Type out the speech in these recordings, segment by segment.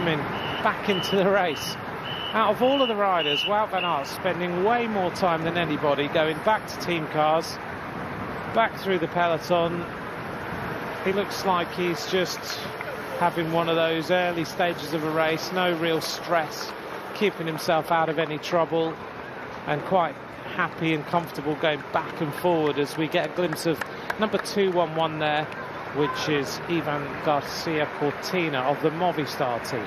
coming back into the race. Out of all of the riders, Wout van Aert spending way more time than anybody going back to team cars, back through the peloton. He looks like he's just having one of those early stages of a race, no real stress, keeping himself out of any trouble, and quite happy and comfortable going back and forward as we get a glimpse of number 211 there, which is Ivan Garcia Cortina of the Movistar team.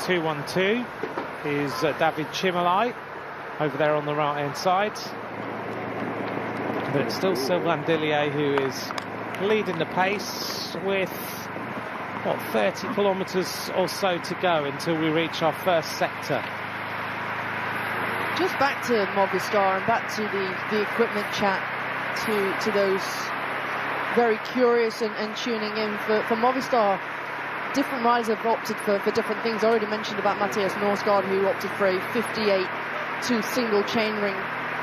212 is David Chimolai over there on the right hand side, but it's still Sylvain Dillier who is leading the pace with what, 30 kilometres or so to go until we reach our first sector. Just back to Movistar and back to the equipment chat, to those very curious and tuning in for Movistar. Different riders have opted for different things. I already mentioned about Matthias Norsgaard, who opted for a 58-2 single chainring.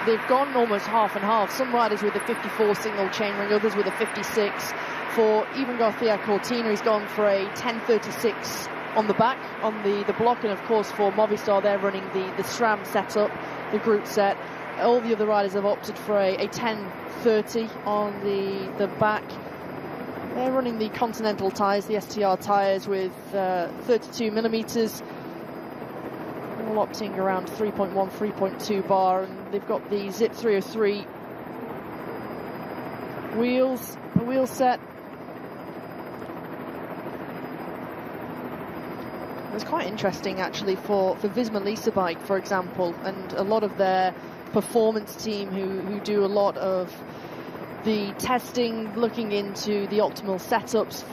They've gone almost half and half. Some riders with a 54 single chainring, others with a 56. For Ivan Garcia Cortina, he's gone for a 1036 on the back, on the block, and of course for Movistar, they're running the SRAM setup, the group set. All the other riders have opted for a 1030 on the back. They're running the Continental tyres, the STR tyres with 32 millimetres. All opting around 3.1, 3.2 bar, and they've got the Zip 303 wheels, the wheel set. It's quite interesting actually for Visma Lease a Bike, for example, and a lot of their performance team who do a lot of the testing, looking into the optimal setups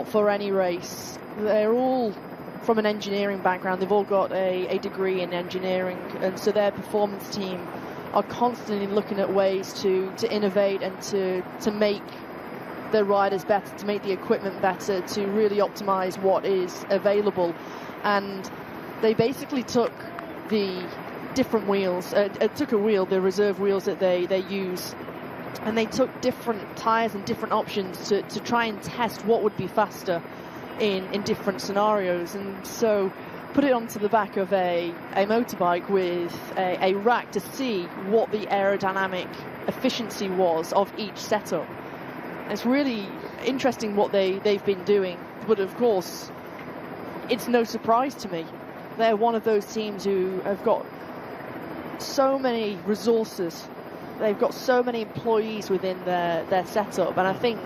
for any race. They're all from an engineering background. They've all got a degree in engineering, and so their performance team are constantly looking at ways to innovate and to make their riders better, to make the equipment better, to really optimize what is available. And they basically took the different wheels, took a wheel, the reserve wheels that they use, and they took different tyres and different options to try and test what would be faster in different scenarios. And so put it onto the back of a motorbike with a rack to see what the aerodynamic efficiency was of each setup. And it's really interesting what they've been doing, but of course it's no surprise to me. They're one of those teams who have got so many resources. They've got so many employees within their setup, and I think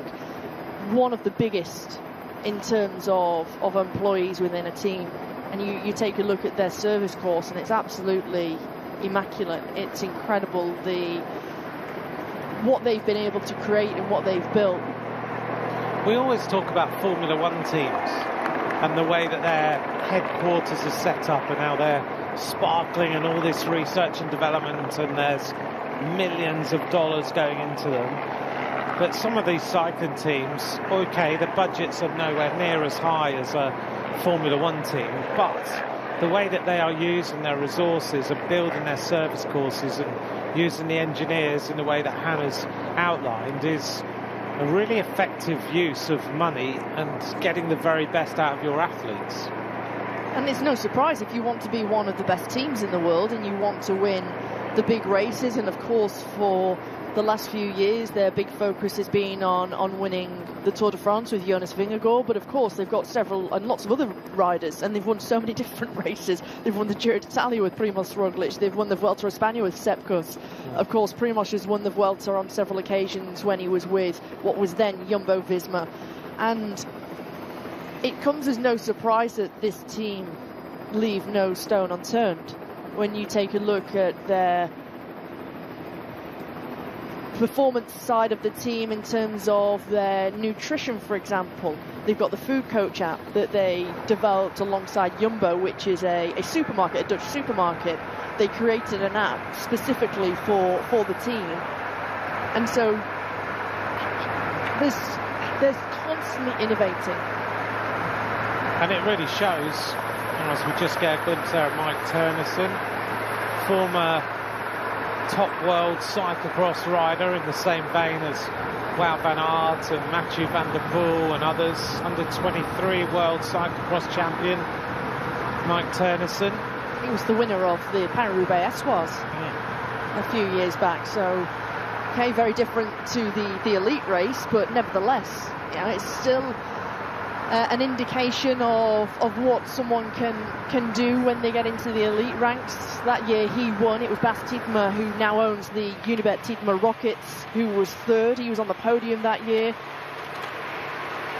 one of the biggest in terms of employees within a team. And you take a look at their service course, and it's absolutely immaculate. It's incredible what they've been able to create and what they've built. We always talk about Formula One teams and the way that their headquarters are set up and how they're sparkling and all this research and development, and there's millions of dollars going into them. But some of these cycling teams, okay, the budgets are nowhere near as high as a Formula One team, but the way that they are using their resources and building their service courses and using the engineers in the way that Hannah's outlined is a really effective use of money and getting the very best out of your athletes. And it's no surprise if you want to be one of the best teams in the world and you want to win the big races. And of course, for the last few years, their big focus has been on winning the Tour de France with Jonas Vingegaard. But of course, they've got several and lots of other riders, and they've won so many different races. They've won the Giro d'Italia with Primož Roglic. They've won the Vuelta a España with Sepp Kuss. Of course, Primož has won the Vuelta on several occasions when he was with what was then Jumbo Visma. And it comes as no surprise that this team leave no stone unturned. When you take a look at their performance side of the team in terms of their nutrition, for example, they've got the Food Coach app that they developed alongside Jumbo, which is a supermarket, a Dutch supermarket. They created an app specifically for the team, and so there's constantly innovating, and it really shows. As we just get a glimpse there of Mike Turnison, former top world cyclocross rider in the same vein as Wout van Aert and Mathieu van der Poel and others. Under 23 world cyclocross champion Mike Teunissen. He was the winner of the Paris-Roubaix Espoirs a few years back, so okay, very different to the elite race, but nevertheless, it's still an indication of what someone can do when they get into the elite ranks. That year he won. It was Bas Tietema, who now owns the Unibet Tietema Rockets, who was third. He was on the podium that year.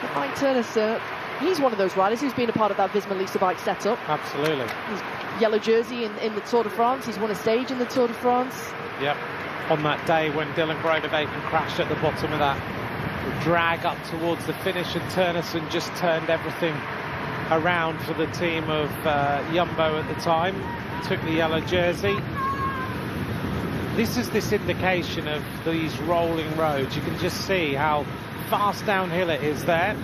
But Mike Teunissen, he's one of those riders who's been a part of that Visma Lease a Bike setup. Absolutely. His yellow jersey in the Tour de France. He's won a stage in the Tour de France. Yep. On that day when Dylan Groenewegen crashed at the bottom of that drag up towards the finish, and Teunissen just turned everything around for the team of Jumbo at the time. Took the yellow jersey. This is this indication of these rolling roads. You can just see how fast downhill it is there.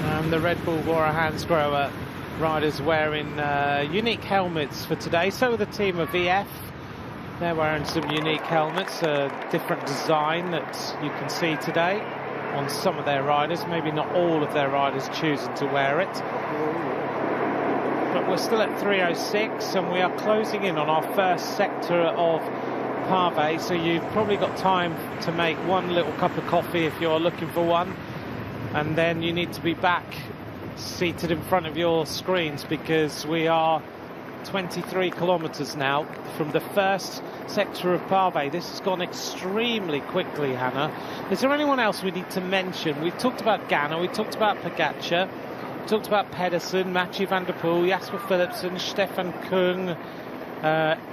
And the Red Bull Bora Hansgrohe riders wearing unique helmets for today. So are the team of VF. They're wearing some unique helmets, a different design that you can see today on some of their riders. Maybe not all of their riders choosing to wear it. But we're still at 3:06 and we are closing in on our first sector of Pavé. So you've probably got time to make one little cup of coffee if you're looking for one. And then you need to be back seated in front of your screens, because we are 23 kilometres now from the first sector of Pavé. This has gone extremely quickly, Hannah. Is there anyone else we need to mention? We've talked about Ganna, we talked about Pogačar, we talked about Pedersen, Mathieu van der Poel, Jasper Philipsen, Stefan Kung.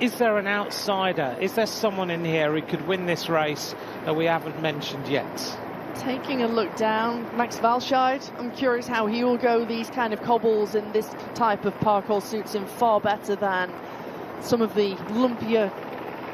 Is there an outsider? Is there someone in here who could win this race that we haven't mentioned yet? Taking a look down, Max Walscheid. I'm curious how he will go. These kind of cobbles and this type of parkour suits him far better than some of the lumpier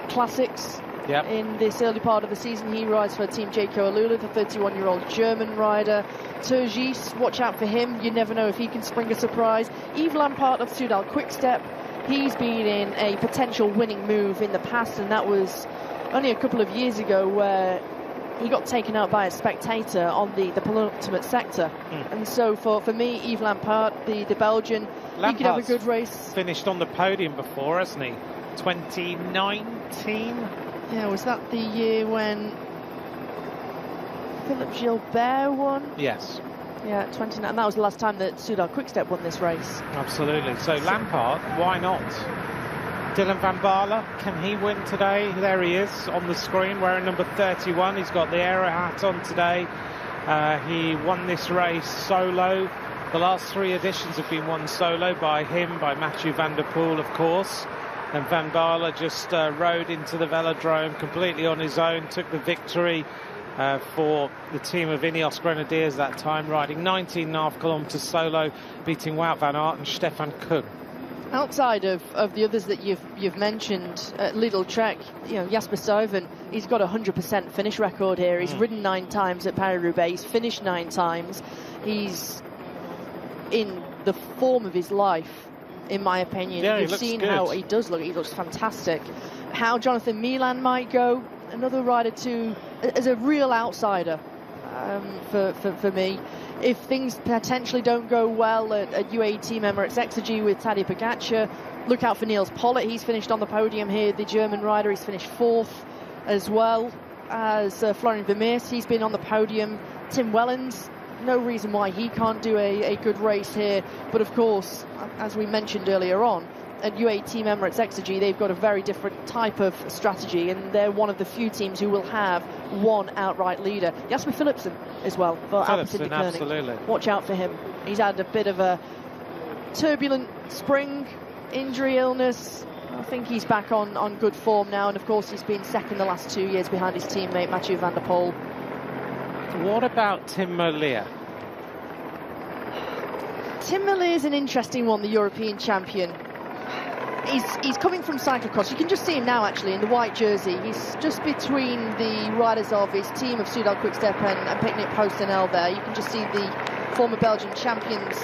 classics. Yep. In this early part of the season, he rides for Team Jayco AlUla, the 31-year-old German rider. Turgis, watch out for him. You never know if he can spring a surprise. Yves Lampaert of Soudal Quickstep. He's been in a potential winning move in the past, and that was only a couple of years ago where he got taken out by a spectator on the penultimate sector. And so for me, Yves Lampaert, the Belgian, he could have a good race. Finished on the podium before, hasn't he? 2019? Yeah, was that the year when Philippe Gilbert won? Yes. Yeah, 29. That was the last time that Soudal Quickstep won this race. Absolutely. So Lampaert, why not? Dylan van Baarle, can he win today? There he is on the screen wearing number 31. He's got the Aero hat on today. He won this race solo. The last three editions have been won solo by him, by Mathieu van der Poel, of course. And Van Baarle just rode into the velodrome completely on his own, took the victory for the team of Ineos Grenadiers that time, riding 19.5 kilometres solo, beating Wout van Aert and Stefan Kung. Outside of the others that you've mentioned, Lidl Trek, Jasper Stuyven, he's got a 100% finish record here. He's ridden 9 times at Paris-Roubaix. He's finished 9 times. He's in the form of his life, in my opinion. Yeah, You've seen good. How he does look. He looks fantastic. How Jonathan Milan might go, another rider too, as a real outsider for me. If things potentially don't go well at UAE Team Emirates Exergy with Tadej Pogačar, look out for Niels Pollitt. He's finished on the podium here, the German rider. He's finished 4th, as well as Florian Vermeers. He's been on the podium. Tim Wellens, no reason why he can't do a good race here. But of course, as we mentioned earlier on, at UAE Team Emirates Exergy, they've got a very different type of strategy, and they're one of the few teams who will have one outright leader. Jasper Philipsen as well for Alpecin Deceuninck. Absolutely. Watch out for him. He's had a bit of a turbulent spring, injury, illness. I think he's back on good form now, and of course he's been second the last 2 years behind his teammate Mathieu van der Poel. What about Tim Merlier? Tim Merlier is an interesting one, the European champion. He's coming from cyclocross. You can just see him now, actually, in the white jersey. He's just between the riders of his team of Soudal Quickstep and Picnic PostNL there. You can just see the former Belgian champion's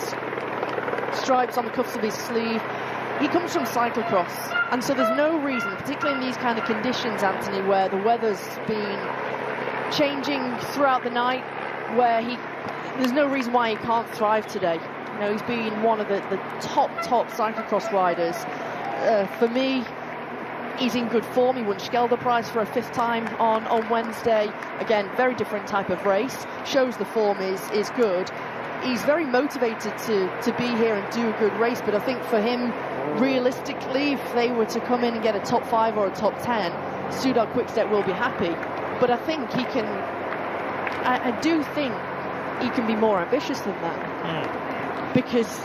stripes on the cuffs of his sleeve. he comes from cyclocross, and so there's no reason, particularly in these kind of conditions, Anthony, where the weather's been changing throughout the night, where there's no reason why he can't thrive today. You know, he's been one of the top cyclocross riders. For me, he's in good form. He won Schkelder Prize for a 5th time on Wednesday. Again, very different type of race. Shows the form is good. He's very motivated to be here and do a good race, but I think for him, realistically, if they were to come in and get a top 5 or a top 10, Soudal Quickstep will be happy. But I think he can, I do think he can be more ambitious than that. Because,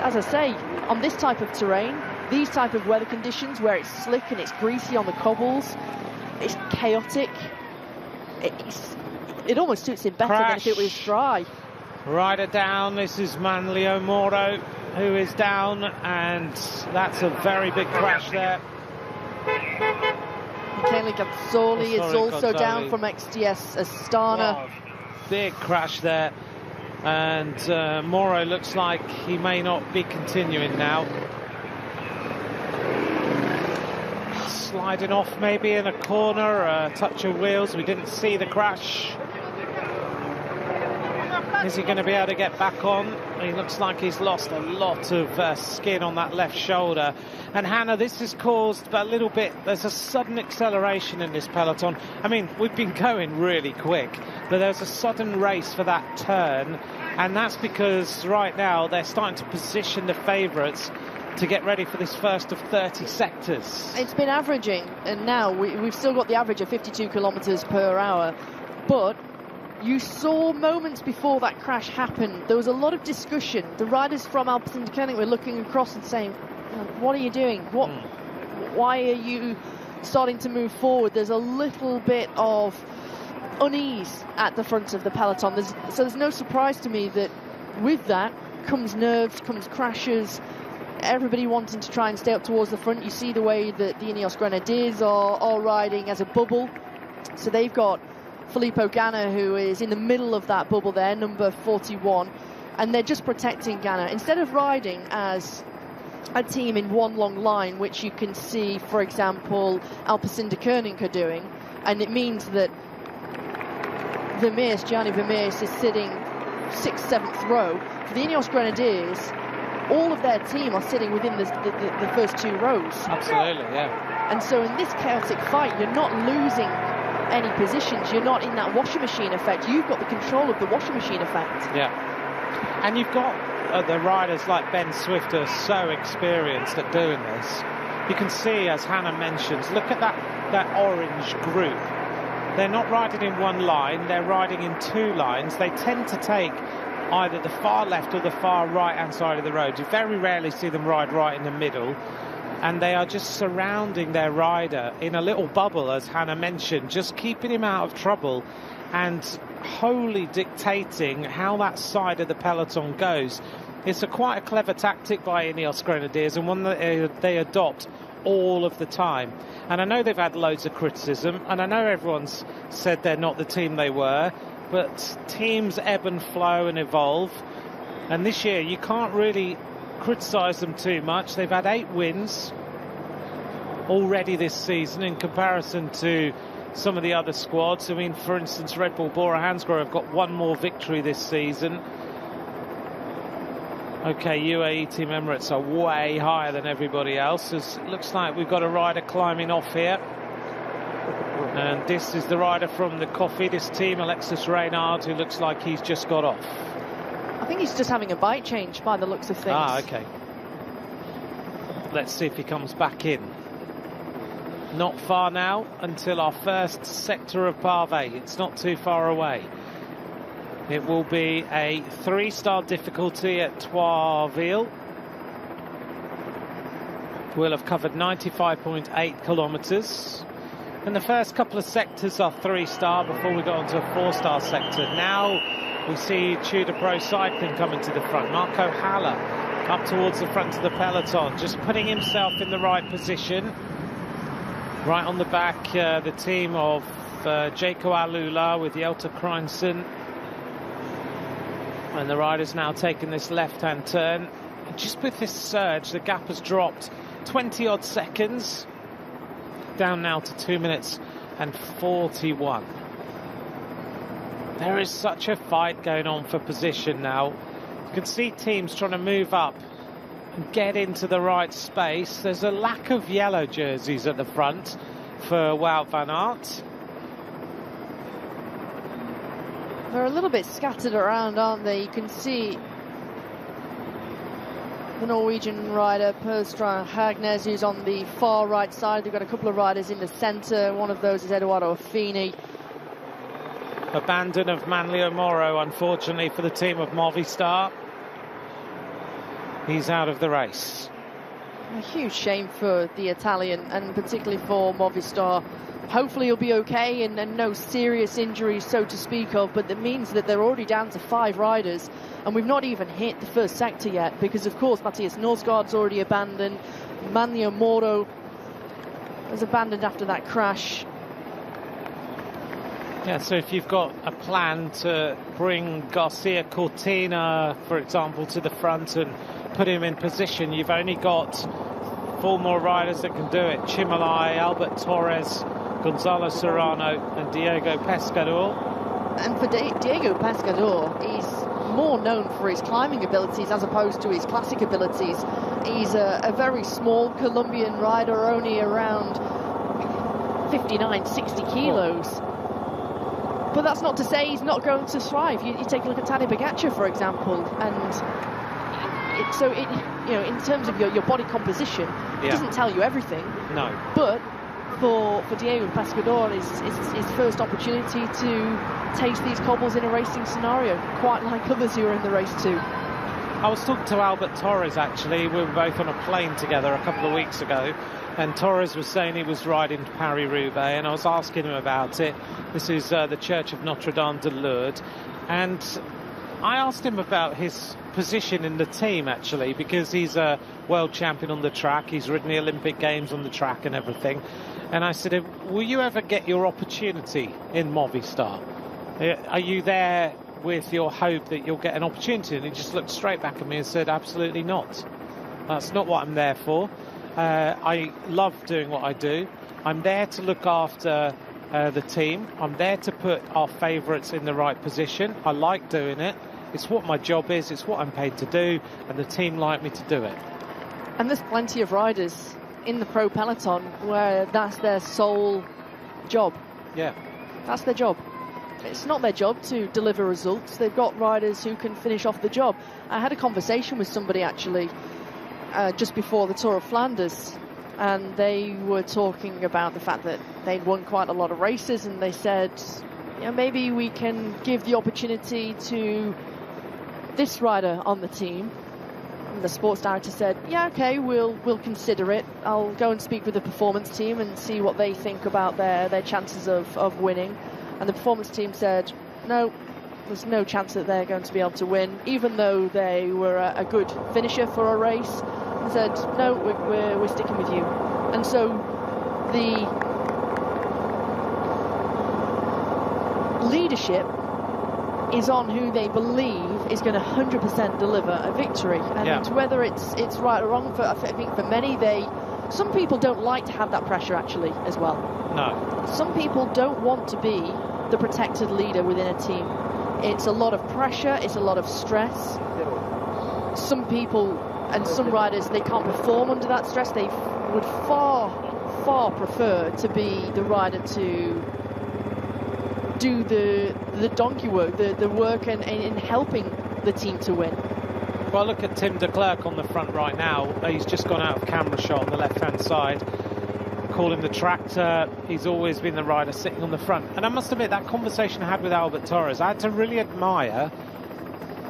as I say, on this type of terrain, these type of weather conditions where it's slick and it's greasy on the cobbles, it's chaotic, it almost suits him better than if it was dry. Rider down, this is Manlio Moro who is down, and that's a very big crash there. Michele Gazzoli is also down from XDS Astana. Wow, big crash there, and Moro looks like he may not be continuing now. Sliding off maybe in a corner, a touch of wheels, we didn't see the crash. Is he going to be able to get back on? He looks like he's lost a lot of skin on that left shoulder. And Hannah, this has caused a little bit, there's a sudden acceleration in this peloton. I mean, we've been going really quick, but there's a sudden race for that turn, and that's because right now they're starting to position the favourites to get ready for this first of 30 sectors. It's been averaging, and now we've still got the average of 52 kilometres per hour, but you saw moments before that crash happened, there was a lot of discussion. The riders from Alpecin-Deceuninck were looking across and saying, what are you doing? Why are you starting to move forward? There's a little bit of unease at the front of the peloton. So there's no surprise to me that with that comes nerves, comes crashes, everybody wanting to try and stay up towards the front. You see the way that the Ineos Grenadiers are riding as a bubble. So they've got Filippo Ganna, who is in the middle of that bubble there, number 41, and they're just protecting Ganna. Instead of riding as a team in one long line, which you can see, for example, Alpecin-Deceuninck are doing, and it means that Gianni Vermeers is sitting 6th, 7th row. For the Ineos Grenadiers, all of their team are sitting within the first 2 rows. Absolutely, yeah. And so in this chaotic fight, you're not losing any positions, you're not in that washing machine effect, you've got the control of the washing machine effect. Yeah, and you've got the riders like Ben Swift are so experienced at doing this. You can see, as Hannah mentions, look at that orange group. They're not riding in one line, they're riding in 2 lines. They tend to take either the far left or the far right hand side of the road. You very rarely see them ride right in the middle, and they are just surrounding their rider in a little bubble, as Hannah mentioned, just keeping him out of trouble and wholly dictating how that side of the peloton goes. It's quite a clever tactic by Ineos Grenadiers, and one that they adopt all of the time. And I know they've had loads of criticism, and I know everyone's said they're not the team they were, but teams ebb and flow and evolve, and this year you can't really criticise them too much. They've had 8 wins already this season in comparison to some of the other squads. I mean, for instance, Red Bull Bora Hansgrohe have got 1 more victory this season. Okay, UAE Team Emirates are way higher than everybody else. It looks like we've got a rider climbing off here, and this is the rider from the Cofidis team, Alexis Reynard, who looks like he's just got off. I think he's just having a bike change by the looks of things. Ah, okay. Let's see if he comes back in. Not far now until our first sector of Pavé. It's not too far away. It will be a 3-star difficulty at Troisville. We'll have covered 95.8 kilometres. And the first couple of sectors are 3-star before we go on to a 4-star sector. Now we see Tudor Pro Cycling coming to the front. Marco Haller up towards the front of the peloton, just putting himself in the right position. Right on the back, the team of Jaco Alula with Jelter Kreinsen. And the rider's now taking this left-hand turn just with this surge, the gap has dropped 20 odd seconds, down now to 2 minutes and 41. There is such a fight going on for position now. You can see teams trying to move up and get into the right space. There's a lack of yellow jerseys at the front for Wout van Aert. They're a little bit scattered around, aren't they? You can see the Norwegian rider Per Strand Hagnes, who's on the far right side. They've got a couple of riders in the centre. One of those is Eduardo Affini. Abandon of Manlio Moro, unfortunately, for the team of Movistar. He's out of the race. A huge shame for the Italian, and particularly for Movistar. Hopefully he'll be okay and no serious injuries, so to speak of, but that means that they're already down to 5 riders, and we've not even hit the first sector yet, because of course Matthias Norsgaard's already abandoned. Manlio Moro was abandoned after that crash. Yeah, so if you've got a plan to bring Garcia Cortina, for example, to the front and put him in position, you've only got 4 more riders that can do it. Chimolai, Albert Torres, Gonzalo Serrano and Diego Pescador. And for Diego Pescador, he's more known for his climbing abilities as opposed to his classic abilities. He's a very small Colombian rider, only around 59, 60 kilos. But that's not to say he's not going to thrive. You take a look at Tadej Pogačar, for example, and you know, in terms of your body composition, it doesn't tell you everything. No. But for Diego Pescador, it's his first opportunity to taste these cobbles in a racing scenario, quite like others who are in the race too. I was talking to Albert Torres, actually. We were both on a plane together a couple of weeks ago, and Torres was saying he was riding Paris-Roubaix, and I was asking him about it. This is the Church of Notre-Dame de Lourdes, and I asked him about his position in the team, actually, because he's a world champion on the track. He's ridden the Olympic Games on the track and everything. And I said, will you ever get your opportunity in Movistar? Are you there with your hope that you'll get an opportunity? And he just looked straight back at me and said, absolutely not. That's not what I'm there for. I love doing what I do. I'm there to look after the team. I'm there to put our favourites in the right position. I like doing it. It's what my job is. It's what I'm paid to do. And the team like me to do it. And there's plenty of riders in the pro peloton where that's their sole job. Yeah. That's their job. It's not their job to deliver results. They've got riders who can finish off the job. I had a conversation with somebody actually just before the Tour of Flanders, and they were talking about the fact that they'd won quite a lot of races, and they said, you know, maybe we can give the opportunity to this rider on the team. And the sports director said, yeah, okay, we'll consider it. I'll go and speak with the performance team and see what they think about their chances of winning. And the performance team said, no, there's no chance that they're going to be able to win, even though they were a good finisher for a race. And said, no, we're sticking with you. And so the leadership is on who they believe is going to 100% deliver a victory. And whether it's right or wrong, I think for many, some people don't like to have that pressure actually as well. No. Some people don't want to be the protected leader within a team. It's a lot of pressure, it's a lot of stress. Some people and some riders, they can't perform under that stress. They would far prefer to be the rider to do the donkey work, the work in helping the team to win. Well, look at Tim de Klerk on the front right now. He's just gone out of camera shot on the left-hand side. Call him the tractor. He's always been the rider sitting on the front. And I must admit, that conversation I had with Albert Torres, I had to really admire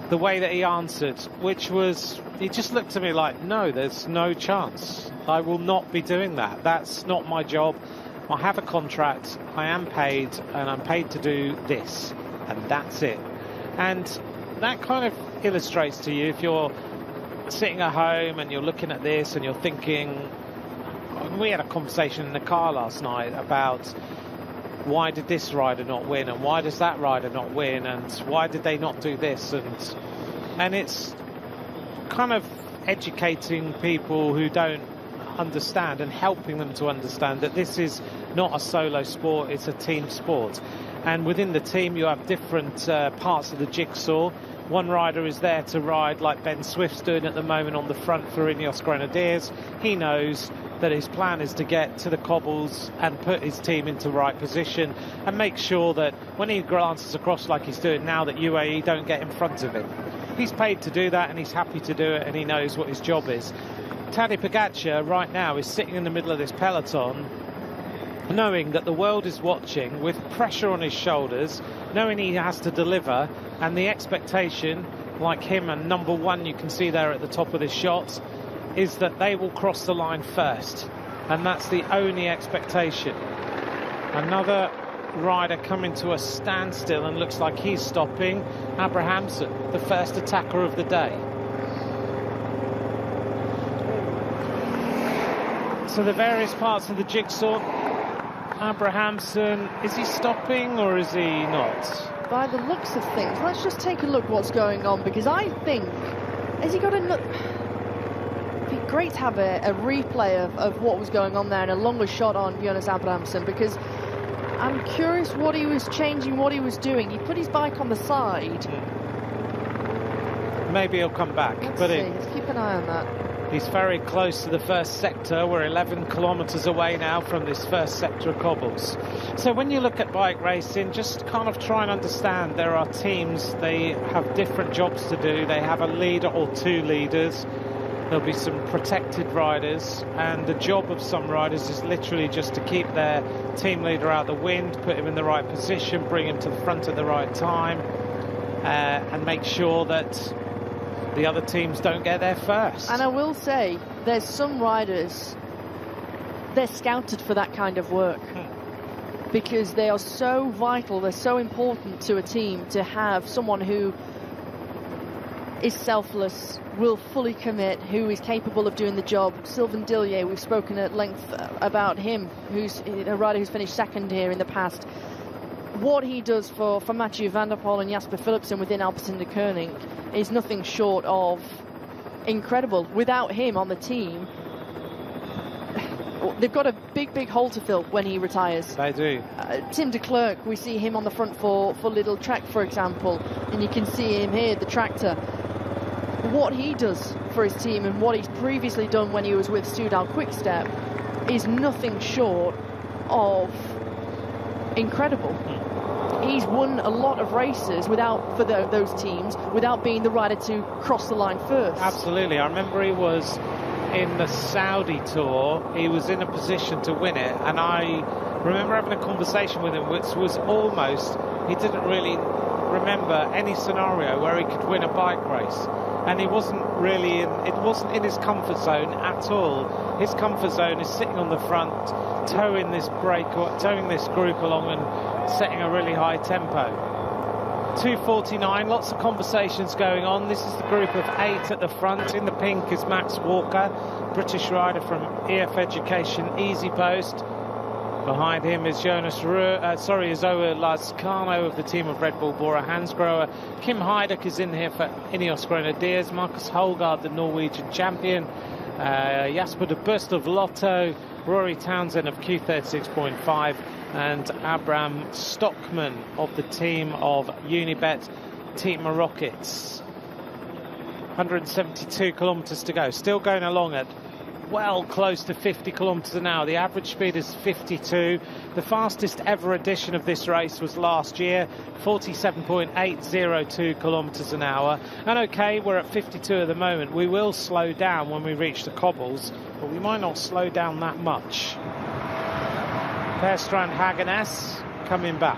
the way that he answered, which was, he just looked at me like, no, there's no chance. I will not be doing that. That's not my job. I have a contract, I am paid, and I'm paid to do this, and that's it. And that kind of illustrates to you, if you're sitting at home and you're looking at this and you're thinking, we had a conversation in the car last night about why did this rider not win, and why does that rider not win, and why did they not do this, and it's kind of educating people who don't understand and helping them to understand that this is not a solo sport, it's a team sport. And within the team you have different parts of the jigsaw. One rider is there to ride like Ben Swift's doing at the moment on the front for Ineos Grenadiers. He knows that his plan is to get to the cobbles and put his team into the right position and make sure that when he glances across like he's doing now, that UAE don't get in front of him. He's paid to do that and he's happy to do it, and he knows what his job is. Tadej Pogačar right now is sitting in the middle of this peloton, knowing that the world is watching, with pressure on his shoulders, knowing he has to deliver, and the expectation, like him and number one you can see there at the top of this shot, is that they will cross the line first, and that's the only expectation. Another rider coming to a standstill and looks like he's stopping. Abrahamsen, the first attacker of the day. So the various parts of the jigsaw. Abrahamsen, is he stopping or is he not? By the looks of things, let's just take a look what's going on, because I think, has he got a... It'd be great to have a replay of what was going on there and a longer shot on Jonas Abrahamsen, because I'm curious what he was changing, what he was doing. He put his bike on the side. Maybe he'll come back. Let's keep an eye on that. He's very close to the first sector. We're 11 kilometres away now from this first sector of cobbles. So when you look at bike racing, just kind of try and understand there are teams, they have different jobs to do. They have a leader or two leaders. There'll be some protected riders, and the job of some riders is literally just to keep their team leader out of the wind, put him in the right position, bring him to the front at the right time, and make sure that the other teams don't get there first. And I will say, there's some riders, they're scouted for that kind of work, because they are so vital, they're so important to a team to have someone who is selfless, will fully commit, who is capable of doing the job. Sylvain Dillier, we've spoken at length about him, who's a rider who's finished second here in the past. What he does for Mathieu van der Poel and Jasper Philipsen within Alpecin-de-Koning is nothing short of incredible. Without him on the team, they've got a big hole to fill when he retires. They do. Tim de Klerk, we see him on the front for Lidl Trek, for example, and you can see him here, the tractor. What he does for his team and what he's previously done when he was with Soudal Quickstep is nothing short of incredible. He's won a lot of races for those teams without being the rider to cross the line first. Absolutely. I remember he was in the Saudi Tour. He was in a position to win it, and I remember having a conversation with him, which was almost, he didn't really remember any scenario where he could win a bike race, and he wasn't really it wasn't in his comfort zone at all. His comfort zone is sitting on the front, towing this group along and setting a really high tempo. 2:49, lots of conversations going on. This is the group of 8 at the front. In the pink is Max Walker, British rider from EF Education Easy Post. Behind him is Zoe Lascano of the team of Red Bull Bora Hansgrohe. Kim Heidek is in here for Ineos Grenadiers. Marcus Holgaard, the Norwegian champion. Jasper de Bust of Lotto. Rory Townsend of Q36.5. And Abram Stockman of the team of Unibet Team Rockets. 172 kilometres to go. Still going along at well close to 50 kilometres an hour. The average speed is 52. The fastest ever edition of this race was last year, 47.802 kilometres an hour. And okay, we're at 52 at the moment. We will slow down when we reach the cobbles, but we might not slow down that much. Per Strand Hagenes coming back.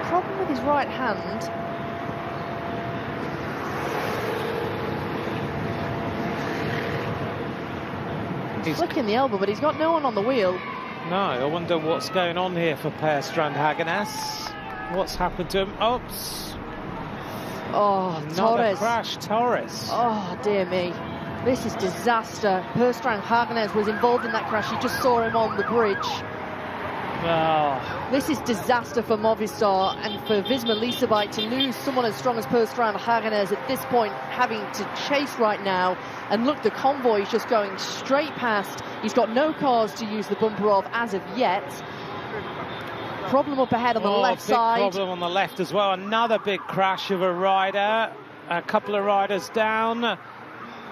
Problem with his right hand. He's flicking the elbow, but he's got no one on the wheel. No, I wonder what's going on here for Per Strand Hagenes. What's happened to him? Oops. Oh, another Torres. Crash, Torres. Oh, dear me. This is disaster. Per Strand Hagenes was involved in that crash. You just saw him on the bridge. Oh. This is disaster for Movistar and for Visma Leasebike to lose someone as strong as Per Strand Hagenes at this point, having to chase right now. And look, the convoy is just going straight past. He's got no cars to use the bumper of as of yet. Problem up ahead on the left side. Problem on the left as well. Another big crash of a rider. A couple of riders down.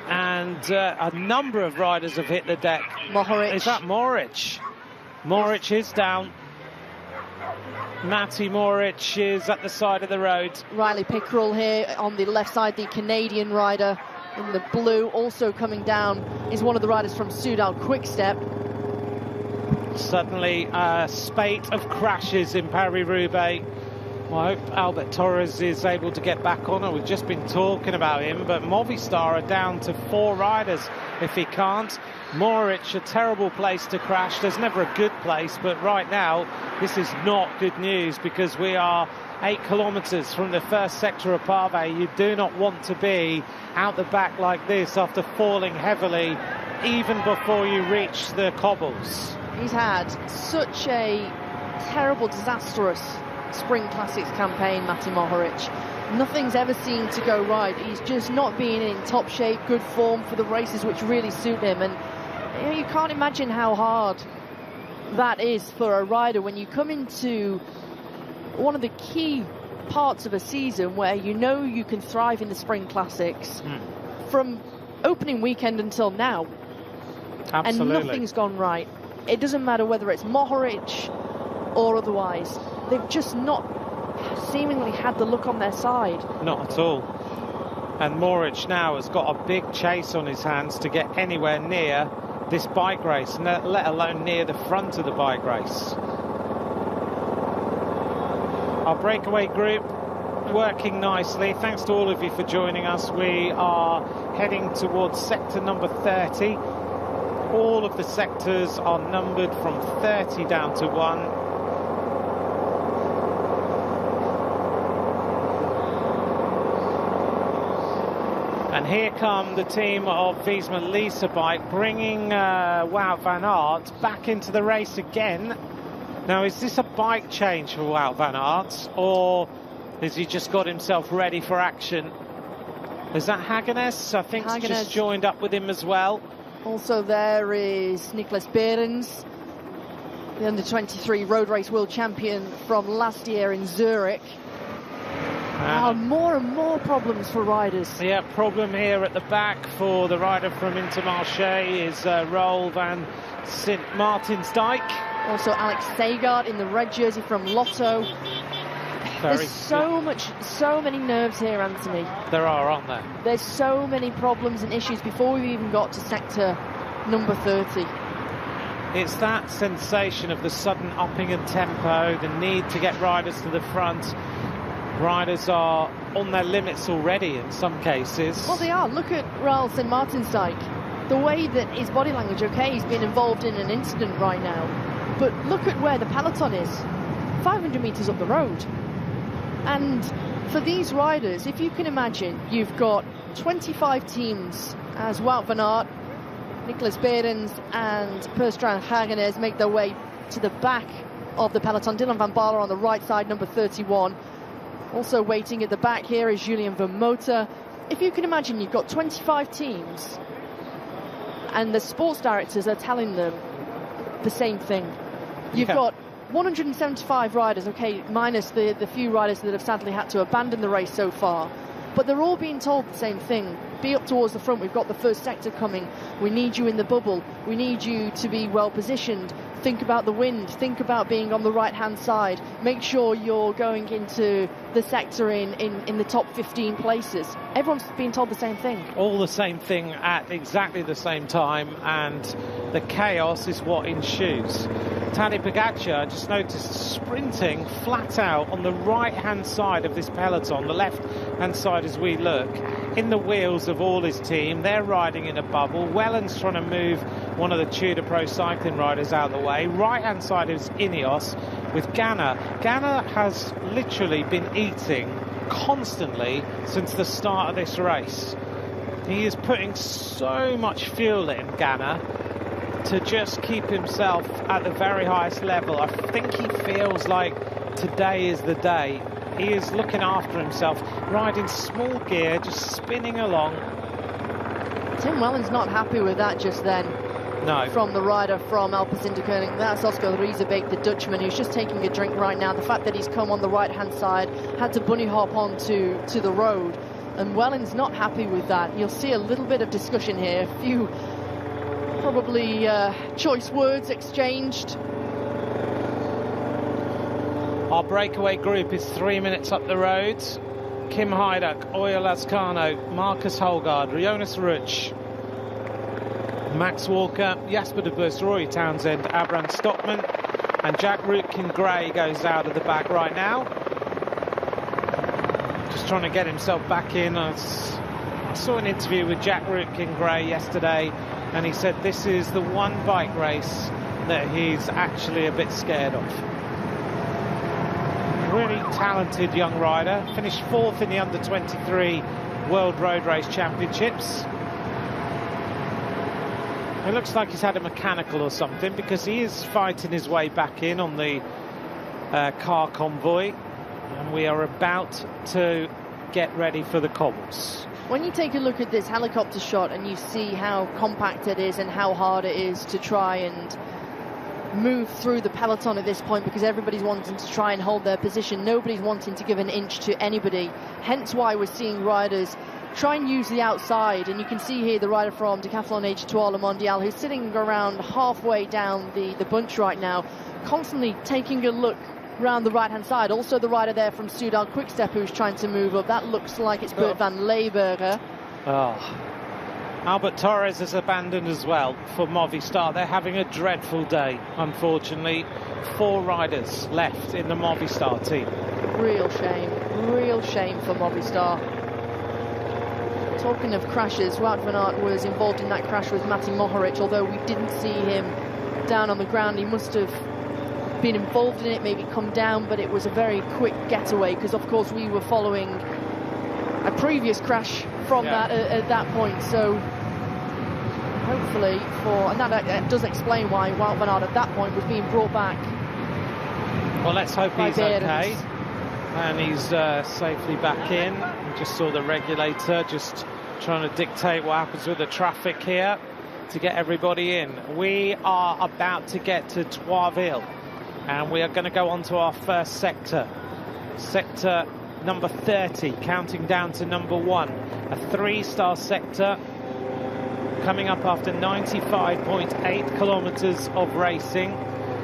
And a number of riders have hit the deck. Mohoric. Is that Mohoric? Mohoric is down. Matty Mohoric is at the side of the road. Riley Pickerel here on the left side, the Canadian rider in the blue, also coming down, is one of the riders from Soudal Quickstep. Suddenly a spate of crashes in Paris-Roubaix. Well, I hope Albert Torres is able to get back on it. We've just been talking about him, but Movistar are down to 4 riders if he can't. Mohoric, a terrible place to crash. There's never a good place, but right now this is not good news because we are 8 kilometres from the first sector of Pave. You do not want to be out the back like this after falling heavily even before you reach the cobbles. He's had such a terrible, disastrous Spring Classics campaign, Matty Mohoric. Nothing's ever seemed to go right. He's just not being in top shape, good form for the races which really suit him. And you can't imagine how hard that is for a rider when you come into one of the key parts of a season where you know you can thrive in the Spring Classics from opening weekend until now. Absolutely. And nothing's gone right. It doesn't matter whether it's Mohoric or otherwise. They've just not seemingly had the look on their side. Not at all. And Mohoric now has got a big chase on his hands to get anywhere near this bike race, let alone near the front of the bike race. Our breakaway group working nicely. Thanks to all of you for joining us. We are heading towards sector number 30. All of the sectors are numbered from 30 down to 1. And here come the team of Visma Leasebike, bringing Wout van Aert back into the race again. Now, is this a bike change for Wout van Aert, or has he just got himself ready for action? Is that Hagenes? I think he's just joined up with him as well. Also there is Nicholas Behrens, the under-23 road race world champion from last year in Zurich. More and more problems for riders. Yeah, problem here at the back for the rider from Intermarché is Roel van Sint Maartensdijk. Also Alex Segaard in the red jersey from Lotto. There's so many nerves here, Anthony. There are, aren't there? There's so many problems and issues before we've even got to sector number 30. It's that sensation of the sudden upping in tempo, the need to get riders to the front. Riders are on their limits already in some cases. Well, they are. Look at Roel Sint Maartensdijk. The way that his body language, okay, he's been involved in an incident right now, but look at where the peloton is. 500 metres up the road. And for these riders, if you can imagine, you've got 25 teams as Wout van Aert, Nicholas Behrens and Per Strand Hagenes make their way to the back of the peloton. Dylan van Baarle on the right side, number 31. Also waiting at the back here is Julian Vermote. If you can imagine, you've got 25 teams and the sports directors are telling them the same thing. You've got 175 riders, okay, minus the few riders that have sadly had to abandon the race so far. But they're all being told the same thing. Be up towards the front. We've got the first sector coming. We need you in the bubble. We need you to be well positioned. Think about the wind. Think about being on the right-hand side. Make sure you're going into the sector in the top 15 places. Everyone's being told the same thing. All the same thing at exactly the same time, and the chaos is what ensues. Tadej Pogačar, I just noticed, sprinting flat out on the right-hand side of this peloton, the left-hand side as we look, in the wheels of all his team. They're riding in a bubble. Wellens trying to move one of the Tudor Pro Cycling riders out of the way. Right-hand side is Ineos with Ganna. Ganna has literally been eating constantly since the start of this race. He is putting so much fuel in, Ganna, to just keep himself at the very highest level. I think he feels like today is the day. He is looking after himself, riding small gear, just spinning along. Tim Wellens not happy with that just then. No. From the rider from Alpecin-Deceuninck. That's Oscar Riesebeek, the Dutchman, who's just taking a drink right now. The fact that he's come on the right-hand side, had to bunny hop onto the road. And Wellens not happy with that. You'll see a little bit of discussion here. A few probably choice words exchanged. Our breakaway group is 3 minutes up the road. Kim Heiduk, Oya Lascano, Marcus Holgaard, Jonas Rutsch, Max Walker, Jasper de Bus, Roy Townsend, Abraham Stockman, and Jack Rootkin-Gray goes out of the back right now. Just trying to get himself back in. I saw an interview with Jack Rootkin-Gray yesterday, and he said this is the one bike race that he's actually a bit scared of. Really talented young rider, finished 4th in the under-23 World Road Race Championships. It looks like he's had a mechanical or something, because he is fighting his way back in on the car convoy, and we are about to get ready for the cobbles. When you take a look at this helicopter shot and you see how compact it is and how hard it is to try and move through the peloton at this point, because everybody's wanting to try and hold their position, nobody's wanting to give an inch to anybody, hence why we're seeing riders try and use the outside. And you can see here the rider from Decathlon Étoile Mondiale, who's sitting around halfway down the bunch right now, constantly taking a look around the right hand side. Also the rider there from Soudal Quickstep who's trying to move up. That looks like it's Bert van Leeuwenhoek. Albert Torres has abandoned as well for Movistar. They're having a dreadful day, unfortunately. 4 riders left in the Movistar team. Real shame for Movistar. Talking of crashes, Wout van Aert was involved in that crash with Matti Mohoric, although we didn't see him down on the ground. He must have been involved in it, maybe come down, but it was a very quick getaway, because of course we were following a previous crash from that at that point. So hopefully and that does explain why Wout van Aert at that point was being brought back. Well, let's hope he's okay and he's safely back in. We just saw the regulator just trying to dictate what happens with the traffic here to get everybody in. We are about to get to Troisville, and we are going to go on to our first sector. Sector number 30, counting down to number 1. A 3-star sector coming up after 95.8 kilometers of racing.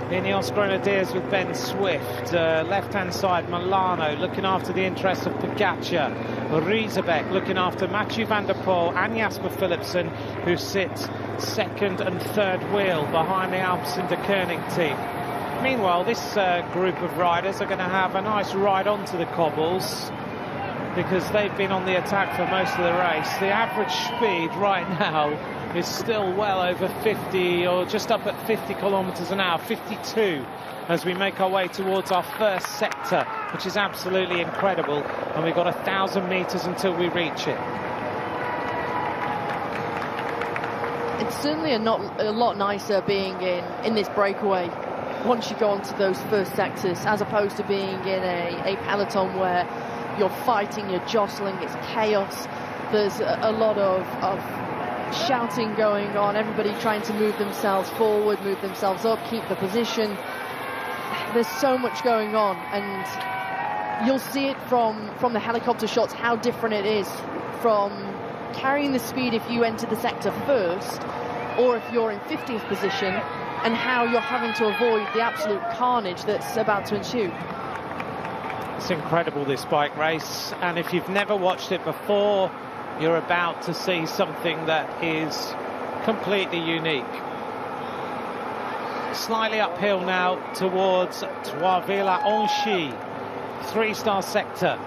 Ineos Grenadiers with Ben Swift, left-hand side Milano looking after the interests of Pogacar, Riesebeek looking after Mathieu van der Poel and Jasper Philipsen, who sit second and third wheel behind the Alpecin-Deceuninck team. Meanwhile, this group of riders are going to have a nice ride onto the cobbles, because they've been on the attack for most of the race. The average speed right now is still well over 50, or just up at 50 kilometers an hour, 52, as we make our way towards our first sector, which is absolutely incredible. And we've got 1,000 meters until we reach it. It's certainly a lot nicer being in this breakaway once you go onto those first sectors, as opposed to being in a peloton where you're fighting, you're jostling, it's chaos. There's a lot of shouting going on, everybody trying to move themselves forward, move themselves up, keep the position. There's so much going on, and you'll see it from the helicopter shots how different it is from carrying the speed if you enter the sector first, or if you're in 50th position, and how you're having to avoid the absolute carnage that's about to ensue. It's incredible, this bike race, and if you've never watched it before, you're about to see something that is completely unique. Slightly uphill now towards Troisville-Anchy, 3-star sector,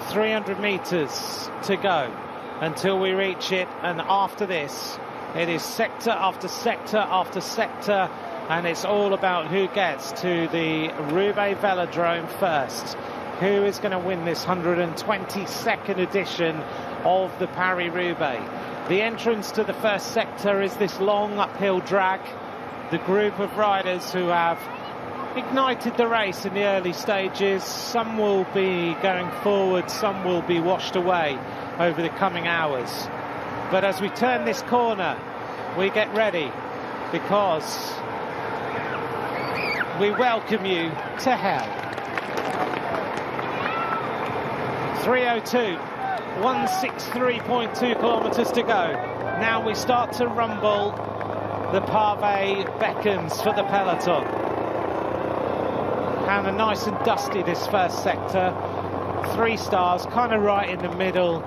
300 meters to go until we reach it, and after this it is sector after sector after sector, and it's all about who gets to the Roubaix Velodrome first. Who is going to win this 122nd edition of the Paris-Roubaix? The entrance to the first sector is this long uphill drag the group of riders who have ignited the race in the early stages. Some will be going forward, some will be washed away over the coming hours. But as we turn this corner, we get ready, because we welcome you to hell. 3:02, 163.2 kilometres to go. Now we start to rumble. The pavé beckons for the peloton. And a nice and dusty this first sector. 3 stars, kind of right in the middle.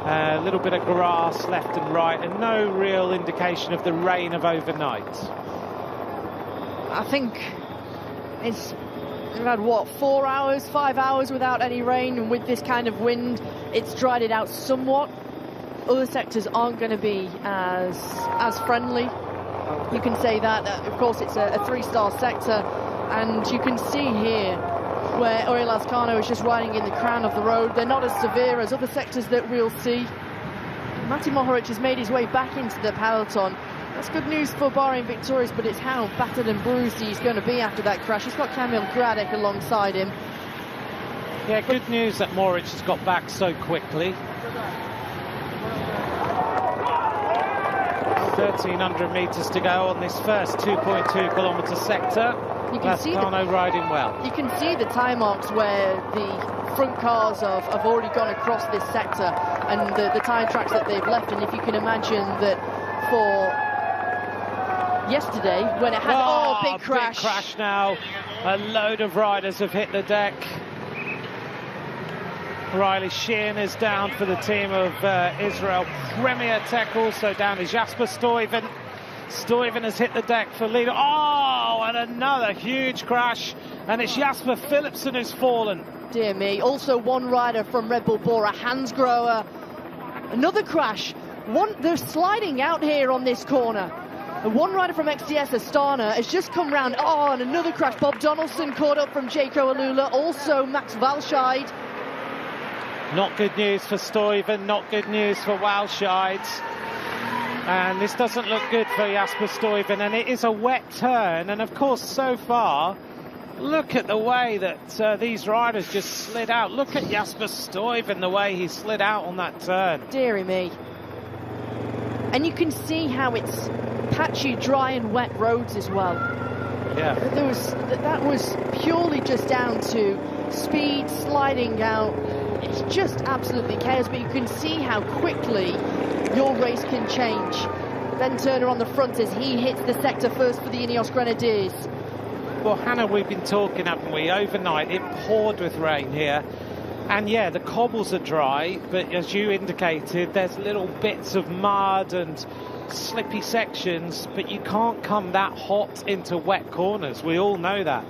A little bit of grass left and right, and no real indication of the rain of overnight. I think we've had, what, 4 hours, 5 hours without any rain, and with this kind of wind, it's dried it out somewhat. Other sectors aren't going to be as friendly. You can say that. Of course, it's a 3-star sector, and you can see here where Oriol Lazcano is just riding in the crown of the road. They're not as severe as other sectors that we'll see. Mati Mohoric has made his way back into the peloton. That's good news for Bahrain Victorious, but it's how battered and bruised he's going to be after that crash. He's got Kamil Gradek alongside him. Yeah, good news that Mohoric has got back so quickly. 1,300 metres to go on this first 2.2 kilometre sector. You can see Lazcano riding well. You can see the time marks where the front cars have already gone across this sector, and the tyre tracks that they've left. And if you can imagine that for yesterday, when it had big crash. Big crash now. A load of riders have hit the deck. Riley Sheehan is down for the team of Israel Premier Tech. Also down is Jasper Stuyven. Stuyven has hit the deck for leader. Oh, and another huge crash. And it's Jasper Philipsen who's fallen. Dear me. Also one rider from Red Bull Bora, Hans Grohe. Another crash. They're sliding out here on this corner. And one rider from XDS, Astana, has just come round. Oh, and another crash. Bob Donaldson caught up from Jaco Alula. Also Max Walscheid. Not good news for Stuyven, not good news for Walscheid. And this doesn't look good for Jasper Stuyven, and it is a wet turn. And of course, so far, look at the way that these riders just slid out. Look at Jasper Stuyven, the way he slid out on that turn. Deary me. And you can see how it's patchy, dry and wet roads as well. Yeah. That was purely just down to speed, sliding out. It's just absolutely chaos, but you can see how quickly your race can change. Ben Turner on the front as he hits the sector first for the Ineos Grenadiers. Well, Hannah, we've been talking, haven't we? Overnight, it poured with rain here. And yeah, the cobbles are dry, but as you indicated, there's little bits of mud and slippy sections, but you can't come that hot into wet corners. We all know that.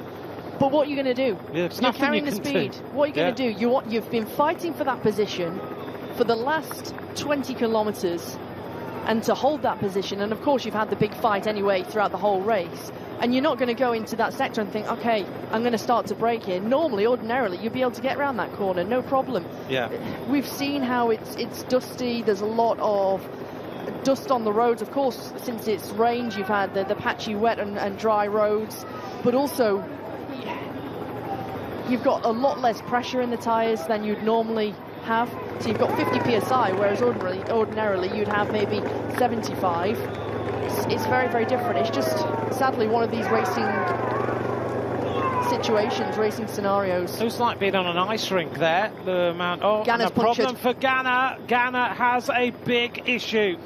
But what are you going to do? There's You're carrying the speed. What are you going to do? You've been fighting for that position for the last 20 kilometres, and to hold that position, and of course you've had the big fight anyway throughout the whole race, and you're not going to go into that sector and think, okay, I'm going to start to break here. Normally, ordinarily, you'd be able to get around that corner, no problem. Yeah. We've seen how it's dusty. There's a lot of dust on the roads. Of course, since it's rained, you've had the patchy wet and dry roads, but also you've got a lot less pressure in the tyres than you'd normally have. So you've got 50 psi, whereas ordinarily you'd have maybe 75. It's very, very different. It's just, sadly, one of these racing situations, racing scenarios. Looks like being on an ice rink there. The amount. Oh, and a problem for Ganna. Ganna has a big issue.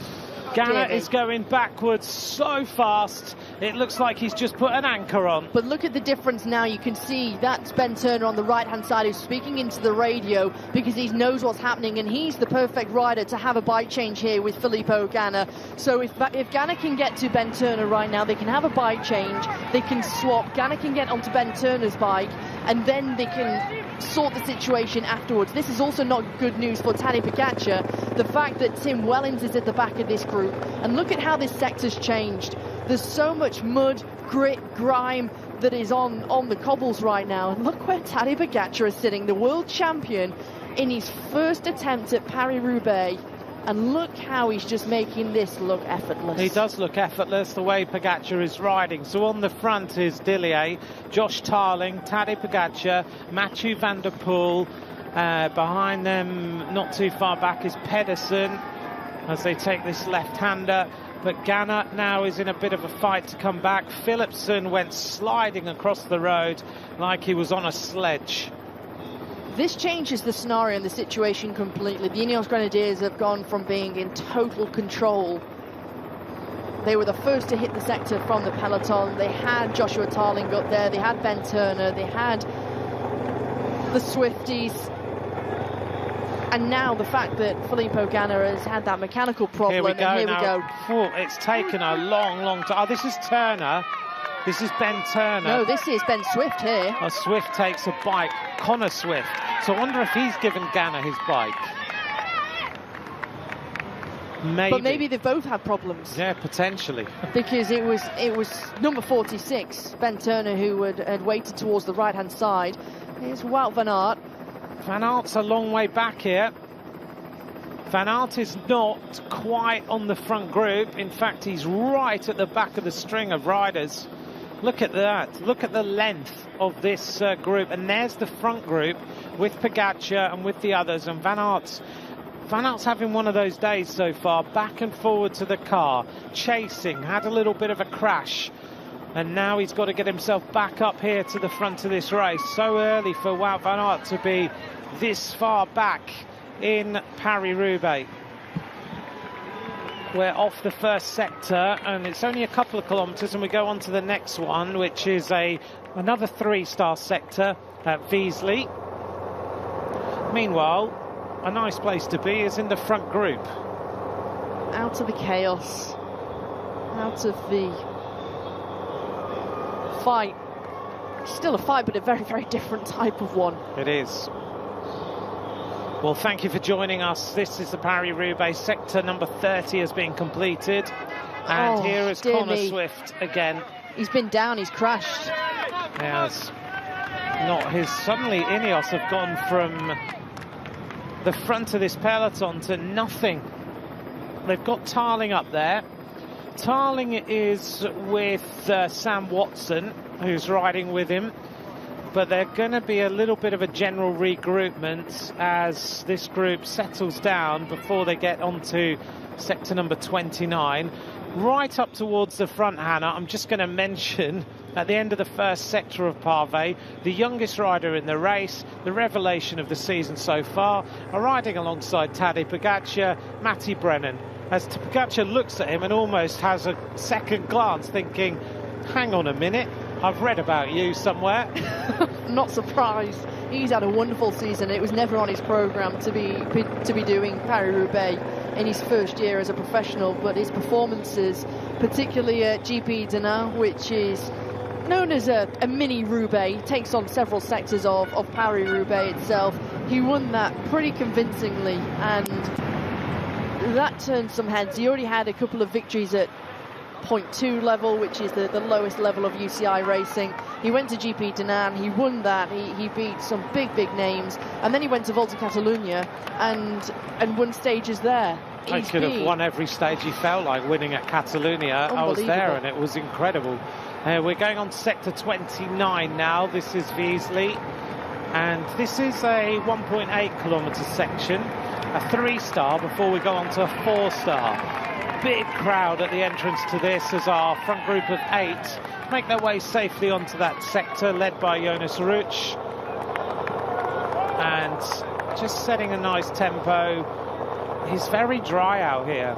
Ganna is going backwards so fast, it looks like he's just put an anchor on. But look at the difference now. You can see that's Ben Turner on the right-hand side who's speaking into the radio because he knows what's happening, and he's the perfect rider to have a bike change here with Filippo Ganna. So if Ganna can get to Ben Turner right now, they can have a bike change, they can swap, Ganna can get onto Ben Turner's bike, and then they can sort the situation afterwards. This is also not good news for Tadej Pogačar. The fact that Tim Wellens is at the back of this group, and look at how this sector's changed. There's so much mud, grit, grime that is on the cobbles right now, and look where Tadej Pogačar is sitting, the world champion in his first attempt at Paris-Roubaix. And look how he's just making this look effortless. He does look effortless, the way Pogačar is riding. So on the front is Dillier, Josh Tarling, Tadej Pogačar, Mathieu van der Poel. Behind them, not too far back, is Pedersen as they take this left-hander. But Ganna now is in a bit of a fight to come back. Philipsen went sliding across the road like he was on a sledge. This changes the scenario and the situation completely. The Ineos Grenadiers have gone from being in total control. They were the first to hit the sector from the peloton. They had Joshua Tarling up there. They had Ben Turner. They had the Swifties. And now the fact that Filippo Ganna has had that mechanical problem. Here we go. We go. Oh, it's taken a long time. Oh, this is Turner. This is Ben Turner. No, this is Ben Swift here. Oh, Swift takes a bike. Connor Swift. So I wonder if he's given Ganna his bike. Maybe. But maybe they've both had problems. Yeah, potentially. Because it was number 46, Ben Turner, who had waited towards the right-hand side. Here's Wout van Aert. Van Aert's a long way back here. Van Aert is not quite on the front group. In fact, he's right at the back of the string of riders. Look at that. Look at the length of this group. And there's the front group with Pogačar and with the others. And Van Aert's having one of those days so far. Back and forward to the car. Chasing. Had a little bit of a crash. And now he's got to get himself back up here to the front of this race. So early for Wout van Aert to be this far back in Paris-Roubaix. We're off the first sector, and it's only a couple of kilometres, and we go on to the next one, which is another 3-star sector at Wiesly. Meanwhile, a nice place to be is in the front group. Out of the chaos, out of the fight. Still a fight, but a very, very different type of one. It is. Well, thank you for joining us. This is the Paris-Roubaix. Sector number 30 has been completed. And here is Connor Swift again. He's been down, he's crashed. Yes. Not his. Suddenly Ineos have gone from the front of this peloton to nothing. They've got Tarling up there. Tarling is with Sam Watson, who's riding with him. But they're going to be a little bit of a general regroupment as this group settles down before they get onto sector number 29. Right up towards the front, Hannah, I'm just going to mention at the end of the first sector of Pavé, the youngest rider in the race, the revelation of the season so far, are riding alongside Tadej Pogačar, Matty Brennan. As Pogačar looks at him and almost has a second glance thinking, hang on a minute, I've read about you somewhere. Not surprised. He's had a wonderful season. It was never on his programme to be doing Paris-Roubaix in his first year as a professional, but his performances, particularly at GP Denain, which is known as a mini Roubaix, takes on several sectors of Paris-Roubaix itself. He won that pretty convincingly, and that turned some heads. He already had a couple of victories at 0.2 level, which is the lowest level of UCI racing. He went to GP Denain, he won that, he beat some big names, and then he went to Volta Catalunya and won stages there. He could have won every stage he felt like winning at Catalunya. I was there and it was incredible. We're going on to sector 29 now. This is Wiesly, and this is a 1.8 kilometre section, a 3-star before we go on to a 4-star. Big crowd at the entrance to this as our front group of 8 make their way safely onto that sector, led by Jonas Ruch, and just setting a nice tempo. It's very dry out here.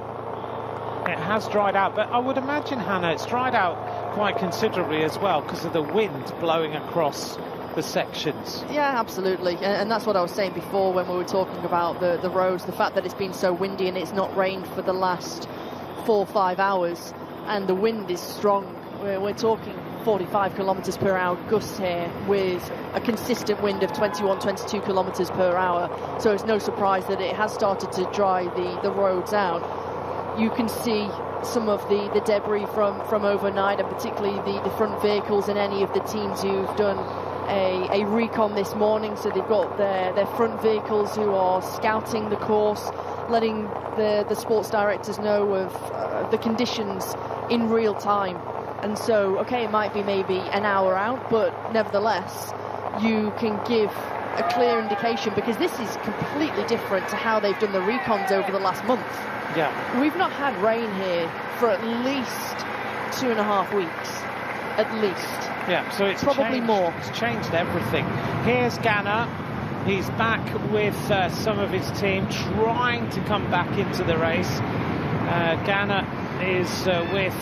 It has dried out, but I would imagine, Hannah, it's dried out quite considerably as well because of the wind blowing across the sections. Yeah, absolutely, and that's what I was saying before when we were talking about the roads, the fact that it's been so windy and it's not rained for the last 4 or 5 hours, and the wind is strong. We're talking 45 kilometres per hour gusts here with a consistent wind of 21-22 kilometres per hour, so it's no surprise that it has started to dry the roads out. You can see some of the debris from overnight, and particularly the front vehicles in any of the teams who've done a recon this morning. So they've got their front vehicles who are scouting the course, letting the sports directors know of the conditions in real time. And so, okay, it might be maybe an hour out, but nevertheless, you can give a clear indication, because this is completely different to how they've done the recons over the last month. Yeah. We've not had rain here for at least 2.5 weeks, at least. Yeah, so it's probably changed, more. It's changed everything. Here's Ganna. He's back with some of his team, trying to come back into the race. Ganna is with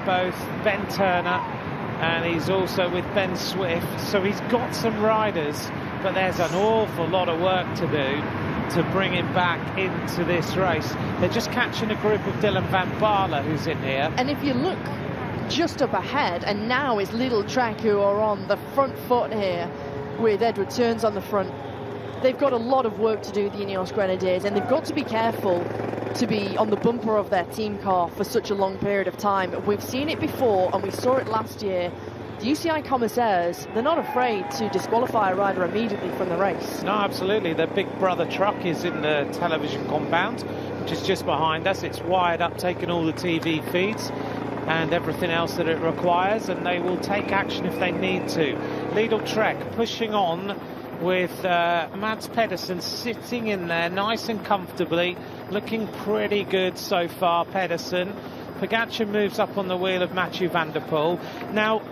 both Ben Turner, and he's also with Ben Swift. So he's got some riders, but there's an awful lot of work to do to bring him back into this race. They're just catching a group of Dylan van Baarle, who's in here. And if you look just up ahead, and now it's Lidl Trek who are on the front foot here with Edward Turns on the front. They've got a lot of work to do, the Ineos Grenadiers, and they've got to be careful to be on the bumper of their team car for such a long period of time. We've seen it before, and we saw it last year. The UCI commissaires, they're not afraid to disqualify a rider immediately from the race. No, absolutely. The Big Brother truck is in the television compound, which is just behind us. It's wired up, taking all the TV feeds and everything else that it requires, and they will take action if they need to. Lidl Trek pushing on with Mads Pedersen sitting in there nice and comfortably, looking pretty good so far, Pedersen. Pogačar moves up on the wheel of Mathieu van der Poel. Now,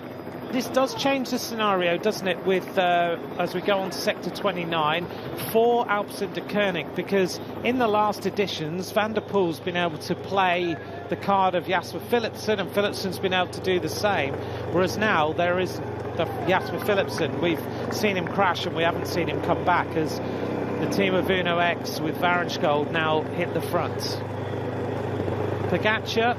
this does change the scenario, doesn't it, with as we go on to sector 29 for Alpecin-Deceuninck, because in the last editions Van der Poel's been able to play the card of Jasper Philipsen, and Philipsen's been able to do the same, whereas now there is the Jasper Philipsen. We've seen him crash and we haven't seen him come back, as the team of Uno X with Varenskold now hit the front. Pogačar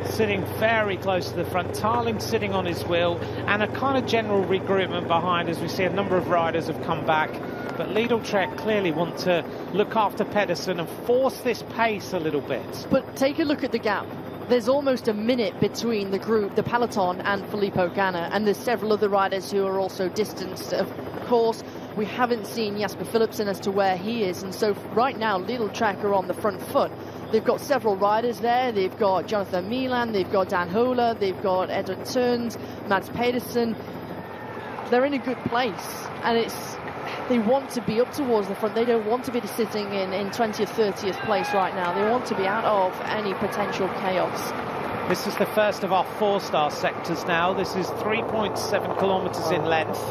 sitting very close to the front, Tarling sitting on his wheel, and a kind of general regroupment behind as we see a number of riders have come back. But Lidl Trek clearly want to look after Pedersen and force this pace a little bit. But take a look at the gap. There's almost a minute between the group, the peloton, and Filippo Ganna, and there's several other riders who are also distanced. Of course, we haven't seen Jasper Philipsen as to where he is, and so right now Lidl Trek are on the front foot. They've got several riders there. They've got Jonathan Milan, they've got Dan Holer, they've got Edward Turns, Mads Pedersen. They're in a good place, and they want to be up towards the front. They don't want to be sitting in 20th, 30th place right now. They want to be out of any potential chaos. This is the first of our 4-star sectors now. This is 3.7 kilometres in length.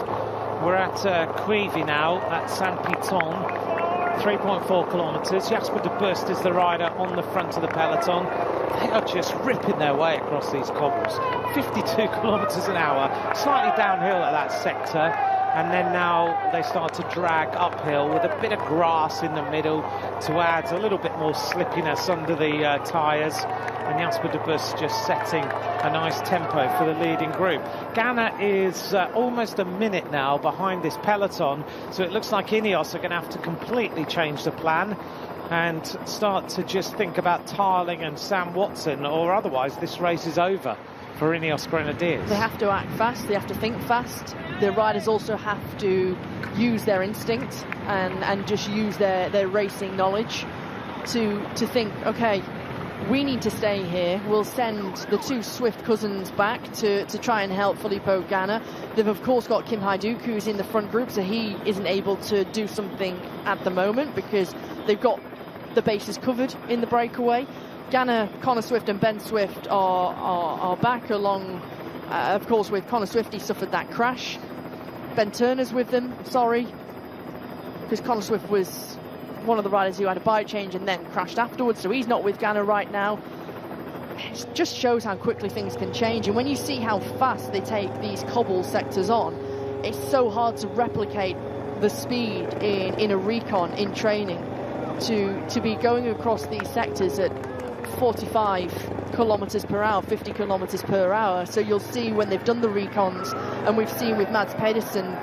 We're at Cuivy now, at Saint-Piton. 3.4 kilometres. Jasper de Bust is the rider on the front of the peloton. They are just ripping their way across these cobbles. 52 kilometres an hour, slightly downhill at that sector, and then now they start to drag uphill with a bit of grass in the middle to add a little bit more slippiness under the tyres. And Jasper de Bust just setting a nice tempo for the leading group. Ganna is almost a minute now behind this peloton, so it looks like Ineos are going to have to completely change the plan and start to just think about Tarling and Sam Watson, or otherwise this race is over for Ineos Grenadiers. They have to act fast, they have to think fast. The riders also have to use their instinct and just use their racing knowledge to think, okay, we need to stay here. We'll send the two Swift cousins back to try and help Filippo Ganna. They've of course got Kim Hajduk, who's in the front group, so he isn't able to do something at the moment because they've got the bases covered in the breakaway. Ganna, Connor Swift and Ben Swift are back along, of course, with Connor Swift. He suffered that crash. Ben Turner's with them, sorry, because Connor Swift was one of the riders who had a bike change and then crashed afterwards, so he's not with Ganna right now. It just shows how quickly things can change, and when you see how fast they take these cobble sectors on, it's so hard to replicate the speed in a recon, in training, to be going across these sectors at 45 kilometers per hour, 50 kilometers per hour. So you'll see when they've done the recons, and we've seen with Mads Pedersen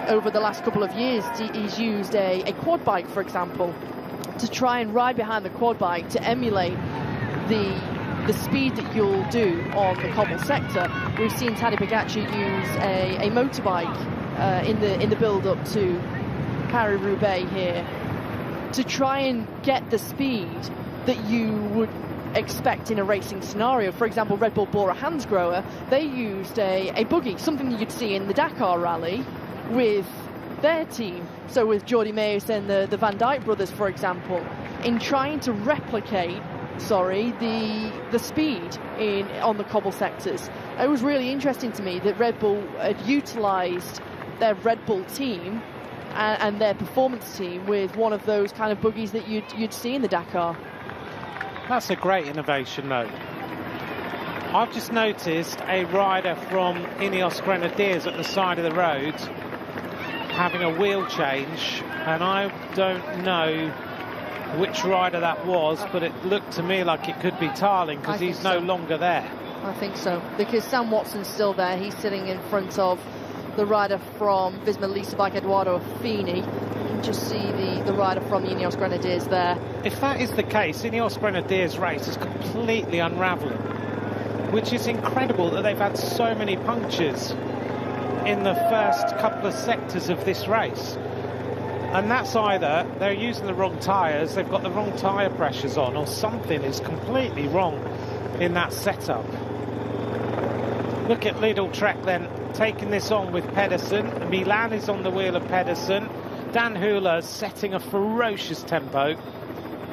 over the last couple of years, he's used a quad bike, for example, to try and ride behind the quad bike to emulate the speed that you'll do on the cobble sector. We've seen Tadej Pogačar use a motorbike in the build-up to Paris-Roubaix here. to try and get the speed that you would expect in a racing scenario. For example, Red Bull Bora Hansgrohe, they used a buggy, something that you'd see in the Dakar rally with their team. So with Jordi Meus and the Van Dijk brothers, for example, in trying to replicate the speed on the cobble sectors. It was really interesting to me that Red Bull had utilised their Red Bull team and their performance team with one of those kind of buggies that you'd see in the Dakar. That's a great innovation, though. I've just noticed a rider from Ineos Grenadiers at the side of the road having a wheel change, and I don't know which rider that was, but it looked to me like it could be Tarling, because he's no longer there. I think so, because Sam Watson's still there. He's sitting in front of the rider from Visma Lease Bike, Eduardo Affini. You can just see the rider from the Ineos Grenadiers there. If that is the case, Ineos Grenadiers race is completely unravelling, which is incredible that they've had so many punctures in the first couple of sectors of this race. And that's either they're using the wrong tyres, they've got the wrong tyre pressures on, or something is completely wrong in that setup. Look at Lidl Trek then, taking this on with Pedersen. Milan is on the wheel of Pedersen. Dan Hula setting a ferocious tempo.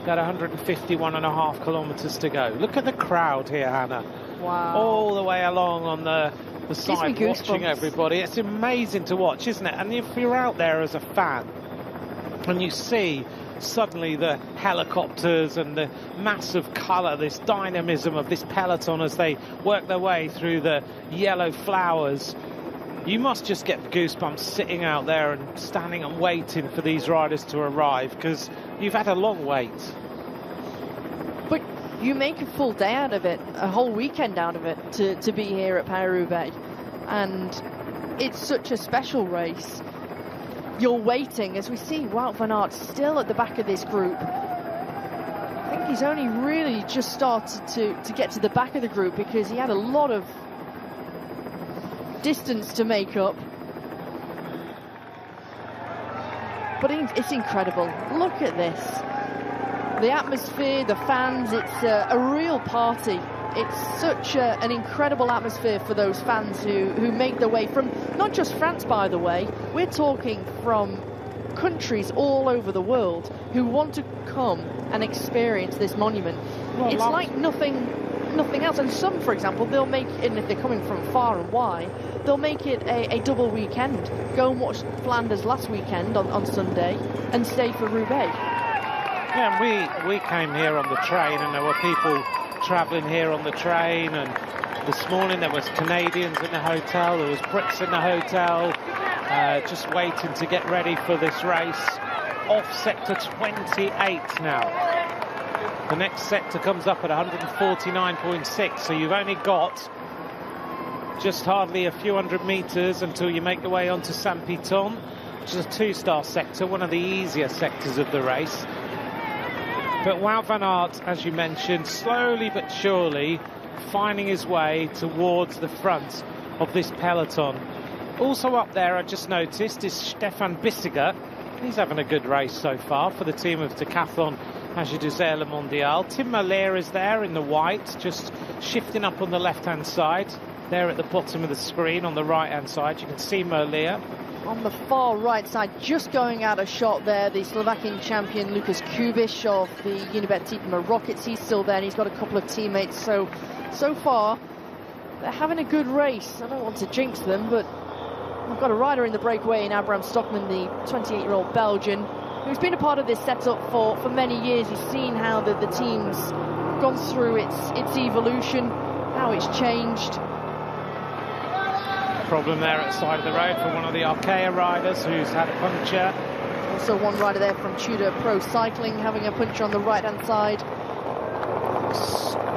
Got 151.5 kilometres to go. Look at the crowd here, Hannah. Wow. All the way along on the side, watching everybody. It's amazing to watch, isn't it? And if you're out there as a fan and you see suddenly the helicopters and the massive colour, this dynamism of this peloton as they work their way through the yellow flowers, you must just get goosebumps sitting out there and standing and waiting for these riders to arrive, because you've had a long wait. But you make a full day out of it, a whole weekend out of it, to be here at Paris-Roubaix, and it's such a special race. You're waiting, as we see Wout van Aert still at the back of this group. I think he's only really just started to get to the back of the group, because he had a lot of distance to make up. But it's incredible. Look at this. The atmosphere, the fans, it's a real party. It's such an incredible atmosphere for those fans who make their way from, not just France, by the way, we're talking from countries all over the world who want to come and experience this monument. Well, it's like nothing else. And some, for example, they'll make it, and if they're coming from far and wide, they'll make it a double weekend. Go and watch Flanders last weekend on Sunday and stay for Roubaix. Yeah, and we came here on the train, and there were people travelling here on the train, and this morning there was Canadians in the hotel, there was Brits in the hotel, just waiting to get ready for this race. Off sector 28 now. The next sector comes up at 149.6, so you've only got just hardly a few hundred metres until you make your way onto Saint-Piton, which is a two-star sector, one of the easier sectors of the race. But Wout van Aert, as you mentioned, slowly but surely finding his way towards the front of this peloton. Also up there, I just noticed, is Stefan Bissegger. He's having a good race so far for the team of Decathlon AG2R Le Mondial. Tim Merlier is there in the white, just shifting up on the left-hand side. There at the bottom of the screen on the right-hand side, you can see Merlier. On the far right side, just going out of shot there, the Slovakian champion Lukas Kubiš of the Unibet Titema Rockets. He's still there, and he's got a couple of teammates. So far, they're having a good race. I don't want to jinx them, but we've got a rider in the breakaway in Abraham Stockman, the 28-year-old Belgian, who's been a part of this setup for many years. He's seen how the team's gone through its evolution, how it's changed. Problem there at the side of the road for one of the Arkea riders who's had a puncture. Also one rider there from Tudor Pro Cycling having a puncture on the right-hand side.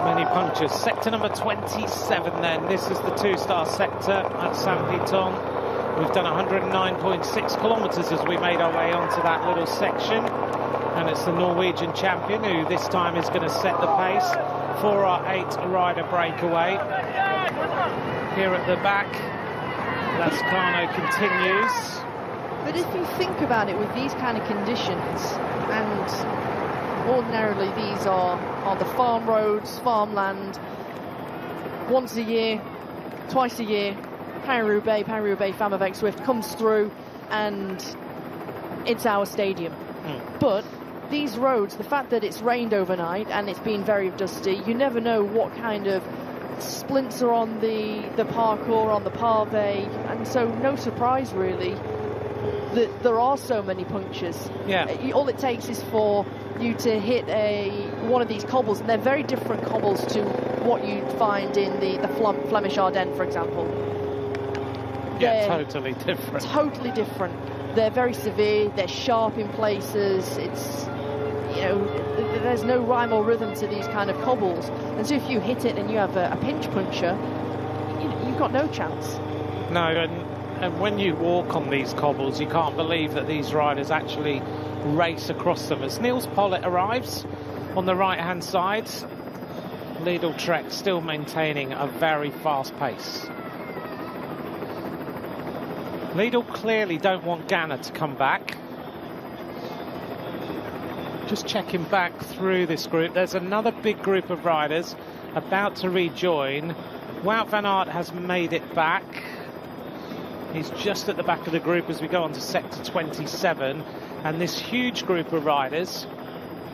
Many punctures. Sector number 27 then. This is the two-star sector at Saint-Piton. We've done 109.6 kilometres as we made our way onto that little section. And it's the Norwegian champion who this time is going to set the pace for our 8-rider breakaway. Here at the back, Lascano continues. But if you think about it, with these kind of conditions, and and ordinarily these are the farm roads, farmland. Once a year, twice a year, Paris-Roubaix Famerweg Swift comes through and it's our stadium. But these roads, the fact that it's rained overnight and it's been very dusty, you never know what kind of splints are on the parkour, on the pavé, and so no surprise really that there are so many punctures. Yeah. All it takes is for you to hit one of these cobbles, and they're very different cobbles to what you'd find in the Flemish Ardennes, for example. Yeah, totally different. Totally different. They're very severe, they're sharp in places, it's, you know, there's no rhyme or rhythm to these kind of cobbles. And so if you hit it and you have a pinch puncher, you've got no chance. No, and when you walk on these cobbles, you can't believe that these riders actually race across them. As Niels Pollitt arrives on the right-hand side, Lidl Trek still maintaining a very fast pace. Lidl clearly don't want Ganna to come back. Just checking back through this group. There's another big group of riders about to rejoin. Wout van Aert has made it back. He's just at the back of the group as we go on to sector 27. And this huge group of riders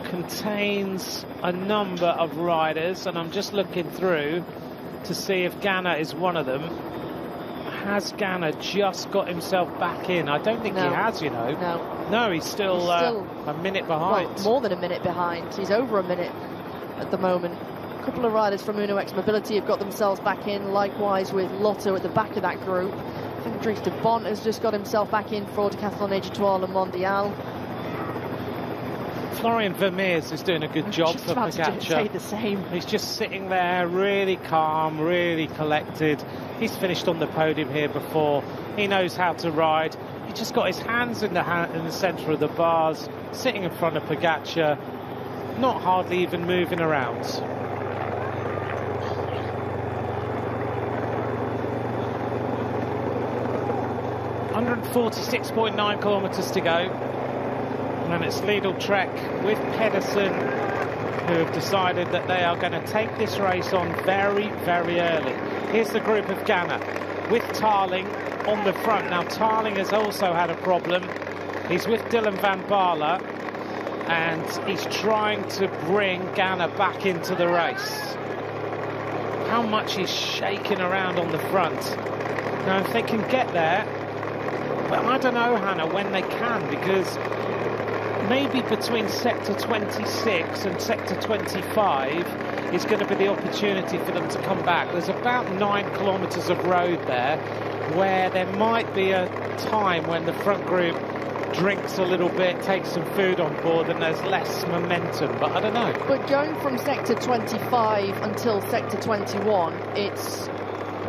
contains a number of riders. And I'm just looking through to see if Ganna is one of them. Has Ganna just got himself back in? I don't think he has, you know. No, he's still a minute behind. Well, more than a minute behind. He's over a minute at the moment. A couple of riders from Uno X Mobility have got themselves back in, likewise with Lotto at the back of that group. I think Dries de Bont has just got himself back in for Decathlon Étoile Le Mondial. Florian Vermeers is doing a good job for Pogacar. Say the same. He's just sitting there really calm, really collected. He's finished on the podium here before. He knows how to ride. He just got his hands in the centre of the bars, sitting in front of Pogacar, not hardly even moving around. .9 kilometres to go. And then it's Lidl Trek with Pedersen, who have decided that they are going to take this race on very, very early. Here's the group of Ganna with Tarling on the front. Now, Tarling has also had a problem. He's with Dylan van Baarle, and he's trying to bring Ganna back into the race. How much he's shaking around on the front. Now, if they can get there, but I don't know, Hannah, when they can, because maybe between sector 26 and sector 25 is going to be the opportunity for them to come back. There's about 9 kilometres of road there where there might be a time when the front group drinks a little bit, takes some food on board, and there's less momentum, but I don't know. But going from sector 25 until sector 21, it's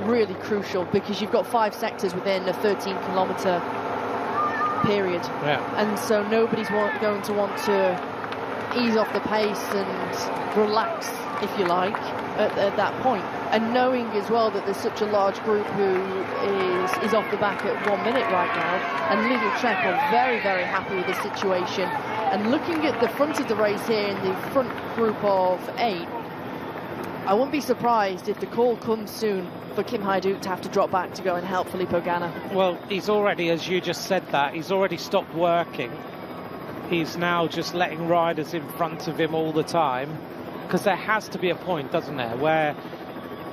really crucial because you've got 5 sectors within a 13-kilometre period. Yeah. And so nobody's going to want to ease off the pace and relax, if you like, at that point. And knowing as well that there's such a large group who is off the back at 1 minute right now, and Lidl Trek are very, very happy with the situation. And looking at the front of the race here in the front group of 8, I wouldn't be surprised if the call comes soon for Kim Hajduk to have to drop back to go and help Filippo Ganna. Well, he's already, as you just said that, he's already stopped working. He's now just letting riders in front of him all the time, because there has to be a point, doesn't there, where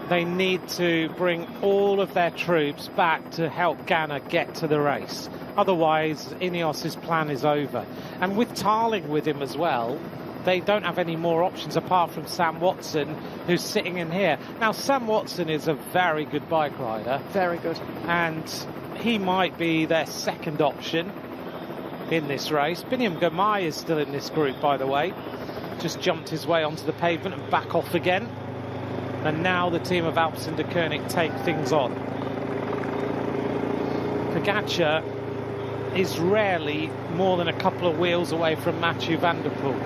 they need to bring all of their troops back to help Ganna get to the race. Otherwise, Ineos's plan is over. And with Tarling with him as well, they don't have any more options apart from Sam Watson, who's sitting in here. Now, Sam Watson is a very good bike rider. Very good. And he might be their second option in this race. Biniam Girmay is still in this group, by the way. Just jumped his way onto the pavement and back off again. And now the team of Alpecin-Deceuninck take things on. Pogacar is rarely more than a couple of wheels away from Mathieu van der Poel.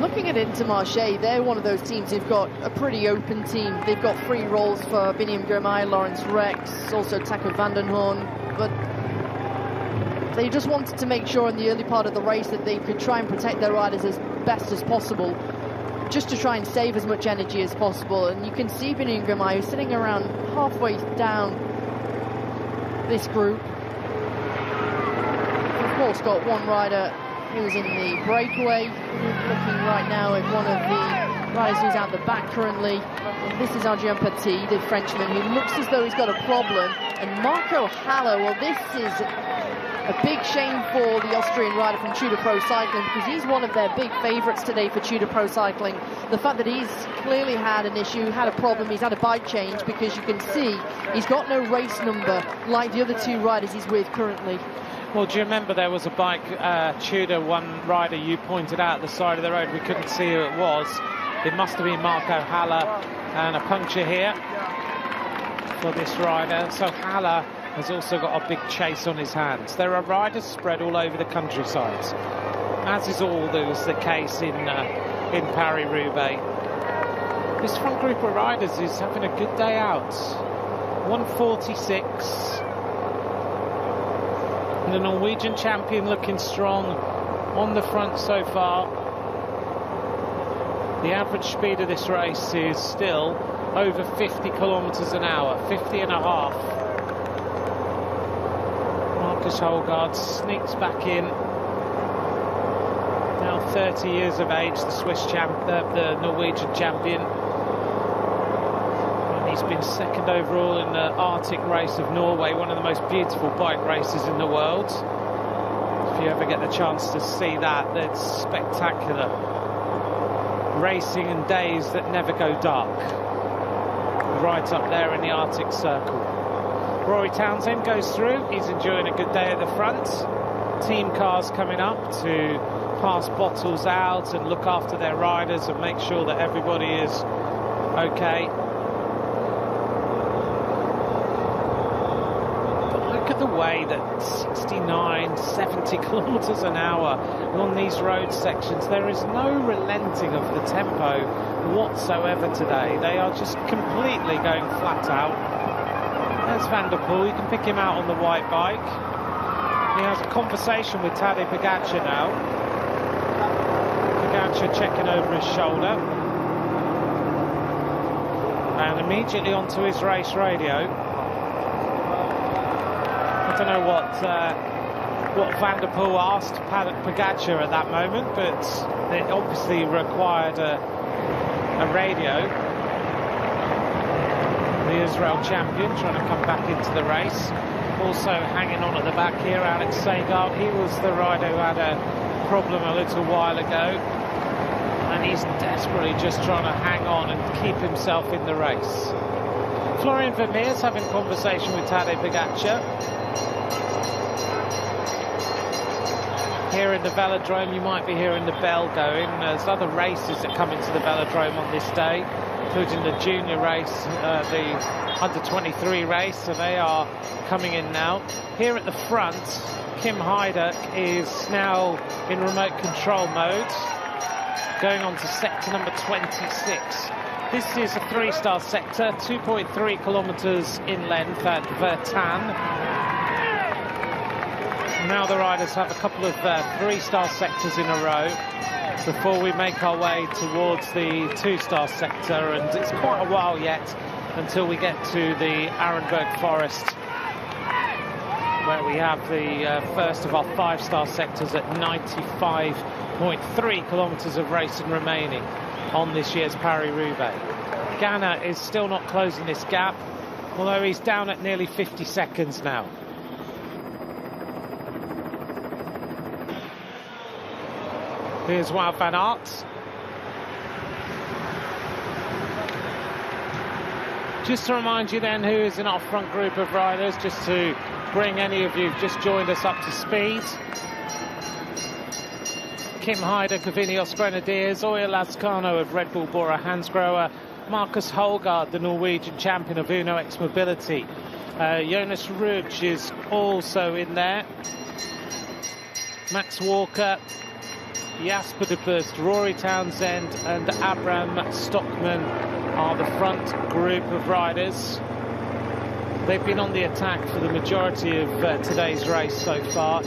Looking at Intermarché, they're one of those teams who've got a pretty open team. They've got free roles for Biniam Girmay, Lawrence Rex, also Taco van den Hoorn. But They just wanted to make sure in the early part of the race that they could try and protect their riders as best as possible, just to try and save as much energy as possible. And you can see Vinny Girmay, who's sitting around halfway down this group. Of course, got one rider who's in the breakaway. Looking right now at one of the riders who's out the back currently. And this is Adrien Petit, the Frenchman, who looks as though he's got a problem. And Marco Haller, well, this is a big shame for the Austrian rider from Tudor Pro Cycling, because he's one of their big favourites today for Tudor Pro Cycling. The fact that he's clearly had an issue, had a problem, he's had a bike change, because you can see he's got no race number like the other two riders he's with currently. Well, do you remember there was a bike, Tudor, one rider you pointed out at the side of the road? We couldn't see who it was. It must have been Marco Haller, and a puncture here for this rider. So Haller has also got a big chase on his hands. There are riders spread all over the countryside, as is always the case in Paris-Roubaix. This front group of riders is having a good day out. 1:46. The Norwegian champion looking strong on the front so far. The average speed of this race is still over 50 kilometers an hour, 50 and a half. Marcus Holgaard sneaks back in. Now 30 years of age, the the Norwegian champion. And he's been second overall in the Arctic race of Norway, one of the most beautiful bike races in the world. If you ever get the chance to see that, it's spectacular. Racing in days that never go dark. Right up there in the Arctic Circle. Rory Townsend goes through. He's enjoying a good day at the front. Team cars coming up to pass bottles out and look after their riders and make sure that everybody is okay. The way that 69, 70 kilometers an hour on these road sections, there is no relenting of the tempo whatsoever today. They are just completely going flat out. There's Van der Poel. You can pick him out on the white bike. He has a conversation with Tadej Pogačar now. Pogačar checking over his shoulder. And immediately onto his race radio. I don't know what Van der Poel asked Pogačar at that moment, but it obviously required a radio. The Israel champion trying to come back into the race. Also hanging on at the back here, Alex Segal. He was the rider who had a problem a little while ago, and he's desperately just trying to hang on and keep himself in the race. Florian Vermeer's having a conversation with Tadej Pogačar. Here in the velodrome, you might be hearing the bell going. There's other races that come into the velodrome on this day, including the junior race, the under-23 race, so they are coming in now. Here at the front, Kim Heideck is now in remote control mode, going on to sector number 26. This is a three-star sector, 2.3 kilometers in length at Vertan. Now the riders have a couple of three-star sectors in a row before we make our way towards the two-star sector, and it's quite a while yet until we get to the Arenberg Forest, where we have the first of our five-star sectors at 95.3 kilometers of racing remaining on this year's Paris-Roubaix. Ganna is still not closing this gap, although he's down at nearly 50 seconds now. Here's Wout van Aert. Just to remind you then who is in our front group of riders, just to bring any of you who've just joined us up to speed. Kim Heideck of Ineos Grenadiers, Oya Lascano of Red Bull Bora Hansgrohe, Marcus Holgaard, the Norwegian champion of Uno X Mobility. Jonas Ruge is also in there. Max Walker, Jasper de Bust, Rory Townsend and Abraham Stockman are the front group of riders. They've been on the attack for the majority of today's race so far.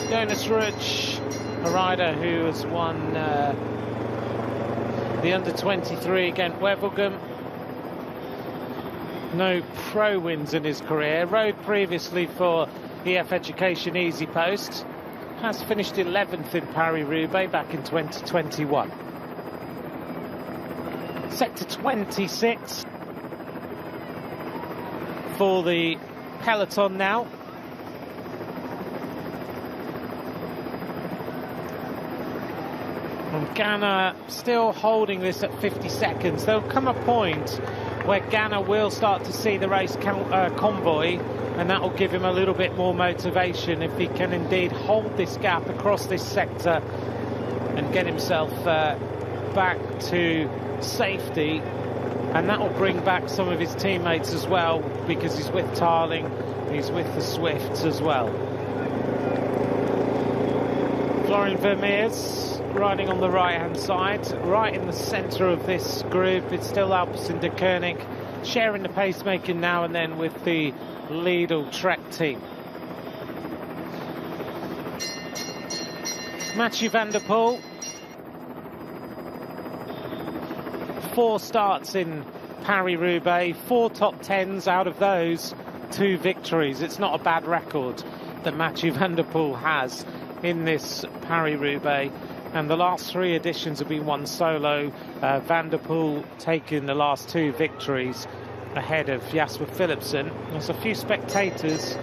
Jonas Ruch, a rider who has won the under-23 Gent Wevelgem. No pro wins in his career. Rode previously for EF Education Easy Post. Has finished 11th in Paris-Roubaix back in 2021. Sector 26 for the peloton now. And Ghana still holding this at 50 seconds. There'll come a point where Ghana will start to see the race convoy, and that will give him a little bit more motivation if he can indeed hold this gap across this sector and get himself back to safety. And that will bring back some of his teammates as well, because he's with Tarling, he's with the Swifts as well. Florian Vermeers riding on the right-hand side, right in the centre of this group. It's still Alpecin de Koning sharing the pacemaking now and then with the Lidl Trek team. Mathieu van der Poel, 4 starts in Paris-Roubaix, 4 top 10s, out of those 2 victories. It's not a bad record that Mathieu van der Poel has in this Paris-Roubaix, and the last 3 editions have been won solo. Van der Poel taking the last 2 victories ahead of Jasper Philipsen. There's a few spectators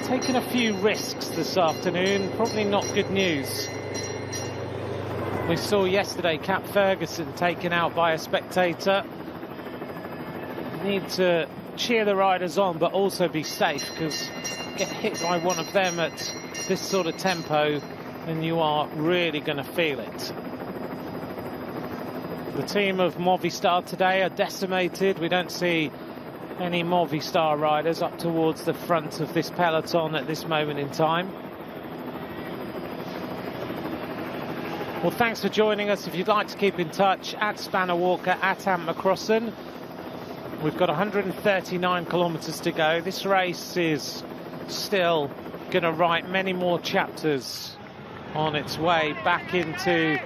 taking a few risks this afternoon, probably not good news. We saw yesterday Cap Ferguson taken out by a spectator. Need to cheer the riders on, but also be safe, because get hit by one of them at this sort of tempo and you are really going to feel it. The team of Movistar today are decimated. We don't see any Movistar riders up towards the front of this peloton at this moment in time. Well, thanks for joining us. If you'd like to keep in touch, at Spanner Walker, at Ant McCrossan. We've got 139 kilometres to go. This race is still going to write many more chapters on its way back into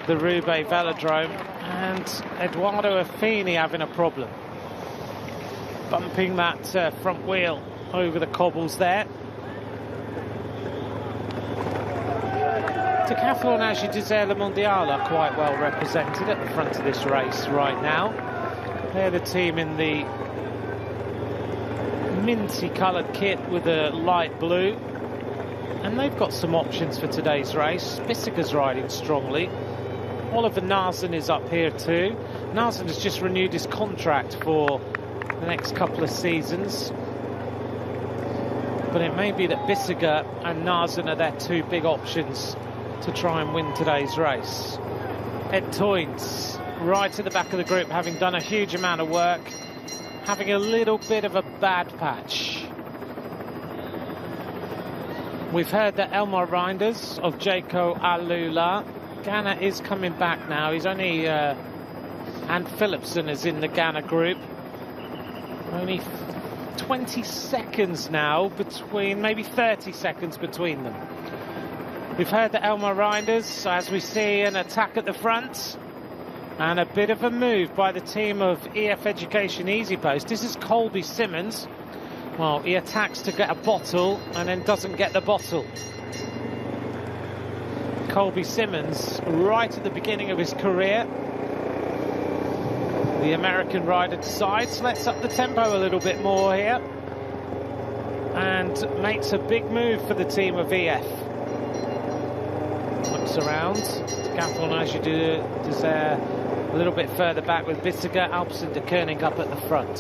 the Roubaix Velodrome. And Eduardo Affini having a problem, bumping that front wheel over the cobbles there. Decathlon Agi Desert Le Mondial are quite well represented at the front of this race right now. They're the team in the minty coloured kit with a light blue, and they've got some options for today's race. Bissegger's riding strongly. Oliver Naesen is up here too. Naesen has just renewed his contract for the next couple of seasons, but it may be that Bissegger and Naesen are their 2 big options to try and win today's race. Ed Toynes right at the back of the group, having done a huge amount of work, having a little bit of a bad patch. We've heard that Elmar Reinders of Jaco Alula, Ghana is coming back now. He's only and Philipsen is in the Ghana group. Only 20 seconds now between, maybe 30 seconds between them. We've heard that Elmar Reinders, as we see an attack at the front, and a bit of a move by the team of EF Education Easy Post. This is Colby Simmons. Well, he attacks to get a bottle and then doesn't get the bottle. Colby Simmons, right at the beginning of his career. The American rider decides, let's up the tempo a little bit more here, and makes a big move for the team of EF. Looks around. Decathlon Agi Desert a little bit further back with Bissegger, Alpecin de Koning up at the front.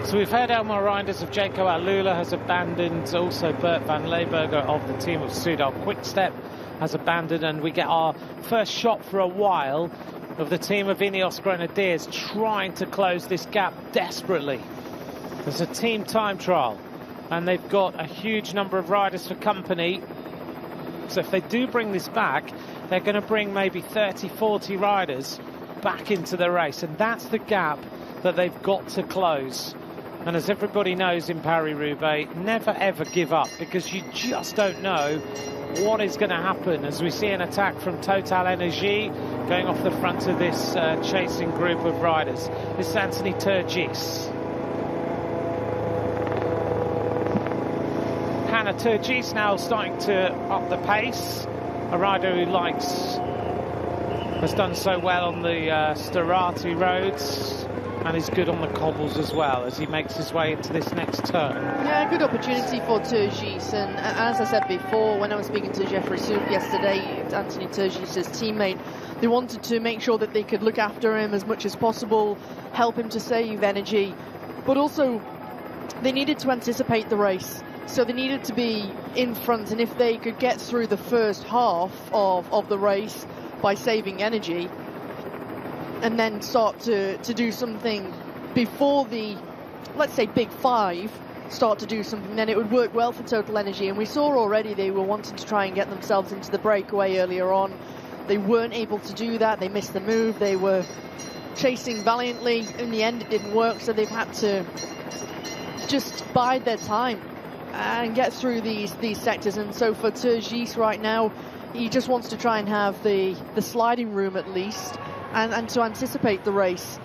So we've heard Elmar Reinders of Jaco Alula has abandoned, also Bert van Leeberger of the team of Soudal Quickstep has abandoned, and we get our first shot for a while of the team of Ineos Grenadiers trying to close this gap desperately. There's a team time trial, and they've got a huge number of riders for company. So if they do bring this back, they're going to bring maybe 30, 40 riders back into the race, and that's the gap that they've got to close. And as everybody knows in Paris-Roubaix, never ever give up, because you just don't know what is going to happen. As we see an attack from Total Energy going off the front of this chasing group of riders. This is Anthony Turgis. Hannah Turgis now starting to up the pace. A rider who has done so well on the Sterati roads, and is good on the cobbles as well as he makes his way into this next turn. Yeah, good opportunity for Turgis, and as I said before, when I was speaking to Jeffrey Souk yesterday, Anthony Turgis' teammate, they wanted to make sure that they could look after him as much as possible, help him to save energy, but also they needed to anticipate the race, so they needed to be in front, and if they could get through the first half of the race by saving energy, and then start to do something before the, let's say, big five start to do something, then it would work well for Total Energy. And we saw already they were wanting to try and get themselves into the breakaway earlier on. They weren't able to do that. They missed the move. They were chasing valiantly. In the end, it didn't work, so they've had to just bide their time and get through these sectors. And so for Turgis right now, he just wants to try and have the sliding room at least, and to anticipate the race.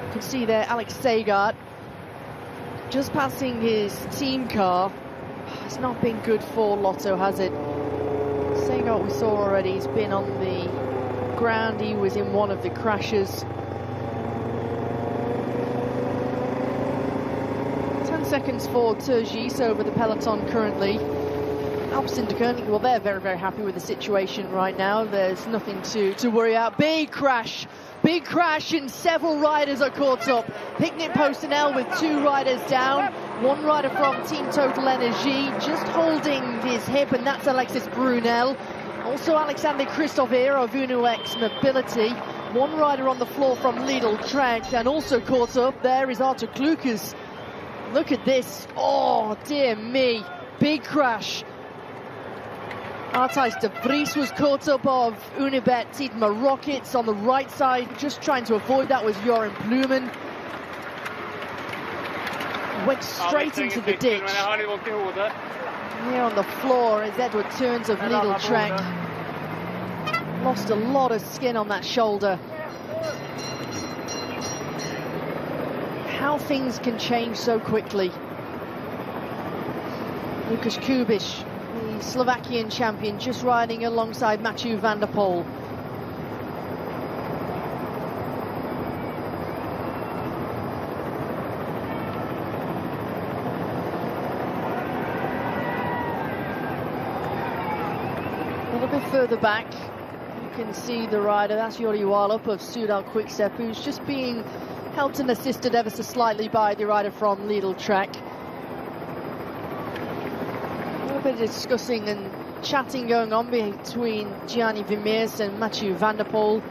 You can see there Alex Segaert just passing his team car. It's not been good for Lotto, has it? Segaert, we saw already, he's been on the ground. He was in one of the crashes. 10 seconds for Turgis over the peloton currently. Alpecin-Deceuninck, well, they're very, very happy with the situation right now. There's nothing to worry about. Big crash, and several riders are caught up. Picnic Postinel with 2 riders down. 1 rider from Team Total Energy just holding his hip, and that's Alexis Brunel. Also Alexander Christopher of UNOX Mobility. 1 rider on the floor from Lidl Trek, and also caught up there is Artur Klukas. Look at this. Oh, dear me. Big crash. Arthijs de Vries was caught up of Unibet Tietmer Rockets on the right side. Just trying to avoid that was Joran Plumen. Went straight into the ditch. Here on the floor is Edward Turns of Lidl Trek. Lost a lot of skin on that shoulder. How things can change so quickly. Lukas Kubiš, the Slovakian champion, just riding alongside Mathieu van der Poel. A little bit further back, you can see the rider, that's Jori Walup of Soudal Quickstep, who's just being helped and assisted ever so slightly by the rider from Lidl Trek. A little bit of discussing and chatting going on between Gianni Vermeers and Mathieu van der Poel.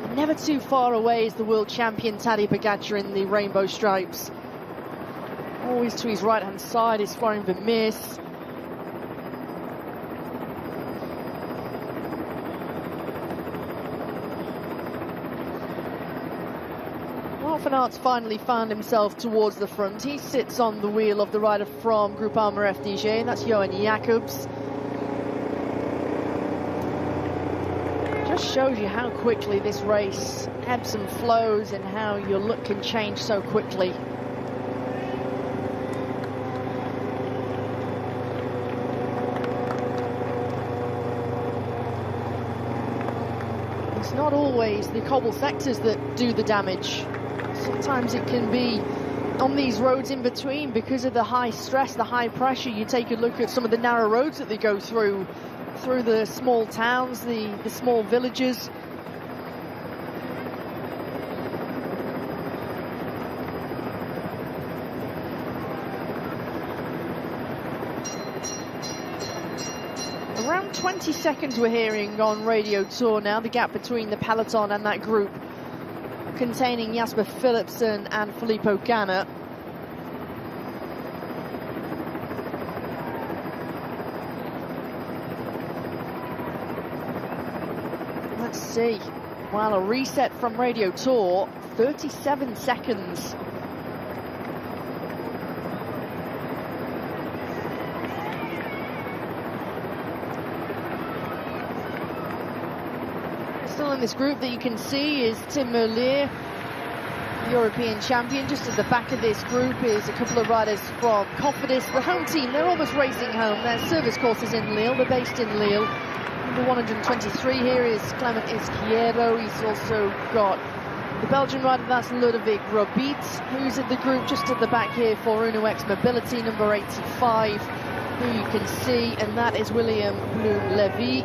And never too far away is the world champion Tadej Pogačar in the rainbow stripes. Always to his right hand side is Florian Vermeers. Van Aert's finally found himself towards the front. He sits on the wheel of the rider from Groupama FDJ, and that's Johan Jacobs. Just shows you how quickly this race ebbs and flows and how your look can change so quickly. It's not always the cobble sectors that do the damage. Sometimes it can be on these roads in between because of the high stress, the high pressure. You take a look at some of the narrow roads that they go through the small towns, the small villages. Around 20 seconds we're hearing on Radio Tour now, the gap between the peloton and that group containing Jasper Philipsen and Filippo Ganna. Let's see. Well, a reset from Radio Tour, 37 seconds. Still in this group that you can see is Tim Merlier, European champion. Just at the back of this group is a couple of riders from Cofidis. The home team, they're almost racing home. Their service course is in Lille. They're based in Lille. Number 123 here is Clement Izquierdo. He's also got the Belgian rider, that's Ludovic Robit, who's at the group just at the back here for Uno X Mobility, number 85, who you can see, and that is William Bloom-Levy.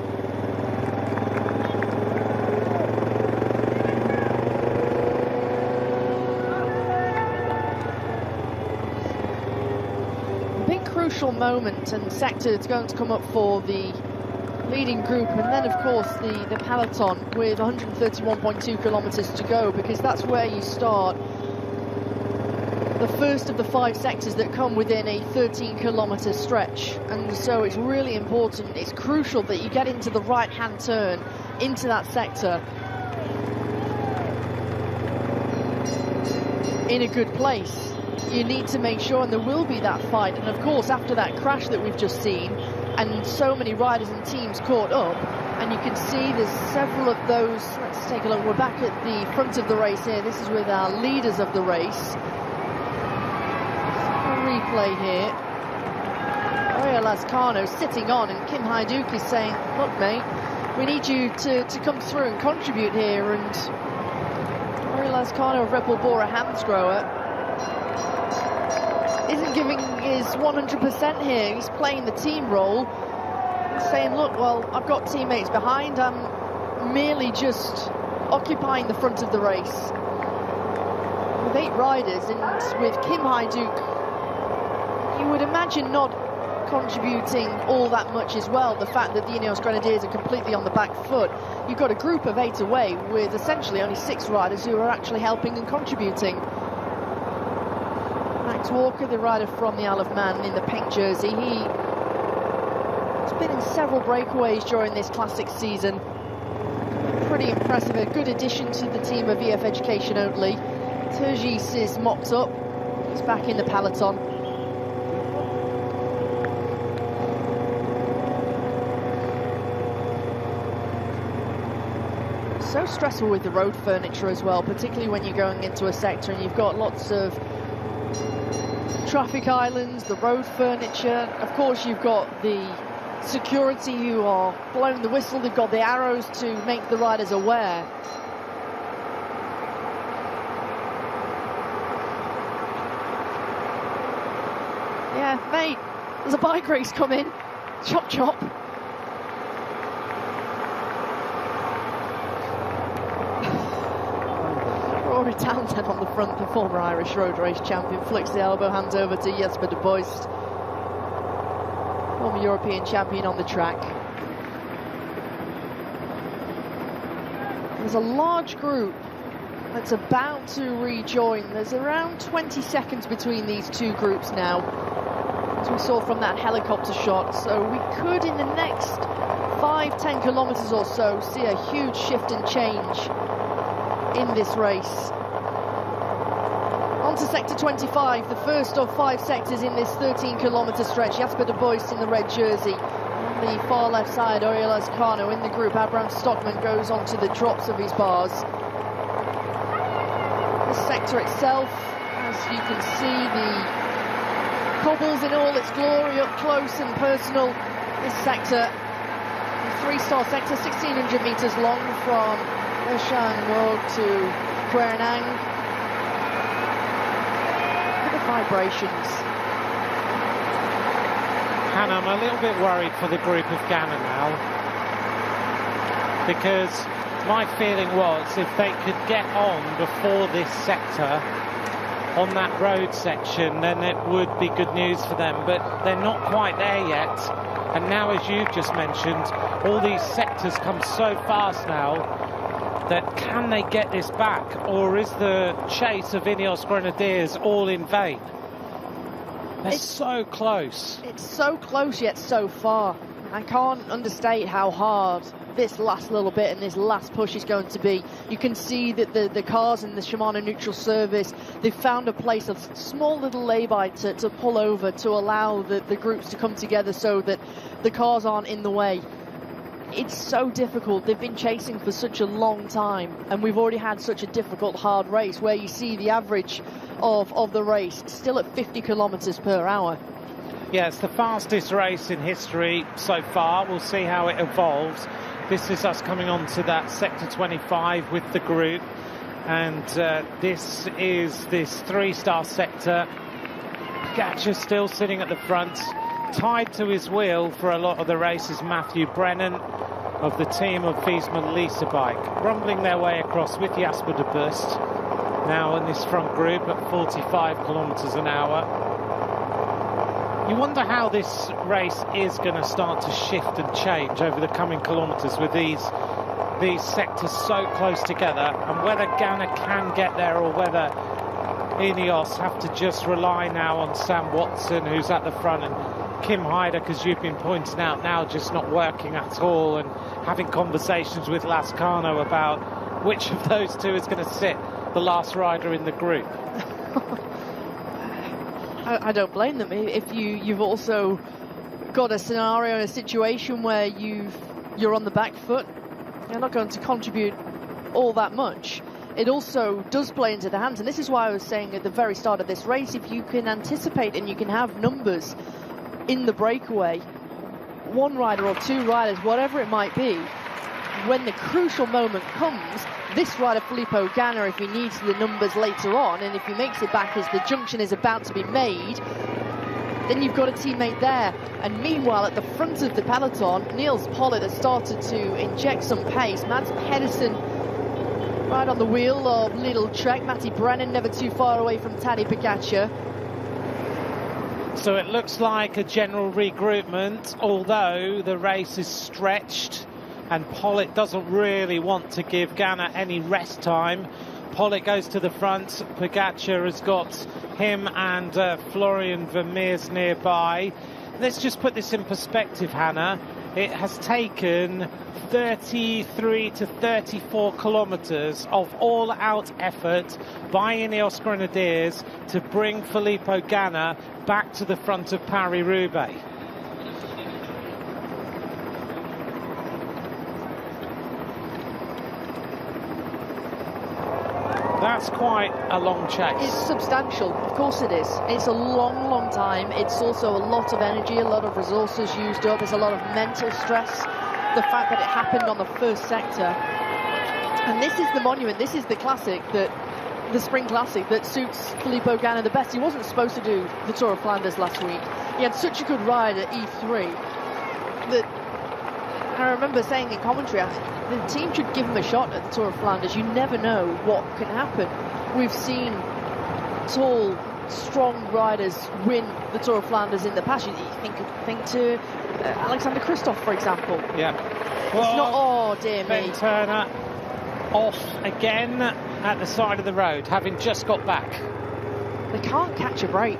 Crucial moment and sector that's going to come up for the leading group, and then of course the peloton with 131.2 kilometers to go, because that's where you start the first of the 5 sectors that come within a 13-kilometer stretch. And so it's really important, it's crucial that you get into the right hand turn into that sector in a good place. You need to make sure, and there will be that fight. And of course, after that crash that we've just seen, and so many riders and teams caught up, and you can see there's several of those. Let's take a look. We're back at the front of the race here. This is with our leaders of the race. A replay here. Oriol Lazcano sitting on, and Kim Hajduk is saying, look mate, we need you to come through and contribute here. And Oriol Lazcano of Red Bull Bora Hansgrohe isn't giving his 100% here. He's playing the team role, saying, look, well, I've got teammates behind, I'm merely just occupying the front of the race. With 8 riders, and with Kim Hajduk, you would imagine not contributing all that much as well, the fact that the Ineos Grenadiers are completely on the back foot. You've got a group of 8 away with essentially only 6 riders who are actually helping and contributing. Max Walker, the rider from the Isle of Man in the pink jersey, he's been in several breakaways during this classic season. Pretty impressive, a good addition to the team of EF Education only. Turgis is mopped up, he's back in the peloton. So stressful with the road furniture as well, particularly when you're going into a sector and you've got lots of traffic islands, the road furniture. Of course, you've got the security who are blowing the whistle. They've got the arrows to make the riders aware. Yeah, mate, there's a bike race coming. Chop, chop. Rory Townsend on the front, the former Irish road race champion, flicks the elbow, hands over to Jesper de Boist, former European champion on the track. There's a large group that's about to rejoin. There's around 20 seconds between these 2 groups now, as we saw from that helicopter shot. So we could, in the next 5-10 kilometers or so, see a huge shift and change in this race. On to sector 25, the first of 5 sectors in this 13-kilometer stretch. Jasper de Boist in the red jersey. On the far left side, Oriol Lazcano in the group. Abraham Stockman goes on to the drops of his bars. The sector itself, as you can see, the cobbles in all its glory up close and personal. This sector, the 3-star sector, 1,600 meters long from Road to Quernang. Look at the vibrations. Hannah, I'm a little bit worried for the group of Ghana now, because my feeling was if they could get on before this sector on that road section, then it would be good news for them, but they're not quite there yet. And now, as you've just mentioned, all these sectors come so fast now that can they get this back, or is the chase of Ineos Grenadiers all in vain? They're so close. It's so close yet so far. I can't understate how hard this last little bit and this last push is going to be. You can see that the cars in the Shimano neutral service, they've found a place, a small little lay-by to pull over to allow the groups to come together so that the cars aren't in the way. It's so difficult. They've been chasing for such a long time, and we've already had such a difficult, hard race where you see the average of the race still at 50 kilometers per hour. Yeah, it's the fastest race in history so far. We'll see how it evolves. This is us coming on to that sector 25 with the group, and this is this 3-star sector. Pogačar still sitting at the front, tied to his wheel for a lot of the race is Matthew Brennan of the team of Wiesmann Leasebike, rumbling their way across with Jasper de Bust now in this front group at 45 kilometers an hour. You wonder how this race is going to start to shift and change over the coming kilometres with these sectors so close together, and whether Ganna can get there or whether Ineos have to just rely now on Sam Watson, who's at the front, and Kim Heideck, as you've been pointing out, now just not working at all, and having conversations with Lascano about which of those two is going to sit the last rider in the group. I don't blame them. If you've also got a scenario and a situation where you're on the back foot, you're not going to contribute all that much. It also does play into the hands, and this is why I was saying at the very start of this race, if you can anticipate and you can have numbers in the breakaway, one rider or two riders, whatever it might be, when the crucial moment comes, this rider, Filippo Ganna, if he needs the numbers later on, and if he makes it back as the junction is about to be made, then you've got a teammate there. And meanwhile, at the front of the peloton, Niels Pollitt has started to inject some pace. Mads Pedersen right on the wheel of Lidl Trek. Matty Brennan never too far away from Tadej Pogačar. So it looks like a general regroupment, although the race is stretched and Pollitt doesn't really want to give Ganna any rest time. Pollitt goes to the front. Pogačar has got him and Florian Vermeers nearby. Let's just put this in perspective, Hannah. It has taken 33 to 34 kilometres of all-out effort by Ineos Grenadiers to bring Filippo Ganna back to the front of Paris-Roubaix. That's quite a long chase. It's substantial, of course it is. It's a long, long time. It's also a lot of energy, a lot of resources used up. There's a lot of mental stress. The fact that it happened on the first sector. And this is the monument, this is the classic, the Spring Classic, that suits Filippo Ganna the best. He wasn't supposed to do the Tour of Flanders last week. He had such a good ride at E3 that I remember saying in commentary, the team should give him a shot at the Tour of Flanders. You never know what can happen. We've seen tall, strong riders win the Tour of Flanders in the past. You think to Alexander Kristoff, for example. Yeah. Well, it's not, oh dear me. Ben Turner off again at the side of the road, having just got back. They can't catch a break.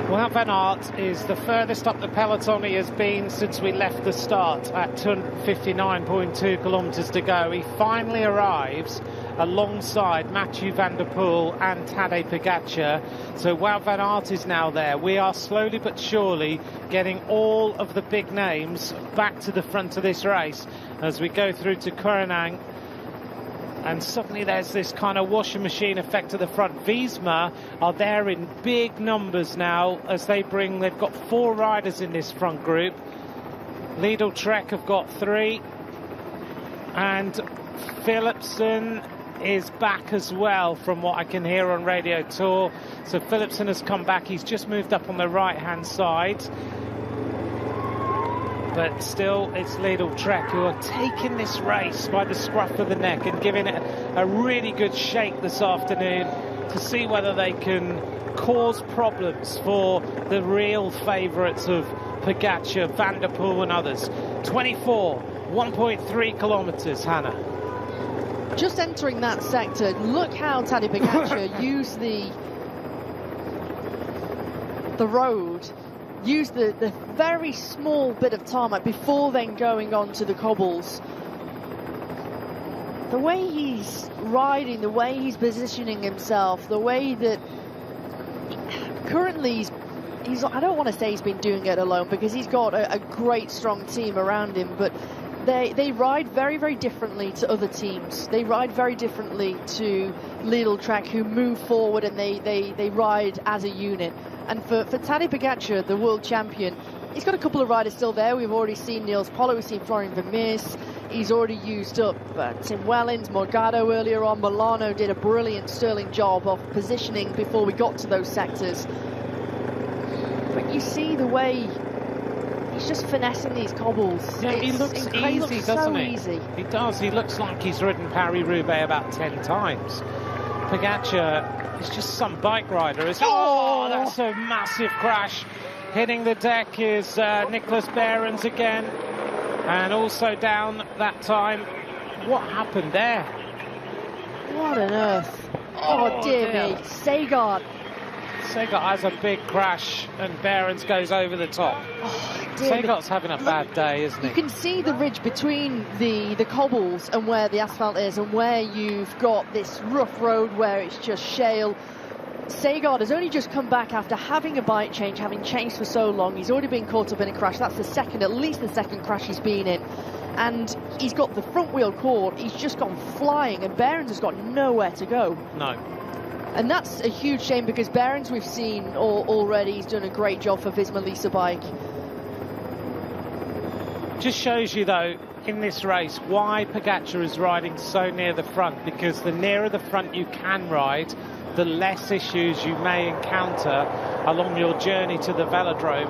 Wout van Aert is the furthest up the peloton he has been since we left the start at 59.2 kilometres to go. He finally arrives alongside Mathieu van der Poel and Tadej Pogačar. So Wout van Aert is now there. We are slowly but surely getting all of the big names back to the front of this race as we go through to Coronang. And suddenly there's this kind of washing machine effect at the front. Wiesmann are there in big numbers now as they've got 4 riders in this front group. Lidl Trek have got 3. And Philipsen is back as well from what I can hear on Radio Tour. So Philipsen has come back. He's just moved up on the right-hand side. But still, it's Lidl Trek who are taking this race by the scruff of the neck and giving it a really good shake this afternoon to see whether they can cause problems for the real favourites of Pogačar, Van der Poel and others. 1.3 kilometres, Hannah. Just entering that sector, look how Tadej Pogačar used the road use the very small bit of tarmac before then going on to the cobbles. The way he's riding, the way he's positioning himself, the way that currently he's I don't want to say he's been doing it alone, because he's got a great strong team around him, but they ride very, very differently to other teams. They ride very differently to Lidl Trek, who move forward and they ride as a unit. And for Tadej Pogačar, the world champion, he's got a couple of riders still there. We've already seen Nils Pollitt, we've seen Florian Vermeers. He's already used up Tim Wellens, Morgado earlier on. Milano did a brilliant sterling job of positioning before we got to those sectors. But you see the way he's just finessing these cobbles. Yeah, he looks easy, doesn't he? Easy. He does. He looks like he's ridden Paris-Roubaix about 10 times. Pogačar is just some bike rider. Oh, that's a massive crash. Hitting the deck is Nicholas Behrens again. And also down that time. What happened there? What on earth? Oh dear me. Sagan has a big crash and Behrens goes over the top. Sagan's having a bad day, isn't he? You can see the ridge between the cobbles and where the asphalt is, and where you've got this rough road where it's just shale. Sagan has only just come back after having a bike change, having chased for so long. He's already been caught up in a crash. That's at least the second crash he's been in. And he's got the front wheel caught. He's just gone flying, and Behrens has got nowhere to go. No. And that's a huge shame, because Behrens, we've seen already, he's done a great job for Visma Lease a Bike. Just shows you, though, in this race, why Pogačar is riding so near the front, because the nearer the front you can ride, the less issues you may encounter along your journey to the velodrome.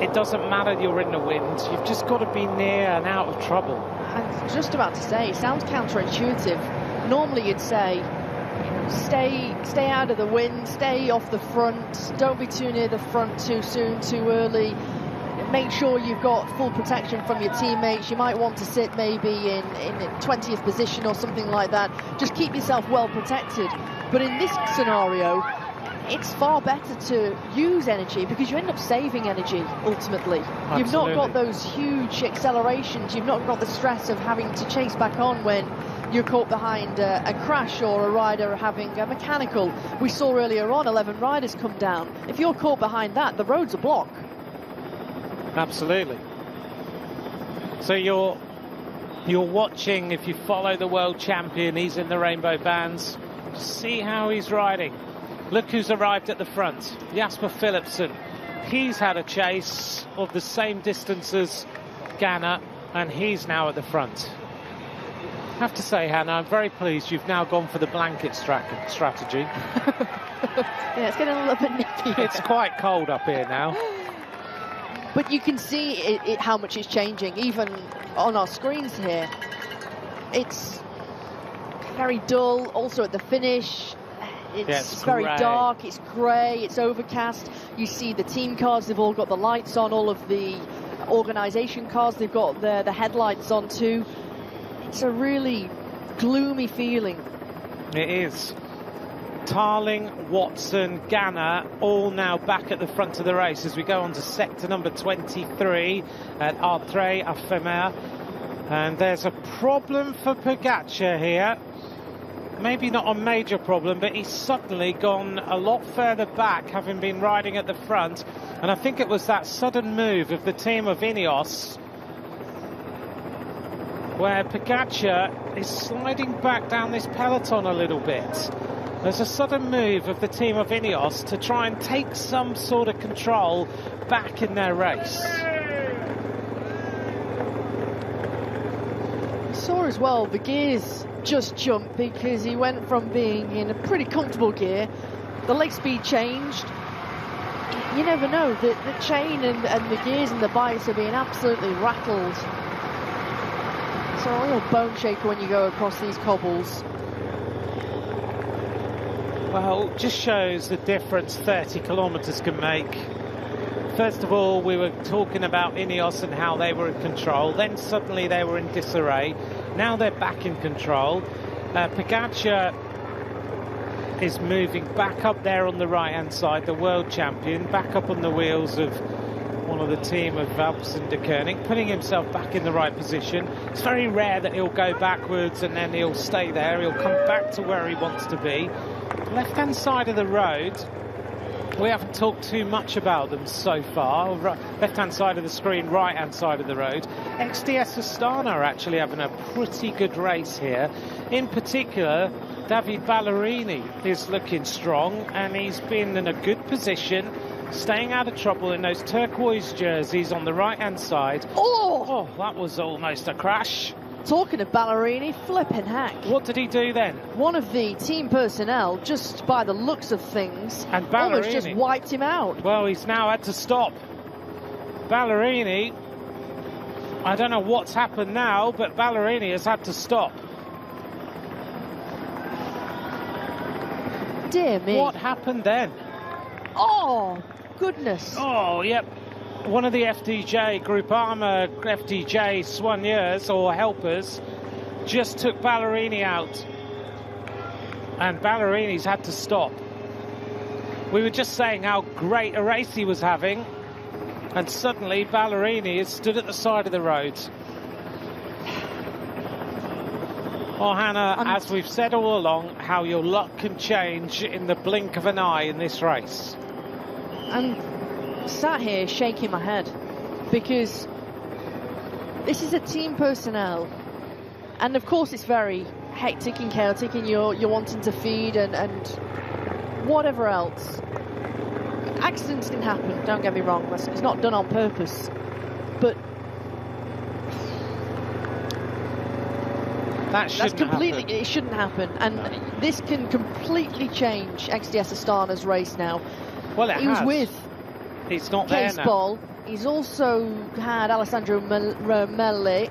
It doesn't matter you're in the wind, you've just got to be near and out of trouble. I was just about to say, it sounds counterintuitive. Normally you'd say, stay out of the wind, stay off the front, don't be too near the front too soon, too early. Make sure you've got full protection from your teammates. You might want to sit maybe in 20th position or something like that. Just keep yourself well protected. But in this scenario, it's far better to use energy, because you end up saving energy ultimately. Absolutely. You've not got those huge accelerations. You've not got the stress of having to chase back on when you're caught behind a crash or a rider having a mechanical. We saw earlier on 11 riders come down. If you're caught behind that, the road's a block. Absolutely. So you're watching, if you follow the world champion, he's in the rainbow bands. See how he's riding. Look who's arrived at the front. Jasper Philipsen. He's had a chase of the same distance as Ganna, and he's now at the front. I have to say, Hannah, I'm very pleased you've now gone for the blanket strategy. Yeah, it's getting a little bit nippy. It's quite cold up here now. But you can see how much it's changing, even on our screens here. It's very dull, also at the finish. It's very dark, it's grey, it's overcast. You see the team cars, they've all got the lights on, all of the organisation cars, they've got the headlights on too. It's a really gloomy feeling. It is. Tarling, Watson, Ganna, all now back at the front of the race as we go on to sector number 23 at Artrey-Afemer. And there's a problem for Pogačar here. Maybe not a major problem, but he's suddenly gone a lot further back, having been riding at the front. And I think it was that sudden move of the team of Ineos, where Pogačar is sliding back down this peloton a little bit. There's a sudden move of the team of Ineos to try and take some sort of control back in their race. Saw as well the gears just jumped, because he went from being in a pretty comfortable gear, the leg speed changed. You never know, the chain and the gears and the bikes are being absolutely rattled. It's a real bone shaker when you go across these cobbles. Well, just shows the difference 30 kilometres can make. First of all, we were talking about Ineos and how they were in control. Then suddenly they were in disarray. Now they're back in control. Pogačar is moving back up there on the right-hand side, the world champion, back up on the wheels of one of the team of Alpecin de Koning, putting himself back in the right position. It's very rare that he'll go backwards and then he'll stay there. He'll come back to where he wants to be. Left-hand side of the road, we haven't talked too much about them so far. Left-hand side of the screen, right-hand side of the road. XDS Astana are actually having a pretty good race here. In particular, David Ballerini is looking strong, and he's been in a good position, staying out of trouble in those turquoise jerseys on the right-hand side. Oh, that was almost a crash. Talking of Ballerini, flipping heck. What did he do then? One of the team personnel, just by the looks of things, and almost just wiped him out. Well, he's now had to stop. Ballerini, I don't know what's happened now, but Ballerini has had to stop. Dear me. What happened then? Oh, goodness. Oh, yep. One of the FDJ, Groupama FDJ soigneurs or helpers just took Ballerini out. And Ballerini's had to stop. We were just saying how great a race he was having. And suddenly Ballerini is stood at the side of the road. Well, Hannah, as we've said all along, how your luck can change in the blink of an eye in this race. I'm sat here shaking my head because this is a team personnel, and of course it's very hectic and chaotic, and you're wanting to feed and whatever else. Accidents can happen, don't get me wrong, it's not done on purpose, but that's completely happen. It shouldn't happen, and this can completely change XDS Astana's race now. Well, he was with He's not Case there now. Ball. He's also had Alessandro Melle,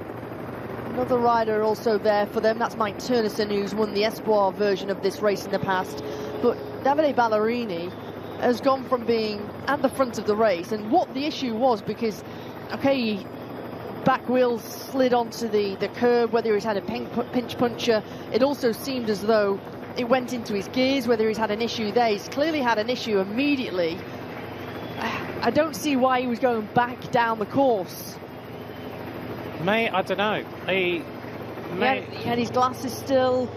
another rider also there for them. That's Mike Turnison, who's won the Espoir version of this race in the past. But Davide Ballerini has gone from being at the front of the race, and what the issue was, because, okay, back wheels slid onto the curb, whether he's had a pinch puncture. It also seemed as though it went into his gears, whether he's had an issue there. He's clearly had an issue immediately. I don't see why he was going back down the course. I don't know. He had his glasses still.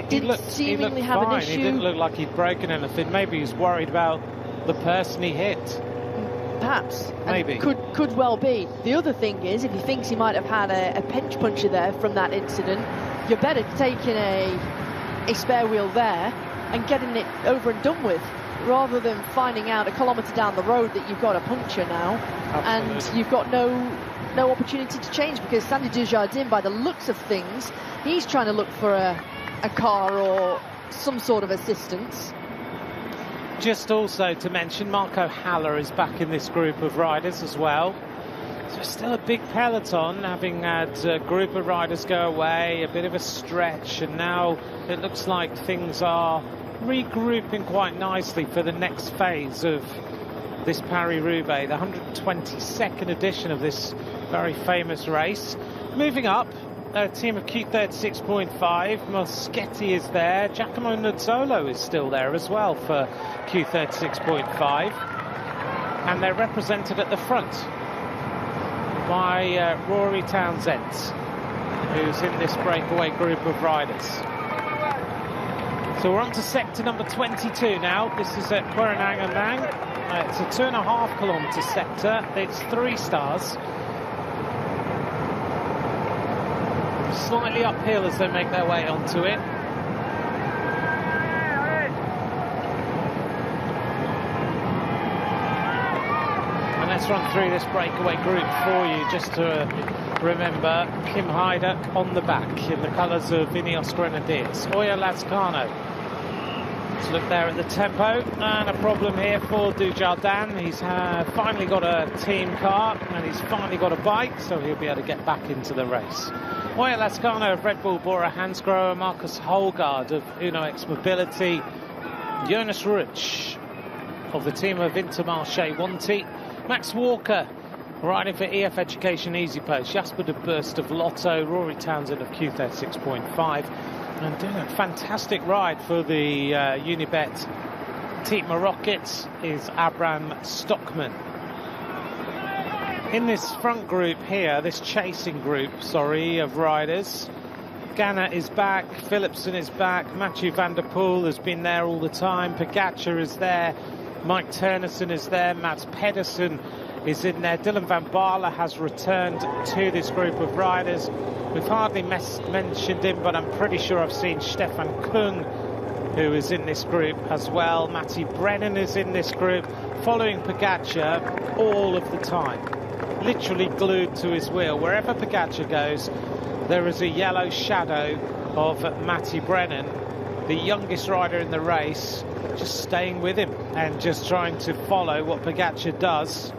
Didn't seemingly have an issue. He didn't look like he'd broken anything. Maybe he's worried about the person he hit. Perhaps. Maybe. Could well be. The other thing is, if he thinks he might have had a pinch puncture there from that incident, you're better taking a spare wheel there and getting it over and done with, rather than finding out a kilometre down the road that you've got a puncture now. Absolutely. And you've got no opportunity to change, because Sandy Dujardin, by the looks of things, he's trying to look for a car or some sort of assistance. Just also to mention, Marco Haller is back in this group of riders as well. So still a big peloton, having had a group of riders go away, a bit of a stretch, and now it looks like things are regrouping quite nicely for the next phase of this Paris-Roubaix, the 122nd edition of this very famous race. Moving up, a team of Q36.5, Moschetti is there, Giacomo Nuzzolo is still there as well for Q36.5, and they're represented at the front by Rory Townsend, who's in this breakaway group of riders. So we're on to sector number 22 now. This is at Querenang-Amang. It's a 2.5 kilometre sector. It's 3 stars. Slightly uphill as they make their way onto it. And let's run through this breakaway group for you, just to remember. Kim Heideck on the back in the colours of Ineos Grenadiers. Oya Lazcano. Let's look there at the tempo, and a problem here for Dujardin. He's finally got a team car, and he's finally got a bike, so he'll be able to get back into the race. Oya Lazcano of Red Bull Bora Hansgrohe, Marcus Holgaard of Uno X Mobility, Jonas Rutsch of the team of Intermarché Wanty, Max Walker riding for EF Education Easy Post, Jasper de Burst of Lotto, Rory Townsend of Q36.5, And doing a fantastic ride for the Unibet Team Rockets is Abram Stockman. In this front group here, this chasing group, of riders, Ganna is back, Philipsen is back, Mathieu van der Poel has been there all the time, Pogačar is there, Mike Teunissen is there, Mats Pedersen is in there, Dylan van Baarle has returned to this group of riders. We've hardly mentioned him, but I'm pretty sure I've seen Stefan Kung, who is in this group as well. Matty Brennan is in this group, following Pogačar all of the time, literally glued to his wheel. Wherever Pogačar goes, there is a yellow shadow of Matty Brennan, the youngest rider in the race, just staying with him and just trying to follow what Pogačar does.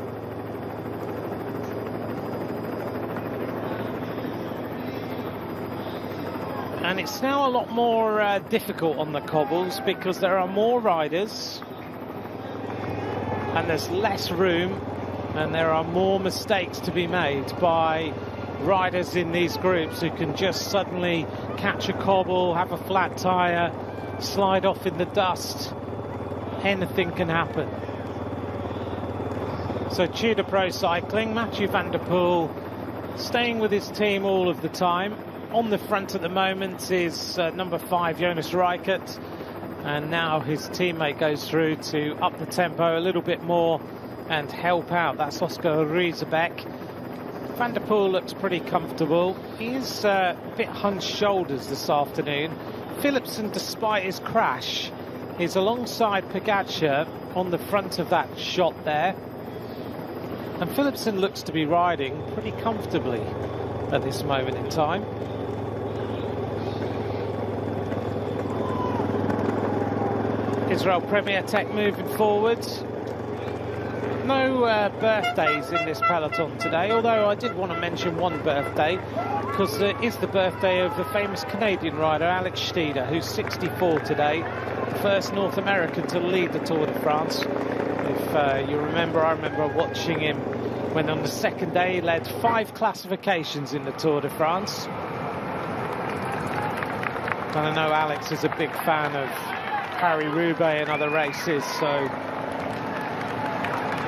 And it's now a lot more difficult on the cobbles because there are more riders and there's less room, and there are more mistakes to be made by riders in these groups who can just suddenly catch a cobble, have a flat tyre, slide off in the dust. Anything can happen. So Tudor Pro Cycling, Mathieu van der Poel staying with his team all of the time. On the front at the moment is number 5 Jonas Reichert, and now his teammate goes through to up the tempo a little bit more and help out. That's Oscar Riesebeck. Van der Poel looks pretty comfortable. He's a bit hunched shoulders this afternoon. Philipsen, despite his crash, is alongside Pogačar on the front of that shot there, and Philipsen looks to be riding pretty comfortably at this moment in time. Israel Premier Tech moving forward. No birthdays in this peloton today, although I did want to mention one birthday, because it is the birthday of the famous Canadian rider Alex Steeder, who's 64 today, the first North American to lead the Tour de France. If you remember, I remember watching him when on the second day he led 5 classifications in the Tour de France. And I know Alex is a big fan of Paris-Roubaix and other races, so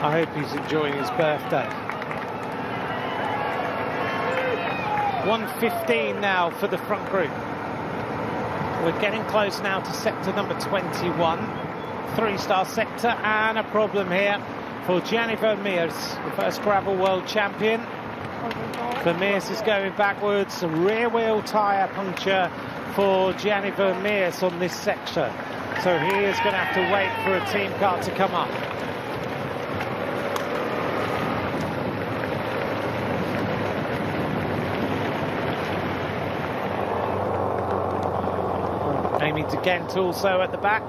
I hope he's enjoying his birthday. 1:15 now for the front group. We're getting close now to sector number 21, 3-star sector, and a problem here for Gianni Vermeers, the first gravel world champion. Vermeers is going backwards, a rear wheel tyre puncture for Gianni Vermeers on this sector. So he is going to have to wait for a team car to come up. Aiming to Ghent also at the back.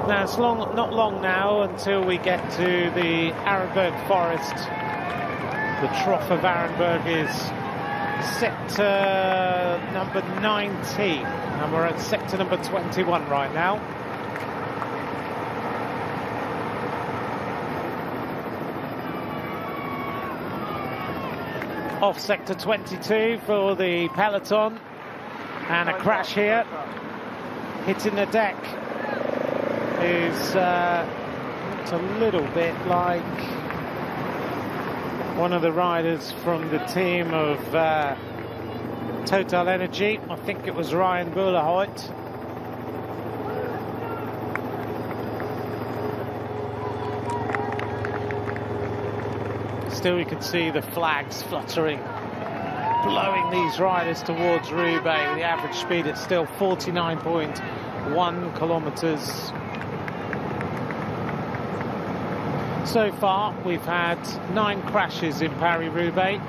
Now it's not long now until we get to the Arenberg Forest. The Trough of Arenberg is sector number 19, and we're at sector number 21 right now. Off sector 22 for the peloton, and a crash here, hitting the deck is it's a little bit like one of the riders from the team of Total Energy. I think it was Ryan Boerlehout. Still you can see the flags fluttering, blowing these riders towards Roubaix. The average speed is still 49.1 kilometers. So far, we've had 9 crashes in Paris-Roubaix.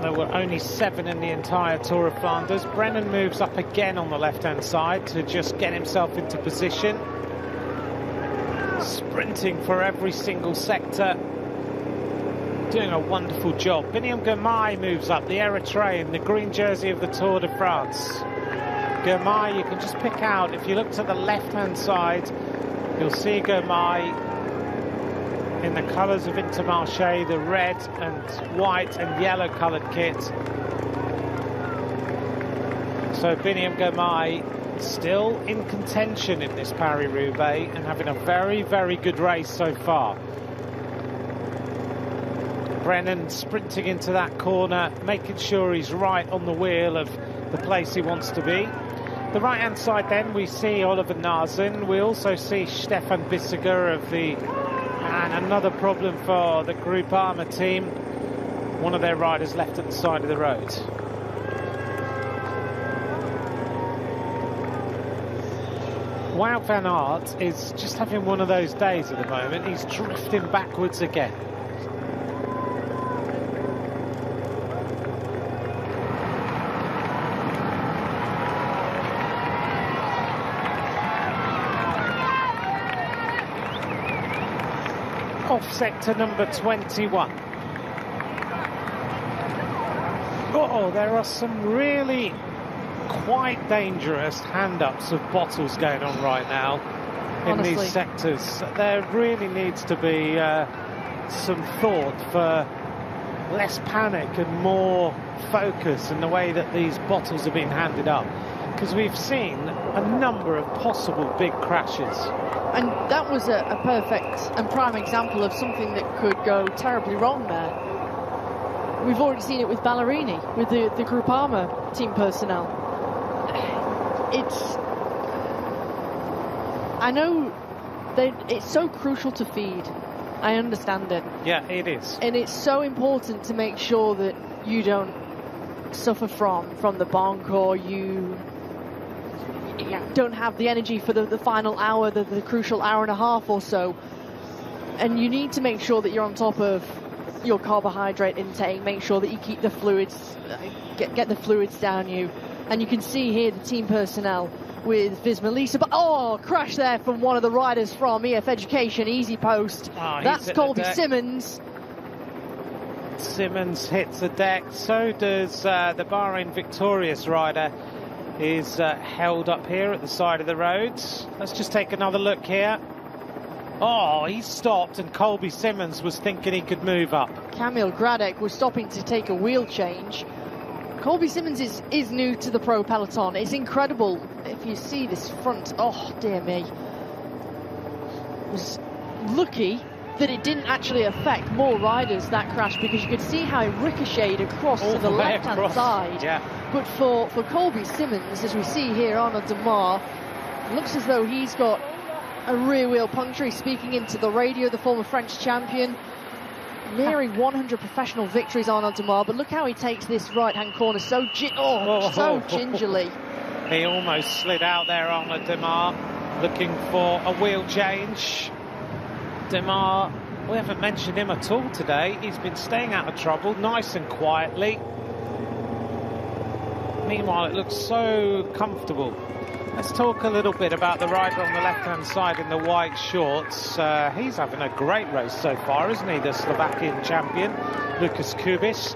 There were only 7 in the entire Tour of Flanders. Brennan moves up again on the left-hand side to just get himself into position. Sprinting for every single sector. Doing a wonderful job. Biniam Girmay moves up, the Eritrean, the green jersey of the Tour de France. Girmay, you can just pick out, if you look to the left-hand side, you'll see Girmay in the colours of Intermarché, the red and white and yellow coloured kit. So Biniam Girmay still in contention in this Paris-Roubaix and having a very, very good race so far. Brennan sprinting into that corner, making sure he's right on the wheel of the place he wants to be. The right-hand side then, we see Oliver Naesen. We also see Stefan Bissiger of the... And another problem for the Groupama team. One of their riders left at the side of the road. Wout van Aert is just having one of those days at the moment. He's drifting backwards again. Off sector number 21. Oh, there are some really quite dangerous hand-ups of bottles going on right now in Honestly. these sectors. There really needs to be some thought for less panic and more focus in the way that these bottles are being handed up, because we've seen a number of possible big crashes. And that was a perfect and prime example of something that could go terribly wrong there. We've already seen it with Ballerini, with the Groupama team personnel. I know that it's so crucial to feed. I understand it. Yeah, it is. And it's so important to make sure that you don't suffer from the bonk, or you don't have the energy for the final hour, the crucial hour and a half or so. And you need to make sure that you're on top of your carbohydrate intake, make sure that you keep the fluids, get the fluids down you. And you can see here the team personnel with Visma Lease, but crash there from one of the riders from EF Education, Easy Post. That's Colby Simmons. Simmons hits the deck, so does the Bahrain victorious rider, is held up here at the side of the road. Let's just take another look here. Oh, he stopped, and Colby Simmons was thinking he could move up. Kamil Gradek was stopping to take a wheel change. Colby Simmons is new to the pro peloton. It's incredible if you see this front. Oh, dear me. Was lucky that it didn't actually affect more riders, that crash, because you could see how it ricocheted across to the left-hand side. Yeah. But for Colby Simmons, as we see here, Arnaud Démare, looks as though he's got a rear wheel puncture. He's speaking into the radio, the former French champion. Nearing 100 professional victories, Arnaud Démare, but look how he takes this right-hand corner so gingerly. He almost slid out there, Arnaud Démare, looking for a wheel change. Démare, we haven't mentioned him at all today. He's been staying out of trouble, nice and quietly. Meanwhile, it looks so comfortable. Let's talk a little bit about the rider on the left-hand side in the white shorts. He's having a great race so far, isn't he, the Slovakian champion, Lukas Kubis.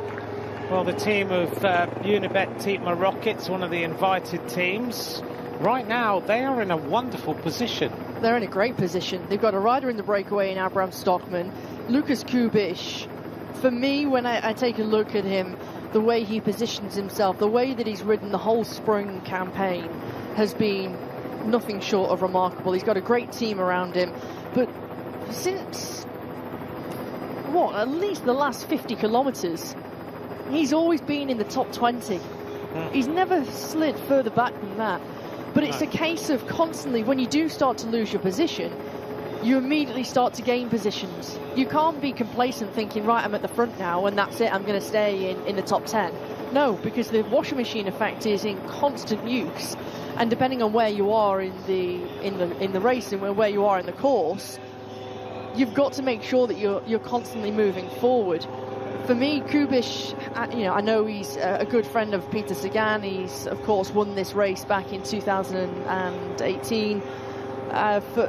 Well, the team of Unibet Tietma Rockets, one of the invited teams, right now they are in a wonderful position. They're in a great position. They've got a rider in the breakaway in Abraham Stockman. Lukas Kubis, for me, when I take a look at him, the way he positions himself, the way that he's ridden the whole spring campaign, has been nothing short of remarkable. He's got a great team around him, but since at least the last 50 kilometers, he's always been in the top 20. He's never slid further back than that. But it's a case of constantly, when you do start to lose your position, you immediately start to gain positions. You can't be complacent thinking, right, I'm at the front now and that's it, I'm going to stay in the top 10. No, because the washing machine effect is in constant use. And depending on where you are in the race and where you are in the course, you've got to make sure that you're constantly moving forward. For me, Kubis, I know he's a good friend of Peter Sagan. He's of course won this race back in 2018.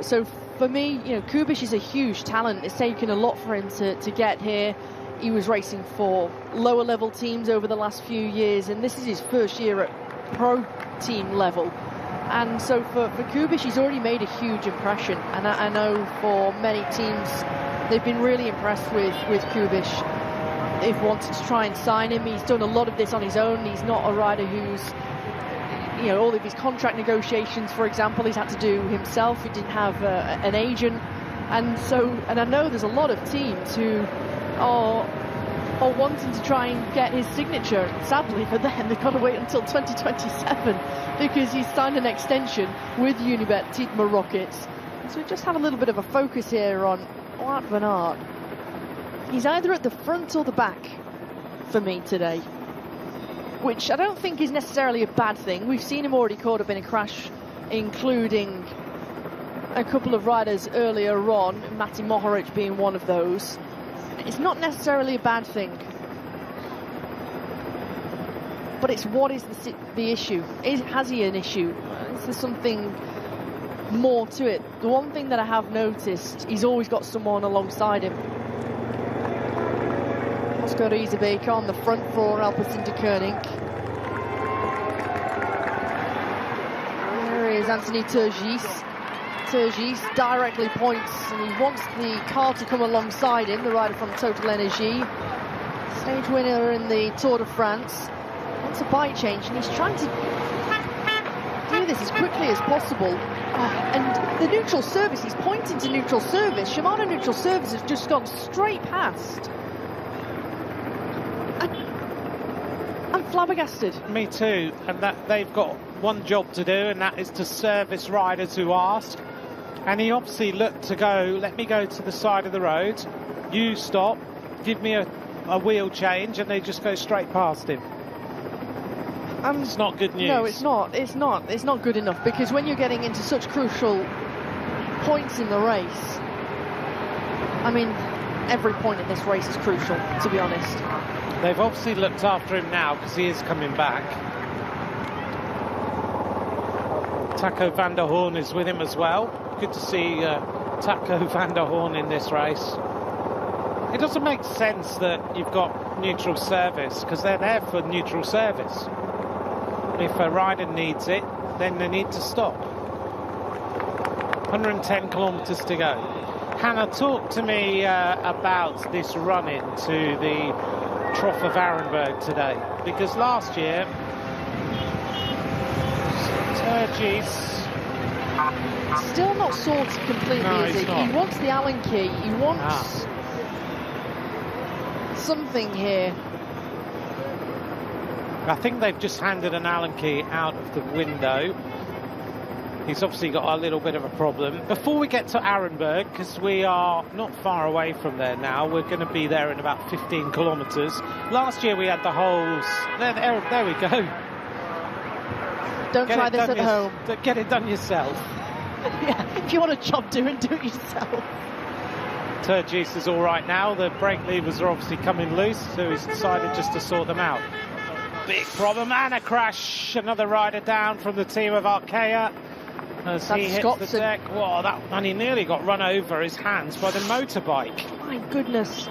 So for me, Kubis is a huge talent. It's taken a lot for him to get here. He was racing for lower level teams over the last few years, and this is his first year at pro team level. And so for Kubis, he's already made a huge impression. And I know for many teams, they've been really impressed with Kubish. They've wanted to try and sign him. He's done a lot of this on his own. He's not a rider who's, you know, all of his contract negotiations, for example, he's had to do himself. He didn't have an agent. And I know there's a lot of teams who are wanting to try and get his signature. Sadly for them, they've got to wait until 2027 because he's signed an extension with Unibet Tietmer Rockets. So we just have a little bit of a focus here on Wout van Aert. He's either at the front or the back for me today, which I don't think is necessarily a bad thing. We've seen him already caught up in a crash, including a couple of riders earlier on, Mati Mohoric being one of those. It's not necessarily a bad thing, but it's what is the issue? Has he an issue? Is there something more to it? The one thing that I have noticed, he's always got someone alongside him. Oscar Riesebeek on the front for Alpecin-Deceuninck. There is Anthony Turgis. Turgis directly points, and he wants the car to come alongside him, the rider from Total Energy. Stage winner in the Tour de France. Wants a bike change, and he's trying to do this as quickly as possible. And the neutral service, he's pointing to neutral service. Shimano neutral service has just gone straight past. I'm flabbergasted. Me too, and that they've got one job to do, and that is to service riders who ask. And he obviously looked to go, let me go to the side of the road, you stop, give me a wheel change, and they just go straight past him. It's not good news. No, it's not. It's not good enough, because when you're getting into such crucial points in the race, I mean, every point in this race is crucial, to be honest. They've obviously looked after him now because he is coming back. Taco van der Hoorn is with him as well. Good to see Taco van der Hoorn in this race. It doesn't make sense that you've got neutral service, because they're there for neutral service. If a rider needs it, then they need to stop. 110 kilometres to go. Hannah, talk to me about this run-in to the Trough of Arenberg today, because last year Turgis still not sorted completely, no, is he? He wants the Allen key, he wants something here. I think they've just handed an Allen key out of the window. He's obviously got a little bit of a problem. Before we get to Arenberg, because we are not far away from there now, we're going to be there in about 15 kilometres. Last year we had the holes. There we go. Don't try this at home. Get it done yourself. Yeah, if you want a job doing, do it yourself. Turgis is all right now. The brake levers are obviously coming loose, so he's decided just to sort them out. Big problem and a crash. Another rider down from the team of Arkea. As he hits the deck. Whoa, and he nearly got run over his hands by the motorbike. My goodness.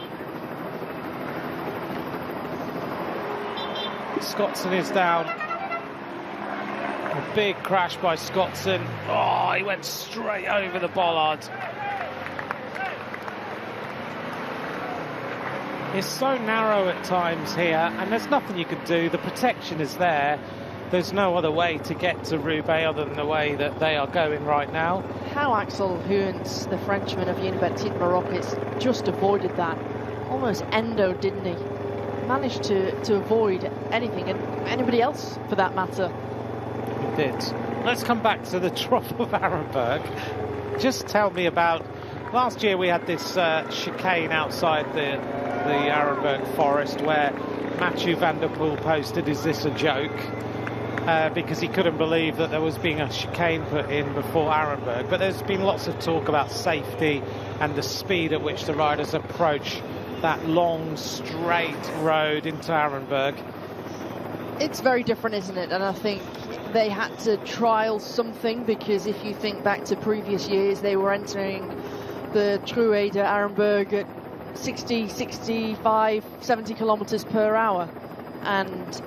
Scottson is down. A big crash by Scottson. Oh, he went straight over the bollard. It's so narrow at times here, and there's nothing you can do. The protection is there. There's no other way to get to Roubaix other than the way that they are going right now. How Axel Hoens, the Frenchman of Unibet Tietmer Rockets, just avoided that. Almost endo, didn't he? Managed to avoid anything, and anybody else for that matter. He did. Let's come back to the Trough of Arenberg. Just tell me about... Last year we had this chicane outside the Arenberg forest where Mathieu van der Poel posted, "Is this a joke?" Because he couldn't believe that there was being a chicane put in before Arenberg. But there's been lots of talk about safety and the speed at which the riders approach that long, straight road into Arenberg. It's very different, isn't it? And I think they had to trial something, because if you think back to previous years, they were entering the Truhe de Arenberg at 60, 65, 70 kilometers per hour. And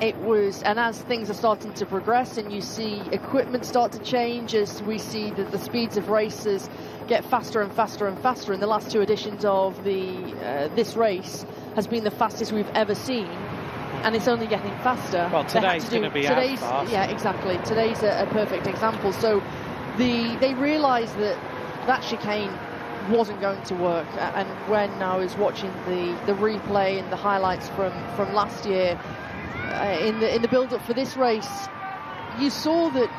as things are starting to progress and you see equipment start to change, as we see that the speeds of racers get faster and faster and faster. In the last two editions of this race has been the fastest we've ever seen, and it's only getting faster. Well, today's going to be as fast. Yeah, exactly. Today's a perfect example. So they realised that chicane wasn't going to work, and when I was watching the replay and the highlights from last year in the build-up for this race, you saw that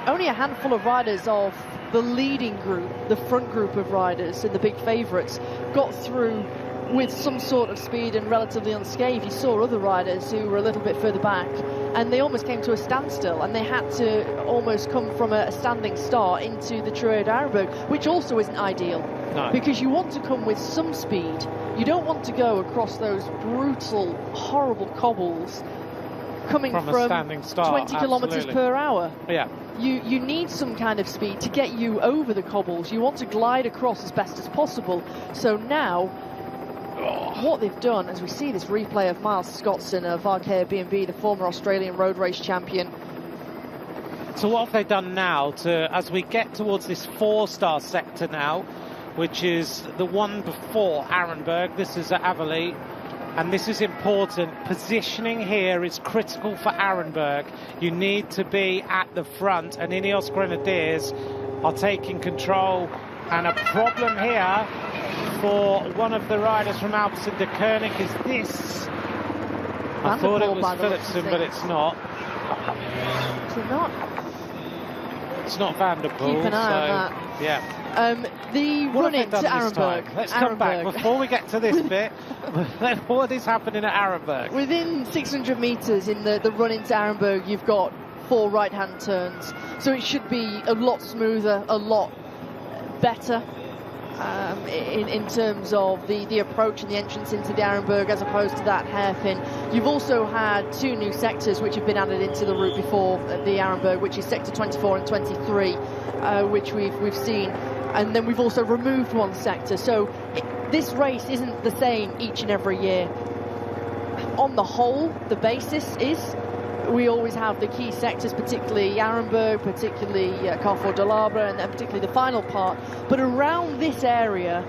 only a handful of riders of the leading group, the front group of riders and the big favourites, got through with some sort of speed and relatively unscathed. You saw other riders who were a little bit further back, and they almost came to a standstill, and they had to almost come from a standing start into the Truro d'Arenberg, which also isn't ideal. No. Because you want to come with some speed. You don't want to go across those brutal, horrible cobbles coming from a standing start, 20 kilometres per hour. Yeah. You need some kind of speed to get you over the cobbles. You want to glide across as best as possible. So now, what they've done, as we see this replay of Miles Scottson of Arkea B&B, the former Australian road race champion. So what have they done now as we get towards this 4-star sector now, which is the one before Arenberg? This is at Avali, and this is important. Positioning here is critical for Arenberg. You need to be at the front, and Ineos Grenadiers are taking control. And a problem here for one of the riders from Alpecin de Koenig is this. I thought it was Philipsen, but it's not. Is it not? It's not Van der Poel. Keep an eye on that. Yeah. The run into Arenberg. Let's come back before we get to this bit. What is happening at Arenberg? Within 600 metres in the run into Arenberg, you've got 4 right-hand turns, so it should be a lot smoother, a lot better in terms of the approach and the entrance into the Arenberg, as opposed to that hairpin. You've also had 2 new sectors which have been added into the route before the Arenberg, which is sector 24 and 23, which we've seen, and then we've also removed 1 sector. So this race isn't the same each and every year. On the whole, the basis is we always have the key sectors, particularly Arenberg, particularly Carrefour de l'Arbre, and particularly the final part. But around this area,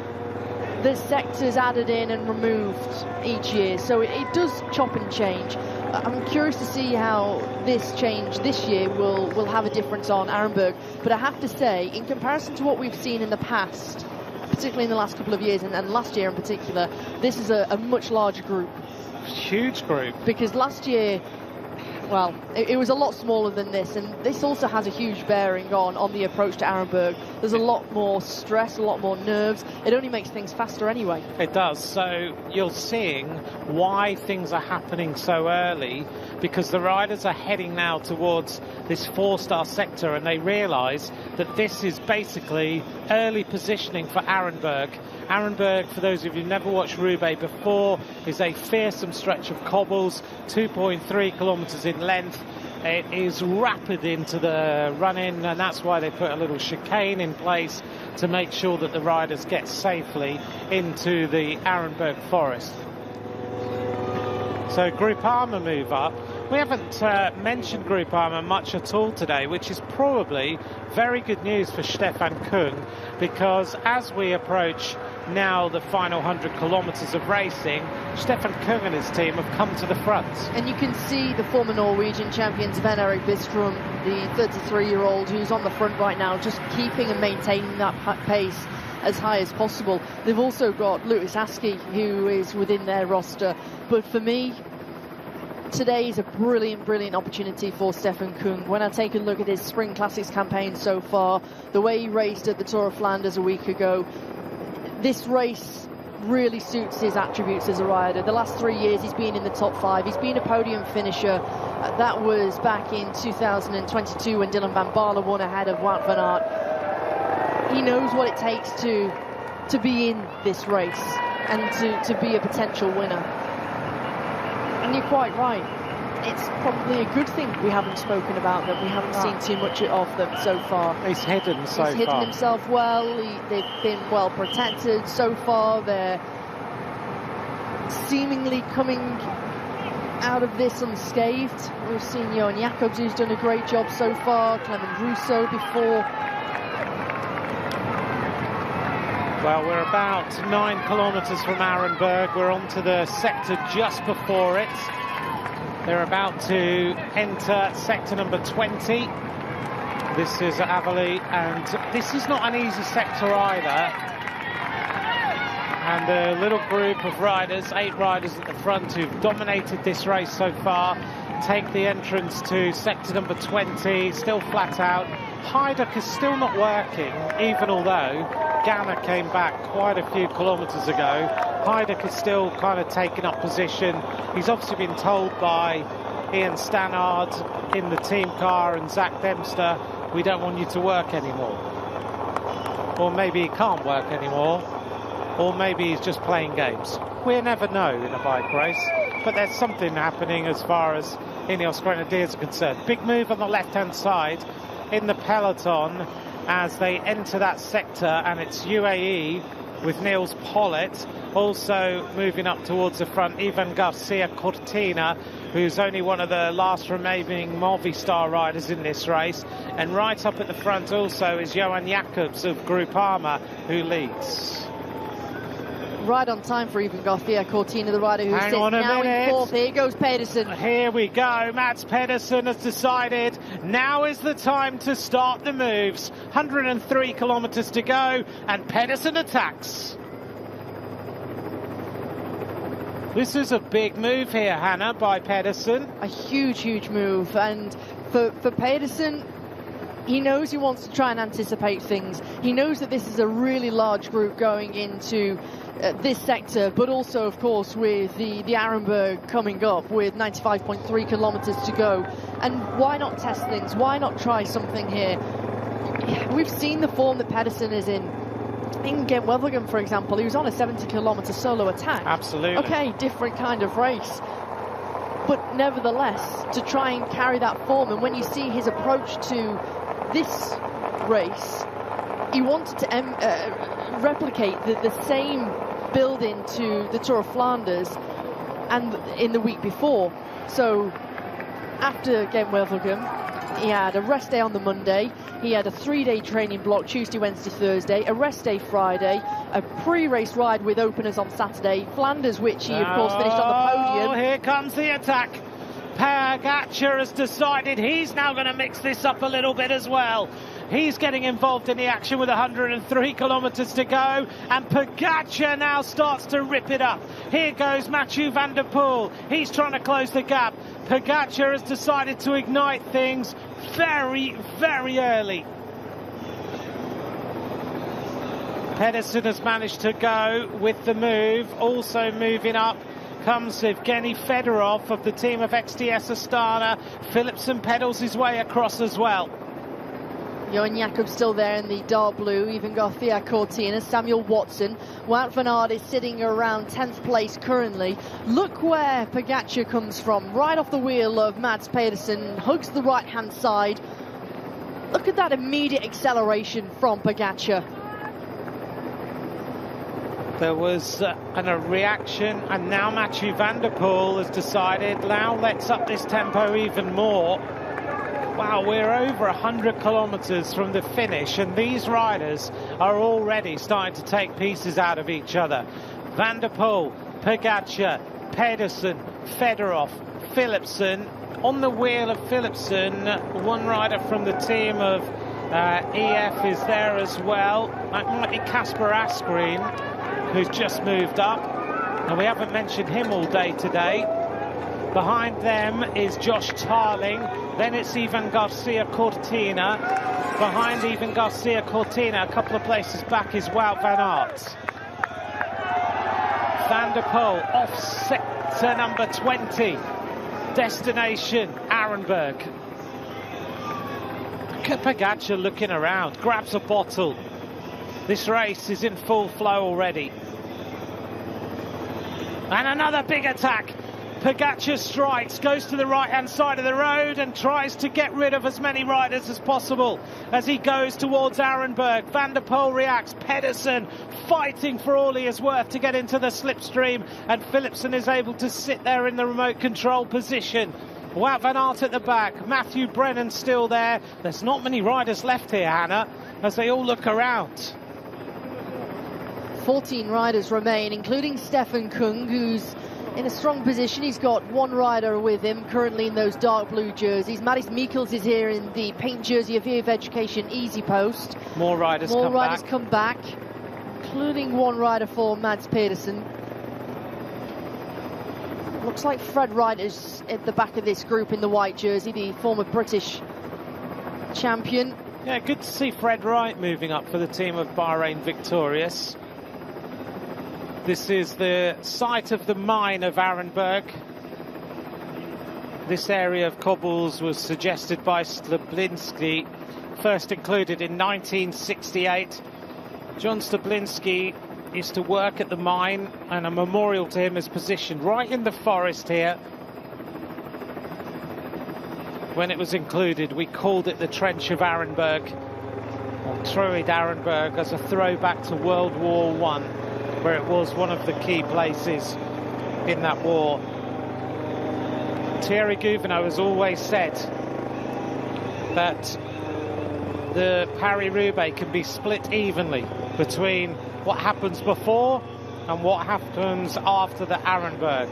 there's sectors added in and removed each year, so it does chop and change. I'm curious to see how this change this year will have a difference on Arenberg. But I have to say, in comparison to what we've seen in the past, particularly in the last couple of years, and last year in particular, this is a much larger group. Huge group. Because last year, well, it was a lot smaller than this, and this also has a huge bearing on the approach to Arenberg. There's a lot more stress, a lot more nerves. It only makes things faster anyway. It does. So you're seeing why things are happening so early, because the riders are heading now towards this 4-star sector, and they realise that this is basically early positioning for Arenberg. Arenberg, for those of you who've never watched Roubaix before, is a fearsome stretch of cobbles, 2.3 kilometres in length. It is rapid into the run-in, and that's why they put a little chicane in place to make sure that the riders get safely into the Arenberg forest. So Groupama move up. We haven't mentioned Groupama much at all today, which is probably very good news for Stefan Kung, because as we approach now the final 100 kilometres of racing, Stefan Kung and his team have come to the front. And you can see the former Norwegian champion Sven Erik Bistrom, the 33-year-old who's on the front right now, just keeping and maintaining that pace as high as possible. They've also got Lewis Askey, who is within their roster. But for me, today is a brilliant opportunity for Stefan Kung. When I take a look at his Spring Classics campaign so far, the way he raced at the Tour of Flanders a week ago, this race really suits his attributes as a rider. The last 3 years he's been in the top 5. He's been a podium finisher. That was back in 2022 when Dylan van Baarle won ahead of Wout van Aert. He knows what it takes to be in this race and to be a potential winner. And you're quite right. It's probably a good thing we haven't spoken about them. We haven't seen too much of them so far. He's hidden so far. He's hidden himself well. They've been well protected so far. They're seemingly coming out of this unscathed. We've seen Johan Jacobs, who's done a great job so far. Clement Rousseau before. Well, we're about 9 kilometres from Arenberg. We're onto the sector just before it. They're about to enter sector number 20. This is Avali, and this is not an easy sector either. And a little group of riders, 8 riders at the front, who've dominated this race so far, take the entrance to sector number 20, still flat out. Hajduk is still not working, even although Ganna came back quite a few kilometres ago. Hajduk is still kind of taking up position. He's obviously been told by Ian Stannard in the team car and Zach Dempster, we don't want you to work anymore. Or maybe he can't work anymore. Or maybe he's just playing games. We'll never know in a bike race. But there's something happening as far as Ineos Grenadiers are concerned. Big move on the left-hand side in the peloton as they enter that sector, and it's UAE with Niels Pollitt also moving up towards the front. Ivan Garcia Cortina, who's only one of the last remaining Movistar riders in this race, and right up at the front also is Johan Jacobs of Groupama, who leads. Right on time for Ivan Garcia Cortina, the rider who sits now in fourth. Here goes Pedersen. Here we go. Mats Pedersen has decided now is the time to start the moves. 103 kilometres to go, and Pedersen attacks. This is a big move here, Hannah, by Pedersen. A huge, huge move. And for Pedersen, he knows he wants to try and anticipate things. He knows that this is a really large group going into this sector, but also, of course, with the Arenberg coming up with 95.3 kilometres to go. And why not test things? Why not try something here? We've seen the form that Pedersen is in. In Gent-Wevelgem, for example, he was on a 70-kilometre solo attack. Absolutely. Okay, different kind of race. But nevertheless, to try and carry that form, and when you see his approach to this race, he wanted to replicate the same build into the Tour of Flanders and in the week before. So after Gent-Wevelgem, he had a rest day on the Monday, he had a 3-day training block Tuesday, Wednesday, Thursday, a rest day Friday, a pre-race ride with openers on Saturday, Flanders, which he of course finished on the podium. Oh, here comes the attack. Pogačar has decided he's now going to mix this up a little bit as well. He's getting involved in the action with 103 kilometres to go, and Pogačar now starts to rip it up. Here goes Mathieu van der Poel. He's trying to close the gap. Pogačar has decided to ignite things very, very early. Pedersen has managed to go with the move. Also moving up comes Evgeny Fedorov of the team of XTS Astana. Philipsen pedals his way across as well. Johan Jacobs still there in the dark blue, even Garcia Cortina, Samuel Watson. Wout van Aert is sitting around 10th place currently. Look where Pogačar comes from, right off the wheel of Mats Pedersen, hugs the right-hand side. Look at that immediate acceleration from Pogačar. There was a reaction, and now Mathieu van der Poel has decided, now let's up this tempo even more. Wow, we're over 100 kilometres from the finish, and these riders are already starting to take pieces out of each other. Van der Poel, Pogačar, Pedersen, Fedorov, Philipsen. On the wheel of Philipsen, one rider from the team of EF is there as well. That might be Kasper Asgreen, who's just moved up. And we haven't mentioned him all day today. Behind them is Josh Tarling. Then it's Ivan Garcia Cortina. Behind Ivan Garcia Cortina, a couple of places back, is Wout van Aert. Van der Poel off sector number 20. Destination Arenberg. Pogačar looking around, grabs a bottle. This race is in full flow already. And another big attack. Pogačar strikes, goes to the right-hand side of the road and tries to get rid of as many riders as possible as he goes towards Arenberg. Van der Poel reacts. Pedersen fighting for all he is worth to get into the slipstream, and Philipsen is able to sit there in the remote control position. Wout van Aert at the back. Matthew Brennan still there. There's not many riders left here, Hannah, as they all look around. 14 riders remain, including Stefan Kung, who's in a strong position. He's got one rider with him currently in those dark blue jerseys. Maris Mikkels is here in the paint jersey of EF Education Easy Post. More riders come back, including one rider for Mads Pedersen. Looks like Fred Wright is at the back of this group in the white jersey, the former British champion. Yeah, good to see Fred Wright moving up for the team of Bahrain Victorious. This is the site of the mine of Arenberg. This area of cobbles was suggested by Stablinski, first included in 1968. John Stablinski used to work at the mine, and a memorial to him is positioned right in the forest here. When it was included, we called it the Trench of Arenberg, or Truid Arenberg, as a throwback to World War I, where it was one of the key places in that war. Thierry Gouvenaud has always said that the Paris-Roubaix can be split evenly between what happens before and what happens after the Arenberg.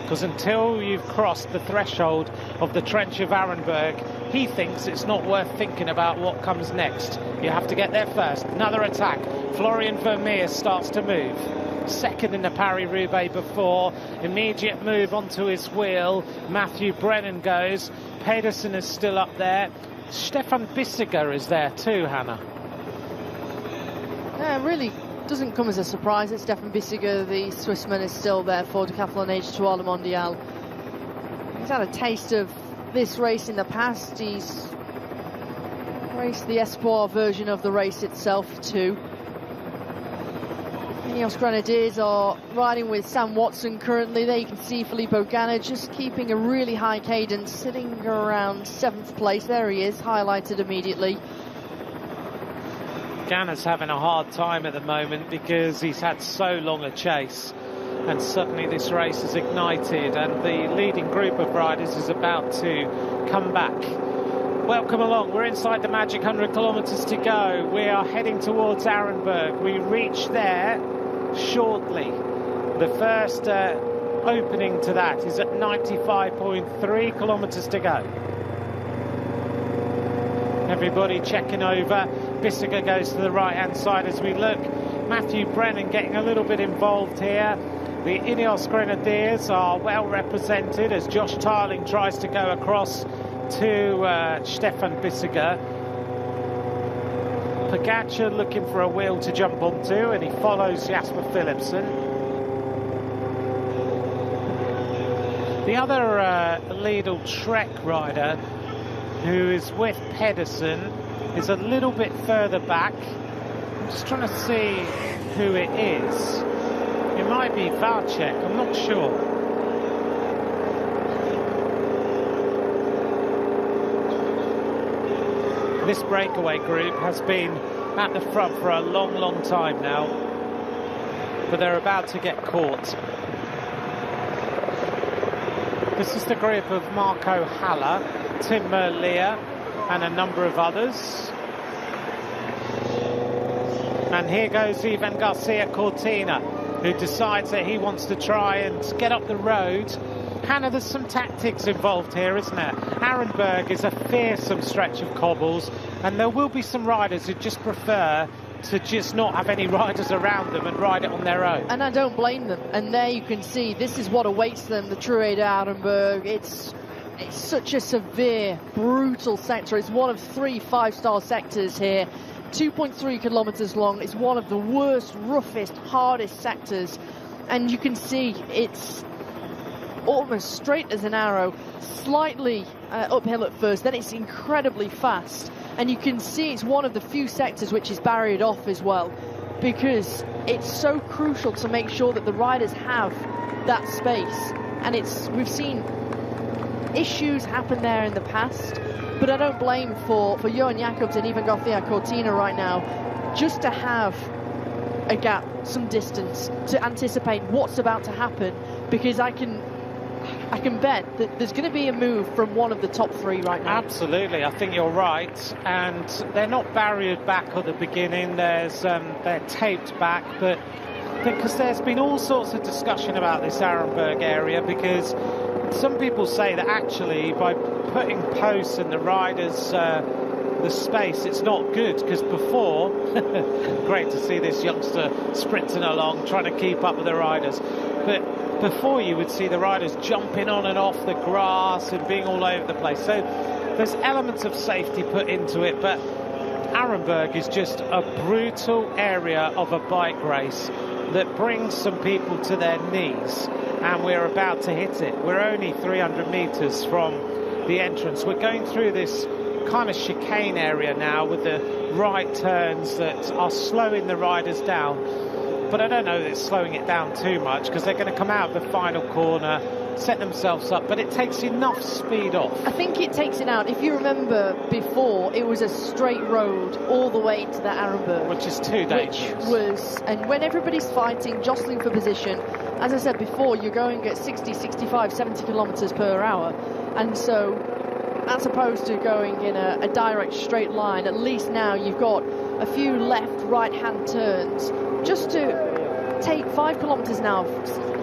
Because until you've crossed the threshold of the Trench of Arenberg, he thinks it's not worth thinking about what comes next. You have to get there first. Another attack. Florian Vermeer starts to move. Second in the Paris-Roubaix before. Immediate move onto his wheel. Matthew Brennan goes. Pedersen is still up there. Stefan Bissiger is there too, Hannah. Yeah, really doesn't come as a surprise that Stefan Bissiger, the Swissman, is still there for Decathlon H2 Le Mondial. He's had a taste of this race in the past. He's raced the Espoir version of the race itself too. Ineos Grenadiers are riding with Sam Watson currently. There you can see Filippo Ganna just keeping a really high cadence, sitting around 7th place. There he is, highlighted immediately. Ganna's having a hard time at the moment because he's had so long a chase, and suddenly this race has ignited and the leading group of riders is about to come back. Welcome along. We're inside the magic 100 kilometers to go. We are heading towards Arenberg. We reach there shortly. The first opening to that is at 95.3 kilometers to go. Everybody checking over. Bissiger goes to the right-hand side as we look. Matthew Brennan getting a little bit involved here. The Ineos Grenadiers are well represented as Josh Tarling tries to go across to Stefan Bissiger. Pogacar looking for a wheel to jump onto, and he follows Jasper Philipsen. The other Lidl Trek rider who is with Pedersen is a little bit further back. I'm just trying to see who it is. It might be Vacek, I'm not sure. This breakaway group has been at the front for a long, long time now, but they're about to get caught. This is the group of Marco Haller, Tim Merlier, and a number of others. And here goes Ivan Garcia Cortina, who decides that he wants to try and get up the road. Hannah, there's some tactics involved here, isn't there? Arenberg is a fearsome stretch of cobbles, and there will be some riders who just prefer to just not have any riders around them and ride it on their own. And I don't blame them. And there you can see this is what awaits them, the Truid Arenberg. It's such a severe, brutal sector. It's one of 3 5-star sectors here. 2.3 kilometers long. It's one of the worst, roughest, hardest sectors. And you can see it's almost straight as an arrow, slightly uphill at first, then it's incredibly fast. And you can see it's one of the few sectors which is barriered off as well, because it's so crucial to make sure that the riders have that space. And we've seen issues happen there in the past, but I don't blame for Johan Jacobs and Ivan Garcia Cortina right now, just to have a gap, some distance, to anticipate what's about to happen, because I can bet that there's going to be a move from one of the top 3 right now. Absolutely, I think you're right, and they're not barriered back at the beginning. They're taped back, but because there's been all sorts of discussion about this Arenberg area, because some people say that actually by putting posts and the riders the space, it's not good, because before great to see this youngster sprinting along trying to keep up with the riders, but before you would see the riders jumping on and off the grass and being all over the place. So there's elements of safety put into it, but Arenberg is just a brutal area of a bike race that brings some people to their knees, and we're about to hit it. We're only 300 meters from the entrance. We're going through this kind of chicane area now with the right turns that are slowing the riders down, but I don't know that it's slowing it down too much, because they're going to come out of the final corner, set themselves up, but it takes enough speed off. I think it takes it out. If you remember before, it was a straight road all the way to the Arenberg, which is too dangerous. And when everybody's fighting, jostling for position, as I said before, you're going at 60, 65, 70 kilometers per hour, and so as opposed to going in a direct straight line, at least now you've got a few left, right-hand turns, just to take 5 kilometers now,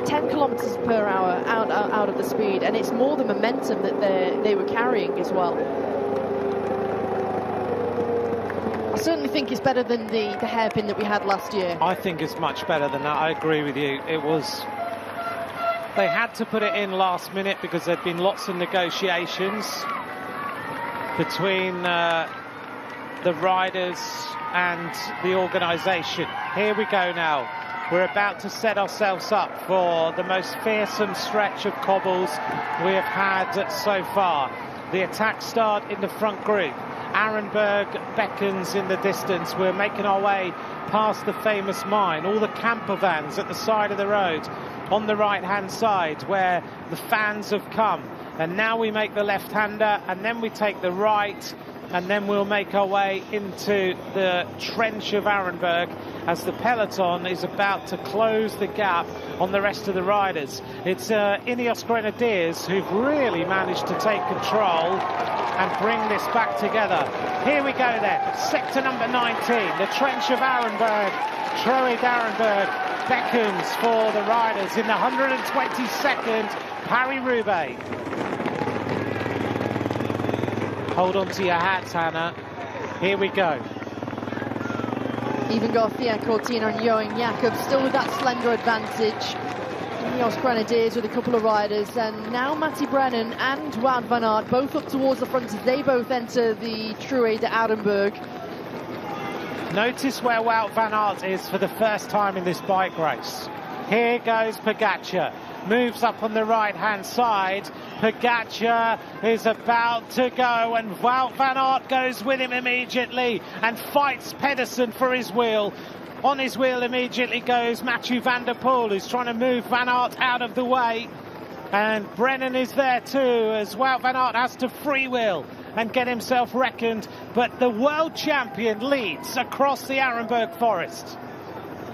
10 kilometers per hour out of the speed, and it's more the momentum that they were carrying as well. I certainly think it's better than the hairpin that we had last year. I think it's much better than that. I agree with you. They had to put it in last minute because there'd been lots of negotiations between the riders and the organisation. Here we go now. We're about to set ourselves up for the most fearsome stretch of cobbles we have had so far. The attack start in the front group. Arenberg beckons in the distance. We're making our way past the famous mine, all the camper vans at the side of the road on the right-hand side where the fans have come. And now we make the left-hander, and then we take the right, and then we'll make our way into the trench of Arenberg as the peloton is about to close the gap on the rest of the riders. It's Ineos Grenadiers who've really managed to take control and bring this back together. Here we go then, sector number 19, the trench of Arenberg. Troy Arenberg beckons for the riders in the 122nd Paris-Roubaix. Hold on to your hats, Hannah. Here we go. Even Garcia Cortina and Johan Jakob still with that slender advantage. Ineos Grenadiers with a couple of riders, and now Matty Brennan and Wout van Aert both up towards the front as they both enter the True de Arenberg. Notice where Wout van Aert is for the first time in this bike race. Here goes Pogačar. Moves up on the right-hand side. Pogačar is about to go, and Wout van Aert goes with him immediately and fights Pedersen for his wheel. On his wheel immediately goes Mathieu van der Poel, who's trying to move Van Aert out of the way. And Brennan is there too, as Wout van Aert has to freewheel and get himself reckoned. But the world champion leads across the Arenberg forest.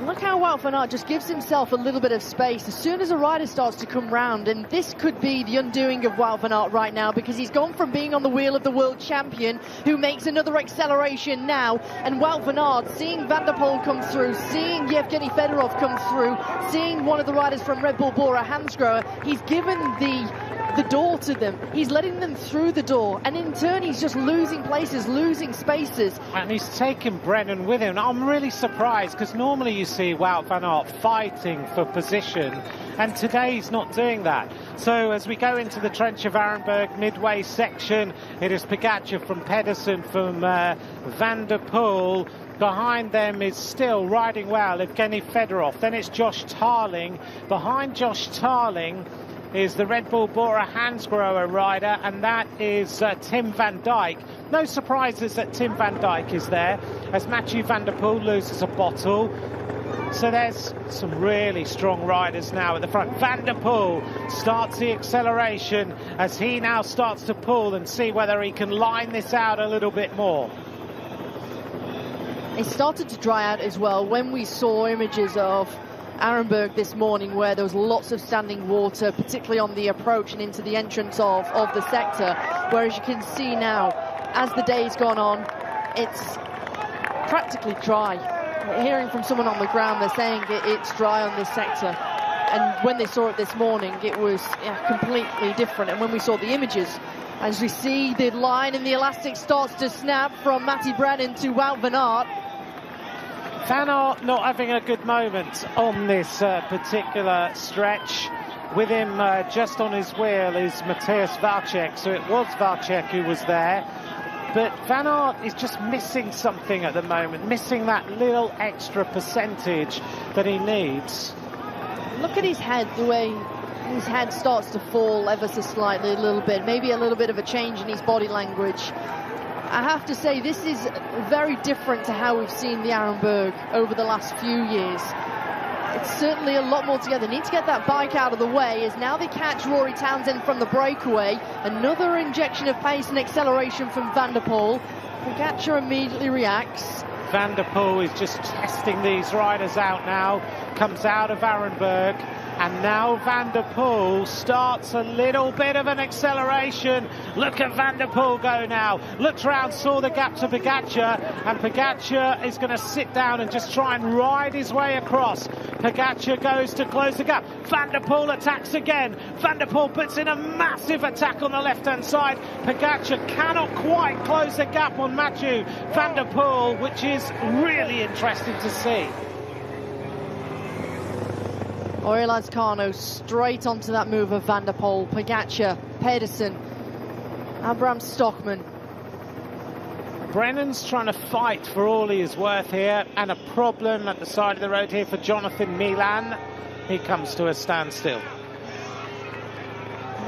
Look how Wout van Aert just gives himself a little bit of space as soon as a rider starts to come round, and this could be the undoing of Wout van Aert right now, because he's gone from being on the wheel of the world champion, who makes another acceleration now, and Wout van Aert, seeing Van der Poel come through, seeing Yevgeny Fedorov come through, seeing one of the riders from Red Bull Bora Hansgrohe, he's given the door to them. He's letting them through the door, and in turn he's just losing places, losing spaces. And he's taken Brennan with him. I'm really surprised, because normally you see Wout van Aert fighting for position, and today he's not doing that. So as we go into the trench of Arenberg midway section, it is Pogačar from Pedersen, from Van der Poel. Behind them is still riding well Evgeny Fedorov. Then it's Josh Tarling. Behind Josh Tarling is the Red Bull Bora Hansgrohe rider, and that is Tim van Dijk. No surprises that Tim van Dijk is there, as Mathieu van der Poel loses a bottle. So there's some really strong riders now at the front. Van der Poel starts the acceleration as he now starts to pull and see whether he can line this out a little bit more. It started to dry out as well when we saw images of Arenberg this morning, where there was lots of standing water, particularly on the approach and into the entrance of the sector, whereas you can see now, as the day's gone on, it's practically dry. hearing from someone on the ground, they're saying it's dry on this sector. And when they saw it this morning, it was completely different. And when we saw the images, as we see the line and the elastic starts to snap from Matty Brennan to Wout van Aert. Van Aert not having a good moment on this particular stretch. With him just on his wheel is Mateusz Wałczek, so it was Wałczek who was there. But Van Aert is just missing something at the moment, missing that little extra percentage that he needs. Look at his head, the way his head starts to fall ever so slightly, a little bit, maybe a little bit of a change in his body language. I have to say, this is very different to how we've seen the Arenberg over the last few years. It's certainly a lot more together. Need to get that bike out of the way, as now they catch Rory Townsend from the breakaway. Another injection of pace and acceleration from Van der Poel. Pogačar immediately reacts. Van der Poel is just testing these riders out now. Comes out of Arenberg. And now Van der Poel starts a little bit of an acceleration. Look at Van der Poel go now. Looks round, saw the gap to Pogačar, and Pogačar is going to sit down and just try and ride his way across. Pogačar goes to close the gap. Van der Poel attacks again. Van der Poel puts in a massive attack on the left-hand side. Pogačar cannot quite close the gap on Mathieu Van der Poel, which is really interesting to see. Oriol Lazcano straight onto that move of Van der Poel, Pogačar, Pedersen, Abraham Stockman. Brennan's trying to fight for all he is worth here, and a problem at the side of the road here for Jonathan Milan. He comes to a standstill.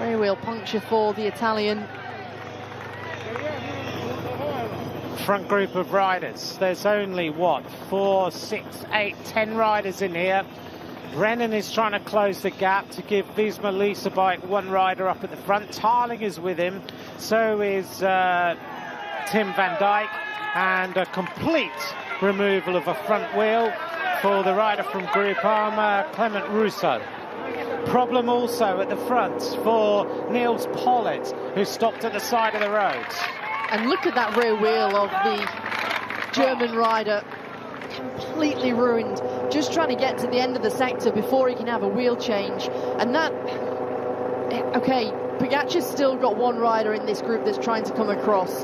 Rear wheel puncture for the Italian. Front group of riders. There's only, what, 4, 6, 8, 10 riders in here. Brennan is trying to close the gap to give Visma Leasebike one rider up at the front. Tarling is with him, so is Tim van Dijk, and a complete removal of a front wheel for the rider from Groupama, Clement Rousseau. Problem also at the front for Niels Pollitt, who stopped at the side of the road. And look at that rear wheel of the German rider, completely ruined, just trying to get to the end of the sector before he can have a wheel change. And that, okay, Pogačar's still got one rider in this group that's trying to come across,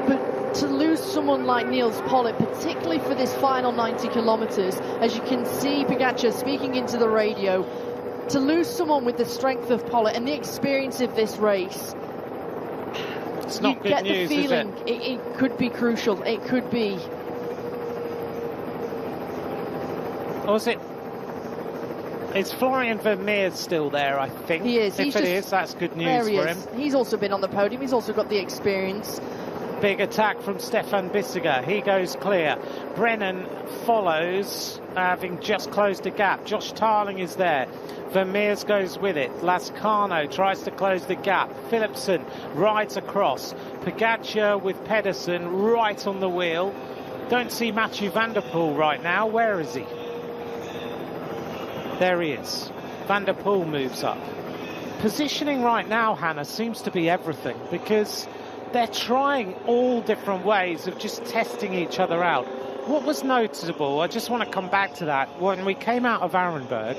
but to lose someone like Niels Pollitt, particularly for this final 90 kilometers, as you can see Pogačar speaking into the radio, to lose someone with the strength of Pollitt and the experience of this race, it's not you good get news, the feeling is it? It could be crucial. It could be. Or is it? Is Florian Vermeer still there, I think? He is. If it is, that's good news for him. He's also been on the podium. He's also got the experience. Big attack from Stefan Bissiger. He goes clear. Brennan follows, having just closed the gap. Josh Tarling is there. Vermeers goes with it. Lazcano tries to close the gap. Philipsen rides across. Pogačar with Pedersen right on the wheel. Don't see Mathieu van der Poel right now. Where is he? There he is. Van der Poel moves up. Positioning right now, Hannah, seems to be everything, because they're trying all different ways of just testing each other out. What was noticeable, I just want to come back to that, when we came out of Arenberg,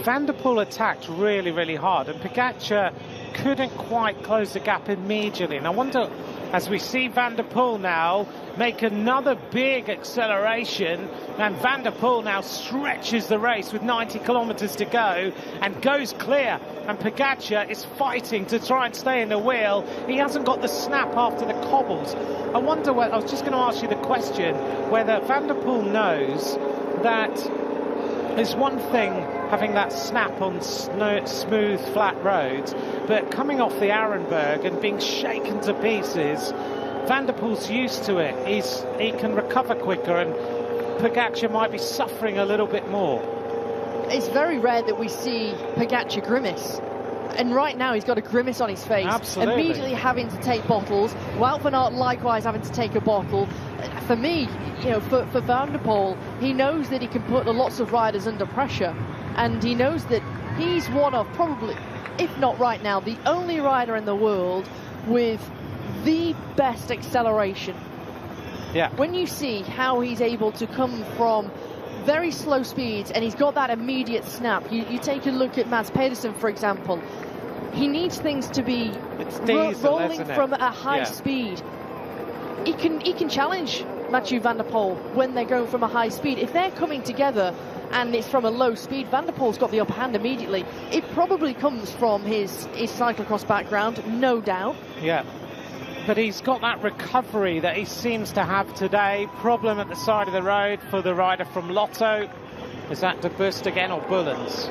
Van der Poel attacked really, really hard, and Pogačar couldn't quite close the gap immediately. And I wonder, as we see Van der Poel now make another big acceleration, and Van der Poel now stretches the race with 90 kilometers to go and goes clear, and Pogačar is fighting to try and stay in the wheel. He hasn't got the snap after the cobbles. I wonder whether, I was just going to ask you the question, whether Van der Poel knows that there's one thing having that snap on smooth, flat roads, but coming off the Arenberg and being shaken to pieces, Van der Poel's used to it. He can recover quicker, and Pogačar might be suffering a little bit more. It's very rare that we see Pogačar grimace. And right now he's got a grimace on his face. Absolutely. Immediately having to take bottles. Wout van Aert likewise having to take a bottle. For me, you know, for Van der Poel, he knows that he can put lots of riders under pressure. And he knows that he's one of probably, if not right now, the only rider in the world with the best acceleration. Yeah. When you see how he's able to come from very slow speeds and he's got that immediate snap, you take a look at Mads Pedersen, for example. He needs things to be rolling from a high speed. He can challenge Mathieu van der Poel when they're going from a high speed. If they're coming together and it's from a low speed, Van der Poel's got the upper hand immediately. It probably comes from his cyclocross background, no doubt. Yeah. But he's got that recovery that he seems to have today. Problem at the side of the road for the rider from Lotto. Is that De Bust again or Bullens?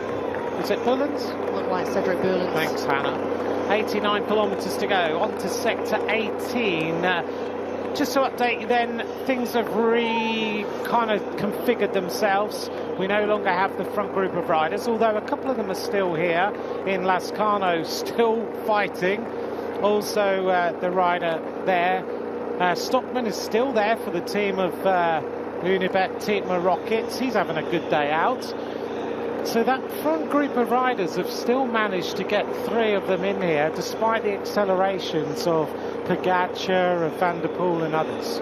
Is it Bullens? Look like Cedric Bullens. Thanks, Hannah. 89 kilometres to go. On to sector 18. Just to update you then, things have kind of configured themselves. We no longer have the front group of riders, although a couple of them are still here in Lascano, still fighting. Also, the rider there, Stockman, is still there for the team of Unibet Tietmer Rockets. He's having a good day out. So that front group of riders have still managed to get 3 of them in here, despite the accelerations of Pogačar, of Van der Poel and others.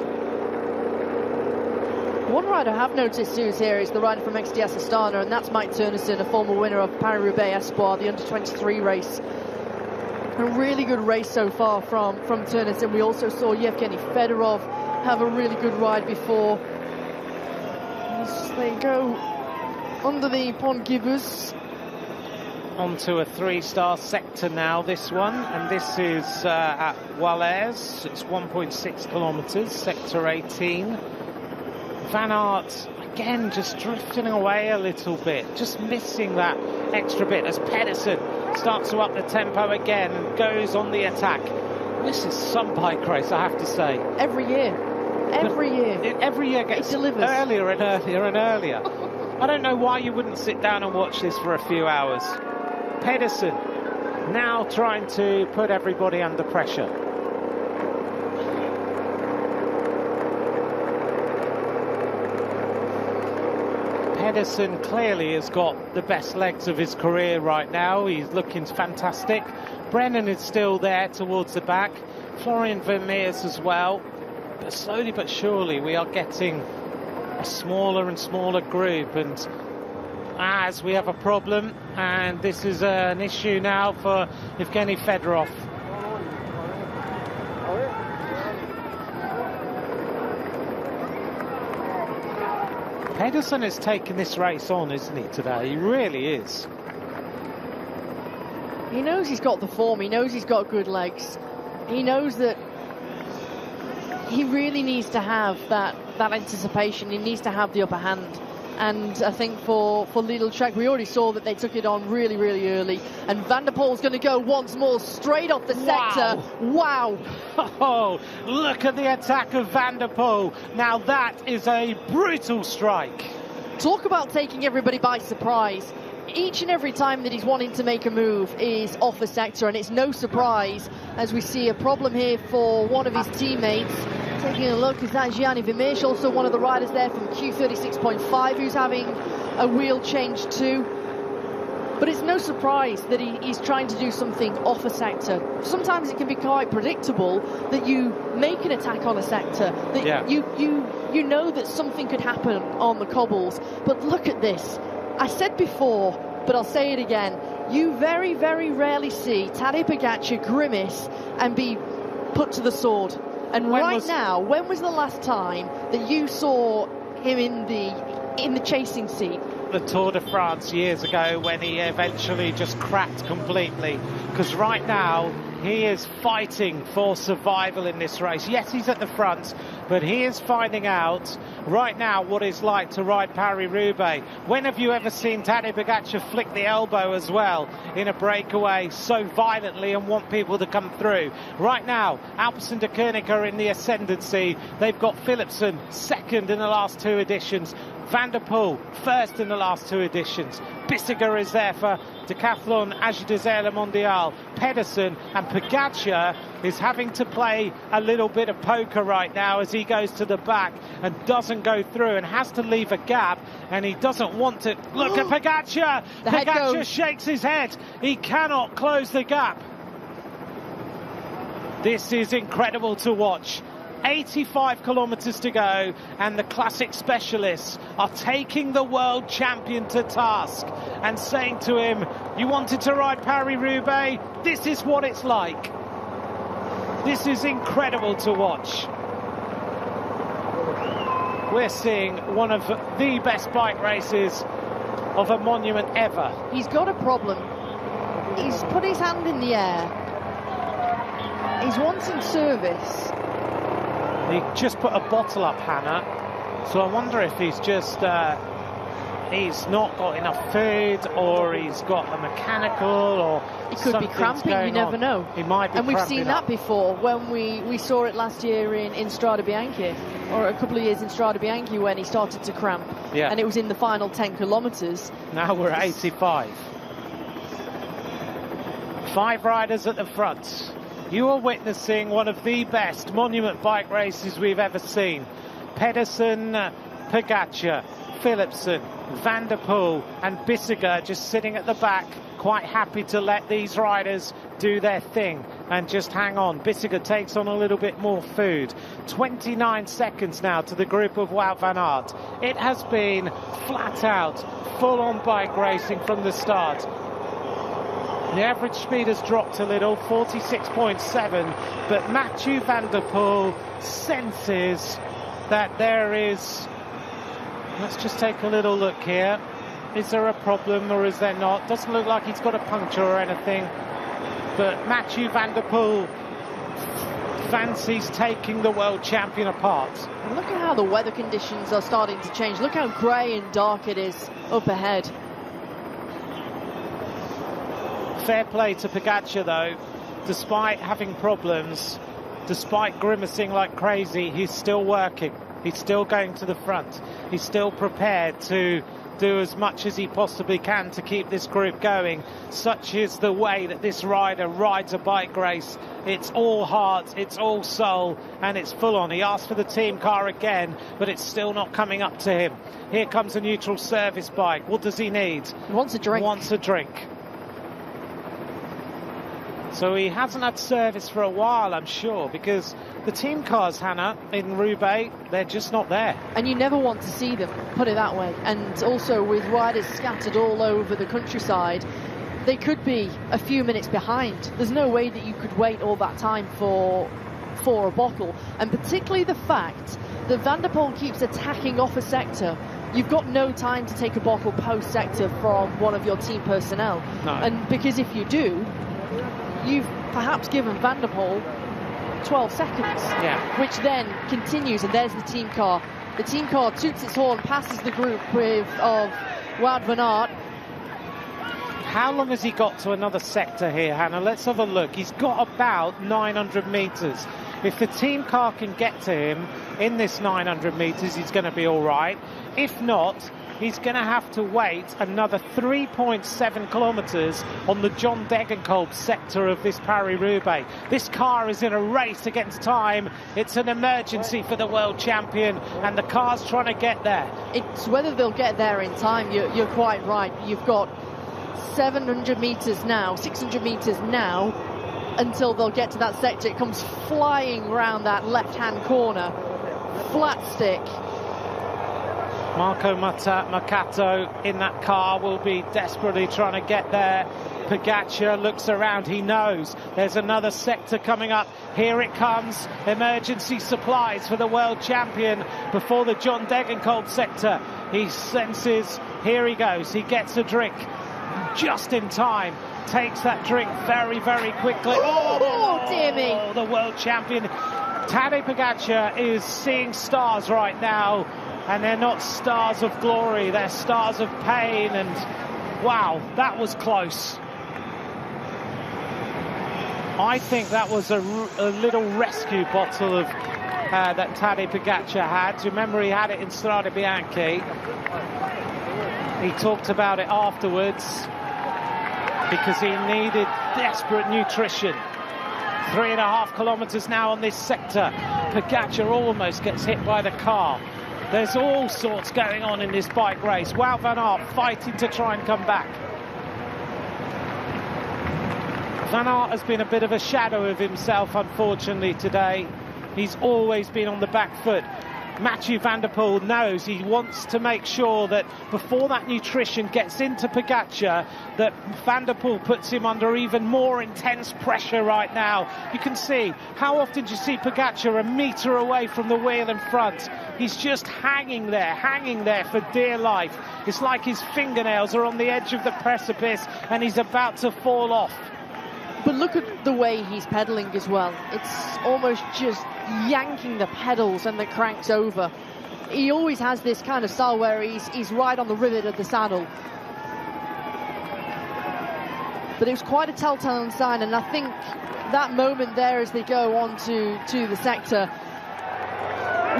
One rider I have noticed who's here is the rider from XDS Astana, and that's Mike Teunissen, a former winner of Paris-Roubaix Espoir, the under-23 race. A really good race so far from Teunissen. We also saw Yevgeny Fedorov have a really good ride before. As they go under the Pont Gibus. Onto a 3-star sector now, this one, and this is at Wallers. It's 1.6 kilometres, sector 18. Van Aert, again, just drifting away a little bit, just missing that extra bit as Pedersen starts to up the tempo again and goes on the attack. This is some bike race, I have to say. Every year. Every year gets earlier and earlier and earlier. I don't know why you wouldn't sit down and watch this for a few hours. Pedersen now trying to put everybody under pressure. Pedersen clearly has got the best legs of his career right now. He's looking fantastic. Brennan is still there towards the back. Florian Vermeers as well. But slowly but surely we are getting a smaller and smaller group, and as we have a problem, and this is an issue now for Yevgeny Fedorov. Pedersen has taken this race on, isn't he, today? He really is. He knows he's got the form, he knows he's got good legs. He knows that he really needs to have that anticipation, he needs to have the upper hand. And I think for Lidl Trek, we already saw that they took it on really, really early. And Van der Poel's going to go once more straight off the sector. Wow. Oh, look at the attack of Van der Poel. Now that is a brutal strike. Talk about taking everybody by surprise. Each and every time that he's wanting to make a move is off the sector, and it's no surprise as we see a problem here for one of his teammates. Taking a look, is that Gianni Vermeersch, also one of the riders there from Q36.5, who's having a wheel change too. But it's no surprise that he's trying to do something off a sector. Sometimes it can be quite predictable that you make an attack on a sector, that you know that something could happen on the cobbles. But look at this. I said before, but I'll say it again, you very, very rarely see Tadej Pogačar grimace and be put to the sword. And right now, when was the last time that you saw him in the chasing seat? The Tour de France years ago, when he eventually just cracked completely. Because right now, he is fighting for survival in this race. Yes, he's at the front, but he is finding out right now what it's like to ride Paris-Roubaix. When have you ever seen Tadej Pogačar flick the elbow as well in a breakaway so violently and want people to come through? Right now, Alpecin de Koenig are in the ascendancy. They've got Philipsen second in the last 2 editions. Van der Poel first in the last 2 editions. Bissiger is there for Decathlon AG2R Mondial. Pedersen and Pogačar is having to play a little bit of poker right now as he goes to the back and doesn't go through and has to leave a gap, and he doesn't want to. Look at Pogačar. Pogačar shakes his head. He cannot close the gap. This is incredible to watch. 85 kilometres to go, and the classic specialists are taking the world champion to task and saying to him, you wanted to ride Paris-Roubaix? This is what it's like. This is incredible to watch. We're seeing one of the best bike races of a monument ever. He's got a problem. He's put his hand in the air. He's wanting service. He just put a bottle up, Hannah. So I wonder if he's just he's not got enough food, or he's got a mechanical, or it could be cramping. You never know. He might be. And we've seen that before when we saw it last year in Strade Bianche, or a couple of years in Strade Bianche, when he started to cramp. Yeah. And it was in the final 10 kilometres. Now we're at 85. 5 riders at the front. You are witnessing one of the best monument bike races we've ever seen. Pedersen, Pogačar, Philipsen, Van der Poel and Bissegger just sitting at the back, quite happy to let these riders do their thing and just hang on. Bissegger takes on a little bit more food. 29 seconds now to the group of Wout van Aert. It has been flat out, full-on bike racing from the start. The average speed has dropped a little, 46.7, but Mathieu van der Poel senses that there is... Let's just take a little look here. Is there a problem or is there not? Doesn't look like he's got a puncture or anything, but Mathieu van der Poel fancies taking the world champion apart. And look at how the weather conditions are starting to change. Look how grey and dark it is up ahead. Fair play to Pogačar though, despite having problems, despite grimacing like crazy, he's still working. He's still going to the front. He's still prepared to do as much as he possibly can to keep this group going. Such is the way that this rider rides a bike race. It's all heart, it's all soul, and it's full on. He asked for the team car again, but it's still not coming up to him. Here comes a neutral service bike. What does he need? He wants a drink. Wants a drink. So he hasn't had service for a while, I'm sure, because the team cars, Hannah, in Roubaix, they're just not there. And you never want to see them, put it that way. And also with riders scattered all over the countryside, they could be a few minutes behind. There's no way that you could wait all that time for a bottle. And particularly the fact that Van der Poel keeps attacking off a sector. You've got no time to take a bottle post-sector from one of your team personnel. No. And because if you do, you've perhaps given Van der Poel 12 seconds, yeah, which then continues, and there's the team car. The team car toots its horn, passes the group of Wout van Aert. How long has he got to another sector here, Hannah? Let's have a look. He's got about 900 metres. If the team car can get to him in this 900 metres, he's going to be all right. If not, he's going to have to wait another 3.7 kilometres on the John Degenkolb sector of this Paris-Roubaix. This car is in a race against time. It's an emergency for the world champion, and the car's trying to get there. It's whether they'll get there in time. You're quite right. You've got 700 metres now, 600 metres now, until they'll get to that sector. It comes flying round that left-hand corner. Flat stick. Marco Mercato in that car will be desperately trying to get there. Pogačar looks around, he knows there's another sector coming up. Here it comes, emergency supplies for the world champion before the John Degenkolb sector. He senses, here he goes, he gets a drink just in time, takes that drink very, very quickly. Oh, dear me. The world champion Tadej Pogačar is seeing stars right now. And they're not stars of glory, they're stars of pain, and wow, that was close. I think that was a little rescue bottle of that Tadej Pogačar had. Do you remember he had it in Strade Bianche? He talked about it afterwards because he needed desperate nutrition. 3.5 kilometres now on this sector. Pogačar almost gets hit by the car. There's all sorts going on in this bike race. Wout van Aert fighting to try and come back. Van Aert has been a bit of a shadow of himself, unfortunately, today. He's always been on the back foot. Mathieu van der Poel knows he wants to make sure that before that nutrition gets into Pogačar, that Van der Poel puts him under even more intense pressure right now. You can see, how often do you see Pogačar a metre away from the wheel in front? He's just hanging there for dear life. It's like his fingernails are on the edge of the precipice and he's about to fall off. But look at the way he's pedalling as well. It's almost just yanking the pedals and the cranks over. He always has this kind of style where he's right on the rivet of the saddle. But it was quite a telltale sign, and I think that moment there as they go on to the sector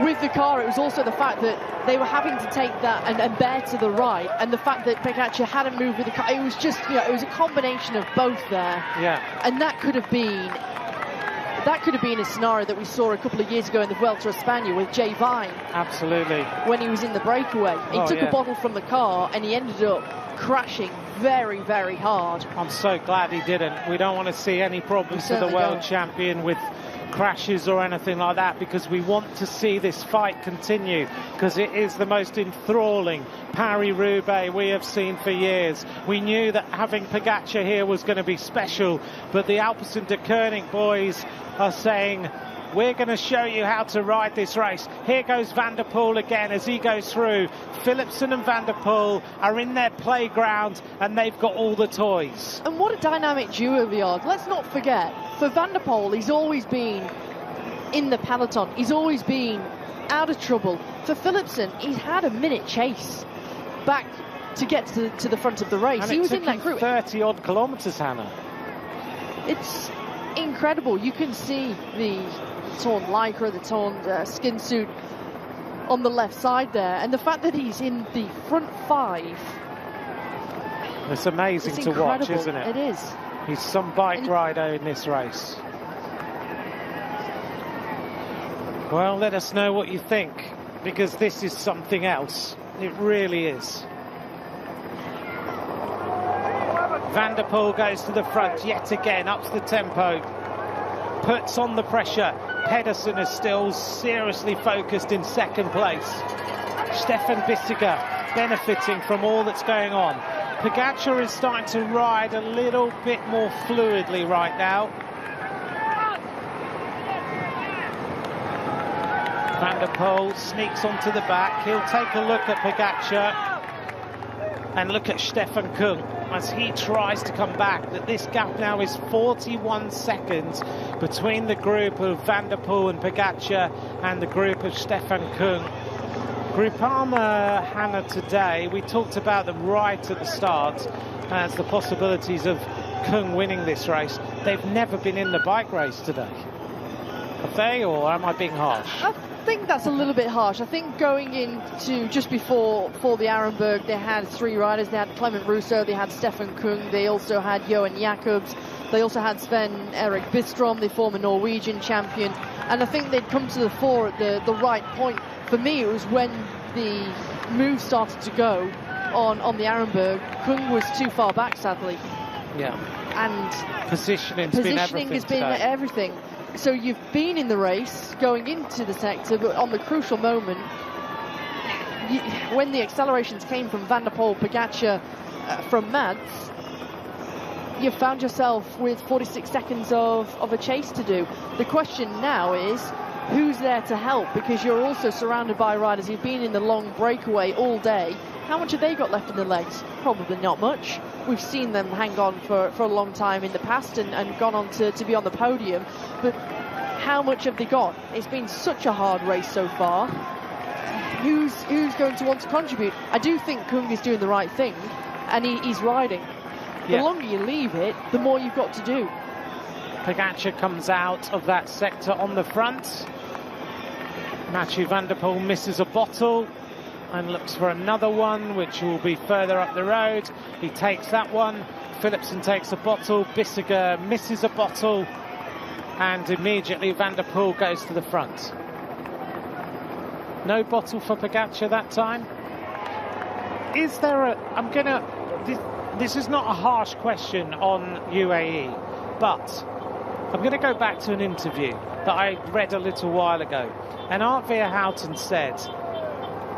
with the car, it was also the fact that they were having to take that and bear to the right, and the fact that Pogačar hadn't moved with the car. It was just, it was a combination of both there. Yeah. And that could have been a scenario that we saw a couple of years ago in the Vuelta a España with Jay Vine. Absolutely. When he was in the breakaway. He took a bottle from the car and he ended up crashing very, very hard. I'm so glad he didn't. We don't want to see any problems for the world champion with crashes or anything like that, because we want to see this fight continue, because it is the most enthralling Paris-Roubaix we have seen for years. We knew that having Pogačar here was going to be special, but the Alpecin-Deceuninck boys are saying, we're going to show you how to ride this race. Here goes Van der Poel again as he goes through. Philipsen and Van der Poel are in their playground and they've got all the toys. And what a dynamic duo they are. Let's not forget, for Van der Poel, he's always been in the peloton. He's always been out of trouble. For Philipsen, he's had a minute chase back to get to the front of the race. And he was in that group. 30-odd kilometres, Hannah. It's incredible. You can see the torn lycra, the torn skin suit on the left side there, and the fact that he's in the front five. It's amazing to watch, isn't it? It is. He's some bike rider in this race. Well, let us know what you think, because this is something else. It really is. Van der Poel goes to the front yet again, ups the tempo, puts on the pressure. Pedersen is still seriously focused in second place. Stefan Bissegger benefiting from all that's going on. Pogačar is starting to ride a little bit more fluidly right now. Van der Poel sneaks onto the back. He'll take a look at Pogačar and look at Stefan Kung as he tries to come back. That this gap now is 41 seconds between the group of Van der Poel and Pogačar and the group of Stefan Kung. Groupama, Hannah, today, we talked about them right at the start as the possibilities of Kung winning this race. They've never been in the bike race today. Have they, or am I being harsh? I think that's a little bit harsh. I think going into just before the Arenberg, they had three riders. They had Clement Rousseau, they had Stefan Kung, they also had Johan Jacobs, they also had Sven-Erik Bistrom, the former Norwegian champion, and I think they'd come to the fore at the right point. For me, it was when the move started to go on the Arenberg. Kung was too far back, sadly. Yeah. And positioning has been everything. So you've been in the race going into the sector, but on the crucial moment, when the accelerations came from Van der Poel, Pogačar, from Mads, you found yourself with 46 seconds of a chase to do. The question now is, who's there to help? Because you're also surrounded by riders who've been in the long breakaway all day. How much have they got left in the legs? Probably not much. We've seen them hang on for a long time in the past and gone on to be on the podium. But how much have they got? It's been such a hard race so far. Who's going to want to contribute? I do think Kung is doing the right thing, and he's riding. The longer you leave it, the more you've got to do. Pogačar comes out of that sector on the front. Mathieu van der Poel misses a bottle and looks for another one, which will be further up the road. He takes that one. Philipsen takes a bottle. Bissegger misses a bottle. And immediately Van der Poel goes to the front. No bottle for Pogačar that time. Is there a... This is not a harsh question on UAE, but I'm going to go back to an interview that I read a little while ago, and Art Verhouten said,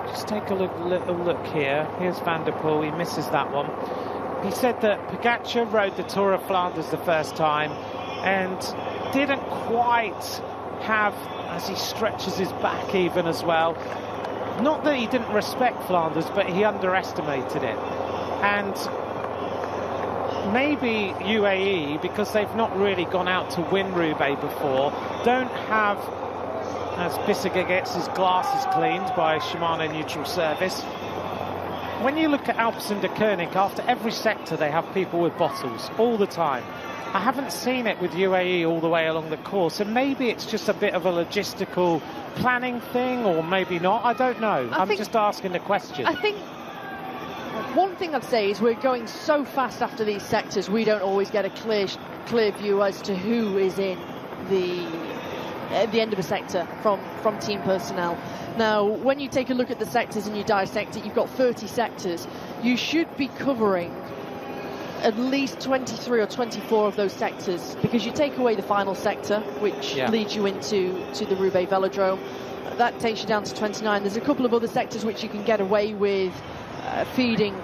just take a little look here. Here's Van der Poel, he misses that one. He said that Pogačar rode the Tour of Flanders the first time and didn't quite have, as he stretches his back even as well, not that he didn't respect Flanders, but he underestimated it. And maybe UAE, because they've not really gone out to win Roubaix before, don't have, as Bissiger gets his glasses cleaned by Shimano Neutral Service. When you look at Alpecin-Deceuninck, after every sector they have people with bottles all the time. I haven't seen it with UAE all the way along the course, and maybe it's just a bit of a logistical planning thing, or maybe not, I don't know. I'm just asking the question. I think one thing I'd say is we're going so fast after these sectors, we don't always get a clear view as to who is in at the end of a sector from team personnel. Now, when you take a look at the sectors and you dissect it, you've got 30 sectors. You should be covering at least 23 or 24 of those sectors, because you take away the final sector, which leads you into the Roubaix Velodrome. That takes you down to 29. There's a couple of other sectors which you can get away with feeding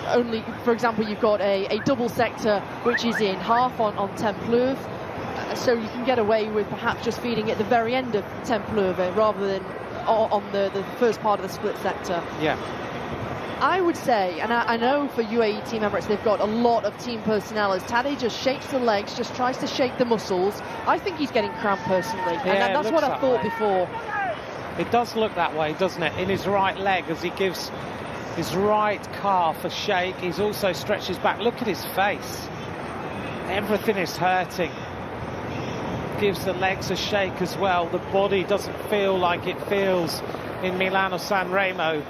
only. For example, you've got a double sector which is in half on Templeuve, so you can get away with perhaps just feeding at the very end of Templeuve rather than on the first part of the split sector. Yeah. I would say, and I know for UAE Team Emirates they've got a lot of team personnel, as Tadej just shakes the legs, just tries to shake the muscles. I think he's getting cramped personally, and that's what I thought before. It does look that way, doesn't it? In his right leg, as he gives his right calf a shake, he's also stretched his back. Look at his face. Everything is hurting. Gives the legs a shake as well. The body doesn't feel like it feels in Milano San Remo.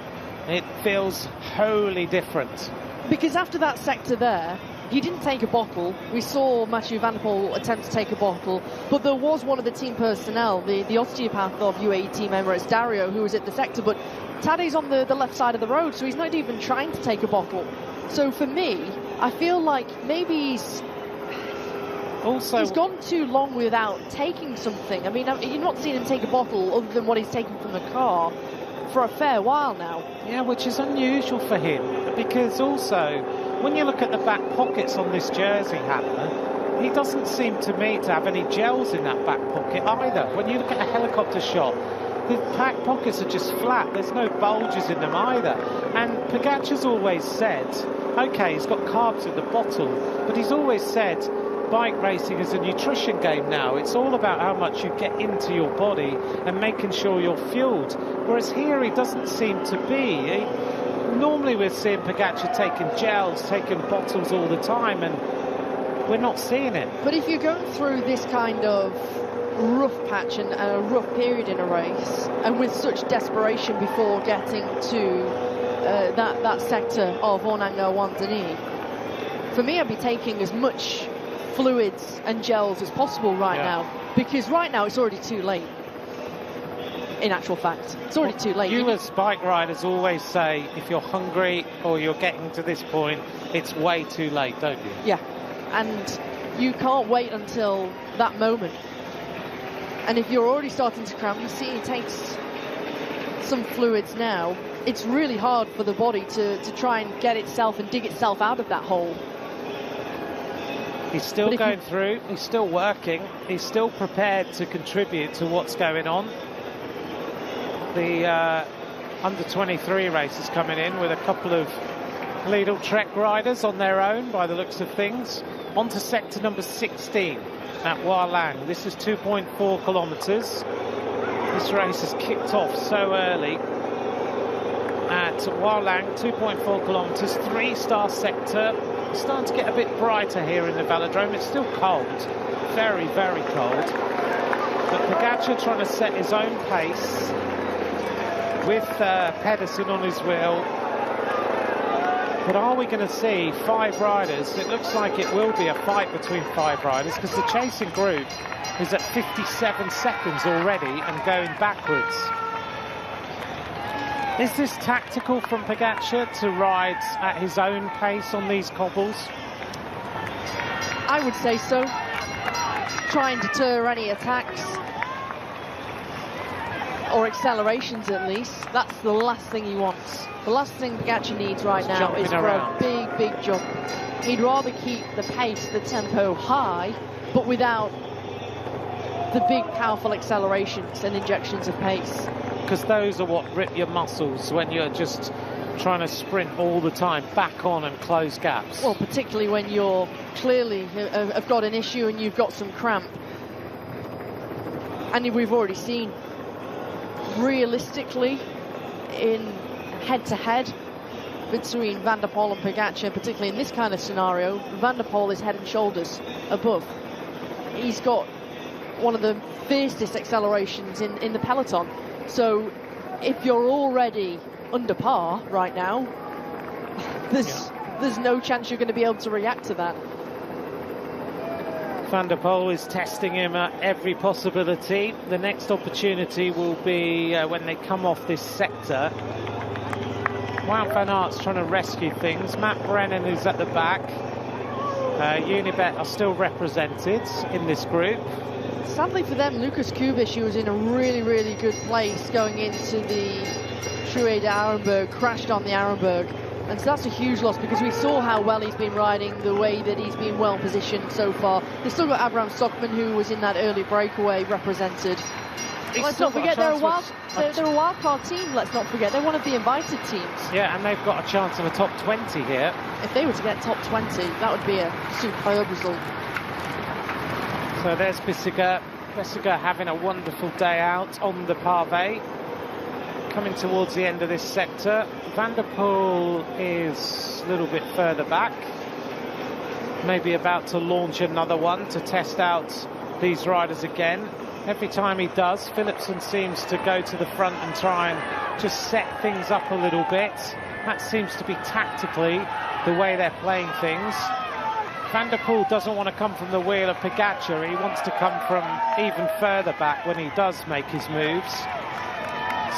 It feels wholly different. Because after that sector there, he didn't take a bottle. We saw Mathieu van der Poel attempt to take a bottle, but there was one of the team personnel, the osteopath of UAE Team Emirates, Dario, who was at the sector, but Tadej's on the left side of the road, so he's not even trying to take a bottle. So for me, I feel like maybe he's gone too long without taking something. I mean, you're not seeing him take a bottle other than what he's taken from the car for a fair while now. Yeah, which is unusual for him, because also when you look at the back pockets on this jersey, Hannah, he doesn't seem to me to have any gels in that back pocket either. When you look at a helicopter shot, the back pockets are just flat. There's no bulges in them either. And Pogačar's always said, okay, he's got carbs in the bottle, but he's always said bike racing is a nutrition game now. It's all about how much you get into your body and making sure you're fueled. Whereas here he doesn't seem to be. Normally we're seeing Pogačar taking gels, taking bottles all the time, and we're not seeing it. But if you're going through this kind of rough patch and a rough period in a race, and with such desperation before getting to that sector of Ornano-Wandeni, for me I'd be taking as much fluids and gels as possible right now, because right now it's already too late. In actual fact, it's already too late. You as bike riders always say, if you're hungry or you're getting to this point, it's way too late, don't you? Yeah, and you can't wait until that moment. And if you're already starting to cramp, you see he takes some fluids now. It's really hard for the body to try and get itself and dig itself out of that hole. He's still going through, he's still working, he's still prepared to contribute to what's going on. The under-23 race is coming in with a couple of Lidl Trek riders on their own, by the looks of things. On to sector number 16 at Hoa Lang. This is 2.4 kilometres. This race has kicked off so early at Hoa Lang, 2.4 kilometres, 3-star sector. It's starting to get a bit brighter here in the velodrome. It's still cold, very, very cold. But Pogačar trying to set his own pace with Pedersen on his wheel. But are we going to see 5 riders? It looks like it will be a fight between 5 riders, because the chasing group is at 57 seconds already and going backwards. Is this tactical from Pogačar to ride at his own pace on these cobbles? I would say so. try and deter any attacks, or accelerations at least. That's the last thing he wants. The last thing Pogačar needs right now is for a big jump. He'd rather keep the pace, the tempo high, but without the big, powerful accelerations and injections of pace. Because those are what rip your muscles when you're just trying to sprint all the time, back on and close gaps. Well, particularly when you're clearly have got an issue and you've got some cramp. And we've already seen, realistically, in head-to-head between Van der Poel and Pogačar, particularly in this kind of scenario, Van der Poel is head and shoulders above. He's got one of the fiercest accelerations in the peloton. So if you're already under par right now, there's no chance you're going to be able to react to that. Van der Poel is testing him at every possibility. The next opportunity will be when they come off this sector. Wout van Aert's trying to rescue things. Matt Brennan is at the back. Unibet are still represented in this group. Sadly for them, Lucas Kubisch, who was in a really good place going into the Truey de Arenberg, crashed on the Arenberg. And so that's a huge loss, because we saw how well he's been riding, the way that he's been well positioned so far. They've still got Abraham Stockman, who was in that early breakaway, represented. Let's not forget they're a wildcard team, let's not forget. They're one of the invited teams. Yeah, and they've got a chance of a top 20 here. If they were to get top 20, that would be a superb result. So there's Bissegger. Bissegger having a wonderful day out on the pavé. Coming towards the end of this sector. Van der Poel is a little bit further back. Maybe about to launch another one to test out these riders again. Every time he does, Philipsen seems to go to the front and try and just set things up a little bit. That seems to be tactically the way they're playing things. Van der Poel doesn't want to come from the wheel of Pogačar. He wants to come from even further back when he does make his moves.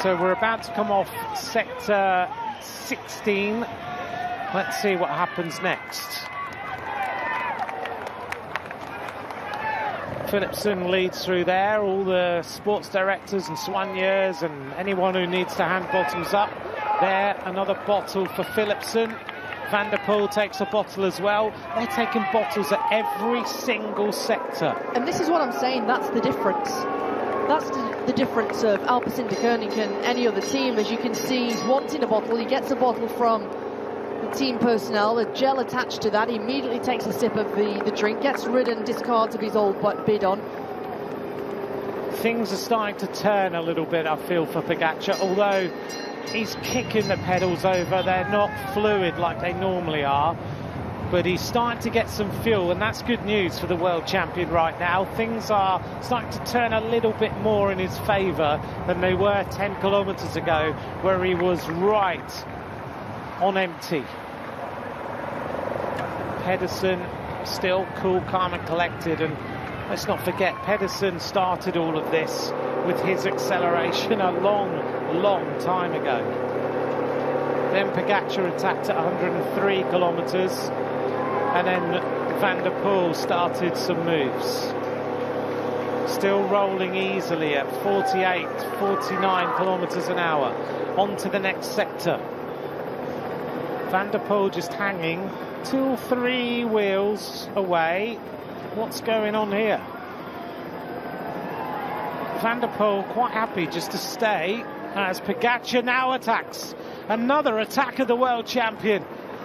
So we're about to come off sector 16. Let's see what happens next. Philipsen leads through there. All the sports directors and soigneurs and anyone who needs to hand bottoms up. There, another bottle for Philipsen. Van der Poel takes a bottle as well. They're taking bottles at every single sector. And this is what I'm saying, that's the difference. That's the difference of Alpecin-Deceuninck and any other team. As you can see, he's wanting a bottle. He gets a bottle from the team personnel, a gel attached to that. He immediately takes a sip of the drink, gets rid and discards of his old bidon. Things are starting to turn a little bit, I feel, for Pogačar, although he's kicking the pedals over. They're not fluid like they normally are, but he's starting to get some fuel, and that's good news for the world champion right now. Things are starting to turn a little bit more in his favour than they were 10 kilometres ago, where he was right on empty. Pedersen still cool, calm and collected, and let's not forget, Pedersen started all of this with his acceleration a long time ago. Then Pogačar attacked at 103 kilometres, and then Van der Poel started some moves. Still rolling easily at 48, 49 kilometres an hour. On to the next sector. Van der Poel just hanging 2 or 3 wheels away. What's going on here? Van der Poel quite happy just to stay as Pogačar now attacks. Another attack of the world champion.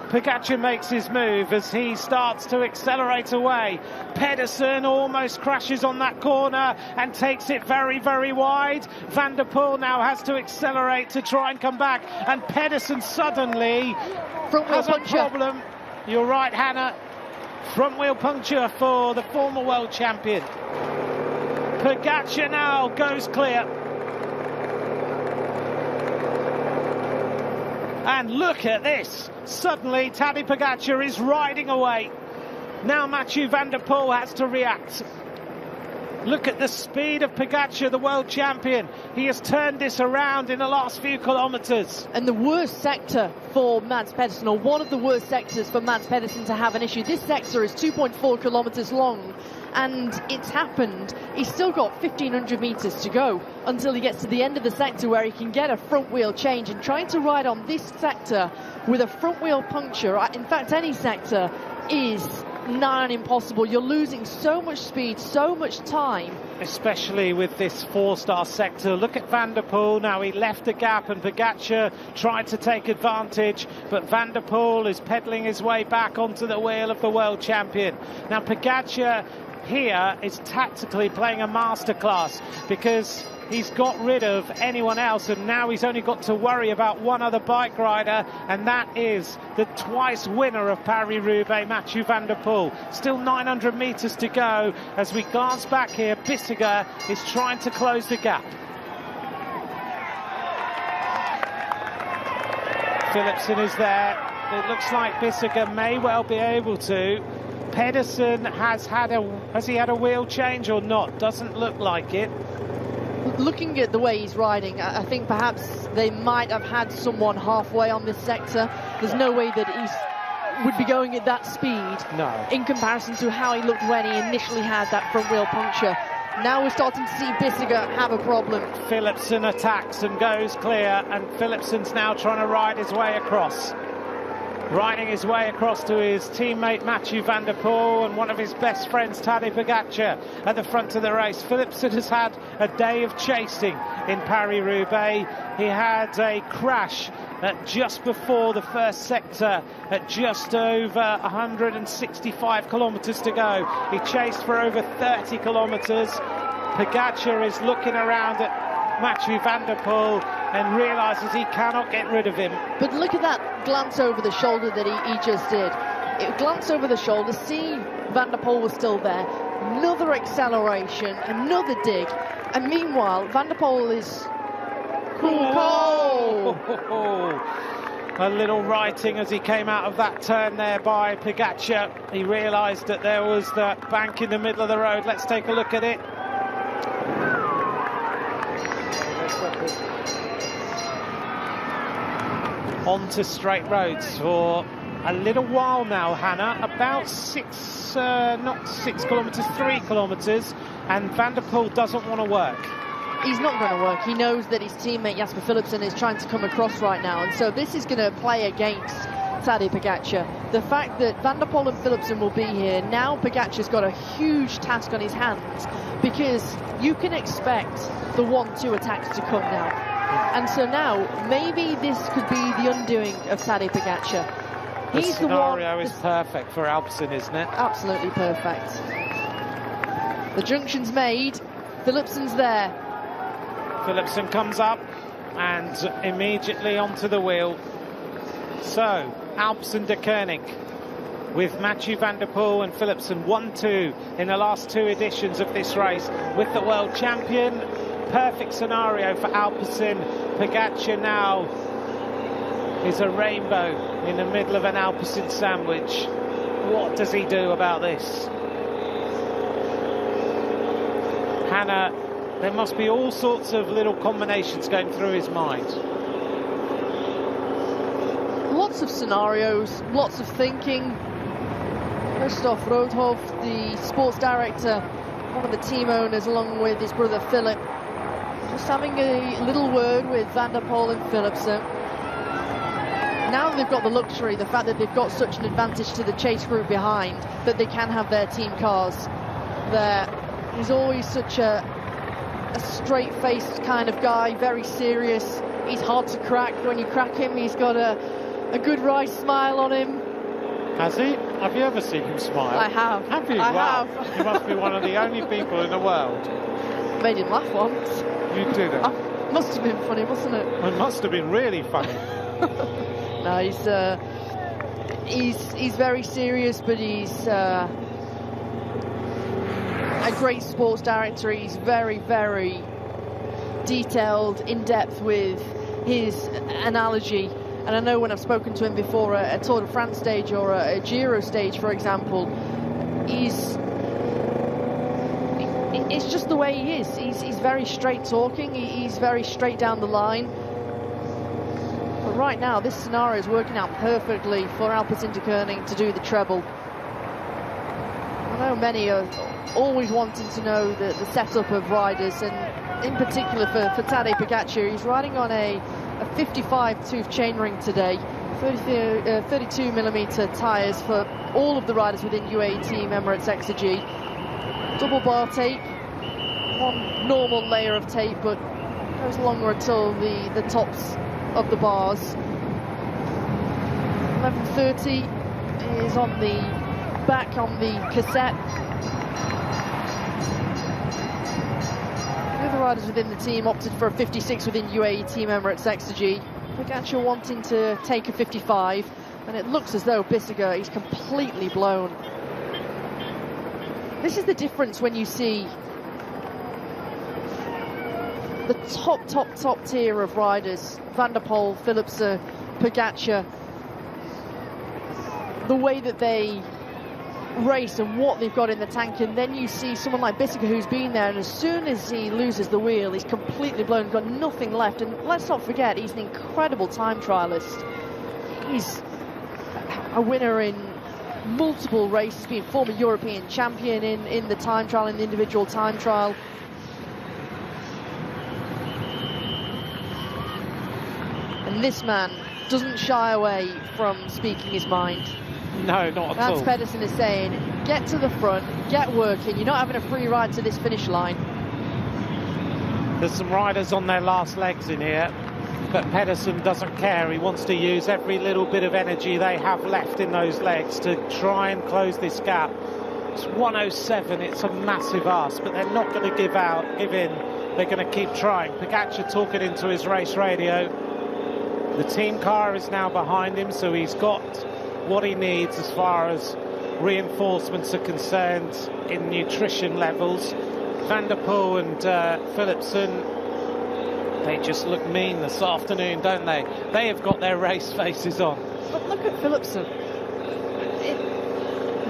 Pogačar makes his move as he starts to accelerate away. Pedersen almost crashes on that corner and takes it very wide. Van der Poel now has to accelerate to try and come back, and Pedersen suddenly has a problem. You're right, Hannah. Front wheel puncture for the former world champion. Pogačar now goes clear. And look at this. Suddenly, Tadej Pogačar is riding away. Now Mathieu van der Poel has to react. Look at the speed of Pogačar, the world champion. He has turned this around in the last few kilometres. And the worst sector for Mads Pedersen, or one of the worst sectors for Mads Pedersen to have an issue. This sector is 2.4 kilometres long, and it's happened. He's still got 1,500 metres to go until he gets to the end of the sector where he can get a front wheel change, and trying to ride on this sector with a front wheel puncture, in fact any sector, is nigh on impossible. You're losing so much speed, so much time. Especially with this four-star sector. Look at Van der Poel now. He left a gap and Pogačar tried to take advantage, but Van der Poel is pedaling his way back onto the wheel of the world champion. Now Pogačar here is tactically playing a masterclass, because he's got rid of anyone else, and now he's only got to worry about one other bike rider, and that is the twice winner of Paris-Roubaix, Mathieu van der Poel. Still 900 metres to go. As we glance back here, Bissegger is trying to close the gap. Philipsen is there. It looks like Bissegger may well be able to. Pedersen has he had a wheel change or not? Doesn't look like it. Looking at the way he's riding, I think perhaps they might have had someone halfway on this sector. There's no way that he would be going at that speed. No. In comparison to how he looked when he initially had that front wheel puncture. Now we're starting to see Bissegger have a problem. Philipsen attacks and goes clear, and Philipsen's now trying to ride his way across. Riding his way across to his teammate Mathieu van der Poel and one of his best friends Tadej Pogačar at the front of the race. Philipsen has had a day of chasing in Paris-Roubaix. He had a crash just before the first sector at just over 165 kilometres to go. He chased for over 30 kilometres. Pogačar is looking around at Mathieu van der Poel and realises he cannot get rid of him. But look at that glance over the shoulder that he just did. It glanced over the shoulder, see Van der Poel was still there, another acceleration, another dig, and meanwhile Van der Poel is cool. A little writing as he came out of that turn there by Pogačar. He realised that there was that bank in the middle of the road. Let's take a look at it. Onto straight roads for a little while now, Hannah. About 3 kilometres, and Van der Poel doesn't want to work. He's not going to work. He knows that his teammate Jasper Philipsen is trying to come across right now, and so this is going to play against Tadej Pogačar. The fact that Van der Poel and Philipsen will be here, now Pogačar's got a huge task on his hands, because you can expect the 1-2 attacks to come now. And so now, maybe this could be the undoing of Tadej Pogačar. The scenario is perfect for Alpecin, isn't it? Absolutely perfect. The junction's made. Philipsen's there. Philipsen comes up and immediately onto the wheel. So, Alpecin-Deceuninck with Mathieu van der Poel and Philipsen 1-2 in the last two editions of this race with the world champion. Perfect scenario for Alpecin. Pogačar now is a rainbow in the middle of an Alpecin sandwich. What does he do about this? Hannah, there must be all sorts of little combinations going through his mind. Lots of scenarios, lots of thinking. Christoph Roodhoof, the sports director, one of the team owners, along with his brother Philip, just having a little word with Van der Poel and Philipsen. Now they've got the luxury, the fact that they've got such an advantage to the chase group behind, that they can have their team cars there. He's always such a straight-faced kind of guy, very serious. He's hard to crack. When you crack him, he's got a good wry smile on him. Has he? Have you ever seen him smile? I have. Have you? I wow. have. You must be one of the only people in the world. Made him laugh once. You did it. Must have been funny, wasn't it? It must have been really funny. No, he's very serious, but he's a great sports director. He's very, very detailed, in-depth with his analogy. And I know when I've spoken to him before, a Tour de France stage or a Giro stage, for example, it's just the way he is. He's very straight talking. He's very straight down the line. But right now, this scenario is working out perfectly for Alpecin-Deceuninck to do the treble. I know many are always wanting to know the setup of riders, and in particular for Tadej Pogačar, he's riding on a 55 tooth chainring today, 32mm tyres for all of the riders within UAE Team Emirates Exergy. Double bar tape, one normal layer of tape, but goes longer until the tops of the bars. 1130 is on the back on the cassette. The other riders within the team opted for a 56 within UAE Team Emirates Exergy. Pogačar wanting to take a 55, and it looks as though Bissegger is completely blown. This is the difference when you see the top tier of riders, Van der Poel, Philipsen, Pogačar, the way that they race and what they've got in the tank, and then you see someone like Bissegger who's been there, and as soon as he loses the wheel, he's completely blown, got nothing left. And let's not forget, he's an incredible time trialist. He's a winner in multiple races, been former European champion in the time trial, in the individual time trial. And this man doesn't shy away from speaking his mind. No, not at all. Mats Pedersen is saying, get to the front, get working, you're not having a free ride to this finish line. There's some riders on their last legs in here, but Pedersen doesn't care. He wants to use every little bit of energy they have left in those legs to try and close this gap. It's 107, it's a massive ask, but they're not going to give in. They're going to keep trying. Pogačar talking into his race radio. The team car is now behind him, so he's got what he needs as far as reinforcements are concerned in nutrition levels. Van der Poel and Philipsen, they just look mean this afternoon, don't they? They have got their race faces on. But look at Philipsen.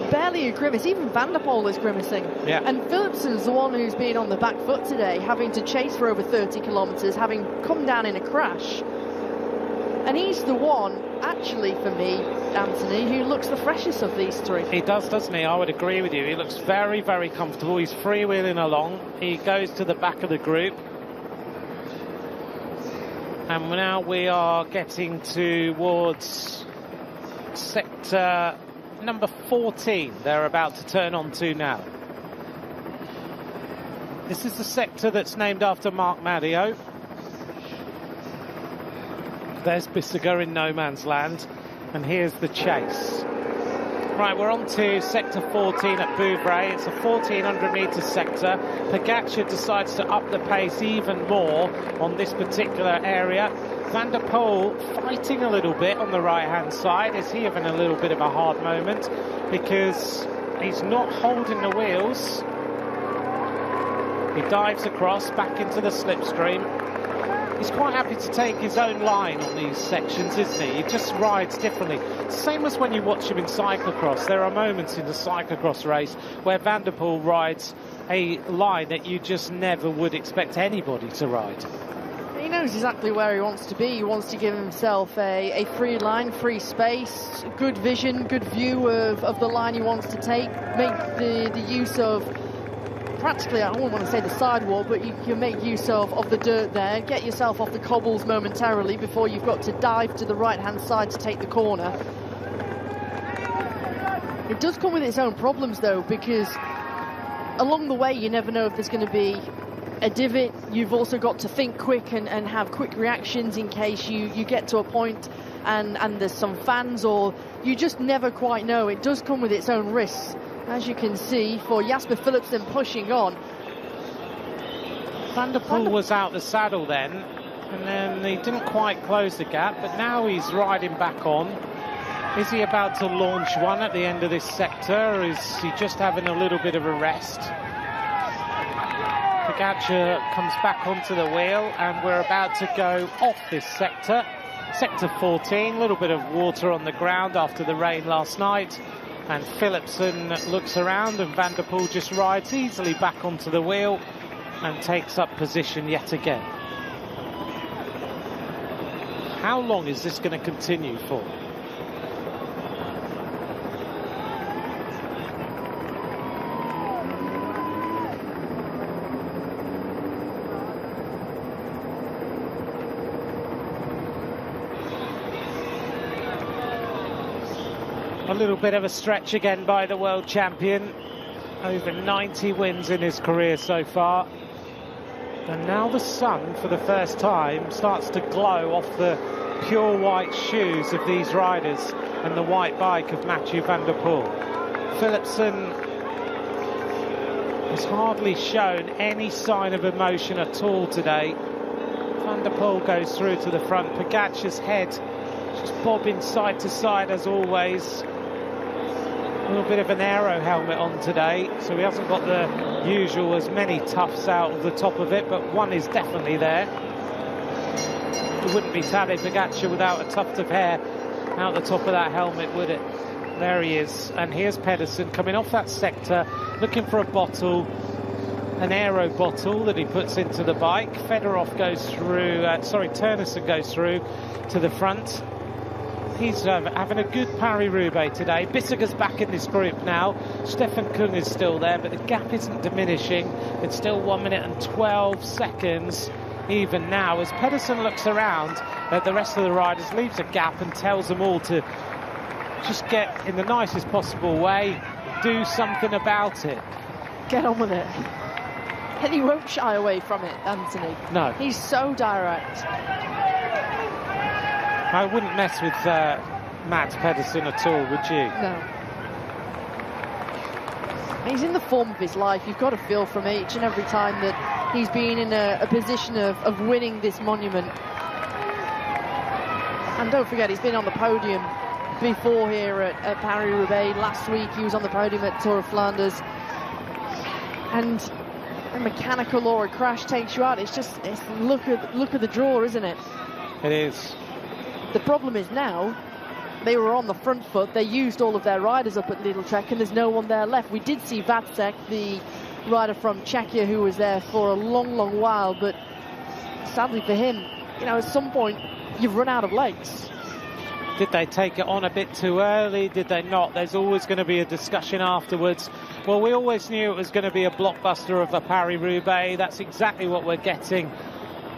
Barely a grimace. Even Van der Poel is grimacing. Yeah. And Philipsen's the one who's been on the back foot today, having to chase for over 30 kilometres, having come down in a crash. And he's the one, actually, for me, Anthony, who looks the freshest of these three. He does, doesn't he? I would agree with you. He looks very, very comfortable. He's freewheeling along. He goes to the back of the group. And now we are getting towards sector number 14. They're about to turn on to now. This is the sector that's named after Marc Madiot. There's Bissegger in no man's land, and here's the chase. Right, we're on to sector 14 at Vouvray. It's a 1,400 metre sector. Pogačar decides to up the pace even more on this particular area. Van der Poel fighting a little bit on the right-hand side. Is he having a little bit of a hard moment? Because he's not holding the wheels. He dives across, back into the slipstream. He's quite happy to take his own line on these sections, isn't he? He just rides differently. Same as when you watch him in cyclocross. There are moments in the cyclocross race where Van der Poel rides a line that you just never would expect anybody to ride. He knows exactly where he wants to be. He wants to give himself a free line, free space, good vision, good view of the line he wants to take, make the use of practically, I wouldn't want to say the sidewalk, but you can make use of the dirt there, get yourself off the cobbles momentarily before you've got to dive to the right-hand side to take the corner. It does come with its own problems, though, because along the way you never know if there's going to be a divot. You've also got to think quick and have quick reactions in case you get to a point and there's some fans, or you just never quite know. It does come with its own risks. As you can see, for Jasper Philipsen pushing on. Van der Poel was out the saddle then, and then he didn't quite close the gap, but now he's riding back on. Is he about to launch one at the end of this sector, or is he just having a little bit of a rest? Pogačar comes back onto the wheel, and we're about to go off this sector. Sector 14, a little bit of water on the ground after the rain last night. And Philipsen looks around, and Van der Poel just rides easily back onto the wheel and takes up position yet again. How long is this going to continue for? little bit of a stretch again by the world champion. Over 90 wins in his career so far. And now the sun, for the first time, starts to glow off the pure white shoes of these riders and the white bike of Mathieu van der Poel. Philipsen has hardly shown any sign of emotion at all today. Van der Poel goes through to the front. Pogacar's head just bobbing side to side as always. A little bit of an aero helmet on today, so he hasn't got the usual as many tufts out of the top of it, but one is definitely there. It wouldn't be Tadej Pogacar without a tuft of hair out the top of that helmet, would it? There he is, and here's Pedersen coming off that sector, looking for a bottle, an aero bottle that he puts into the bike. Fedorov goes through, Turnison goes through to the front. He's having a good Paris-Roubaix today. Bissegger's back in this group now. Stefan Kung is still there, but the gap isn't diminishing. It's still 1 minute and 12 seconds even now. As Pedersen looks around at the rest of the riders, leaves a gap and tells them all to just get, in the nicest possible way, do something about it. Get on with it. And he won't shy away from it, Anthony. No. He's so direct. I wouldn't mess with Mats Pedersen at all, would you? No. He's in the form of his life. You've got to feel from each and every time that he's been in a position of winning this monument. And don't forget, he's been on the podium before here at Paris-Roubaix. Last week he was on the podium at Tour of Flanders. And a mechanical or a crash takes you out. It's look at the draw, isn't it? It is. The problem is now, they were on the front foot, they used all of their riders up at Lidl Trek, and there's no one there left. We did see Vacek, the rider from Czechia, who was there for a long, long while, but sadly for him, you know, at some point, you've run out of legs. Did they take it on a bit too early? Did they not? There's always going to be a discussion afterwards. Well, we always knew it was going to be a blockbuster of a Paris-Roubaix. That's exactly what we're getting.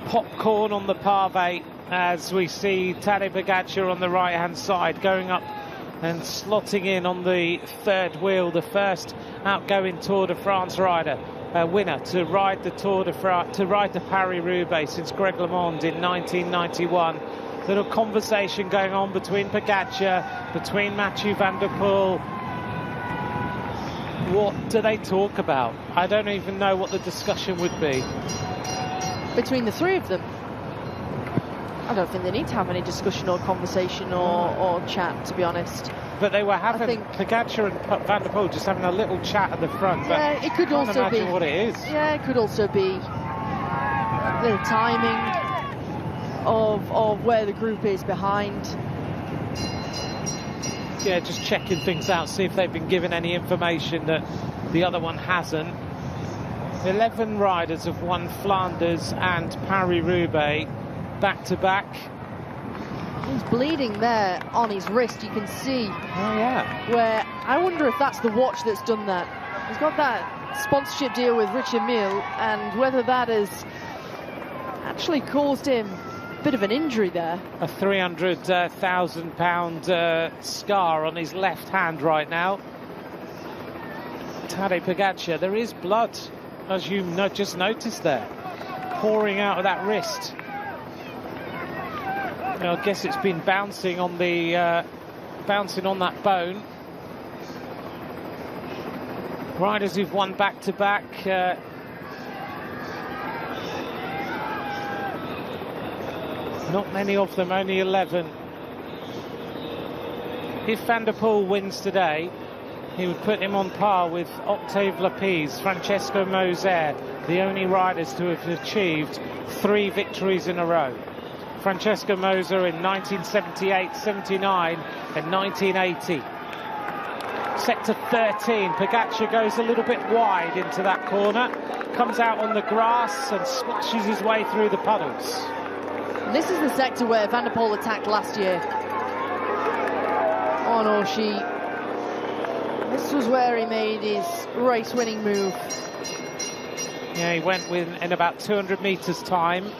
Popcorn on the pavé, as we see Tadej Pogacar on the right-hand side going up and slotting in on the third wheel, the first outgoing Tour de France rider, winner to ride the Paris-Roubaix since Greg LeMond in 1991. Little conversation going on between Pogacar, between Mathieu van der Poel. What do they talk about? I don't even know what the discussion would be. Between the three of them? I don't think they need to have any discussion or conversation or chat, to be honest. But they were having, Pogacar and Van der Poel just having a little chat at the front. Yeah, it could also be what it is. Yeah, it could also be the timing of where the group is behind. Yeah, just checking things out, see if they've been given any information that the other one hasn't. 11 riders have won Flanders and Paris-Roubaix back-to-back. He's bleeding there on his wrist, you can see. Oh, yeah. Where I wonder if that's the watch that's done that. He's got that sponsorship deal with Richard Mille, and whether that has actually caused him a bit of an injury there. A £300,000 scar on his left hand right now. Tadej Pogacar, there is blood, as you just noticed there, pouring out of that wrist. Well, I guess it's been bouncing on the bouncing on that bone. Riders who've won back-to-back. Not many of them, only 11. If Van der Poel wins today, he would put him on par with Octave Lapise, Francesco Moser, the only riders to have achieved 3 victories in a row. Francesco Moser in 1978, 79 and 1980. Sector 13, Pogacar goes a little bit wide into that corner, comes out on the grass and splashes his way through the puddles. This is the sector where Van der Poel attacked last year on Orshi. This was where he made his race-winning move. Yeah, he went in about 200 metres time,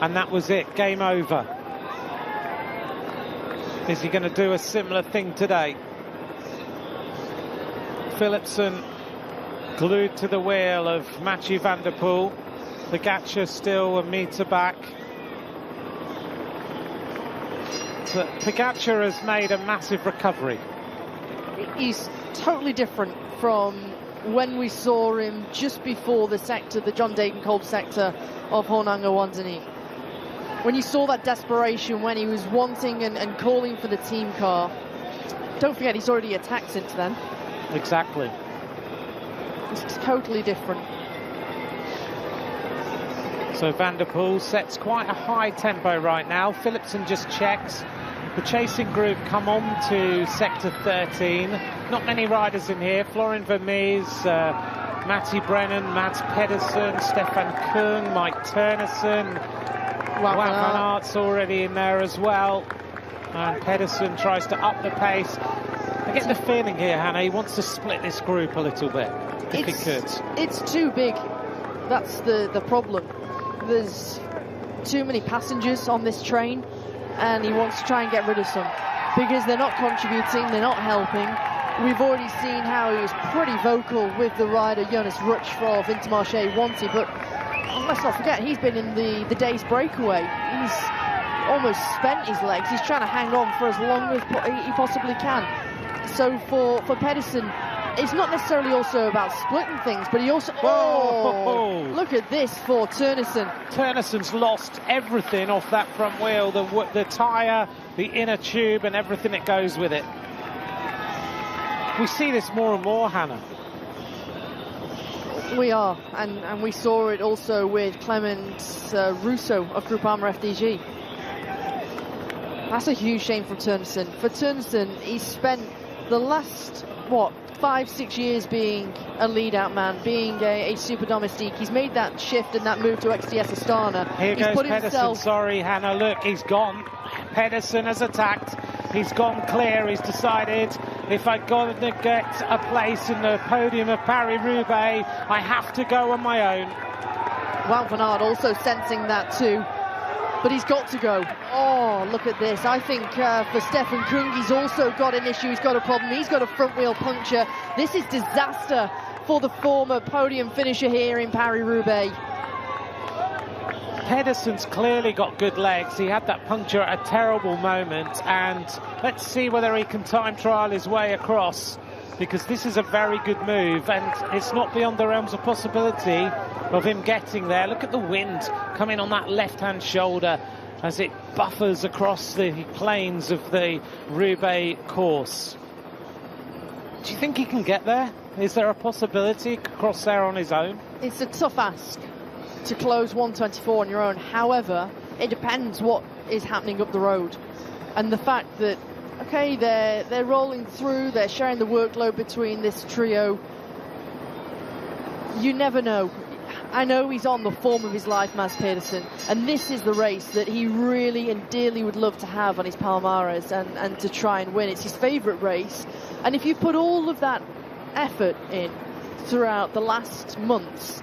and that was it, game over. Is he going to do a similar thing today? Philipsen glued to the wheel of Mathieu van der Poel. Pogačar still a metre back. But Pogačar has made a massive recovery. He's totally different from when we saw him just before the sector, the John Degenkolb sector of Hornanger-Wanzenich. When you saw that desperation, when he was wanting and calling for the team car. Don't forget, he's already attacked since then. Exactly. It's totally different. So Van der Poel sets quite a high tempo right now. Philipsen just checks. The chasing group come on to sector 13. Not many riders in here. Florian Vermeers, Matti Brennan, Mads Pedersen, Stefan Kung, Mike Turnesen. Wout van Aert's already in there as well. And Pedersen tries to up the pace. I get the feeling here, Hannah, he wants to split this group a little bit, if he could. It's too big. That's the problem. There's too many passengers on this train, and he wants to try and get rid of some because they're not contributing, they're not helping. We've already seen how he was pretty vocal with the rider Jonas Rutsch of Intermarché Wanty, but let's not forget he's been in the day's breakaway. He's almost spent his legs. He's trying to hang on for as long as he possibly can. So for Pedersen, it's not necessarily also about splitting things, but he also... Oh, look at this for Turnesen. Turnesen's lost everything off that front wheel, the tyre, the inner tube, and everything that goes with it. We see this more and more, Hannah. We are, and we saw it also with Clement Rousseau of Groupama FDG. That's a huge shame for Turnesen. For Turnesen, he's spent the last, 5-6 years being a lead-out man, being a super domestique. He's made that shift and that move to XDS Astana. Here goes Pedersen, sorry Hannah, look, he's gone. Pedersen has attacked, he's gone clear, he's decided, if I'm going to get a place in the podium of Paris-Roubaix, I have to go on my own. Wout van Aert also sensing that too. But he's got to go. Oh, look at this. I think for Stefan Kung, he's also got an issue. He's got a problem. He's got a front wheel puncture. This is disaster for the former podium finisher here in Paris-Roubaix. Pedersen's clearly got good legs. He had that puncture at a terrible moment. And let's see whether he can time trial his way across, because this is a very good move, and it's not beyond the realms of possibility of him getting there. Look at the wind coming on that left-hand shoulder as it buffers across the plains of the Roubaix course. Do you think he can get there? Is there a possibility he could cross there on his own? It's a tough ask to close 1:24 on your own. However, it depends what is happening up the road. And the fact that okay, they're rolling through, they're sharing the workload between this trio. You never know. I know he's on the form of his life, Mads Pedersen, and this is the race that he really and dearly would love to have on his Palmares and to try and win. It's his favourite race, and if you put all of that effort in throughout the last months,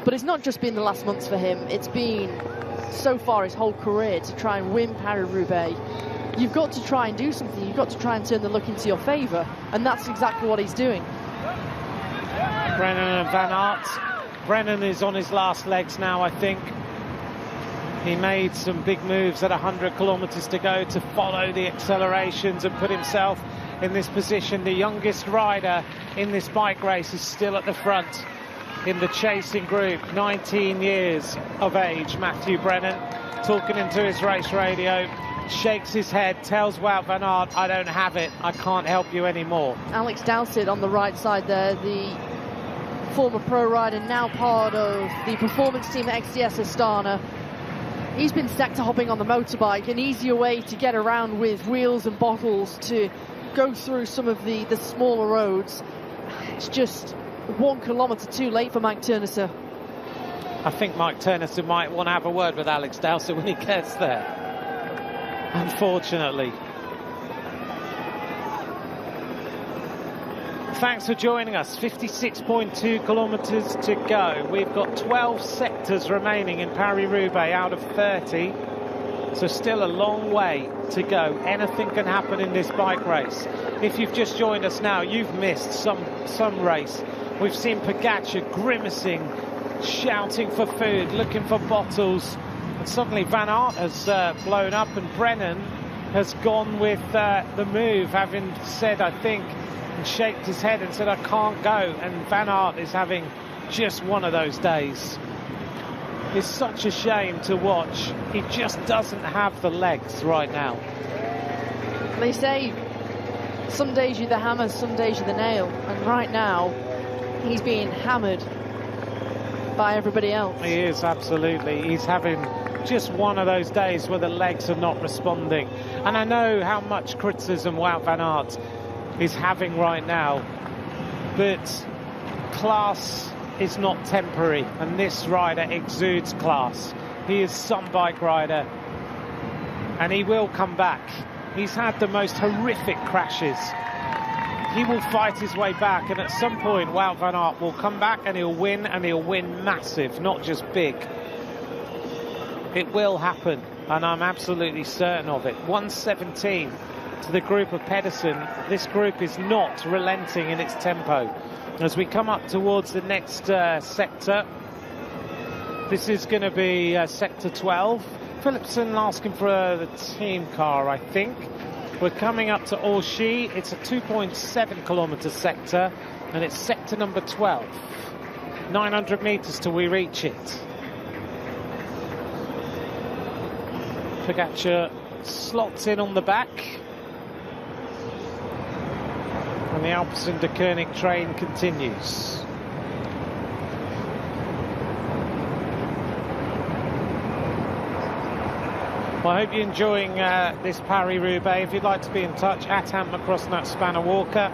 but it's not just been the last months for him, it's been so far his whole career to try and win Paris-Roubaix. You've got to try and do something. You've got to try and turn the luck into your favour, and that's exactly what he's doing. Brennan and Van Aert. Brennan is on his last legs now, I think. He made some big moves at 100 kilometres to go to follow the accelerations and put himself in this position. The youngest rider in this bike race is still at the front in the chasing group, 19 years of age. Matthew Brennan talking into his race radio, shakes his head, tells Wout van Aert, I don't have it, I can't help you anymore. Alex Dowsett on the right side there, the former pro rider, now part of the performance team at XDS Astana. He's been sector hopping on the motorbike, an easier way to get around with wheels and bottles to go through some of the smaller roads. It's just 1 kilometre too late for Mike Turnesen. I think Mike Turnesen might want to have a word with Alex Dowsett when he gets there, unfortunately. Thanks for joining us. 56.2 kilometres to go. We've got 12 sectors remaining in Paris-Roubaix out of 30. So still a long way to go. Anything can happen in this bike race. If you've just joined us now, you've missed some race. We've seen Pogačar grimacing, shouting for food, looking for bottles. And suddenly Van Aert has blown up, and Brennan has gone with the move, having said, I think, and shaked his head and said, I can't go. And Van Aert is having just one of those days. It's such a shame to watch. He just doesn't have the legs right now. They say some days you're the hammer, some days you're the nail. And right now, he's being hammered by everybody else. He is, absolutely. He's having just one of those days where the legs are not responding. And I know how much criticism Wout van Aert is having right now, but class is not temporary, and this rider exudes class. He is some bike rider, and he will come back. He's had the most horrific crashes. He will fight his way back, and at some point Wout van Aert will come back and he'll win massive, not just big. It will happen, and I'm absolutely certain of it. 1:17 to the group of Pedersen. This group is not relenting in its tempo. As we come up towards the next sector, this is going to be sector 12. Philipsen asking for the team car, I think. We're coming up to Orchy. It's a 2.7 kilometre sector, and it's sector number 12. 900 metres till we reach it. Pogačar slots in on the back. And the Alpecin de Koenig train continues. Well, I hope you're enjoying this Paris-Roubaix. If you'd like to be in touch, at Ant McCrossnut Spanner Walker.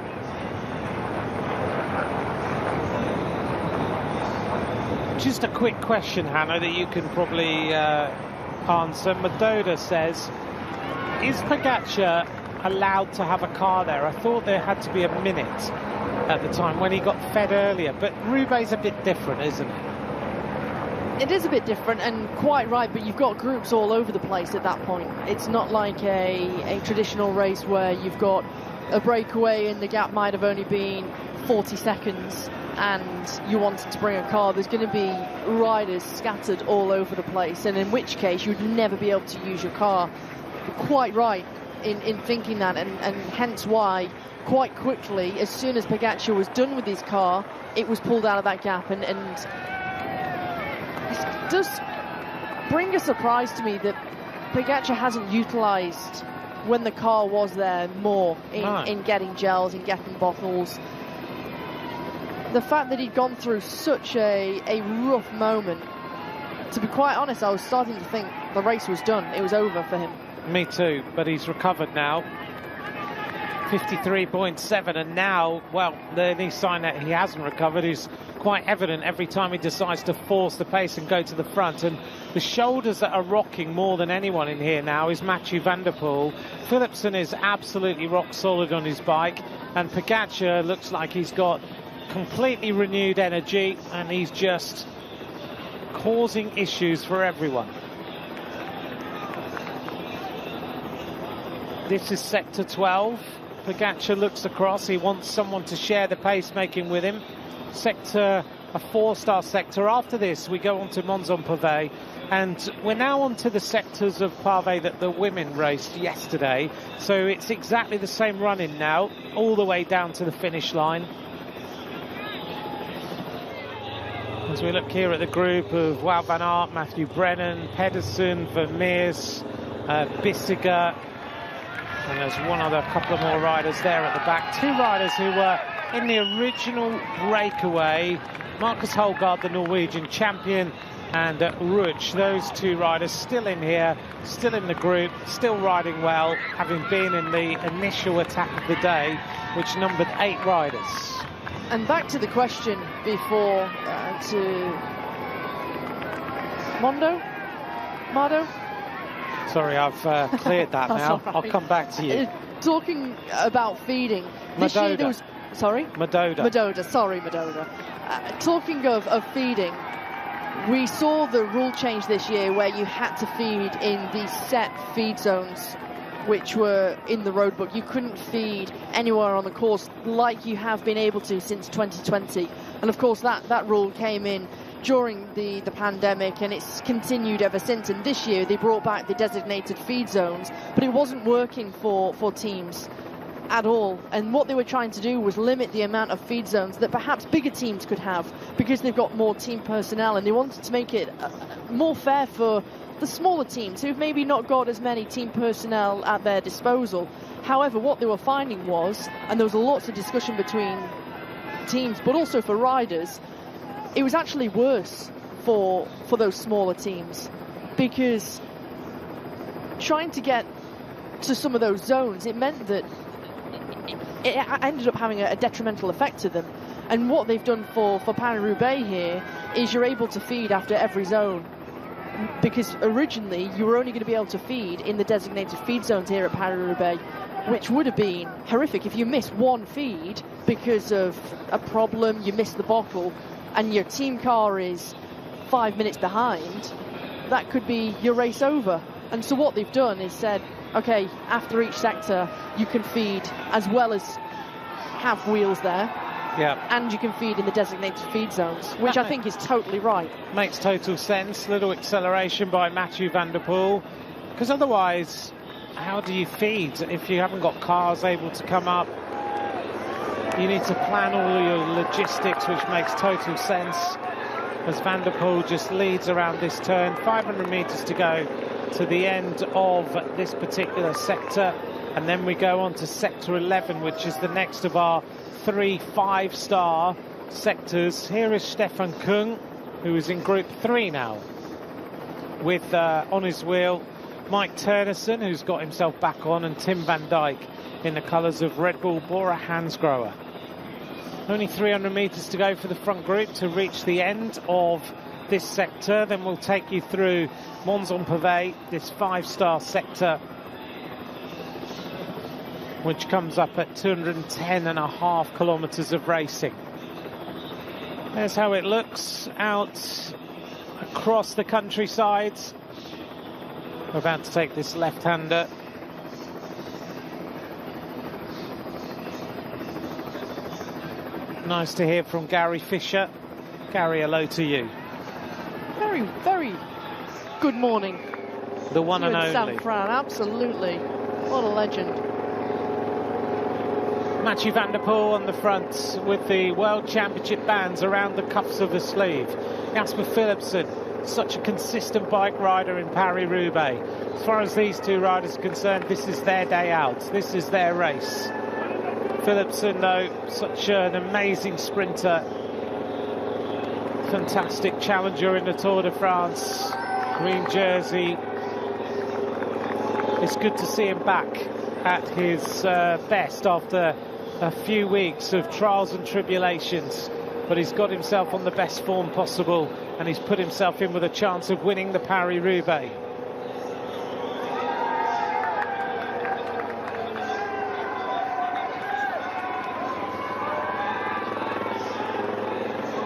Just a quick question, Hannah, that you can probably answer. Madoda says, is Pogačar allowed to have a car there? I thought there had to be a minute at the time when he got fed earlier, but Roubaix's a bit different, isn't it? It is a bit different, and quite right, but you've got groups all over the place at that point. It's not like a traditional race where you've got a breakaway and the gap might have only been 40 seconds and you wanted to bring a car. There's going to be riders scattered all over the place, and in which case you'd never be able to use your car. You're quite right in thinking that, and hence why quite quickly, as soon as Pogačar was done with his car, it was pulled out of that gap, and it does bring a surprise to me that Pogačar hasn't utilised when the car was there more in getting gels, in getting bottles. The fact that he'd gone through such a rough moment, to be quite honest, I was starting to think the race was done. It was over for him. Me too, but he's recovered now. 53.7, and now, well, the only sign that he hasn't recovered is quite evident every time he decides to force the pace and go to the front. And the shoulders that are rocking more than anyone in here now is Mathieu van der Poel. Philipsen is absolutely rock solid on his bike, and Pogačar looks like he's got completely renewed energy, and he's just causing issues for everyone. This is sector 12. Pogačar looks across. He wants someone to share the pace-making with him. Sector, a 4-star sector. After this, we go on to Mons-en-Pavé, and we're now on to the sectors of Pavé that the women raced yesterday. So it's exactly the same run-in now, all the way down to the finish line. As we look here at the group of Wout van Aert, Matthew Brennan, Pedersen, Vermeers, Bissegger, and there's couple of more riders there at the back. Two riders who were in the original breakaway, Marcus Holgaard, the Norwegian champion, and Ruch. Those two riders still in here, still in the group, still riding well, having been in the initial attack of the day, which numbered 8 riders. And back to the question before to Mado? Sorry, I've cleared that now. Right. I'll come back to you. Talking about feeding. Madoda. Sorry? Madoda. Madoda, sorry, Madoda. Talking of feeding, We saw the rule change this year where you had to feed in these set feed zones which were in the road book. You couldn't feed anywhere on the course like you have been able to since 2020. And of course that rule came in during the pandemic, and it's continued ever since. And this year they brought back the designated feed zones, but it wasn't working for teams at all. And what they were trying to do was limit the amount of feed zones that perhaps bigger teams could have, because they've got more team personnel, and they wanted to make it more fair for the smaller teams who've maybe not got as many team personnel at their disposal. However, what they were finding was, and there was lots of discussion between teams, but also for riders, it was actually worse for those smaller teams, because trying to get to some of those zones, it meant that it ended up having a detrimental effect to them. And what they've done for Paris-Roubaix here is you're able to feed after every zone, because originally you were only going to be able to feed in the designated feed zones here at Paris-Roubaix, which would have been horrific. If you miss one feed because of a problem, you miss the bottle, and your team car is 5 minutes behind, that could be your race over. And so what they've done is said, okay, after each sector you can feed as well as have wheels there, and you can feed in the designated feed zones, which I think is totally right. Makes total sense. Little acceleration by Mathieu van der Poel, because otherwise how do you feed if you haven't got cars able to come up? You need to plan all your logistics, which makes total sense, as Van der Poel just leads around this turn. 500 metres to go to the end of this particular sector, and then we go on to sector 11, which is the next of our 3 5-star sectors. Here is Stefan Kung, who is in Group 3 now, with on his wheel Mike Turnison, who's got himself back on, and Tim van Dijk in the colours of Red Bull Bora Hansgrohe. Only 300 metres to go for the front group to reach the end of this sector. Then we'll take you through Mons-en-Pavé, this 5-star sector, which comes up at 210.5 kilometres of racing. There's how it looks out across the countryside. We're about to take this left-hander. Nice to hear from Gary Fisher. Gary, hello to you. Very, very good morning. The one and only. Sam Fran, absolutely. What a legend. Mathieu van der Poel on the front with the World Championship bands around the cuffs of the sleeve. Jasper Philipsen, such a consistent bike rider in Paris-Roubaix. As far as these two riders are concerned, this is their day out. This is their race. Philipsen, though, such an amazing sprinter. Fantastic challenger in the Tour de France. Green jersey. It's good to see him back at his best after a few weeks of trials and tribulations. But he's got himself on the best form possible, and he's put himself in with a chance of winning the Paris-Roubaix.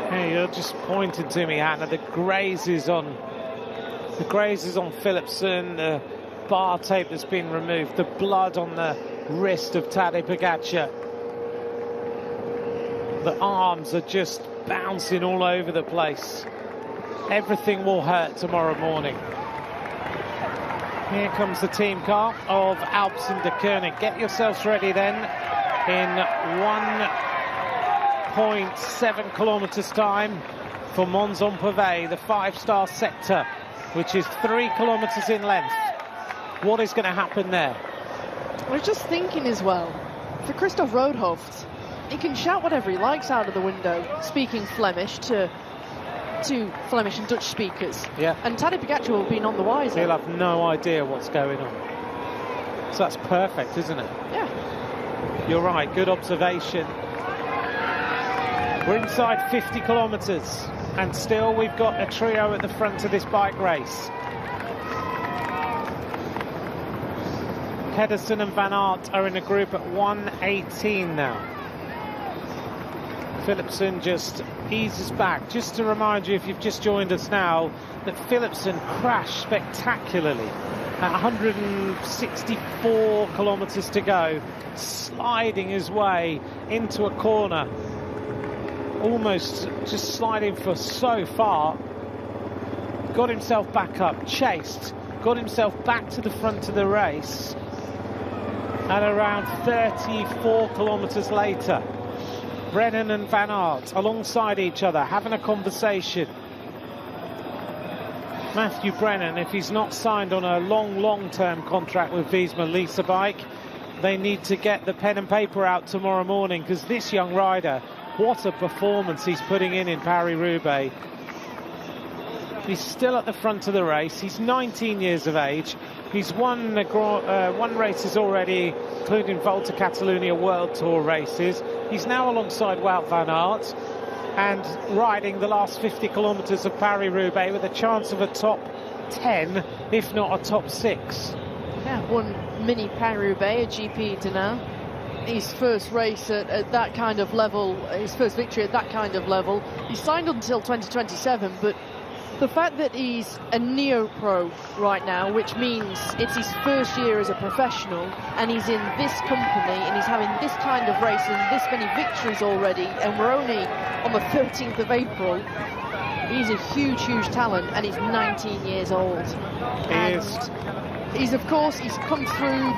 Hey, you're just pointing to me, Hannah. The graze is on Philipsen, the bar tape that's been removed, the blood on the wrist of Tadej Pogačar. The arms are just bouncing all over the place. Everything will hurt tomorrow morning. Here comes the team car of Alps and De Koenig. Get yourselves ready then. In 1.7 kilometres time for Mons-en-Pavé, the 5-star sector, which is 3 kilometres in length. What is going to happen there? I was just thinking as well, for Christoph Roodhooft, he can shout whatever he likes out of the window, speaking Flemish to Flemish and Dutch speakers. Yeah. And Tadej Pogačar will be none the wiser. He'll have no idea what's going on. So that's perfect, isn't it? Yeah. You're right, good observation. We're inside 50 kilometres, and still we've got a trio at the front of this bike race. Pedersen and Van Aert are in a group at 1:18 now. Philipsen just eases back. Just to remind you, if you've just joined us now, that Philipsen crashed spectacularly at 164 kilometres to go, sliding his way into a corner, almost just sliding for so far. Got himself back up, chased, got himself back to the front of the race, and around 34 kilometres later, Brennan and Van Aert alongside each other having a conversation. Matthew Brennan, if he's not signed on a long-term contract with Visma Lease Bike, they need to get the pen and paper out tomorrow morning, because this young rider, what a performance he's putting in Paris-Roubaix. He's still at the front of the race. He's 19 years of age. He's won races already, including Volta Catalunya World Tour races. He's now alongside Wout van Aert and riding the last 50 kilometres of Paris-Roubaix with a chance of a top 10, if not a top 6. Yeah, won mini Paris-Roubaix, a GP to now. His first race at that kind of level, his first victory at that kind of level. He's signed until 2027, but the fact that he's a neo-pro right now, which means it's his first year as a professional, and he's in this company, and he's having this kind of race and this many victories already, and we're only on the 13th of April, he's a huge talent, and he's 19 years old. He's come through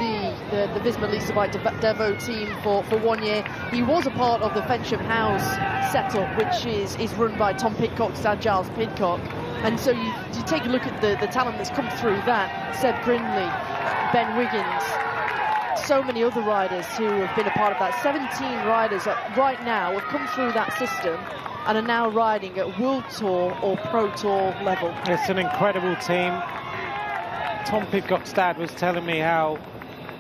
the Visma Lease Bike Devo team for 1 year. He was a part of the Fensham House setup, which is run by Tom Pidcock's dad, Giles Pidcock. And so you take a look at the talent that's come through that. Seb Grindley, Ben Wiggins, so many other riders who have been a part of that. 17 riders that right now have come through that system and are now riding at World Tour or Pro Tour level. It's an incredible team. Tom Pidcock's dad was telling me how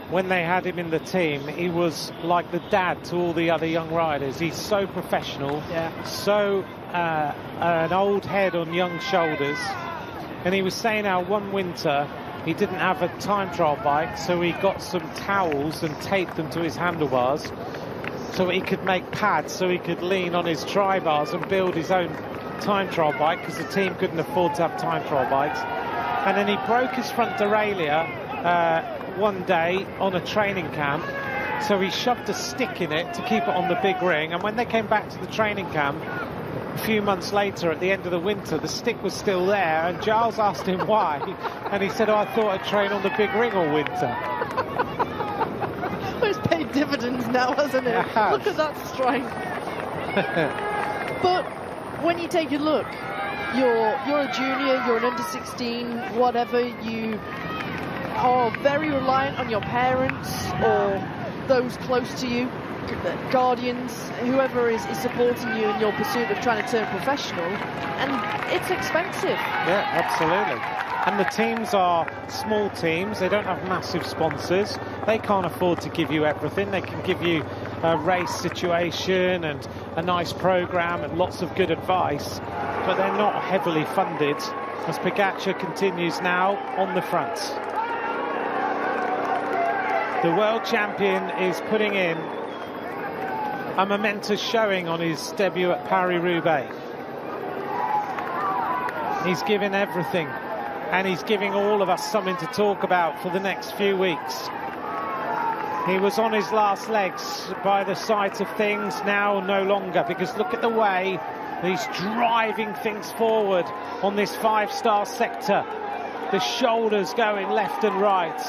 when they had him in the team, he was like the dad to all the other young riders. He's so professional, so an old head on young shoulders. And he was saying how one winter he didn't have a time trial bike, so he got some towels and taped them to his handlebars so he could make pads, so he could lean on his tri-bars and build his own time trial bike, because the team couldn't afford to have time trial bikes. And then he broke his front derailleur one day on a training camp, so he shoved a stick in it to keep it on the big ring. And when they came back to the training camp a few months later at the end of the winter, the stick was still there, and Giles asked him why, and he said, "Oh, I thought I'd train on the big ring all winter." It's paid dividends now, hasn't it? Look at that strength. But when you take a look, you're a junior, you're an under-16, whatever, you are very reliant on your parents or those close to you, guardians, whoever is supporting you in your pursuit of trying to turn professional, and it's expensive. Yeah, absolutely. And the teams are small teams. They don't have massive sponsors. They can't afford to give you everything. They can give you a race situation and a nice program and lots of good advice, but they're not heavily funded, as Pogačar continues now on the front. The world champion is putting in a momentous showing on his debut at Paris-Roubaix. He's given everything, and he's giving all of us something to talk about for the next few weeks. He was on his last legs by the sight of things, now no longer, because look at the way he's driving things forward on this 5-star sector. The shoulders going left and right.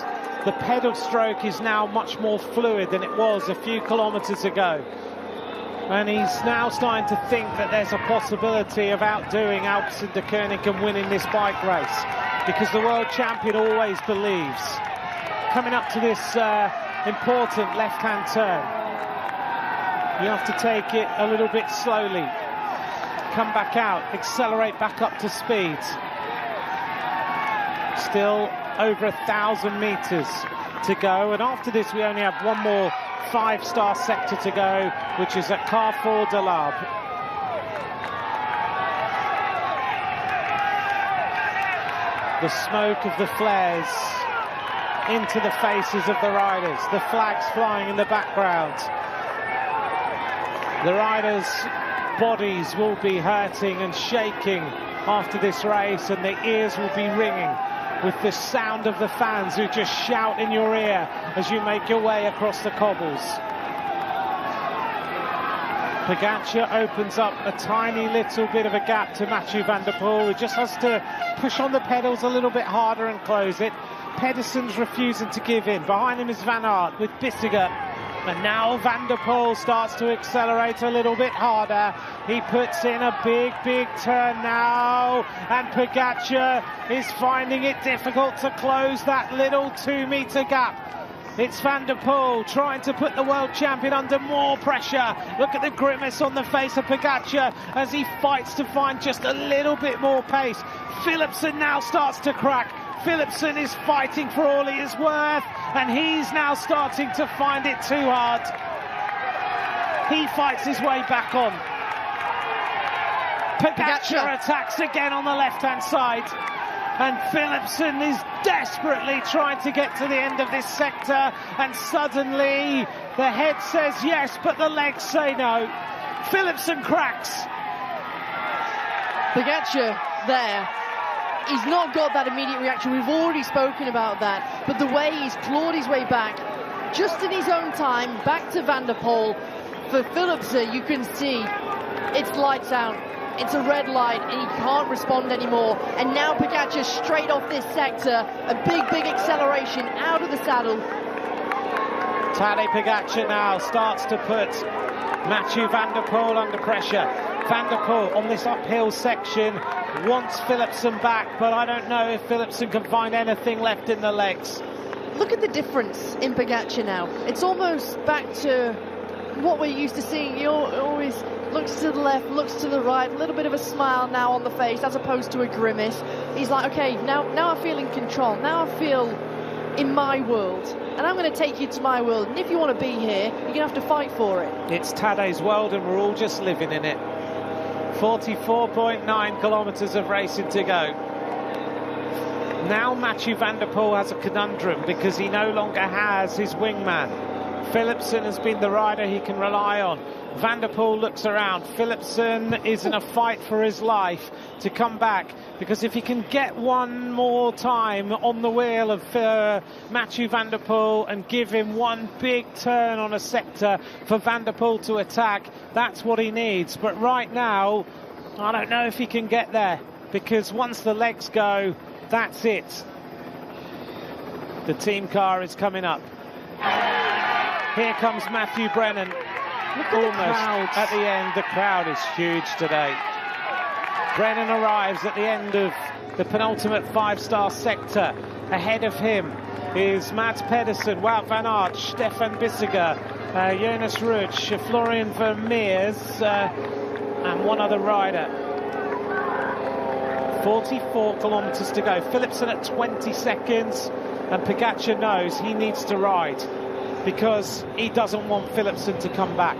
The pedal stroke is now much more fluid than it was a few kilometres ago. And he's now starting to think that there's a possibility of outdoing Alpecin de Koenig and winning this bike race, because the world champion always believes. Coming up to this important left-hand turn, you have to take it a little bit slowly. Come back out, accelerate back up to speed. Still over 1,000 metres to go, and after this we only have one more 5-star sector to go, which is at Carrefour de l'Arbre. The smoke of the flares into the faces of the riders, the flags flying in the background. The riders' bodies will be hurting and shaking after this race, and the ears will be ringing with the sound of the fans who just shout in your ear as you make your way across the cobbles. Pogačar opens up a tiny little bit of a gap to Mathieu van der Poel, who just has to push on the pedals a little bit harder and close it. Pedersen's refusing to give in. Behind him is Van Aert with Bissegger. And now Van der Poel starts to accelerate a little bit harder. He puts in a big turn now. And Pogačar is finding it difficult to close that little 2-metre gap. It's Van der Poel trying to put the world champion under more pressure. Look at the grimace on the face of Pogačar as he fights to find just a little bit more pace. Philipsen now starts to crack. Philipsen is fighting for all he is worth, and he's now starting to find it too hard. He fights his way back on. Pogačar attacks again on the left-hand side, and Philipsen is desperately trying to get to the end of this sector, and suddenly the head says yes, but the legs say no. Philipsen cracks. Pogačar there. He's not got that immediate reaction. We've already spoken about that. But the way he's clawed his way back, just in his own time, back to Van der Poel. For Philipsen, you can see it's lights out. It's a red light, and he can't respond anymore. And now Pogačar straight off this sector. A big acceleration out of the saddle. Tadej Pogačar now starts to put Mathieu van der Poel under pressure. Van der Poel on this uphill section wants Philipsen back, but I don't know if Philipsen can find anything left in the legs. Look at the difference in Pogačar now. It's almost back to what we're used to seeing. He always looks to the left, looks to the right, a little bit of a smile now on the face as opposed to a grimace. He's like, okay, now I feel in control. Now I feel in my world, and I'm going to take you to my world. And if you want to be here, you're going to have to fight for it. It's Tadej's world, and we're all just living in it. 44.9 kilometres of racing to go. Now Mathieu van der Poel has a conundrum because he no longer has his wingman. Philipsen has been the rider he can rely on. Van der Poel looks around. Philipsen is in a fight for his life to come back, because if he can get one more time on the wheel of Mathieu van der Poel and give him one big turn on a sector for Van der Poel to attack, that's what he needs. But right now, I don't know if he can get there, because once the legs go, that's it. The team car is coming up. Here comes Matthew Brennan. Almost at the end. The crowd is huge today. Brennan arrives at the end of the penultimate 5-star sector. Ahead of him is Mads Pedersen, Wout van Aert, Stefan Bissegger, Jonas Rutsch, Florian Vermeers, and one other rider. 44 kilometres to go. Philipsen at 20 seconds, and Pogačar knows he needs to ride, because he doesn't want Philipsen to come back.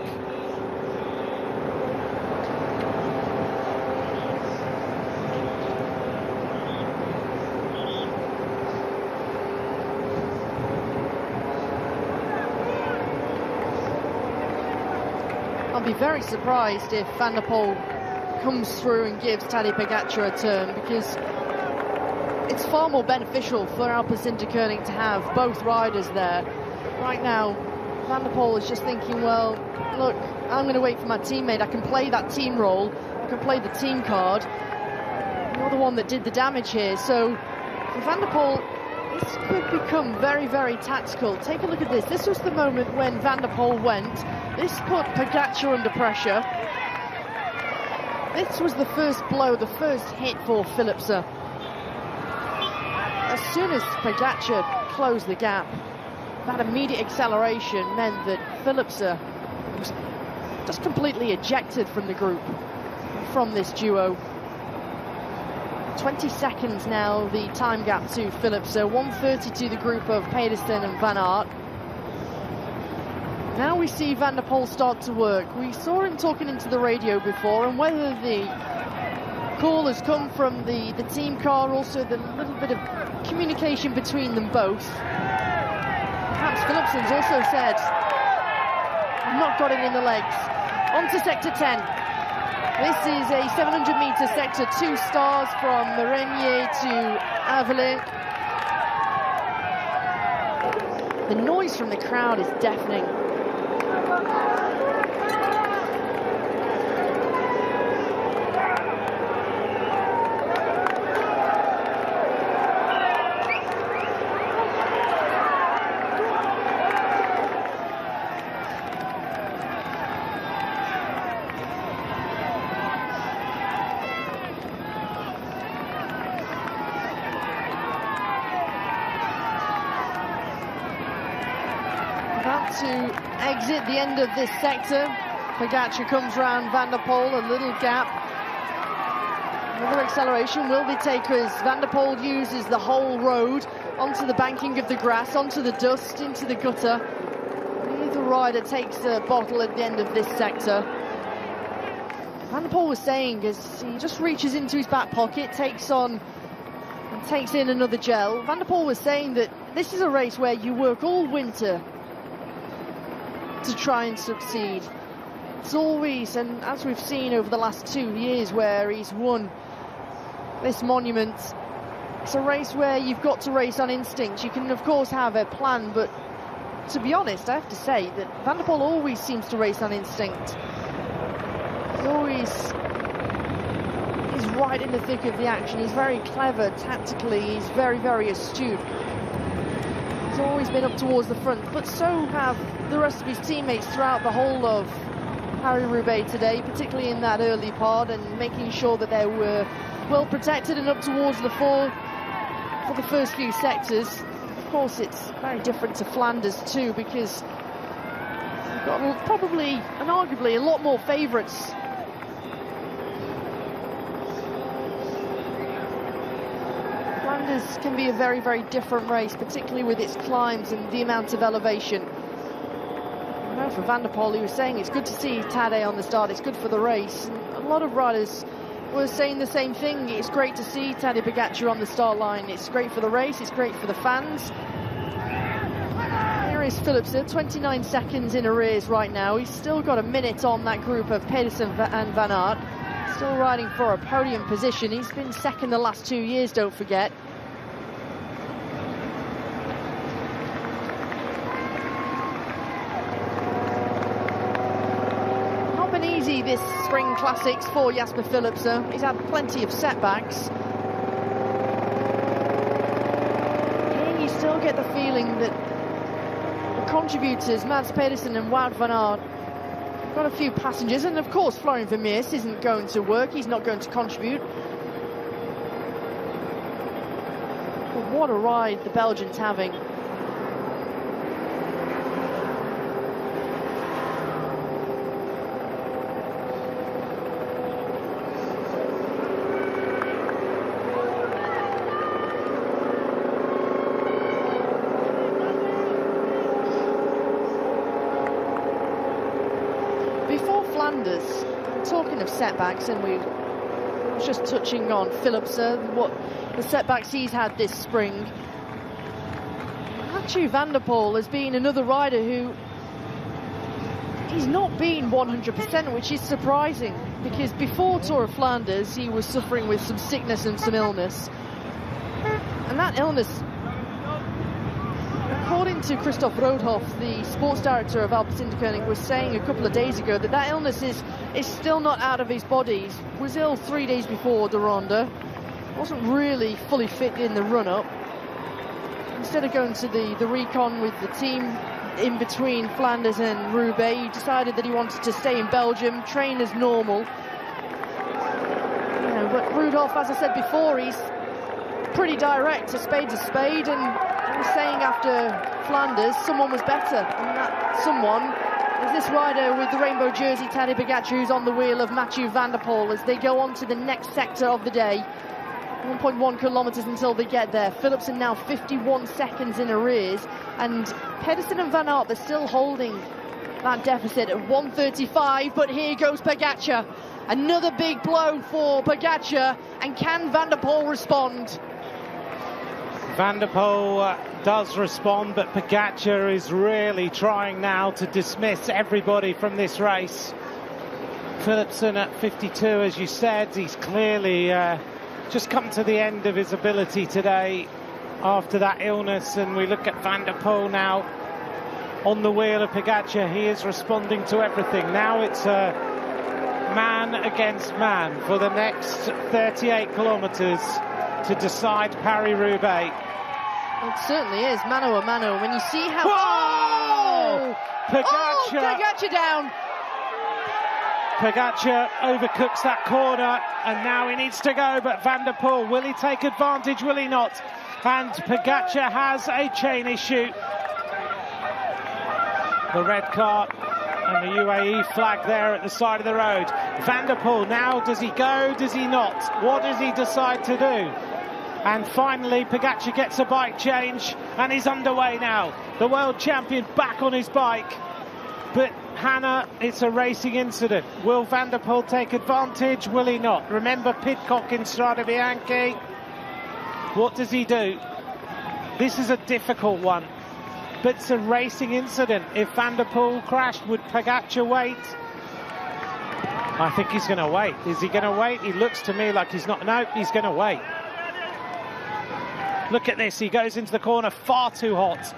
I'll be very surprised if Van der Poel comes through and gives Tadej Pogačar a turn, because it's far more beneficial for Alpecin-Deceuninck to have both riders there. Right now, Van der Poel is just thinking, well, look, I'm going to wait for my teammate. I can play that team role. I can play the team card. You're the one that did the damage here. So for Van der Poel, this could become very tactical. Take a look at this. This was the moment when Van der Poel went. This put Pogačar under pressure. This was the first blow, the first hit for Philipsen. As soon as Pogačar closed the gap, that immediate acceleration meant that Philipsen was just completely ejected from the group, from this duo. 20 seconds now, the time gap to Philipsen, 1:30 to the group of Pedersen and Van Aert. Now we see Van der Poel start to work. We saw him talking into the radio before, and whether the call has come from the team car, also the little bit of communication between them both. Perhaps Philipsen's also said, I've not got it in the legs. On to sector 10. This is a 700-meter sector, 2 stars from Marigny to Avellay. The noise from the crowd is deafening. To exit the end of this sector, Pogačar comes round Van der Poel, a little gap. Another acceleration will be taken as Van der Poel uses the whole road onto the banking of the grass, onto the dust, into the gutter. Neither rider takes a bottle at the end of this sector. Van der Poel was saying as he just reaches into his back pocket, takes on and takes in another gel. Van der Poel was saying that this is a race where you work all winter to try and succeed. It's always, and as we've seen over the last 2 years where he's won this monument, it's a race where you've got to race on instinct. You can of course have a plan, but to be honest, I have to say that Van der Poel always seems to race on instinct. He's right in the thick of the action. He's very clever tactically, he's very, very astute. He's always been up towards the front, but so have the rest of his teammates throughout the whole of Paris-Roubaix today, particularly in that early part, and making sure that they were well protected and up towards the fore for the first few sectors. Of course, it's very different to Flanders too, because you've got probably and arguably a lot more favourites. Flanders can be a very, very different race, particularly with its climbs and the amount of elevation. For Van der Poel, he was saying it's good to see Tadej on the start, it's good for the race. And a lot of riders were saying the same thing. It's great to see Tadej Pogačar on the start line. It's great for the race, it's great for the fans. Here is Philipsen, 29 seconds in arrears right now. He's still got a minute on that group of Pedersen and Van Aert. Still riding for a podium position. He's been second the last 2 years, don't forget. Easy this spring classics for Jasper Philipsen. He's had plenty of setbacks. Here you still get the feeling that the contributors, Mads Pedersen and Wout van Aert, got a few passengers, and of course Florian Vermeers isn't going to work, he's not going to contribute. But what a ride the Belgians having. Talking of setbacks, and we were just touching on Philipsen, what the setbacks he's had this spring. Mathieu van der Poel has been another rider who he's not been 100%, which is surprising, because before Tour of Flanders he was suffering with some sickness and some illness, and that illness, according to Christoph Roodhoff, the sports director of Alpecin-Deceuninck, was saying a couple of days ago that that illness is still not out of his body. He was ill 3 days before the Ronde, wasn't really fully fit in the run-up. Instead of going to the recon with the team in between Flanders and Roubaix, he decided that he wanted to stay in Belgium, train as normal. But Roodhoff, as I said before, he's pretty direct. A spade's a spade, and he was saying after Flanders someone was better, and that someone is this rider with the rainbow jersey, Tadej Pogačar, who's on the wheel of Mathieu van der Poel as they go on to the next sector of the day. 1.1 kilometres until they get there. Philipsen now 51 seconds in arrears, and Pedersen and Van Aert, they're still holding that deficit at 1:35, but here goes Pogačar. Another big blow for Pogačar, and can Van der Poel respond? Van der Poel does respond, but Pogačar is really trying now to dismiss everybody from this race. Philipsen at 52, as you said. He's clearly just come to the end of his ability today after that illness, and we look at Van der Poel now on the wheel of Pogačar. He is responding to everything. Now it's man against man for the next 38 kilometres to decide Paris-Roubaix. It certainly is, mano a mano. When you see how... Whoa! Pogačar down. Pogačar overcooks that corner, and now he needs to go, but Van der Poel, will he take advantage, will he not? And Pogačar has a chain issue. The red card and the UAE flag there at the side of the road. Van der Poel, now does he go, does he not? What does he decide to do? And finally Pogačar gets a bike change and he's underway now. The world champion back on his bike. But Hannah, it's a racing incident. Will Van der Poel take advantage? Will he not? Remember Pidcock in Strade Bianche. What does he do? This is a difficult one, but it's a racing incident. If Van der Poel crashed, would Pogačar wait? I think he's going to wait. Is he going to wait? He looks to me like he's not. No, he's going to wait. Look at this. He goes into the corner far too hot.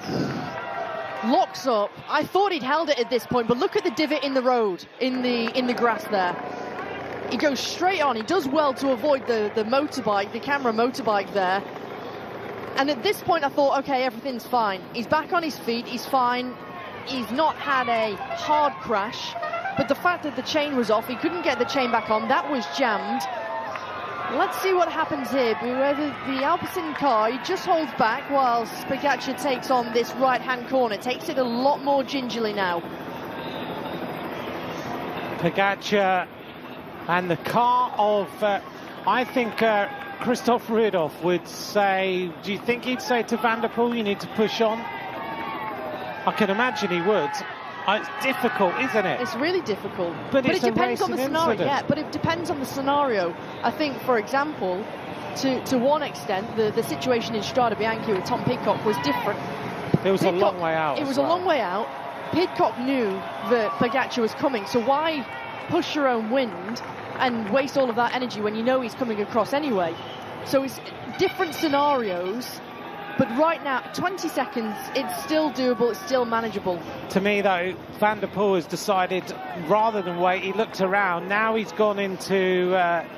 Locks up. I thought he'd held it at this point, but look at the divot in the road, in the grass there. He goes straight on. He does well to avoid the motorbike, the camera motorbike there. And at this point I thought, okay, everything's fine. He's back on his feet, he's fine. He's not had a hard crash, but the fact that the chain was off, he couldn't get the chain back on, that was jammed. Let's see what happens here. Whether the Alpecin car, he just holds back whilst Pogačar takes on this right-hand corner. Takes it a lot more gingerly now. Pogačar and the car of, I think Christoph Rudolph would say, do you think he'd say to Van der Poel, you need to push on? I can imagine he would. It's difficult, isn't it? It's really difficult. But it depends on the scenario. Incident. Yeah, but it depends on the scenario. I think, for example, to one extent, the situation in Strade Bianche with Tom Pidcock was different. It was a long way out. It was a long way out. Pidcock knew that Pogačar was coming, so why push your own wind and waste all of that energy when you know he's coming across anyway? So it's different scenarios. But right now, 20 seconds, it's still doable, it's still manageable. To me, though, Van der Poel has decided, rather than wait, he looked around. Now he's gone into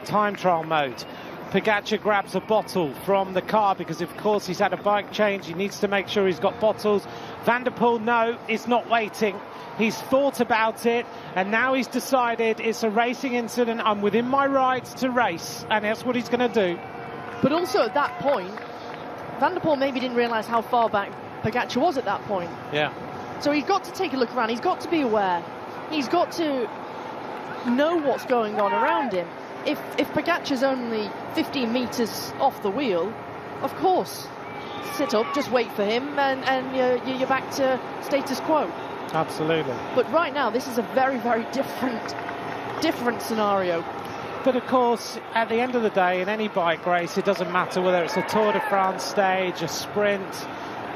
time trial mode. Pogačar grabs a bottle from the car because, of course, he's had a bike change. He needs to make sure he's got bottles. Van der Poel, no, is not waiting. He's thought about it, and now he's decided it's a racing incident. I'm within my rights to race, and that's what he's going to do. But also at that point, Van der Poel maybe didn't realise how far back Pogačar was at that point. Yeah. So he's got to take a look around. He's got to be aware. He's got to know what's going on around him. If Pogačar's only 15 metres off the wheel, of course, sit up, just wait for him, and you're back to status quo. Absolutely. But right now, this is a very, very different scenario. But of course, at the end of the day, in any bike race, it doesn't matter whether it's a Tour de France stage, a sprint,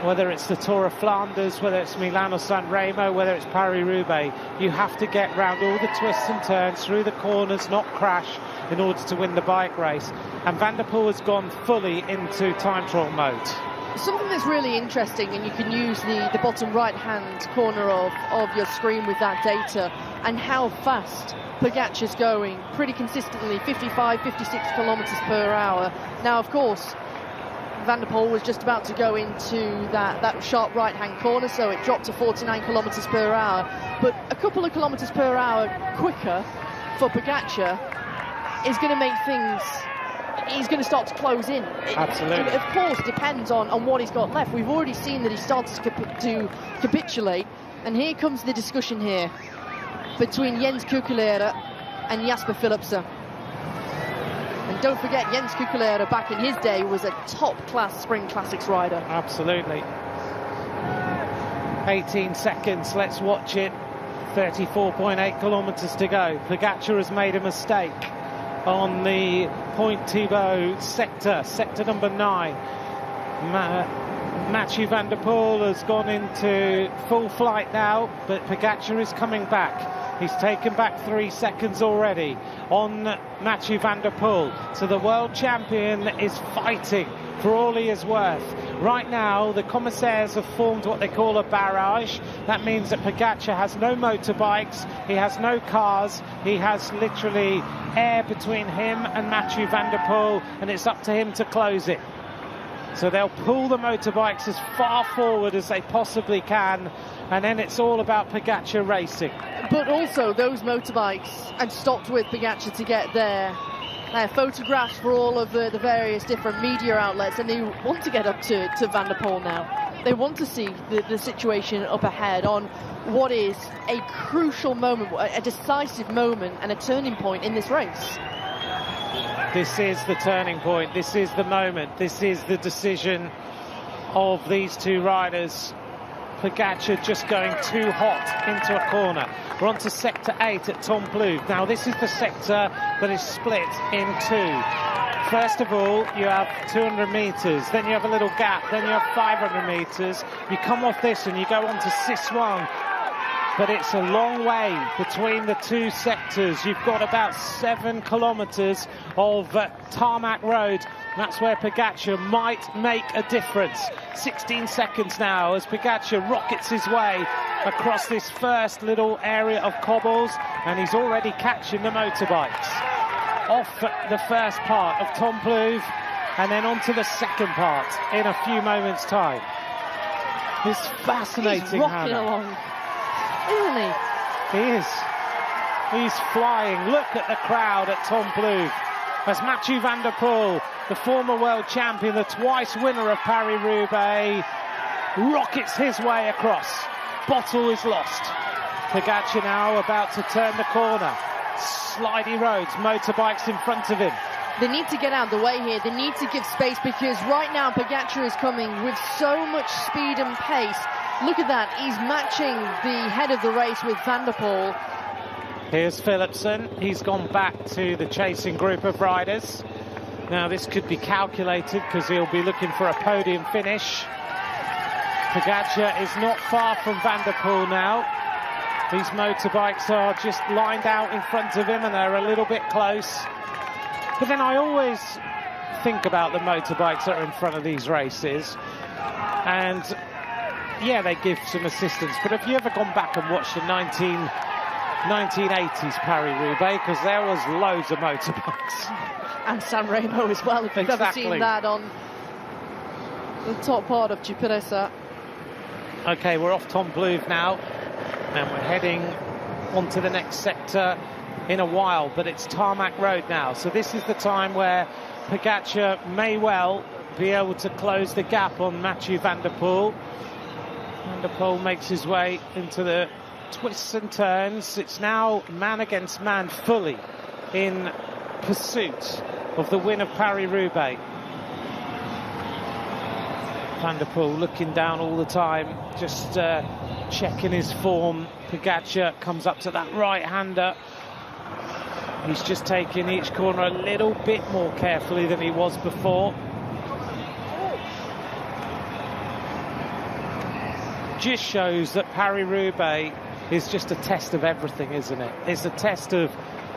whether it's the Tour of Flanders, whether it's Milano-San Remo, whether it's Paris-Roubaix. You have to get round all the twists and turns, through the corners, not crash, in order to win the bike race. And Van der Poel has gone fully into time trial mode. Something that's really interesting, and you can use the bottom right-hand corner of your screen with that data, and how fast Pogačar's going, pretty consistently, 55, 56 kilometres per hour. Now, of course, Van der Poel was just about to go into that sharp right-hand corner, so it dropped to 49 kilometres per hour. But a couple of kilometres per hour quicker for Pogačar is going to make things... He's going to start to close in. Absolutely. It of course depends on what he's got left. We've already seen that he started to capitulate, and here comes the discussion here between Jens Kukulera and Jasper Philipsen. And don't forget, Jens Kukulera back in his day was a top-class Spring Classics rider. Absolutely. 18 seconds, let's watch it. 34.8 kilometres to go. Pogačar has made a mistake on the Point Thibaut sector number 9. Mathieu Van der Poel has gone into full flight now, but Pogačar is coming back. He's taken back 3 seconds already on Mathieu van der Poel. So the world champion is fighting for all he is worth. Right now, the commissaires have formed what they call a barrage. That means that Pogačar has no motorbikes, he has no cars, he has literally air between him and Mathieu van der Poel, and it's up to him to close it. So they'll pull the motorbikes as far forward as they possibly can, and then it's all about Pogačar racing. But also those motorbikes had stopped with Pogačar to get their photographs for all of the various different media outlets, and they want to get up to Van der Poel now. They want to see the situation up ahead on what is a crucial moment, a decisive moment and a turning point in this race. This is the turning point, this is the moment, this is the decision of these two riders. Pogačar just going too hot into a corner. We're on to sector 8 at Templeuve. Now this is the sector that is split in two. First of all, you have 200 metres, then you have a little gap, then you have 500 metres. You come off this and you go on to Sichuan. But it's a long way between the two sectors. You've got about 7 kilometres of tarmac road. That's where Pogačar might make a difference. 16 seconds now as Pogačar rockets his way across this first little area of cobbles, and he's already catching the motorbikes off the first part of Templeuve and then onto the second part in a few moments' time. It's fascinating. He's rocking along, isn't he? He is. He's flying. Look at the crowd at Templeuve as Mathieu van der Poel, the former world champion, the twice winner of Paris-Roubaix, rockets his way across. Bottle is lost. Pogačar now about to turn the corner. Slidey roads, motorbikes in front of him. They need to get out of the way here. They need to give space, because right now Pogačar is coming with so much speed and pace. Look at that. He's matching the head of the race with Van der Poel. Here's Philipsen. He's gone back to the chasing group of riders. Now this could be calculated because he'll be looking for a podium finish. Pogačar is not far from Van der Poel now. These motorbikes are just lined out in front of him and they're a little bit close. But then I always think about the motorbikes that are in front of these races, and yeah, they give some assistance. But have you ever gone back and watched the 1980s Paris-Roubaix? Because there was loads of motorbikes. And San Remo as well, if you've ever seen that on the top part of Cipressa. Okay, we're off Templeuve now, and we're heading onto the next sector in a while, but it's tarmac road now. So this is the time where Pogačar may well be able to close the gap on Mathieu van der Poel. Van der Poel makes his way into the twists and turns. It's now man against man fully in pursuit of the win of Paris-Roubaix. Van der Poel looking down all the time, just checking his form. Pogačar comes up to that right-hander. He's just taking each corner a little bit more carefully than he was before. Just shows that Paris-Roubaix is just a test of everything, isn't it? It's a test of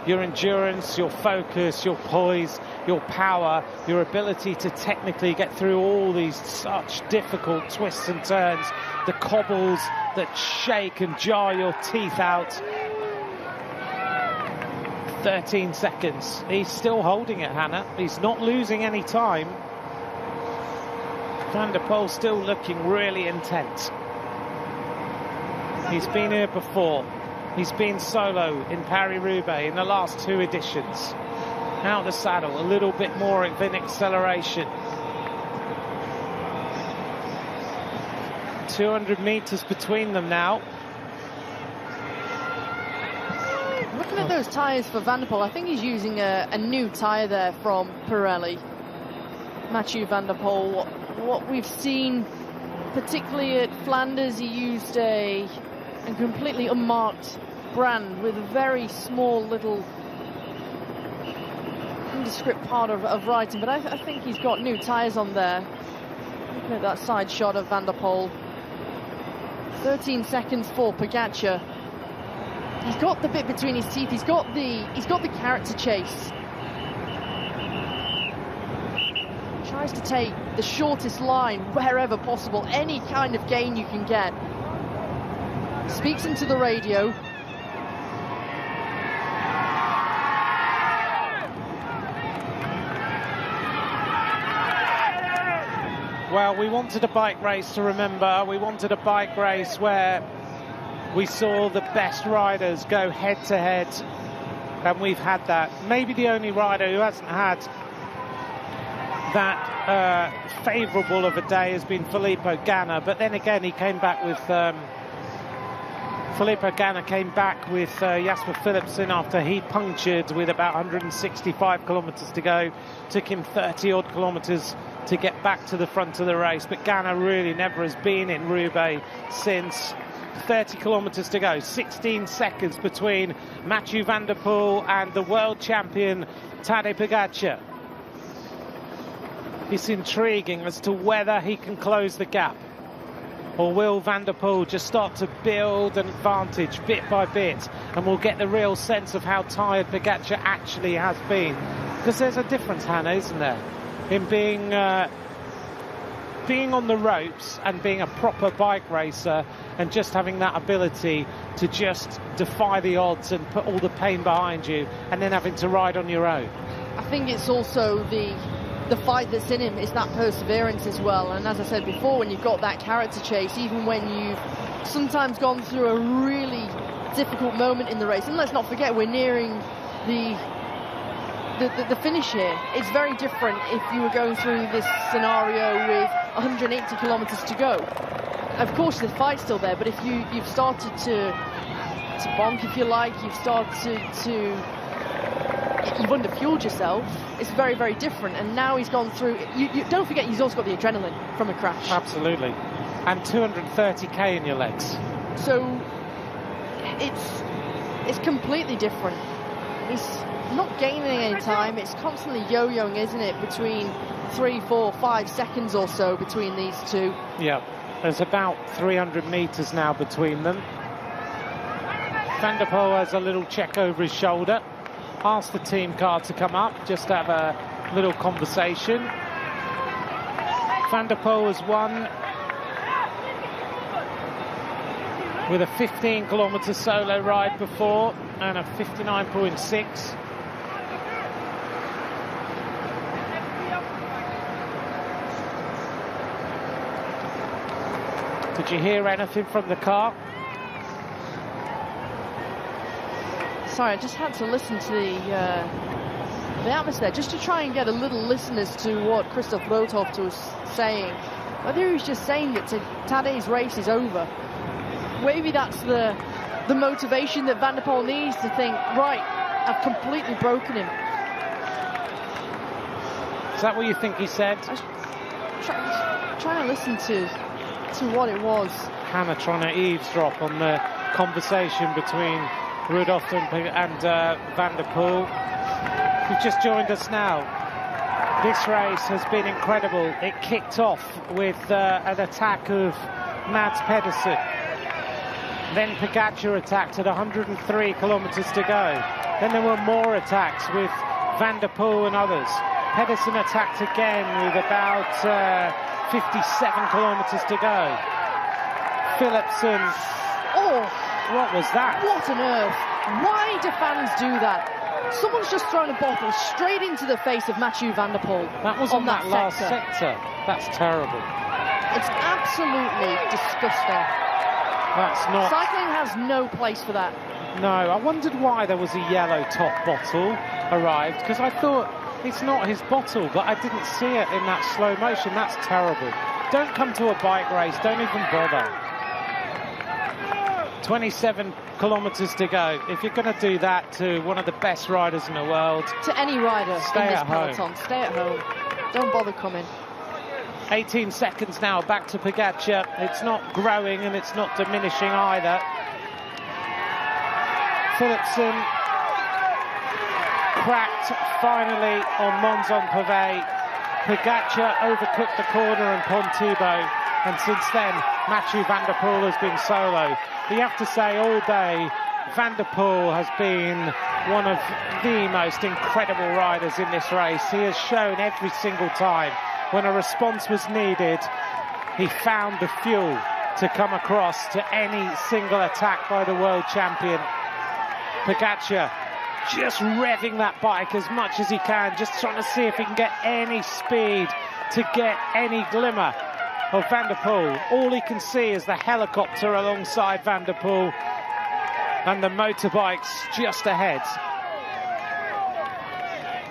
your endurance, your focus, your poise, your power, your ability to technically get through all these such difficult twists and turns, the cobbles that shake and jar your teeth out. 13 seconds. He's still holding it, Hannah. He's not losing any time. Van der Poel still looking really intense. He's been here before. He's been solo in Paris-Roubaix in the last 2 editions. Out the saddle, a little bit more of an acceleration. 200 metres between them now. Looking at those tyres for Van der Poel, I think he's using a new tyre there from Pirelli. Mathieu van der Poel, what we've seen, particularly at Flanders, he used a completely unmarked brand with a very small little nondescript part of writing, but I think he's got new tyres on there. Looking at that side shot of Van der Poel. 13 seconds for Pogačar. He's got the bit between his teeth. He's got the character chase. Tries to take the shortest line wherever possible, any kind of gain you can get. Speaks into the radio. Well, we wanted a bike race to remember. We wanted a bike race where we saw the best riders go head-to-head, and we've had that. Maybe the only rider who hasn't had that favourable of a day has been Filippo Ganna, but then again he came back with Filippo Ganna came back with Jasper Philipsen after he punctured with about 165 kilometres to go. Took him 30 odd kilometres to get back to the front of the race, but Ganna really never has been in Roubaix since. 30 kilometres to go, 16 seconds between Mathieu van der Poel and the world champion Tadej Pogačar. It's intriguing as to whether he can close the gap, or will Van der Poel just start to build an advantage bit by bit, and we'll get the real sense of how tired Pogačar actually has been. Because there's a difference, Hannah, isn't there, in being on the ropes and being a proper bike racer and just having that ability to just defy the odds and put all the pain behind you, and then having to ride on your own. I think it's also the fight that's in him, is that perseverance as well. And as I said before, when you've got that character chase, even when you've sometimes gone through a really difficult moment in the race, and let's not forget we're nearing the finish here. It's very different if you were going through this scenario with 180 kilometers to go. Of course the fight's still there, but if you've started to bonk, if you like, you've started you've underfueled yourself, it's very, very different. And now he's gone through, you don't forget he's also got the adrenaline from a crash. Absolutely. And 230k in your legs. So it's completely different. He's not gaining any time. It's constantly yo-yoing, isn't it, between 3, 4, 5 seconds or so between these two. Yeah, there's about 300 meters now between them. Van der Poel has a little check over his shoulder, asked the team car to come up, just have a little conversation. Van der Poel has won with a 15-kilometer solo ride before and a 59.6. Did you hear anything from the car? Sorry, I just had to listen to the atmosphere, just to try and get a little listen as to what Christoph Rothhoft was saying. Whether he was just saying that Tadej's race is over. Maybe that's the motivation that Van der Poel needs, to think, right, I've completely broken him. Is that what you think he said? I was trying to listen to what it was. Hannah trying to eavesdrop on the conversation between Rudolph and Van der Poel. You've just joined us now. This race has been incredible. It kicked off with an attack of Mads Pedersen. Then Pogačar attacked at 103 kilometers to go. Then there were more attacks with Van der Poel and others. Pedersen attacked again with about 57 kilometers to go. Philipsen. Oh, what was that? What on earth? Why do fans do that? Someone's just thrown a bottle straight into the face of Mathieu van der Poel. That was on that last sector. That's terrible. It's absolutely disgusting. That's not... Cycling has no place for that. No, I wondered why there was a yellow top bottle arrived, because I thought it's not his bottle, but I didn't see it in that slow motion. That's terrible. Don't come to a bike race, don't even bother. 27 kilometers to go. If you're going to do that to one of the best riders in the world, to any rider in this peloton, home. Stay at home. Don't bother coming. 18 seconds now, back to Pogačar. It's not growing and it's not diminishing either. Philipsen cracked finally on Mons-en-Pavé. Pogačar overcooked the corner in Pont-Thibault, and since then Mathieu van der Poel has been solo. You have to say all day Van der Poel has been one of the most incredible riders in this race. He has shown every single time when a response was needed, he found the fuel to come across to any single attack by the world champion. Pogačar just revving that bike as much as he can, just trying to see if he can get any speed, to get any glimmer of Van der Poel. All he can see is the helicopter alongside Van der Poel and the motorbikes just ahead.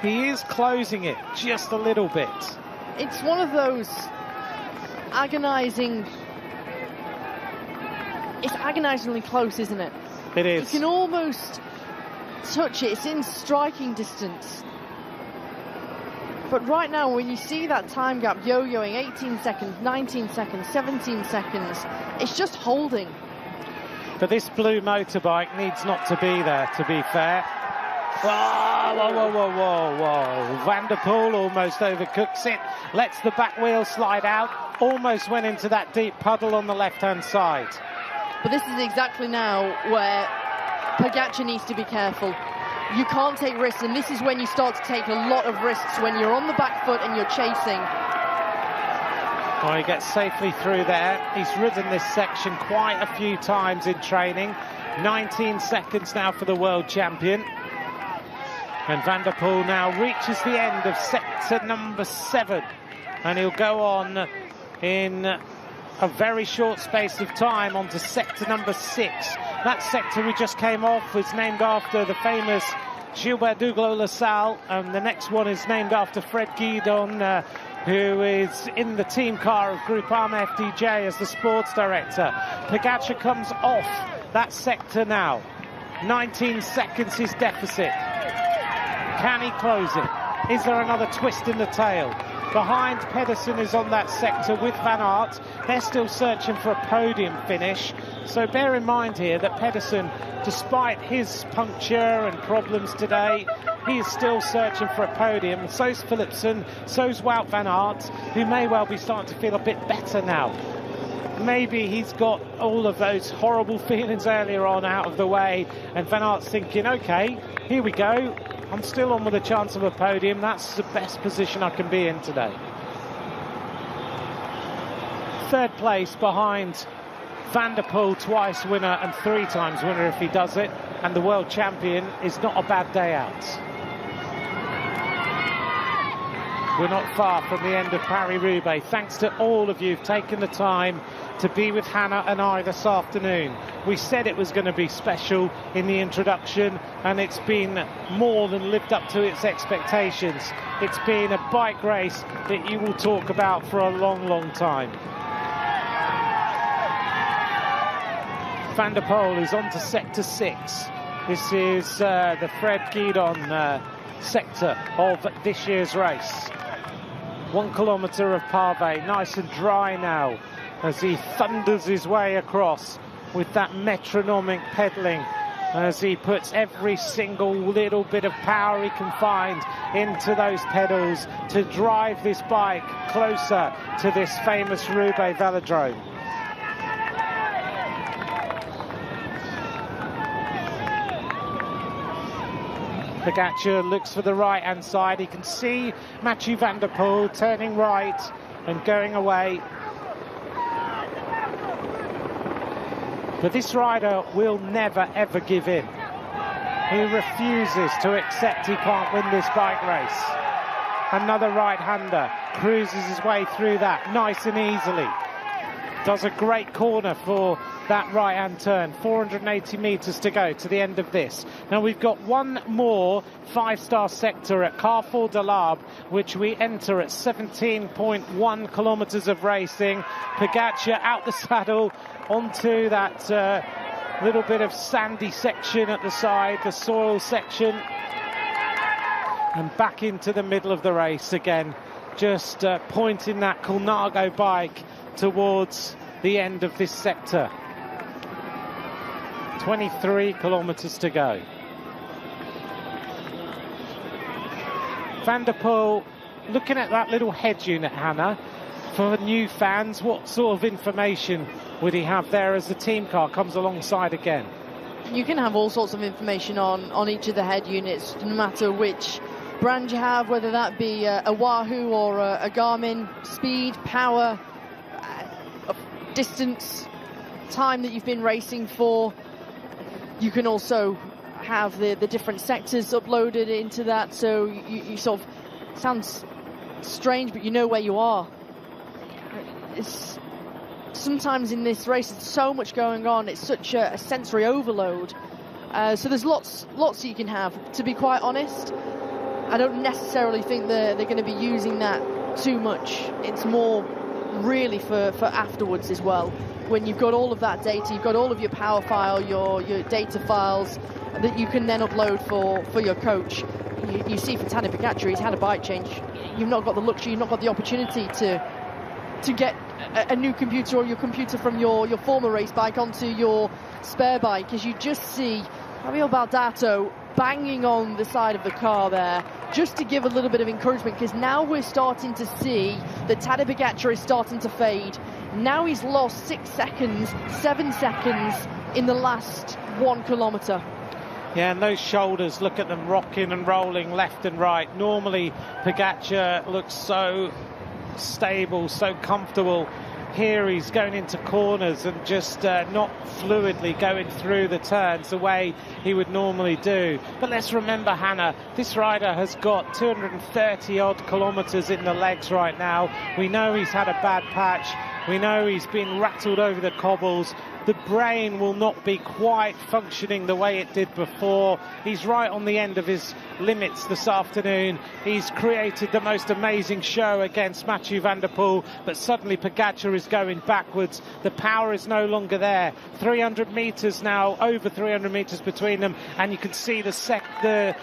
He is closing it just a little bit. It's one of those agonizing... It's agonizingly close, isn't it? It is. You can almost touch it. It's in striking distance. But right now, when you see that time gap yo-yoing, 18 seconds, 19 seconds, 17 seconds, it's just holding. But this blue motorbike needs not to be there, to be fair. Whoa, whoa, whoa, whoa, whoa, whoa. Van der Poel almost overcooks it, lets the back wheel slide out, almost went into that deep puddle on the left-hand side. But this is exactly now where Pogačar needs to be careful. You can't take risks, and this is when you start to take a lot of risks, when you're on the back foot and you're chasing. Well, he gets safely through there. He's ridden this section quite a few times in training. 19 seconds now for the world champion. And Van der Poel now reaches the end of sector number 7. And he'll go on in a very short space of time onto sector number 6. That sector we just came off was named after the famous Gilbert Duglo-Lassalle, and the next one is named after Fred Guidon, who is in the team car of Groupama FDJ as the sports director. Pogačar comes off that sector now. 19 seconds his deficit. Can he close it? Is there another twist in the tail? Behind, Pedersen is on that sector with Van Aert. They're still searching for a podium finish. So bear in mind here that Pedersen, despite his puncture and problems today, he is still searching for a podium. So's Philipsen, so's Wout van Aert, who may well be starting to feel a bit better now. Maybe he's got all of those horrible feelings earlier on out of the way, and Van Aert's thinking, okay, here we go. I'm still on with a chance of a podium. That's the best position I can be in today. Third place behind Van der Poel, twice winner and 3 times winner if he does it. And the world champion is not a bad day out. We're not far from the end of Paris-Roubaix. Thanks to all of you who've taken the time to be with Hannah and I this afternoon. We said it was going to be special in the introduction, and it's been more than lived up to its expectations. It's been a bike race that you will talk about for a long, long time. Van der Poel is on to sector 6. This is the Fred Guidon sector of this year's race. 1 kilometre of pavé, nice and dry now, as he thunders his way across with that metronomic pedalling, as he puts every single little bit of power he can find into those pedals to drive this bike closer to this famous Roubaix velodrome. Pogačar looks for the right-hand side. He can see Mathieu Van der Poel turning right and going away. But this rider will never, ever give in. He refuses to accept he can't win this bike race. Another right-hander cruises his way through that nice and easily. Does a great corner for that right-hand turn. 480 metres to go to the end of this. Now we've got one more 5-star sector at Carrefour de l'Arbre, which we enter at 17.1 kilometres of racing. Pogačar out the saddle onto that little bit of sandy section at the side, the soil section, and back into the middle of the race again, just pointing that Colnago bike towards the end of this sector. 23 kilometres to go. Van der Poel, looking at that little head unit, Hannah, for new fans, what sort of information would he have there as the team car comes alongside again? you can have all sorts of information on each of the head units, no matter which brand you have, whether that be a Wahoo or a Garmin. Speed, power, distance, time that you've been racing for. You can also have the different sectors uploaded into that, so you sort of, sounds strange, but you know where you are. It's sometimes in this race, there's so much going on. It's such a sensory overload. So there's lots that you can have. To be quite honest, I don't necessarily think they're going to be using that too much. It's more really for afterwards as well. When you've got all of that data, you've got all of your power file, your data files that you can then upload for your coach. You see for Tadej Pogačar, he's had a bike change. You've not got the luxury, you've not got the opportunity to get a new computer or your computer from your former race bike onto your spare bike, as you just see Fabio Baldato banging on the side of the car there, just to give a little bit of encouragement, because now we're starting to see that Tadej Pogačar is starting to fade. Now he's lost 6 seconds, 7 seconds in the last 1 kilometre. Yeah, and those shoulders, look at them rocking and rolling left and right. Normally, Pogačar looks so stable, so comfortable. Here he's going into corners and just not fluidly going through the turns the way he would normally do. But let's remember, Hannah, this rider has got 230 odd kilometres in the legs right now. We know he's had a bad patch. We know he's been rattled over the cobbles. The brain will not be quite functioning the way it did before. He's right on the end of his limits this afternoon. He's created the most amazing show against Mathieu van der Poel, but suddenly Pogačar is going backwards. The power is no longer there. 300 metres now, over 300 metres between them, and you can see the seconds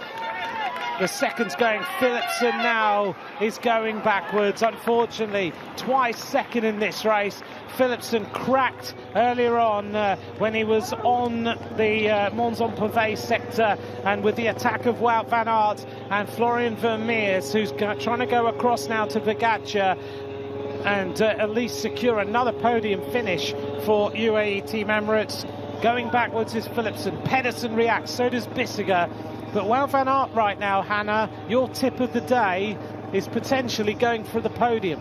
going. Philipsen now is going backwards, unfortunately. Twice second in this race. Philipsen cracked earlier on when he was on the Mons-en-Pavé sector, and with the attack of Wout van Aert and Florian Vermeers, who's trying to go across now to Pogačar and at least secure another podium finish for UAE Team Emirates. Going backwards is Philipsen. Pedersen reacts, so does Bissiger. But Wout van Aert right now, Hannah, your tip of the day is potentially going for the podium.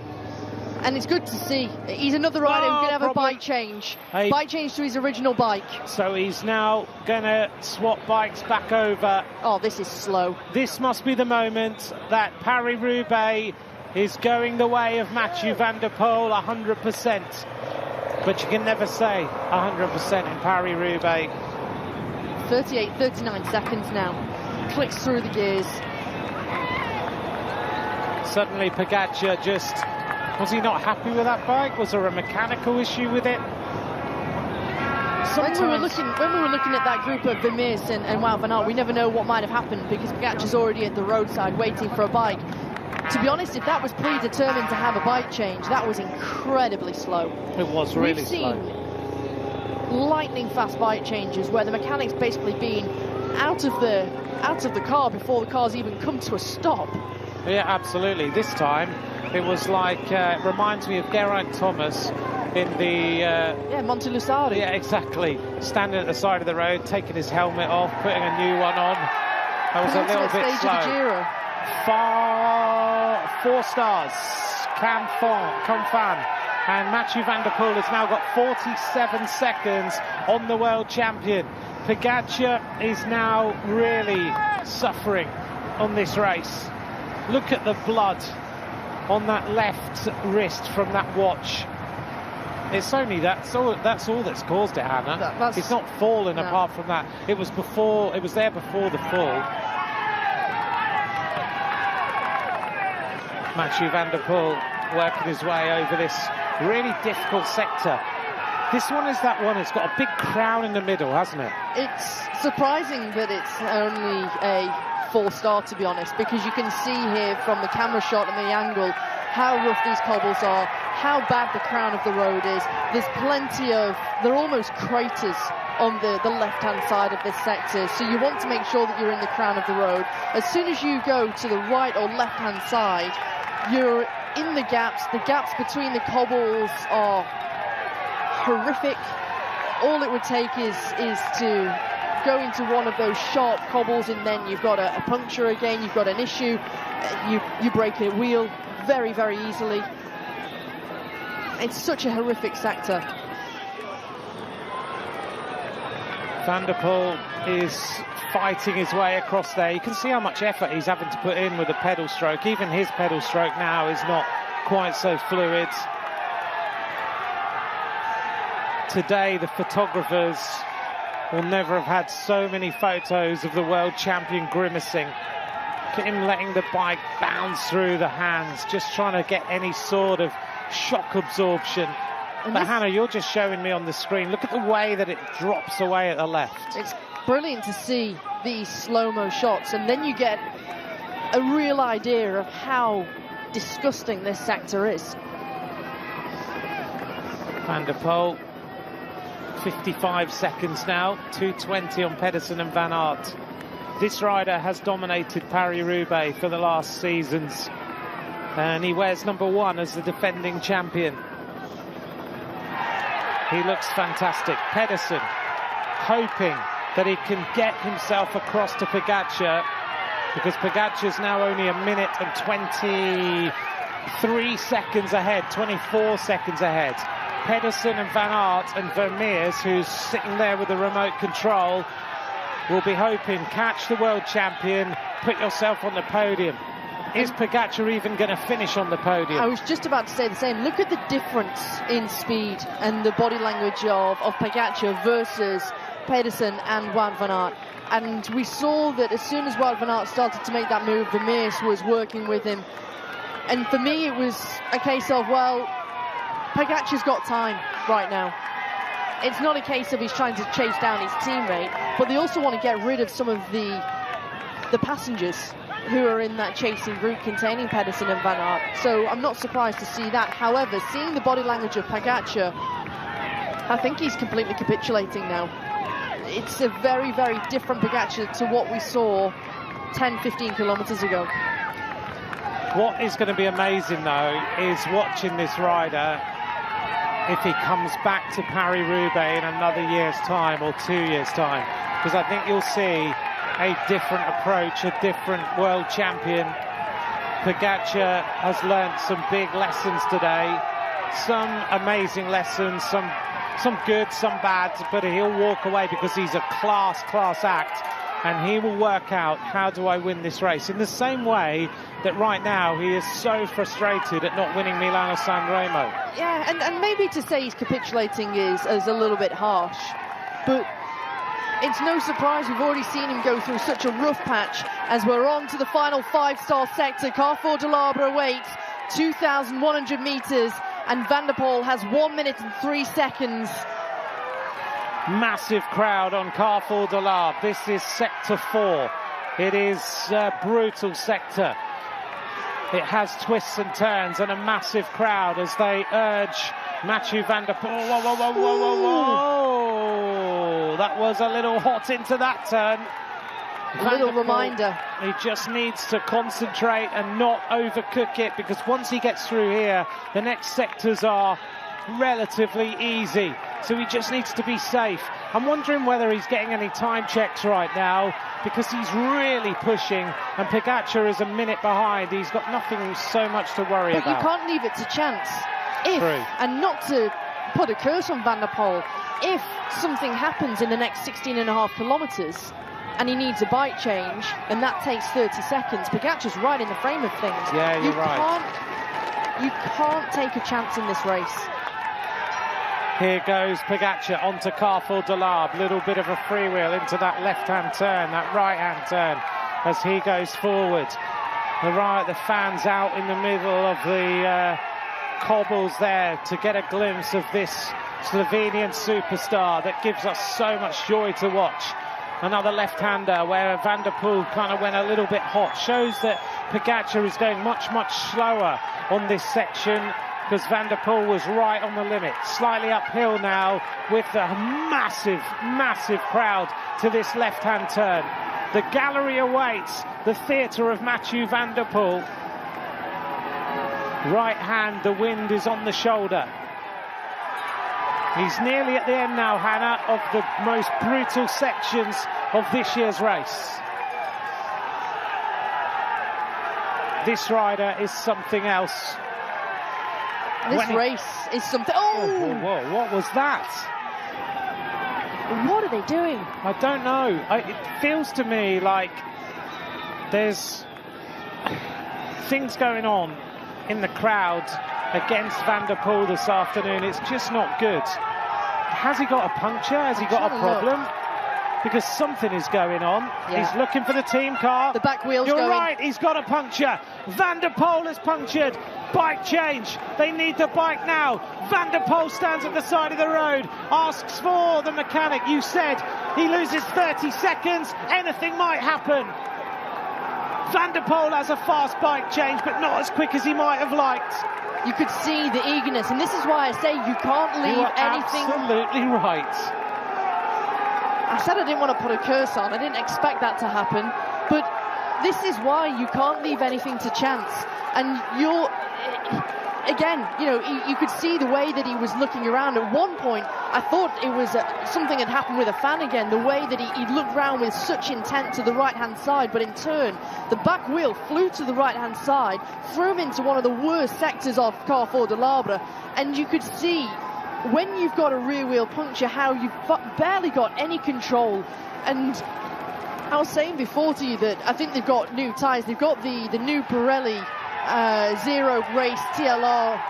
And it's good to see. He's another rider who could have a bike change. Bike change to his original bike. So he's now going to swap bikes back over. Oh, this is slow. This must be the moment that Paris-Roubaix is going the way of Mathieu van der Poel 100%. But you can never say 100% in Paris-Roubaix. 39 seconds now. Clicks through the gears. Suddenly Pogačar just... Was he not happy with that bike? Was there a mechanical issue with it? When we were looking at that group of Vermeers and Wout van Aert, we never know what might have happened, because Pogačar's already at the roadside waiting for a bike. To be honest, if that was predetermined to have a bike change, that was incredibly slow. It was really slow. We've seen lightning fast bike changes where the mechanic's basically been out of the car before the car's even come to a stop. Yeah, absolutely. This time it was like, it reminds me of Geraint Thomas in the... Montelusari. Yeah, exactly. Standing at the side of the road, taking his helmet off, putting a new one on. That was a little bit slow. 4 stars. Cam Fan. And Mathieu van der Poel has now got 47 seconds on the world champion. Pogačar is now really suffering on this race. Look at the blood on that left wrist from that watch. It's only that's all that's caused it, Hannah. It's not fallen apart from that. It was there before the fall. Mathieu van der Poel working his way over this really difficult sector. This one is that one. It's got a big crown in the middle, hasn't it? It's surprising that it's only a 4-star, to be honest, because you can see here from the camera shot and the angle how rough these cobbles are, how bad the crown of the road is. There's plenty of, they're almost craters on the left-hand side of this sector, so you want to make sure that you're in the crown of the road. As soon as you go to the right or left-hand side, you're in the gaps. The gaps between the cobbles are horrific. All it would take is to go into one of those sharp cobbles and then you've got a puncture again, you've got an issue, you break a wheel very, very easily. It's such a horrific sector. Van der Poel is fighting his way across there. You can see how much effort he's having to put in with the pedal stroke. Even his pedal stroke now is not quite so fluid. Today, the photographers will never have had so many photos of the world champion grimacing. Look at him letting the bike bounce through the hands, just trying to get any sort of shock absorption. But Hannah, you're just showing me on the screen, look at the way that it drops away at the left. It's brilliant to see these slow-mo shots, and then you get a real idea of how disgusting this sector is. Van der Poel, 55 seconds now, 2:20 on Pedersen and Van Aert. This rider has dominated Paris-Roubaix for the last seasons, and he wears number 1 as the defending champion. He looks fantastic. Pedersen hoping that he can get himself across to Pogačar, because Pogačar's now only a minute and 23 seconds ahead, 24 seconds ahead. Pedersen and Van Aert and Vermeers, who's sitting there with the remote control, will be hoping, catch the world champion, put yourself on the podium. Is Pogačar even going to finish on the podium? I was just about to say the same. Look at the difference in speed and the body language of Pogačar versus Pedersen and Wout van Aert. And we saw that as soon as Wout van Aert started to make that move, Vermeers was working with him. And for me, it was a case of, well, Pogačar's got time right now. It's not a case of he's trying to chase down his teammate, but they also want to get rid of some of the passengers who are in that chasing group containing Pedersen and Van Aert. So I'm not surprised to see that. However, seeing the body language of Pogačar, I think he's completely capitulating now. It's a very, very different Pogačar to what we saw 10, 15 kilometers ago. What is going to be amazing, though, is watching this rider if he comes back to Paris-Roubaix in another year's time or 2 years' time. Because I think you'll see a different approach, a different world champion. Pogačar has learnt some big lessons today, some amazing lessons, some good, some bad, but he'll walk away because he's a class act, and he will work out, how do I win this race? In the same way that right now he is so frustrated at not winning Milano-San Remo. Yeah, and maybe to say he's capitulating is a little bit harsh, but it's no surprise we've already seen him go through such a rough patch as we're on to the final 5-star sector. Carrefour de l'Arbre awaits, 2,100 metres, and Van der Poel has 1 minute and 3 seconds. Massive crowd on Carrefour de l'Arbre. This is sector 4. It is a brutal sector. It has twists and turns and a massive crowd as they urge Mathieu van der Poel. Whoa, whoa, whoa, whoa, whoa, whoa. That was a little hot into that turn. A little reminder. He just needs to concentrate and not overcook it, because once he gets through here, the next sectors are relatively easy. So he just needs to be safe. I'm wondering whether he's getting any time checks right now, because he's really pushing, and Pogačar is a minute behind. He's got nothing so much to worry about. But you can't leave it to chance. And not to put a curse on Van der Poel, if something happens in the next 16.5 kilometres and he needs a bike change and that takes 30 seconds, Pogačar's right in the frame of things. Yeah, you're right. You can't take a chance in this race. Here goes Pogačar onto Carrefour de l'Arbre. Little bit of a freewheel into that left-hand turn, that right-hand turn, as he goes forward. The fans out in the middle of the cobbles there to get a glimpse of this Slovenian superstar that gives us so much joy to watch. Another left-hander where Van der Poel kind of went a little bit hot. Shows that Pogačar is going much slower on this section, because Van der Poel was right on the limit. Slightly uphill now with the massive crowd to this left-hand turn. The gallery awaits the theatre of Mathieu van der Poel. Right hand, the wind is on the shoulder. He's nearly at the end now, Hannah, of the most brutal sections of this year's race. This rider is something else. This race is something... Oh! Whoa, what was that? What are they doing? I don't know. It feels to me like there's things going on in the crowd against Van der Poel this afternoon. It's just not good. Has he got a puncture? Has he got a problem? Because something is going on. Yeah. He's looking for the team car. The back wheel's You're going. right, he's got a puncture. Van der Poel has punctured. Bike change. They need the bike now. Van der Poel stands at the side of the road, asks for the mechanic. You said he loses 30 seconds. Anything might happen. Van der Poel has a fast bike change, but not as quick as he might have liked. You could see the eagerness, and this is why I say you can't leave anything. Absolutely right. I said I didn't want to put a curse on. I didn't expect that to happen. But this is why you can't leave anything to chance. And you're... Again, you know, you could see the way that he was looking around. At one point, I thought it was something had happened with a fan again, the way that he looked round with such intent to the right-hand side, but in turn, the back wheel flew to the right-hand side, threw him into one of the worst sectors of Carrefour de l'Arbre, and you could see, when you've got a rear wheel puncture, how you've barely got any control. And I was saying before to you that I think they've got new tyres. They've got the new Pirelli Zero Race TLR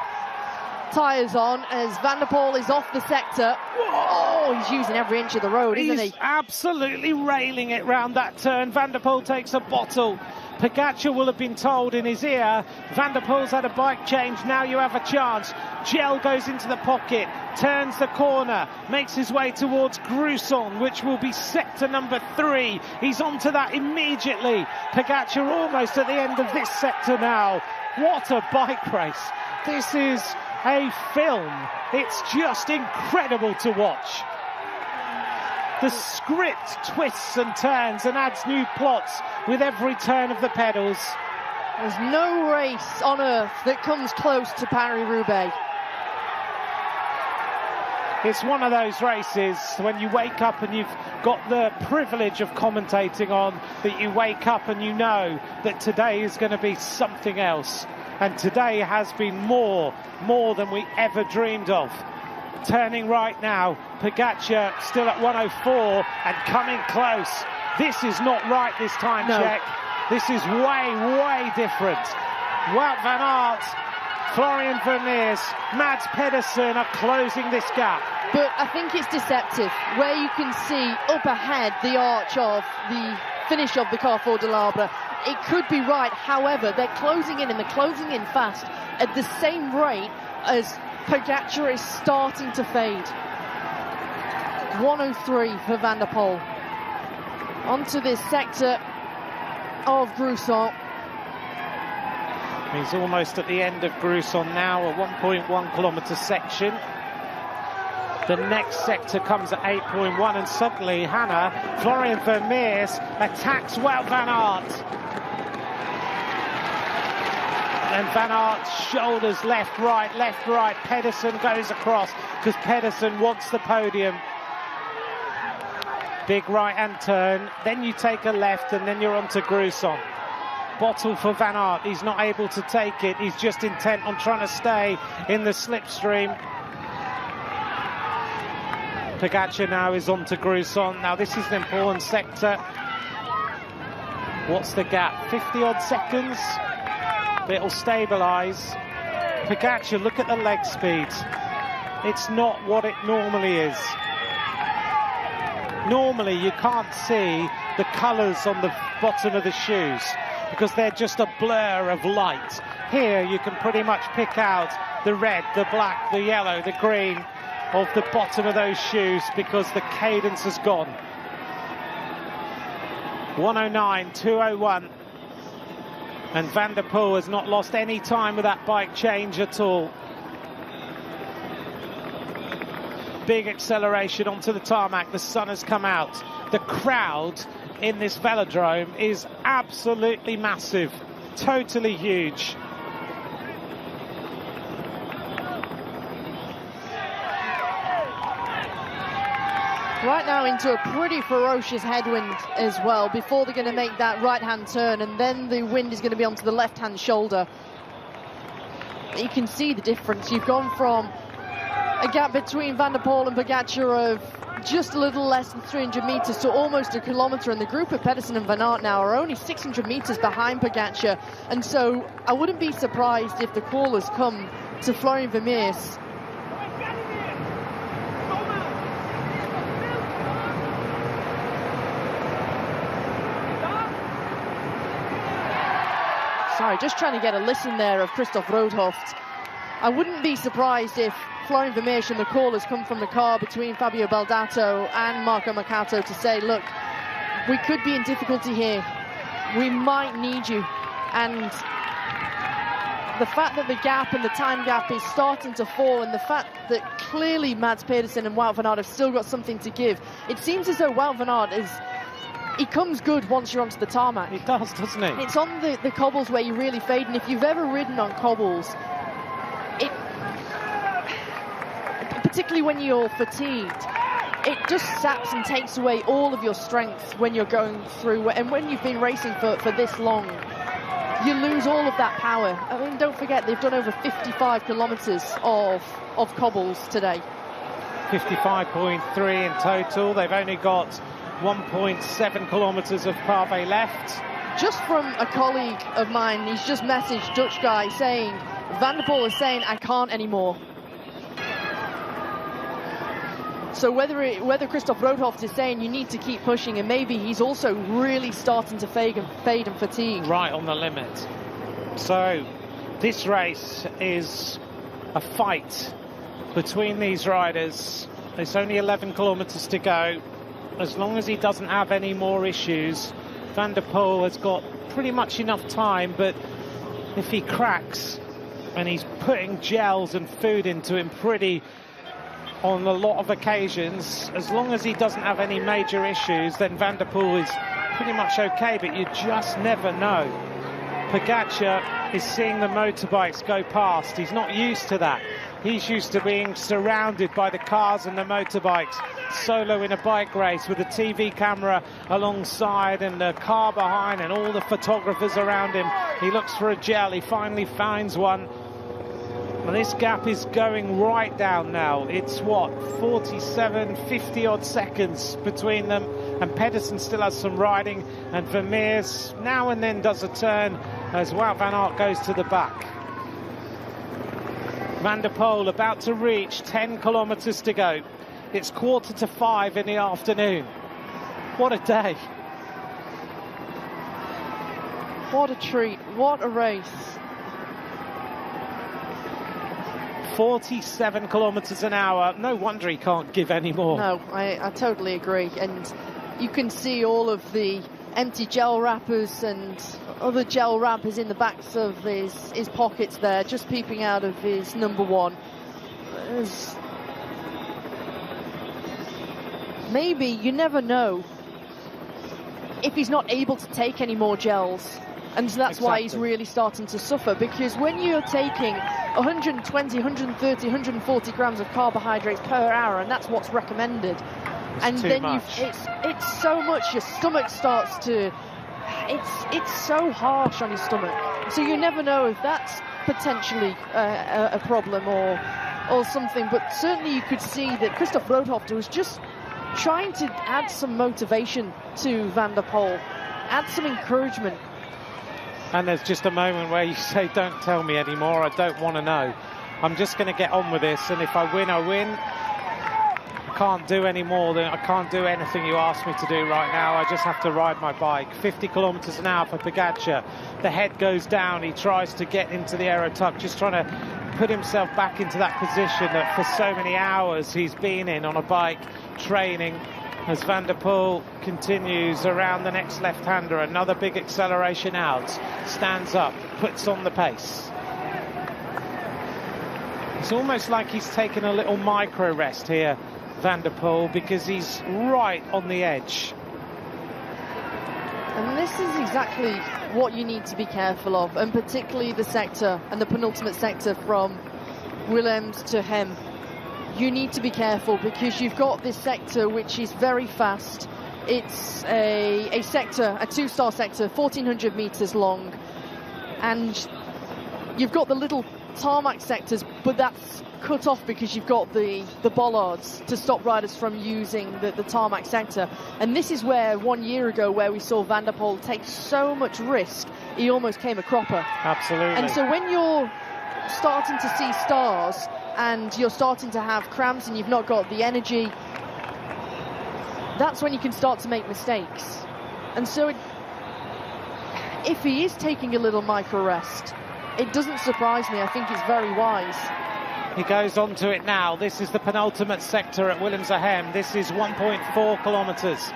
tyres on as Van der Poel is off the sector. Oh, he's using every inch of the road, isn't he? He's absolutely railing it round that turn. Van der Poel takes a bottle. Pogacar will have been told in his ear, Van der Poel's had a bike change, now you have a chance. Gel goes into the pocket, turns the corner, makes his way towards Gruson, which will be sector number 3. He's onto that immediately. Pogacar almost at the end of this sector now. What a bike race. This is a film. It's just incredible to watch. The script twists and turns and adds new plots with every turn of the pedals. There's no race on earth that comes close to Paris-Roubaix. It's one of those races when you wake up and you've got the privilege of commentating on, that you wake up and you know that today is going to be something else. And today has been more than we ever dreamed of. Turning right now, Pogacar still at 104 and coming close. This is not right this time, no. Czech. This is way different. Wout van Aert, Florian Vermeers, Mads Pedersen are closing this gap. But I think it's deceptive, where you can see up ahead the arch of the finish of the Carrefour de l'Arbre. It could be right, however, they're closing in, and they're closing in fast at the same rate as Pogacar is starting to fade. 103 for Van der Poel. Onto this sector of Gruson. He's almost at the end of Gruson now, a 1.1 kilometre section. The next sector comes at 8.1, and suddenly, Hannah, Florian Vermeers attacks Wout van Aert. And Van Aert's shoulders left, right. Pedersen goes across because Pedersen wants the podium. Big right-hand turn, then you take a left, and then you're onto Gruson. Bottle for Van Aert, he's not able to take it. He's just intent on trying to stay in the slipstream. Pogacar now is onto Gruson. Now this is an important sector. What's the gap? 50-odd seconds. It'll stabilise. Pogacar, look at the leg speed. It's not what it normally is. Normally you can't see the colours on the bottom of the shoes because they're just a blur of light. Here you can pretty much pick out the red, the black, the yellow, the green of the bottom of those shoes because the cadence has gone. 109, 201. And Van der Poel has not lost any time with that bike change at all. Big acceleration onto the tarmac. The sun has come out. The crowd in this velodrome is absolutely massive. Totally huge. Right now into a pretty ferocious headwind as well before they're going to make that right-hand turn, and then the wind is going to be onto the left-hand shoulder. You can see the difference. You've gone from a gap between Van der Poel and Pogačar of just a little less than 300 meters to almost a kilometer, and the group of Pedersen and Van Aert now are only 600 meters behind Pogačar, and so I wouldn't be surprised if the call has come to Florian Vermeers. Sorry, just trying to get a listen there of Christoph Roodhooft. I wouldn't be surprised if Florian Vermeers and the call has come from the car between Fabio Baldato and Marco Mercato to say, look, we could be in difficulty here. We might need you. And the fact that the gap and the time gap is starting to fall, and the fact that clearly Mads Pedersen and Wout van Aert have still got something to give. It seems as though Wout van Aert he comes good once you're onto the tarmac. He does, doesn't he? It's on the cobbles where you really fade, and if you've ever ridden on cobbles, particularly when you're fatigued, it just saps and takes away all of your strength when you're going through, and when you've been racing for this long, you lose all of that power. I mean, don't forget, they've done over 55 kilometers of cobbles today. 55.3 in total. They've only got 1.7 kilometers of pave left. Just from a colleague of mine, he's just messaged Dutch guy saying, Van der Poel is saying, I can't anymore. So whether Christoph Roodhooft is saying you need to keep pushing, and maybe he's also really starting to fade and fatigue. Right on the limit. So this race is a fight between these riders. There's only 11 kilometers to go. As long as he doesn't have any more issues, Van der Poel has got pretty much enough time, but if he cracks, and he's putting gels and food into him on a lot of occasions, as long as he doesn't have any major issues, then Van der Poel is pretty much okay, but you just never know. Pogačar is seeing the motorbikes go past. He's not used to that. He's used to being surrounded by the cars and the motorbikes, solo in a bike race with a TV camera alongside and the car behind and all the photographers around him. He looks for a gel, he finally finds one. And this gap is going right down now. It's what, 47, 50 odd seconds between them, and Pedersen still has some riding, and Vermeers now and then does a turn as Wout van Aert goes to the back. Van der Poel about to reach 10 kilometers to go. It's 4:45 in the afternoon. What a day. What a treat, what a race. 47 kilometers an hour. No wonder he can't give any more. No, I totally agree. And you can see all of the empty gel wrappers and other gel wrappers in the backs of his pockets there, just peeping out of his number one. Maybe, you never know, if he's not able to take any more gels. And so that's why he's really starting to suffer, because when you're taking 120, 130, 140 grams of carbohydrates per hour, and that's what's recommended, and then it's so much, your stomach starts to, it's so harsh on your stomach. So you never know if that's potentially a problem or something, but certainly you could see that Christoph Roodhooft was just trying to add some motivation to Van der Poel, add some encouragement. And there's just a moment where you say, don't tell me anymore, I don't want to know. I'm just going to get on with this, and if I win, I win. I can't do any more than, I can't do anything you ask me to do right now. I just have to ride my bike. 50 kilometers an hour for Pogačar. The head goes down, he tries to get into the aero tuck, just trying to put himself back into that position that for so many hours he's been in on a bike, training. As Van der Poel continues around the next left-hander, another big acceleration out, stands up, puts on the pace. It's almost like he's taken a little micro rest here, Van der Poel, because he's right on the edge. And this is exactly what you need to be careful of, and particularly the sector and the penultimate sector from Willems to Hem. you need to be careful because you've got this sector which is very fast. It's a sector, a two-star sector, 1,400 meters long, and you've got the little tarmac sectors, but that's cut off because you've got the bollards to stop riders from using the tarmac sector. And this is where 1 year ago, where we saw Van der Poel take so much risk, he almost came a cropper. Absolutely. And so when you're starting to see stars and you're starting to have cramps and you've not got the energy, that's when you can start to make mistakes. And so if he is taking a little micro rest, it doesn't surprise me. I think it's very wise. He goes on to it now. This is the penultimate sector at Willems-Arnhem. This is 1.4 kilometres.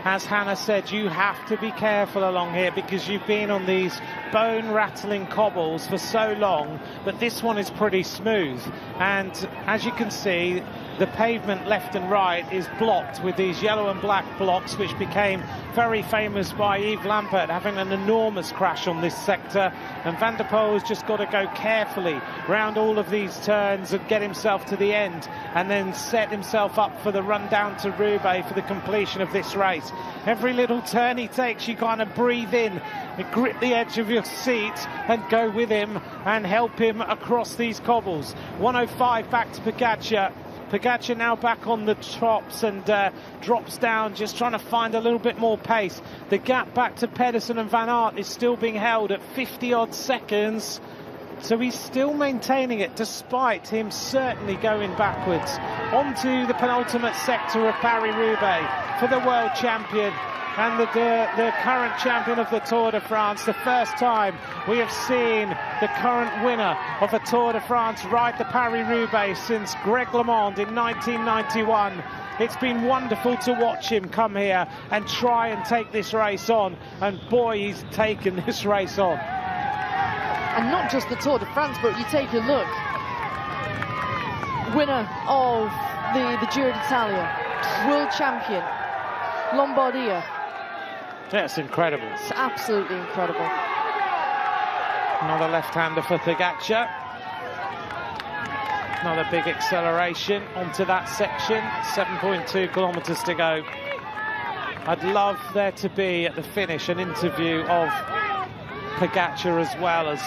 As Hannah said, you have to be careful along here because you've been on these bone-rattling cobbles for so long, but this one is pretty smooth. And as you can see, the pavement left and right is blocked with these yellow and black blocks, which became very famous by Yves Lampert having an enormous crash on this sector. And Van der Poel has just got to go carefully round all of these turns and get himself to the end, and then set himself up for the run down to Roubaix for the completion of this race. Every little turn he takes, you kind of breathe in and grip the edge of your seat and go with him and help him across these cobbles. 105 back to Pogačar. Pogačar now back on the tops and drops down, just trying to find a little bit more pace. The gap back to Pedersen and Van Aert is still being held at 50-odd seconds. So he's still maintaining it despite him certainly going backwards. Onto the penultimate sector of Paris-Roubaix for the world champion and the current champion of the Tour de France. The first time we have seen the current winner of a Tour de France ride the Paris-Roubaix since Greg LeMond in 1991. It's been wonderful to watch him come here and try and take this race on, and boy, he's taken this race on. And not just the Tour de France, but you take a look. Winner of the Giro d'Italia, world champion, Lombardia. That's incredible. It's absolutely incredible. Another left-hander for Pogačar. Another big acceleration onto that section. 7.2 kilometres to go. I'd love there to be at the finish an interview of Pogačar as well as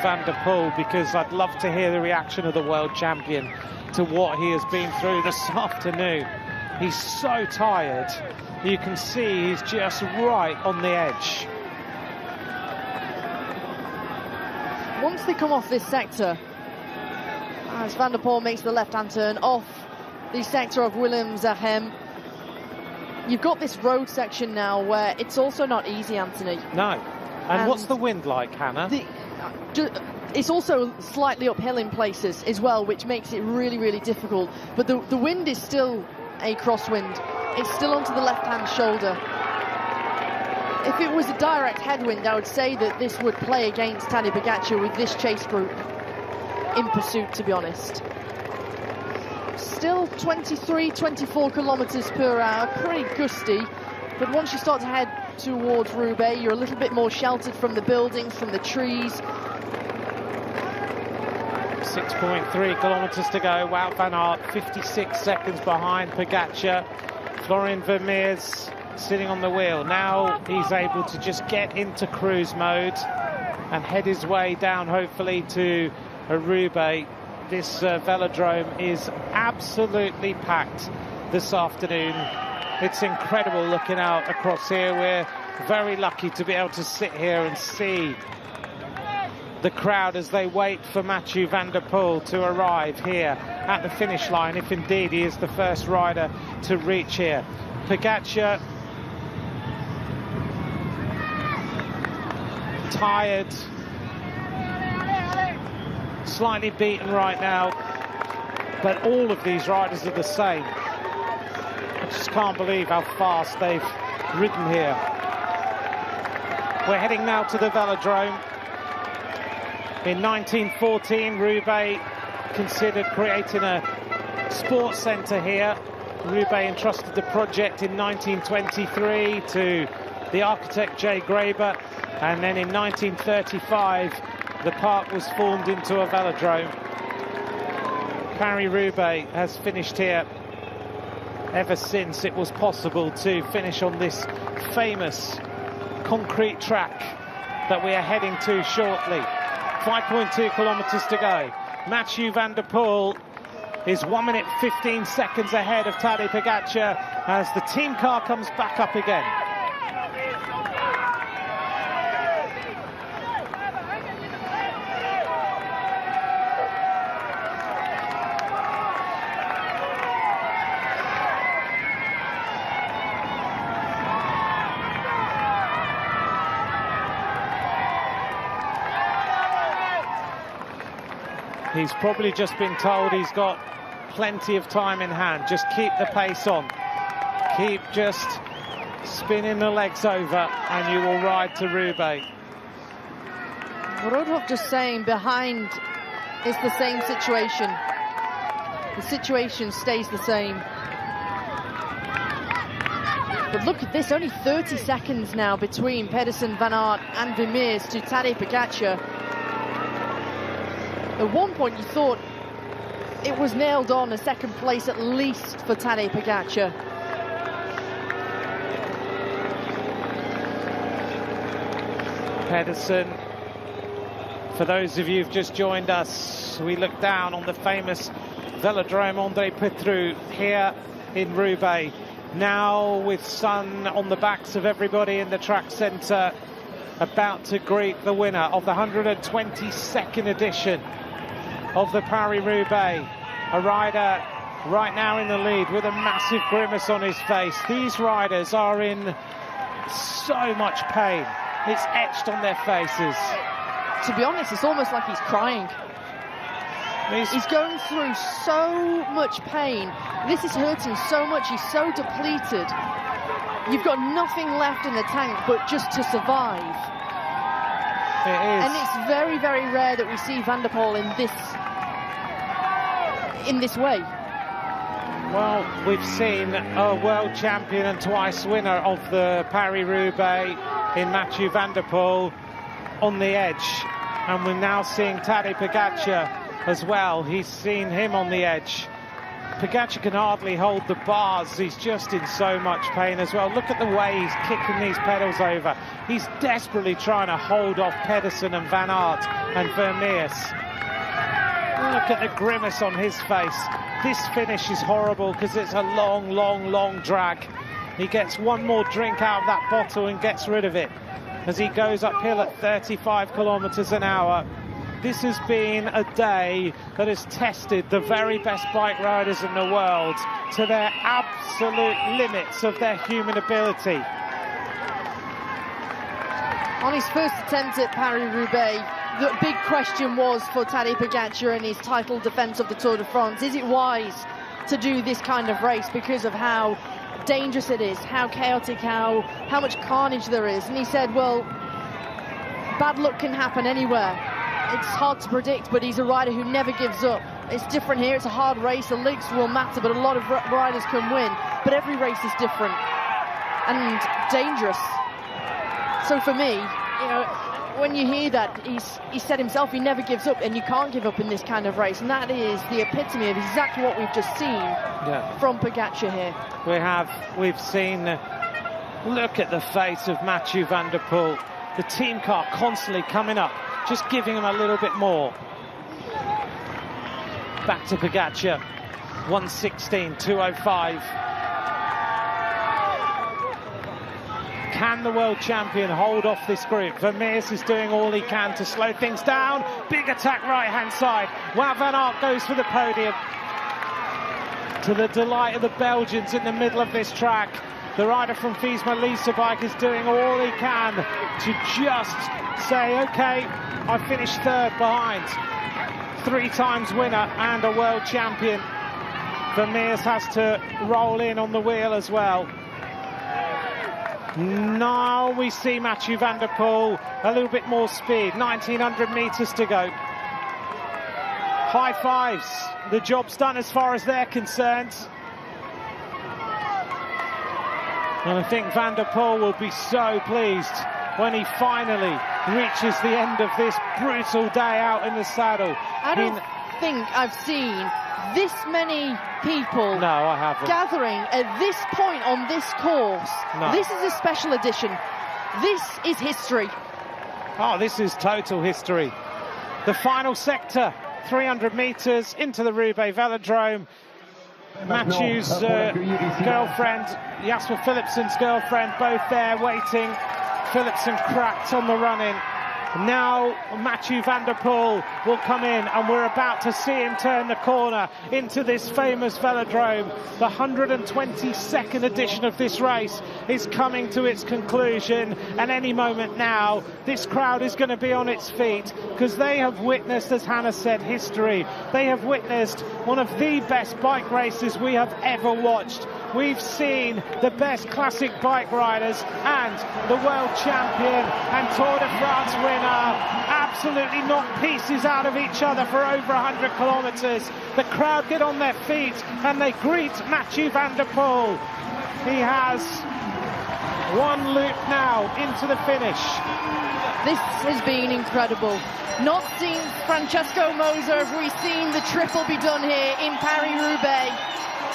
Van der Poel, because I'd love to hear the reaction of the world champion to what he has been through this afternoon. He's so tired. You can see he's just right on the edge. Once they come off this sector, as Van der Poel makes the left-hand turn off the sector of Willems-Arnhem, you've got this road section now where it's also not easy, Anthony. No. And what's the wind like, Hannah? It's also slightly uphill in places as well, which makes it really, really difficult. But the wind is still a crosswind. It's still onto the left-hand shoulder. If it was a direct headwind, I would say that this would play against Tadej Pogačar with this chase group in pursuit, to be honest. Still 23, 24 kilometers per hour, pretty gusty. But once you start to head towards Roubaix, you're a little bit more sheltered from the buildings, from the trees. 6.3 kilometres to go. Wout van Aert 56 seconds behind Pogačar. Florian Vermeers sitting on the wheel. Now he's able to just get into cruise mode and head his way down, hopefully, to Roubaix. This velodrome is absolutely packed this afternoon. It's incredible looking out across here. We're very lucky to be able to sit here and see the crowd as they wait for Mathieu van der Poel to arrive here at the finish line, if indeed he is the first rider to reach here. Pogačar, tired, slightly beaten right now, but all of these riders are the same. I just can't believe how fast they've ridden here. We're heading now to the velodrome. In 1914, Roubaix considered creating a sports centre here. Roubaix entrusted the project in 1923 to the architect Jay Graeber, and then in 1935 the park was formed into a velodrome. Paris-Roubaix has finished here ever since it was possible to finish on this famous concrete track that we are heading to shortly. 5.2 kilometers to go. Mathieu van der Poel is 1 minute 15 seconds ahead of Tadej Pogačar as the team car comes back up again. He's probably just been told he's got plenty of time in hand. Just keep the pace on. Keep just spinning the legs over and you will ride to Roubaix. Rodolphe just saying behind is the same situation. The situation stays the same. But look at this, only 30 seconds now between Pedersen, Van Aert and Vermeers to Tadej Pogačar. At one point you thought it was nailed on, a second place at least for Tadej Pogačar. Pedersen, for those of you who've just joined us, we look down on the famous Velodrome André Pitrou here in Roubaix. Now with sun on the backs of everybody in the track centre, about to greet the winner of the 122nd edition of the Paris-Roubaix. A rider right now in the lead with a massive grimace on his face. These riders are in so much pain. It's etched on their faces. To be honest, it's almost like he's crying. He's going through so much pain. This is hurting so much. He's so depleted. You've got nothing left in the tank but just to survive. It is. And it's very, very rare that we see Van der Poel in this way. Well, we've seen a world champion and twice winner of the Paris-Roubaix in Mathieu van der Poel on the edge. And we're now seeing Tadej Pogačar as well. He's seen him on the edge. Pogačar can hardly hold the bars. He's just in so much pain as well. Look at the way he's kicking these pedals over. He's desperately trying to hold off Pedersen and Van Aert and Vermeers. Look at the grimace on his face. This finish is horrible because it's a long, long, long drag. He gets one more drink out of that bottle and gets rid of it as he goes uphill at 35 kilometers an hour. This has been a day that has tested the very best bike riders in the world to their absolute limits of their human ability. On his first attempt at Paris-Roubaix, the big question was for Tadej Pogačar and his title defence of the Tour de France. Is it wise to do this kind of race because of how dangerous it is, how chaotic, how much carnage there is? And he said, well, bad luck can happen anywhere. It's hard to predict, but he's a rider who never gives up. It's different here. It's a hard race. The leagues will matter, but a lot of riders can win. But every race is different and dangerous. So for me, you know, when you hear that, he said himself he never gives up, and you can't give up in this kind of race. And that is the epitome of exactly what we've just seen from Pogačar here. We've seen, look at the face of Mathieu van der Poel. The team car constantly coming up, just giving him a little bit more. Back to Pogačar, 1:16, 2:05. Can the world champion hold off this group? Vermeers is doing all he can to slow things down. Big attack right-hand side. Wout van Aert goes for the podium. To the delight of the Belgians in the middle of this track. The rider from Visma Leasebike is doing all he can to just say, okay, I finished third behind. 3 times winner and a world champion. Vermeers has to roll in on the wheel as well. Now we see Mathieu van der Poel, a little bit more speed, 1900 meters to go. High fives, the job's done as far as they're concerned. And I think Van der Poel will be so pleased when he finally reaches the end of this brutal day out in the saddle. think I've seen this many people No, I haven't. gathering at this point on this course. No. This is a special edition. This is history. Oh, this is total history. The final sector, 300 metres into the Roubaix Velodrome. Matthew's girlfriend, Jasper Philipsen's girlfriend, both there waiting. Philipsen cracked on the run-in. Now Mathieu van der Poel will come in, and we're about to see him turn the corner into this famous velodrome. The 122nd edition of this race is coming to its conclusion, and any moment now this crowd is going to be on its feet, because they have witnessed, as Hannah said, history. They have witnessed one of the best bike races we have ever watched. We've seen the best classic bike riders and the world champion and Tour de France winner absolutely knock pieces out of each other for over 100 kilometres. The crowd get on their feet and they greet Mathieu van der Poel. He has one loop now into the finish. This has been incredible. Not seen Francesco Moser, have we seen the triple be done here in Paris-Roubaix.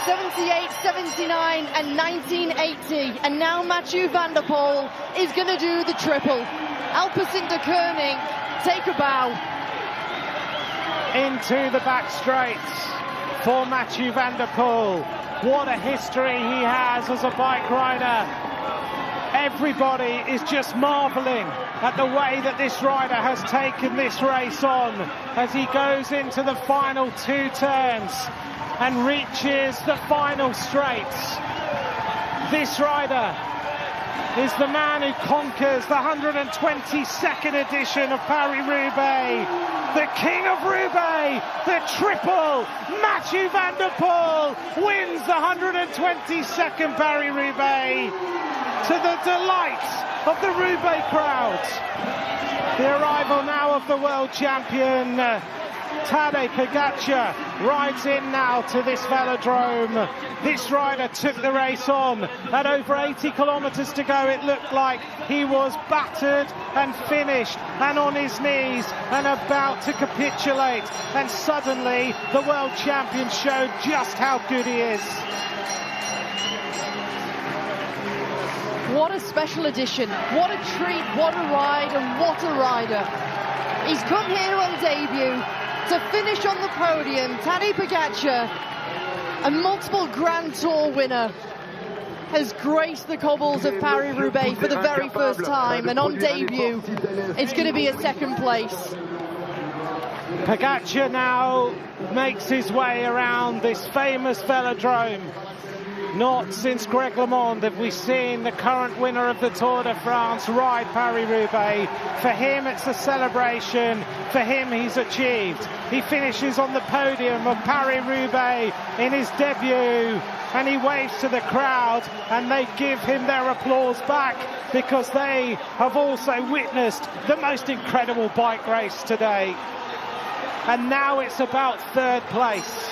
78, 79 and 1980, and now Mathieu van der Poel is going to do the triple. Alpecin-Deceuninck, take a bow. Into the back straights for Mathieu van der Poel. What a history he has as a bike rider. Everybody is just marvelling at the way that this rider has taken this race on as he goes into the final two turns and reaches the final straights. This rider is the man who conquers the 122nd edition of Paris-Roubaix. The king of Roubaix, the triple, Mathieu van der Poel wins the 122nd Paris-Roubaix to the delight of the Roubaix crowd. The arrival now of the world champion, Tadej Pogačar, rides in now to this velodrome. This rider took the race on. At over 80 kilometres to go, it looked like he was battered and finished and on his knees and about to capitulate. And suddenly, the world champion showed just how good he is. What a special edition. What a treat, what a ride, and what a rider. He's come here on debut to finish on the podium. Tadej Pogačar, a multiple Grand Tour winner, has graced the cobbles of Paris-Roubaix for the very first time, and on debut it's going to be a second place. Pogačar now makes his way around this famous velodrome. Not since Greg LeMond have we seen the current winner of the Tour de France ride Paris-Roubaix. For him, it's a celebration. For him, he's achieved. He finishes on the podium of Paris-Roubaix in his debut, and he waves to the crowd, and they give him their applause back because they have also witnessed the most incredible bike race today. And now it's about third place.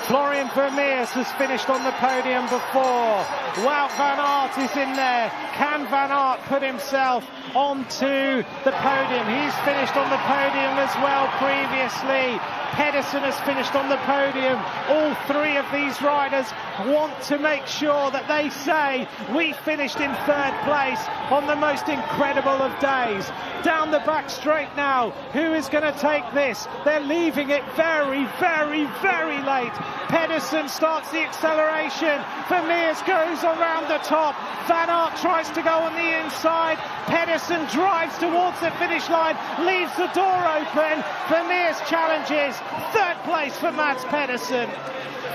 Florian Vermeers has finished on the podium before. Wout van Aert is in there. Can Van Aert put himself onto the podium? He's finished on the podium as well previously. Pedersen has finished on the podium. All three of these riders want to make sure that they say, we finished in third place on the most incredible of days. Down the back straight now. Who is going to take this? They're leaving it very, very, very late. Pedersen starts the acceleration. Vermeers goes around the top. Van Aert tries to go on the inside. Pedersen drives towards the finish line, leaves the door open. Vermeers challenges. Third place for Mads Pedersen.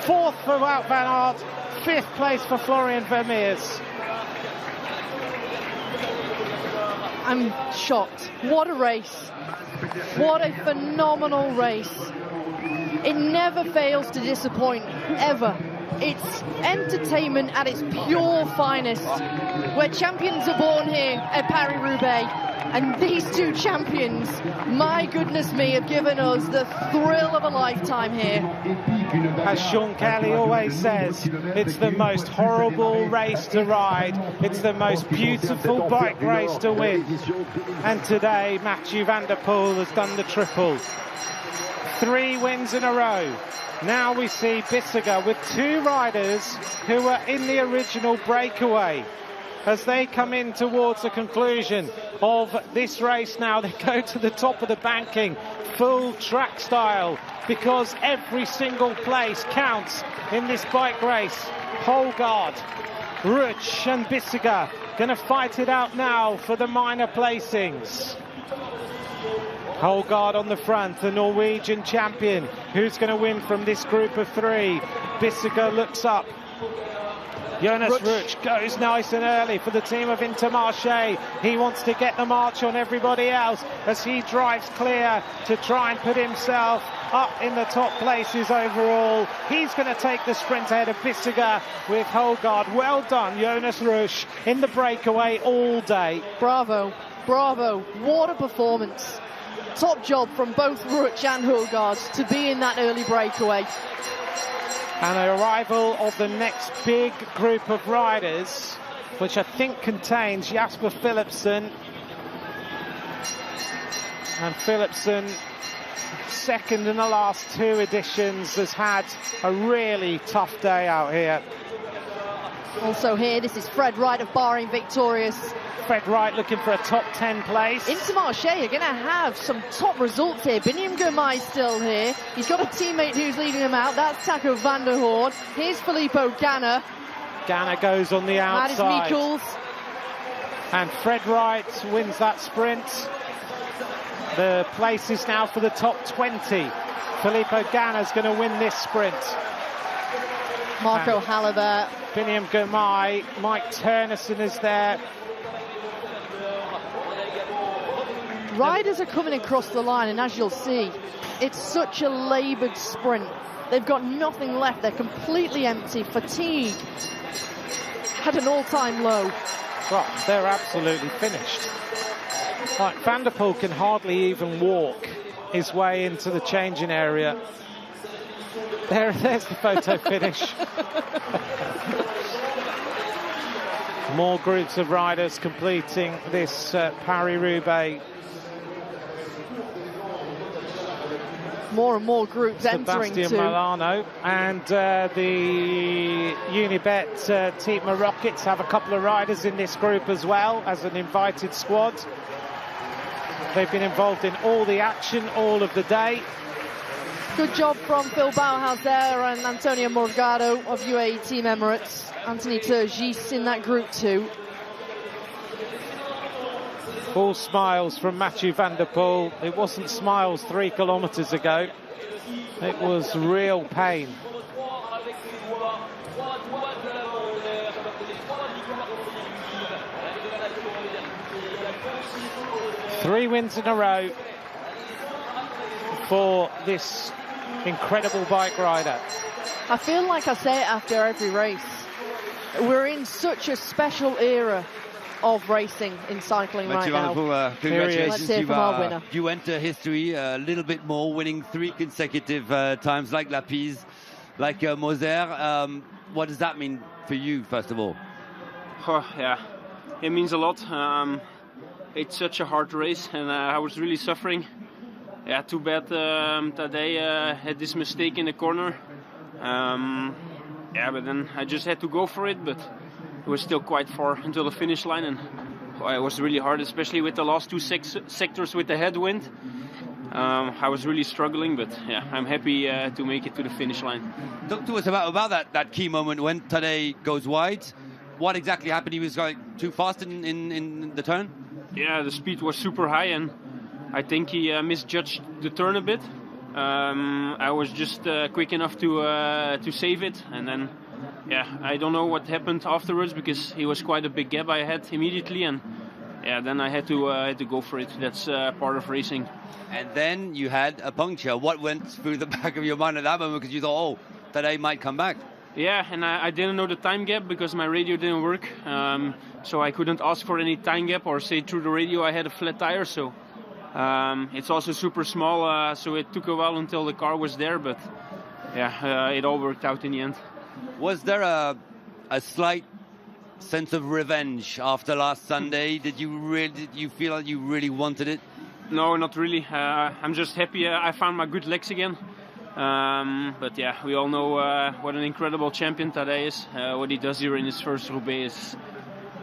Fourth for Wout van Aert. Fifth place for Florian Vermeers. I'm shocked. What a race. What a phenomenal race. It never fails to disappoint, ever. It's entertainment at its pure finest, where champions are born here at Paris-Roubaix. And these two champions, my goodness me, have given us the thrill of a lifetime here. As Sean Kelly always says, it's the most horrible race to ride. It's the most beautiful bike race to win. And today, Mathieu van der Poel has done the triple. 3 wins in a row. Now we see Bissegger with 2 riders who were in the original breakaway. As they come in towards the conclusion of this race now, they go to the top of the banking, full track style, because every single place counts in this bike race. Holgaard, Rutsch and Bissegger going to fight it out now for the minor placings. Holgaard on the front, the Norwegian champion. Who's going to win from this group of 3? Bissegger looks up. Jonas Rutsch goes nice and early for the team of Intermarché. He wants to get the march on everybody else as he drives clear to try and put himself up in the top places overall. He's going to take the sprint ahead of Bissegger with Holgaard. Well done, Jonas Rutsch, in the breakaway all day. Bravo, bravo, what a performance. Top job from both Rutsch and Holgaard to be in that early breakaway. And the arrival of the next big group of riders, which I think contains Jasper Philipsen. And Philipsen, second in the last 2 editions, has had a really tough day out here. Also here, this is Fred Wright of Bahrain victorious. Fred Wright looking for a top 10 place. Intermarché are going to have some top results here. Biniam Girmay still here. He's got a teammate who's leading him out. That's Taco van der Hoorn. Here's Filippo Ganna. Ganna goes on the outside. That is Michels. And Fred Wright wins that sprint. The place is now for the top 20. Filippo Ganna's going to win this sprint. Marco Haller there. Biniam Girmay. Mike Turnison is there. Riders are coming across the line, and as you'll see, it's such a laboured sprint. They've got nothing left. They're completely empty. Fatigue at an all-time low. Well, they're absolutely finished. Like, Van der Poel can hardly even walk his way into the changing area. There's the photo finish. More groups of riders completing this Paris-Roubaix. More and more groups entering too. Sebastian Milano and the Unibet Team Rockets have a couple of riders in this group as well as an invited squad. They've been involved in all the action all of the day. Good job from Phil Bauhaus there and Antonio Morgado of UAE Team Emirates. Anthony Turgis in that group too. All smiles from Mathieu van der Poel. It wasn't smiles 3 kilometres ago. It was real pain. Three wins in a row for this incredible bike rider. I feel like I say it after every race. We're in such a special era of racing in cycling right now. Congratulations. Let's hear from our winner. You enter history a little bit more, winning 3 consecutive times, like Lapise, like Moser. What does that mean for you, first of all? Oh, yeah, it means a lot. It's such a hard race, and I was really suffering. Yeah, too bad Tadej had this mistake in the corner. Yeah, but then I just had to go for it, but it was still quite far until the finish line, and it was really hard, especially with the last 2 sectors with the headwind. I was really struggling, but yeah, I'm happy to make it to the finish line. Talk to us about that key moment when Tadej goes wide. What exactly happened? He was going too fast in the turn? Yeah, the speed was super high, and I think he misjudged the turn a bit. I was just quick enough to save it, and then yeah, I don't know what happened afterwards because he was quite a big gap I had immediately, and yeah, then I had to go for it. That's part of racing. And then you had a puncture. What went through the back of your mind at that moment? Because you thought, oh, Tadej might come back. Yeah, and I didn't know the time gap because my radio didn't work, so I couldn't ask for any time gap or say through the radio I had a flat tire. So it's also super small, so it took a while until the car was there, but yeah, it all worked out in the end. Was there a slight sense of revenge after last Sunday? Did you feel like you really wanted it? No, not really. I'm just happy I found my good legs again. But yeah, we all know what an incredible champion Tadej is. What he does here in his first Roubaix is,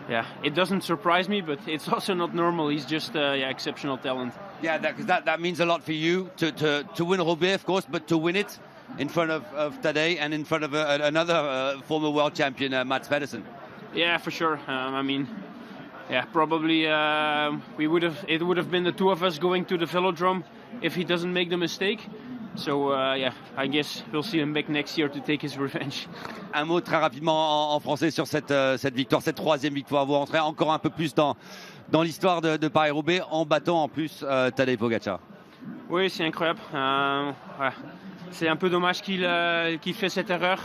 yeah, it doesn't surprise me, but it's also not normal. He's just exceptional talent. Yeah, that means a lot for you to win Roubaix, of course, but to win it in front of Tadej and in front of another former world champion, Mads Pedersen. Yeah, for sure. I mean, yeah, probably it would have been the two of us going to the Velodrome if he doesn't make the mistake. So yeah, I guess we'll see him back next year to take his revenge. Un mot très rapidement en français sur cette victoire, cette troisième victoire. Vous rentrez encore un peu plus dans l'histoire de Paris-Roubaix en battant en plus Tadej Pogačar. Oui, c'est incroyable. Ouais. C'est un peu dommage qu'il fait cette erreur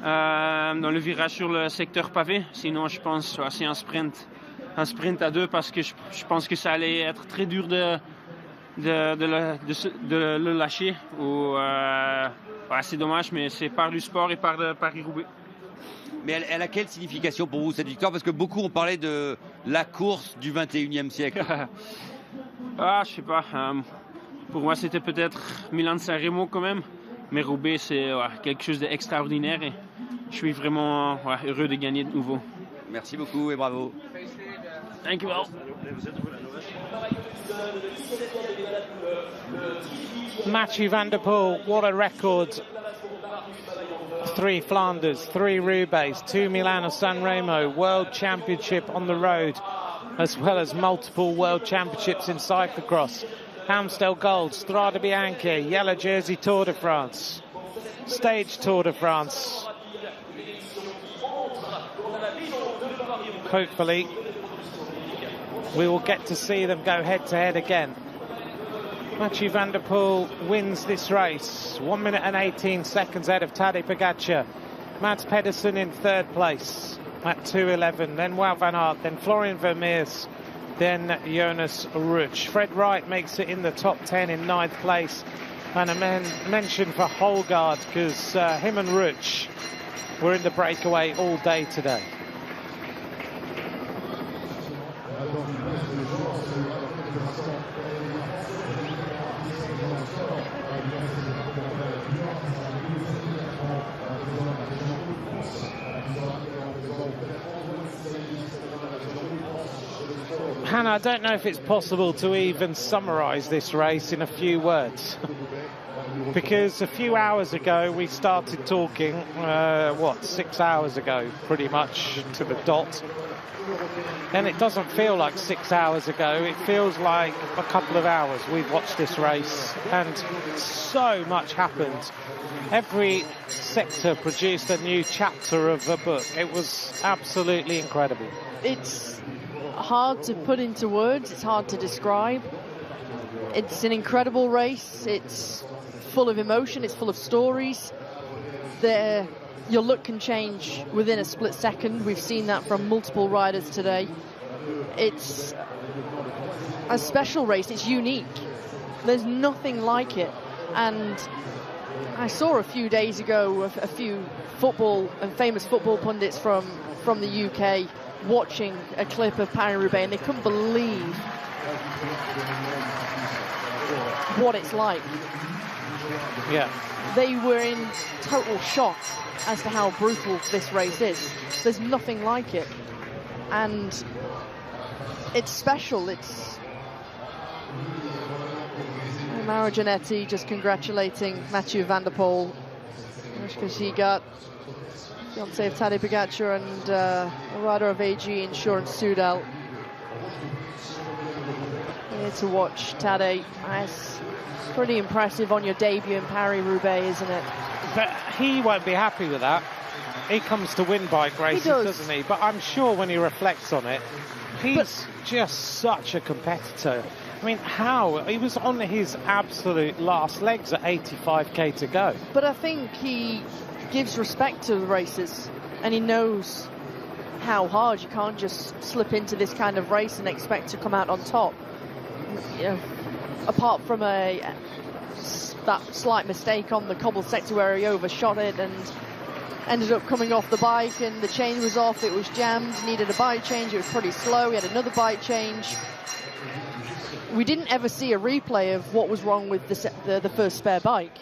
dans le virage sur le secteur pavé. Sinon, je pense que c'est un sprint à deux parce que je pense que ça allait être très dur de le lâcher. C'est dommage, mais c'est par du sport et par Paris-Roubaix. Mais elle a quelle signification pour vous cette victoire? Parce que beaucoup ont parlé de la course du 21e siècle. Je sais pas. Pour moi, c'était peut-être Milan-San Remo quand même. Mais Roubaix, c'est quelque chose d'extraordinaire et je suis vraiment heureux de gagner de nouveau. Merci beaucoup et bravo. Thank you all. Mathieu van der Poel, what a record. 3 Flanders, 3 Roubaix, 2 Milano-San Remo, World Championship on the road, as well as multiple World Championships in cyclocross. Amstel Gold, Strade Bianche, Yellow Jersey Tour de France, Stage Tour de France. Hopefully, we will get to see them go head-to-head again. Mathieu van der Poel wins this race, 1 minute and 18 seconds ahead of Tadej Pogačar. Mads Pedersen in third place at 2:11, then Wout van Aert, then Florian Vermeers, then Jonas Rutsch. Fred Wright makes it in the top 10 in 9th place. And a mention for Holgaard, because him and Rutsch were in the breakaway all day today. Hannah, I don't know if it's possible to even summarise this race in a few words. Because a few hours ago we started talking, 6 hours ago, pretty much to the dot. And it doesn't feel like 6 hours ago, it feels like a couple of hours we've watched this race. And so much happened. Every sector produced a new chapter of a book. It was absolutely incredible. It's hard to put into words, it's hard to describe. It's an incredible race, it's full of emotion, it's full of stories. Your look can change within a split second. We've seen that from multiple riders today. It's a special race, it's unique. There's nothing like it. And I saw a few days ago a few football and famous football pundits from the UK watching a clip of Paris-Roubaix, and they couldn't believe what it's like. Yeah. They were in total shock as to how brutal this race is. There's nothing like it. And it's special. It's Mauro Gianetti just congratulating Mathieu van der Poel, Mariska Gigart, fiancé of Tadej Pogačar, and a rider of AG Insurance Soudal. Here to watch Tadej. It's pretty impressive on your debut in Paris-Roubaix, isn't it? But he won't be happy with that. He comes to win bike races, doesn't he? But I'm sure when he reflects on it, he's just such a competitor. I mean, how? He was on his absolute last legs at 85k to go. But I think he gives respect to the races, and he knows how hard. You can't just slip into this kind of race and expect to come out on top. You know, apart from that slight mistake on the cobble sector where he overshot it and ended up coming off the bike, and the chain was off, it was jammed, needed a bike change, it was pretty slow, he had another bike change. we didn't ever see a replay of what was wrong with the first spare bike.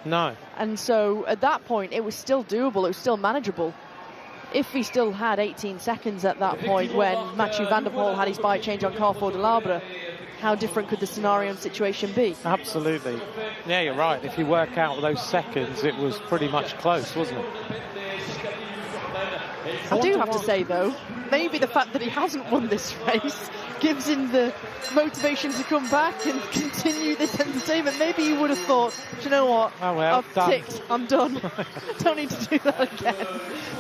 No. And so at that point, it was still doable, it was still manageable. If he still had 18 seconds at that point when Mathieu van der Poel had his bike change on Carrefour de l'Arbre, how different could the scenario and situation be? Absolutely. Yeah, you're right. If you work out those seconds, it was pretty much close, wasn't it? I do have to say, though, maybe the fact that he hasn't won this race gives him the motivation to come back and continue this entertainment. Maybe he would have thought, do you know what? Oh, well, I've done. ticked, I'm done. Don't need to do that again.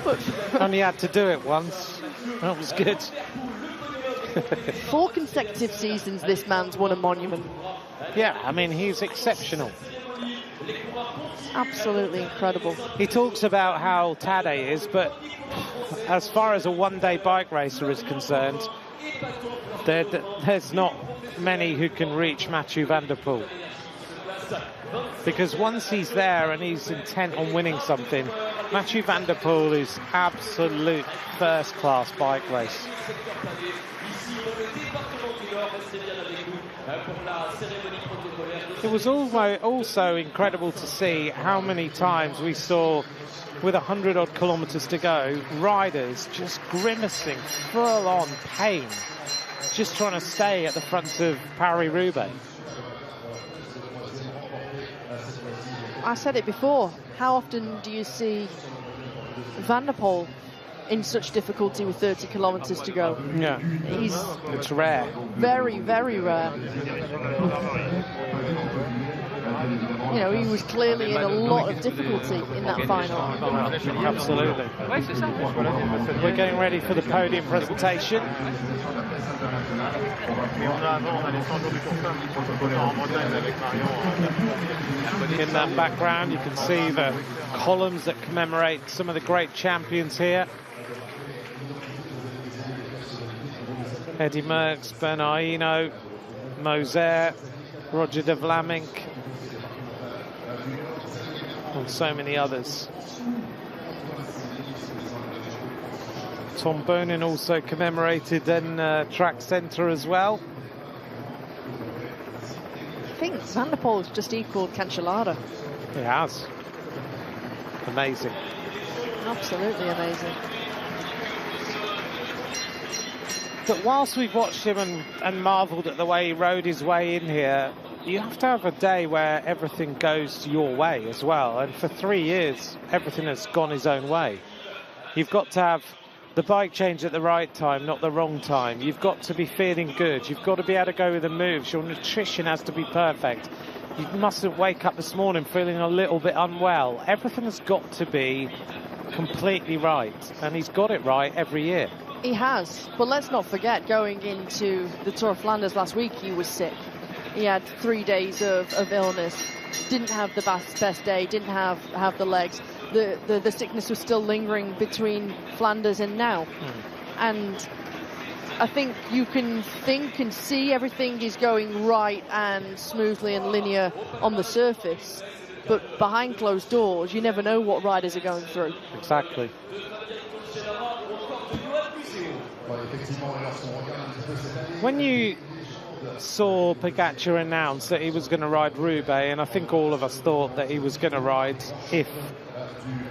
But Only had to do it once. That was good. 4 consecutive seasons this man's won a monument. Yeah, I mean, he's exceptional. Absolutely incredible. He talks about how Tadej is, but as far as a one-day bike racer is concerned, there's not many who can reach Mathieu van der Poel. Because once he's there and he's intent on winning something, Mathieu van der Poel is absolute first-class bike race. It was also incredible to see how many times we saw, with 100-odd kilometres to go, riders just grimacing, full-on pain, just trying to stay at the front of Paris-Roubaix. I said it before, how often do you see Van der Poel in such difficulty with 30 kilometres to go? Yeah, it's rare. Very, very rare. You know, he was clearly in a lot of difficulty in that final. Absolutely. We're getting ready for the podium presentation. In that background, you can see the columns that commemorate some of the great champions here. Eddy Merckx, Bernard Hinault, Moser, Roger de Vlamingh, and so many others. Tom Boonen also commemorated in track centre as well. I think Van der Poel's just equalled Cancellara. He has. Amazing. Absolutely amazing. But whilst we've watched him and marvelled at the way he rode his way in here, you have to have a day where everything goes your way as well. And for 3 years, everything has gone his own way. You've got to have the bike change at the right time, not the wrong time. You've got to be feeling good. You've got to be able to go with the moves. Your nutrition has to be perfect. You mustn't wake up this morning feeling a little bit unwell. Everything has got to be completely right. And he's got it right every year. He has, but let's not forget, going into the Tour of Flanders last week, he was sick. He had 3 days of illness, didn't have the best day, didn't have the legs. The sickness was still lingering between Flanders and now. And I think you can think and see everything is going right and smoothly and linear on the surface, but behind closed doors, you never know what riders are going through. Exactly. When you saw Pogacar announce that he was going to ride Roubaix, and I think all of us thought that he was going to ride if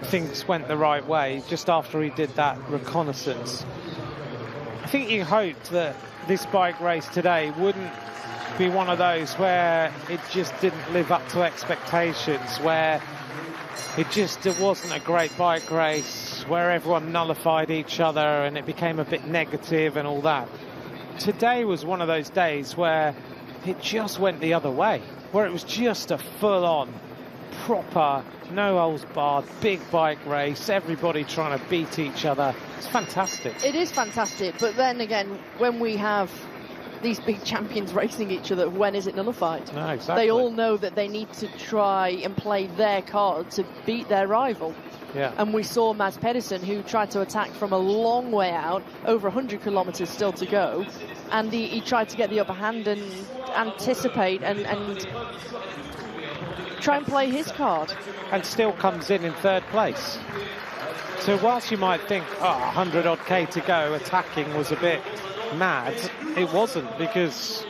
things went the right way, just after he did that reconnaissance, I think you hoped that this bike race today wouldn't be one of those where it just didn't live up to expectations, where it wasn't a great bike race, where everyone nullified each other and it became a bit negative and all that. Today was one of those days where it just went the other way, where it was just a full-on, proper, no holds barred, big bike race, everybody trying to beat each other. It's fantastic. It is fantastic, but then again, when we have these big champions racing each other, when is it nullified? No, exactly. They all know that they need to try and play their card to beat their rival. Yeah. And we saw Mads Pedersen, who tried to attack from a long way out, over 100 kilometres still to go, and he tried to get the upper hand and anticipate and try and play his card. And still comes in third place. So whilst you might think, 100 odd K to go, attacking was a bit mad, it wasn't, because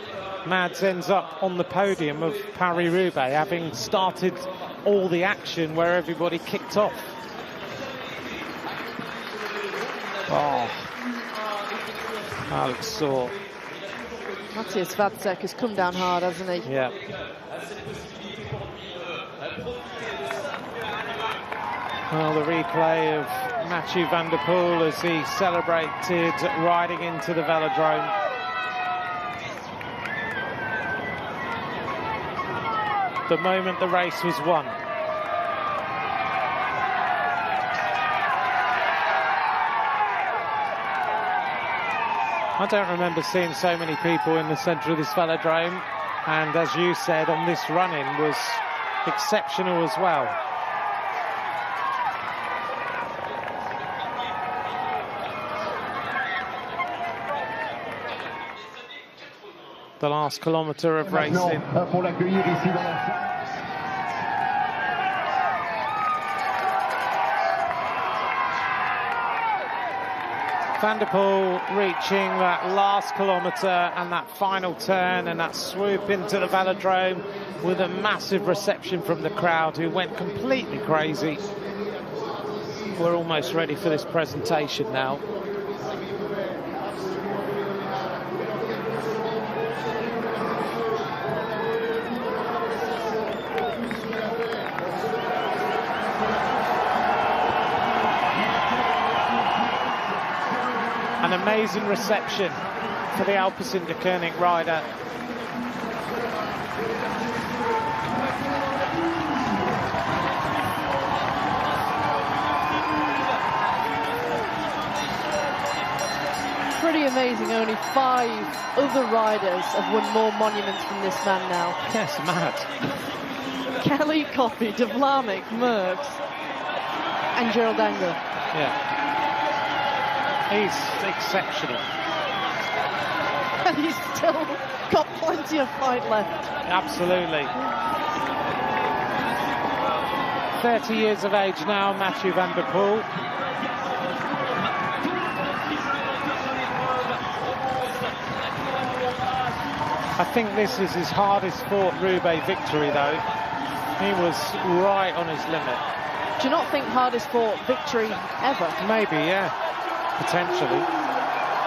Mads ends up on the podium of Paris-Roubaix, having started all the action where everybody kicked off. Oh, Alex Saw. Matthias Vacek has come down hard, hasn't he? Yeah. Well, the replay of Mathieu van der Poel as he celebrated riding into the velodrome. The moment the race was won. I don't remember seeing so many people in the centre of this velodrome, and as you said, on this run-in was exceptional as well. The last kilometre of racing. Van der Poel reaching that last kilometre and that final turn and that swoop into the velodrome with a massive reception from the crowd, who went completely crazy. We're almost ready for this presentation now. An amazing reception for the Alpecin-Deceuninck rider. Pretty amazing. Only 5 other riders have won more monuments from this man now. Yes, mad. Kelly, Coffey, De Vlaeminck, Merckx, and Gerald Engel. Yeah. He's exceptional. And he's still got plenty of fight left. Absolutely. 30 years of age now, Mathieu van der Poel. I think this is his hardest fought Roubaix victory, though. He was right on his limit. Do you not think hardest fought victory ever? Maybe, yeah. Potentially.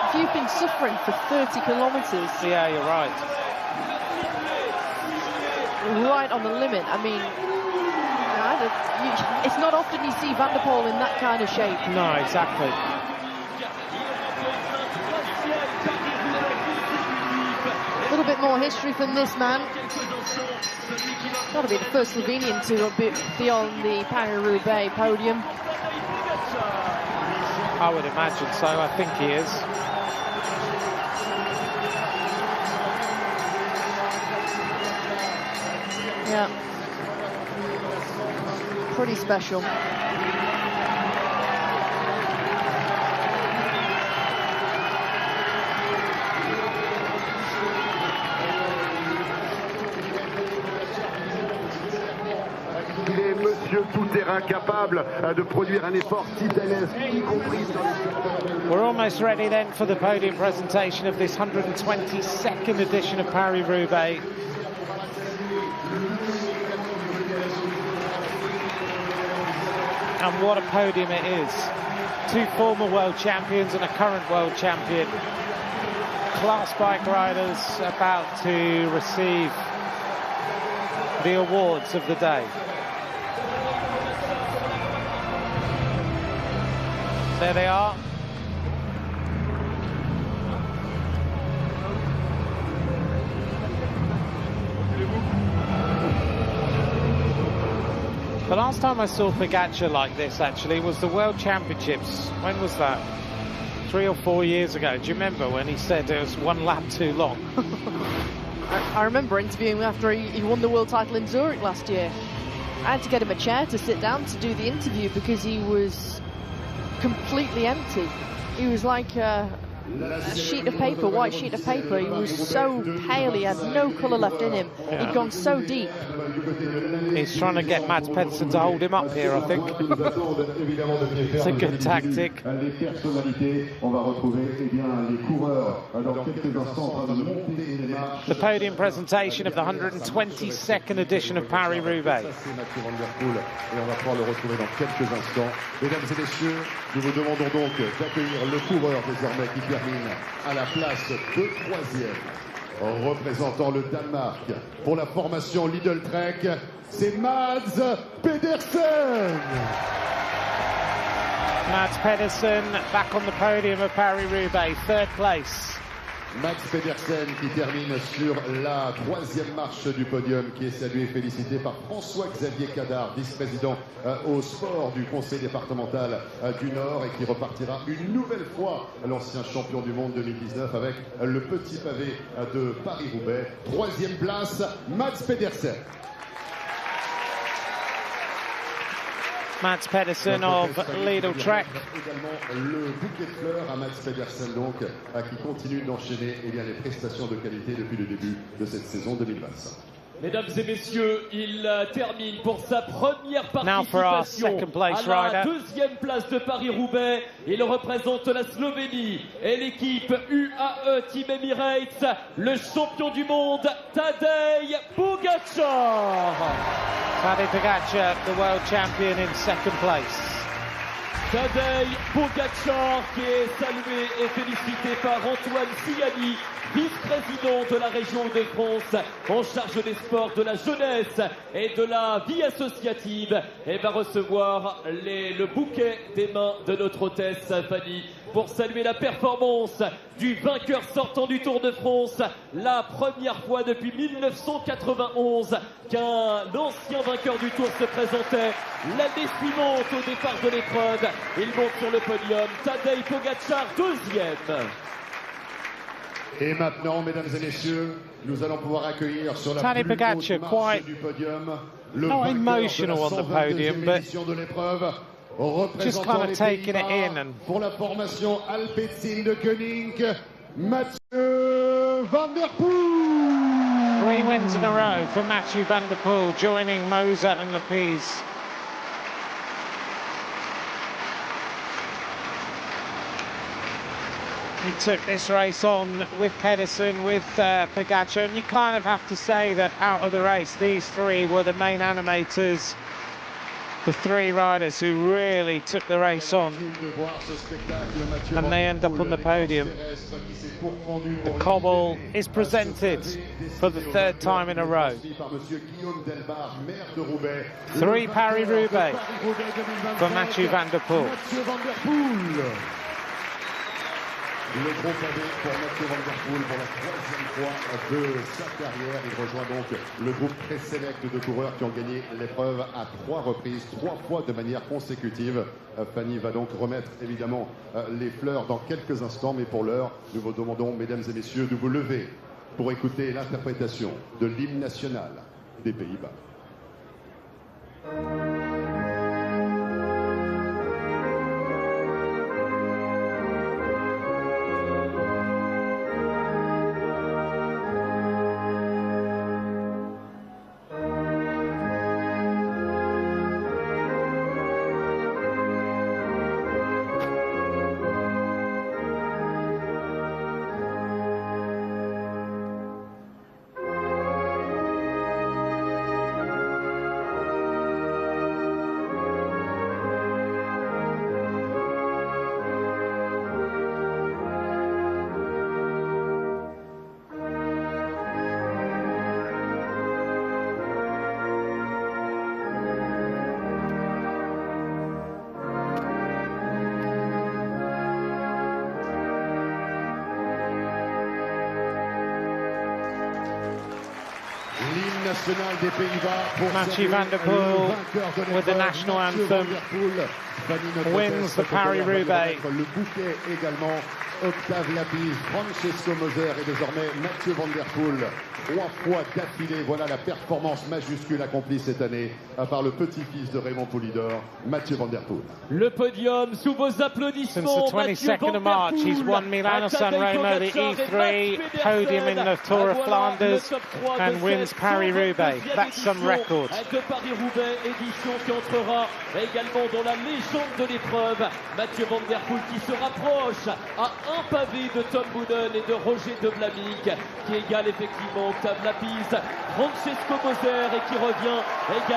If you've been suffering for 30 kilometres... Yeah, you're right. Right on the limit. I mean, it's not often you see Van der Poel in that kind of shape. No, exactly. A little bit more history from this man. Got to be the first Slovenian to be on the Paris-Roubaix podium. I would imagine so. I think he is. Yeah. Pretty special. Il est monsieur tout-terrain capable de produire un effort titanesque, y compris sur les... We're almost ready then for the podium presentation of this 122nd edition of Paris-Roubaix. And what a podium it is. 2 former world champions and a current world champion. Class bike riders about to receive the awards of the day. There they are. The last time I saw Pogačar like this, actually, was the World Championships. When was that? 3 or 4 years ago. Do you remember when he said it was 1 lap too long? I remember interviewing him after he won the world title in Zurich last year. I had to get him a chair to sit down to do the interview because he was completely empty. He was like a a sheet of paper, white sheet of paper. He was so pale, he had no colour left in him. He'd gone so deep. He's trying to get Mads Pedersen to hold him up here, I think. It's a good tactic. The podium presentation of the 122nd edition of Paris-Roubaix. Et on va pouvoir le retrouver dans quelques instants. Mesdames et messieurs, nous vous demandons donc d'accueillir le coureur désormais qui termine à la place de 3e. Représentant le Danemark pour la formation Lidl Trek, c'est Mads Pedersen. Mads Pedersen back on the podium of Paris-Roubaix, 3rd place. Mads Pedersen qui termine sur la 3e marche du podium, qui est salué et félicité par François-Xavier Cadard, vice-président au sport du conseil départemental du Nord, et qui repartira une nouvelle fois l'ancien champion du monde 2019 avec le petit pavé de Paris-Roubaix. 3e place, Mads Pedersen. Mads Pedersen of Lidl Trek. Également le bouquet de fleurs à Mads Pedersen, donc, qui continue d'enchaîner les prestations de qualité depuis le début de cette saison 2025. Mesdames et messieurs, il termine pour sa première participation à la 2e place de Paris-Roubaix. Il représente la Slovénie et l'équipe UAE Team Emirates, le champion du monde Tadej Pogačar. Tadej Pogačar, the world champion in 2nd place. Tadej Pogačar qui est salué et félicité par Antoine Siani, vice-président de la région de France en charge des sports, de la jeunesse et de la vie associative, et va recevoir le bouquet des mains de notre hôtesse Fanny pour saluer la performance du vainqueur sortant du Tour de France. La première fois depuis 1991 qu'un ancien vainqueur du Tour se présentait. L'année suivante, au départ de l'épreuve, il monte sur le podium. Tadej Pogačar, 2e. Et maintenant, mesdames et messieurs, nous allons pouvoir accueillir sur la Tadej plus haute Pogačar, marche du podium le not vainqueur emotional de la on the podium, 122e but édition de l'épreuve, just représentant kind of les taking it Pays-Bas in. And pour la formation Alpecin de Koenig, Mathieu Van Der Poel. 3 wins in a row for Mathieu van der Poel, joining Moser and Lapise. He took this race on with Pedersen, with Pogačar, and you kind of have to say that out of the race, these 3 were the main animators, the 3 riders who really took the race on, and they end up on the podium. The cobble is presented for the 3rd time in a row. 3 Paris-Roubaix for Mathieu van der Poel. Le gros pavé pour Mathieu Van Der Poel pour la 3e fois de sa carrière. Il rejoint donc le groupe très sélect de coureurs qui ont gagné l'épreuve à 3 reprises, 3 fois de manière consécutive. Fanny va donc remettre évidemment les fleurs dans quelques instants, mais pour l'heure, nous vous demandons, mesdames et messieurs, de vous lever pour écouter l'interprétation de l'hymne national des Pays-Bas. nationale des Pays-Bas pour Mathieu van der Poel with the national anthem wins the Paris-Roubaix. Le bouquet également. Octave Lapise, Francesco Moser et désormais Mathieu van der Poel. 3 fois d'affilée, voilà la performance majuscule accomplie cette année par le petit-fils de Raymond Poulidor, Mathieu van der Poel. Le podium sous vos applaudissements. Since the 22nd of March, he's won Milano-San Remo, the E3, podium in the Tour of Flanders, and wins Paris-Roubaix. That's some records. De Paris-Roubaix, édition qui entrera également dans la légende de l'épreuve. Mathieu van der Poel qui se rapproche à un pavé de Tom Boonen et de Roger de Vlamic, qui égale effectivement Octave Lapise, Francesco Moser et qui revient également.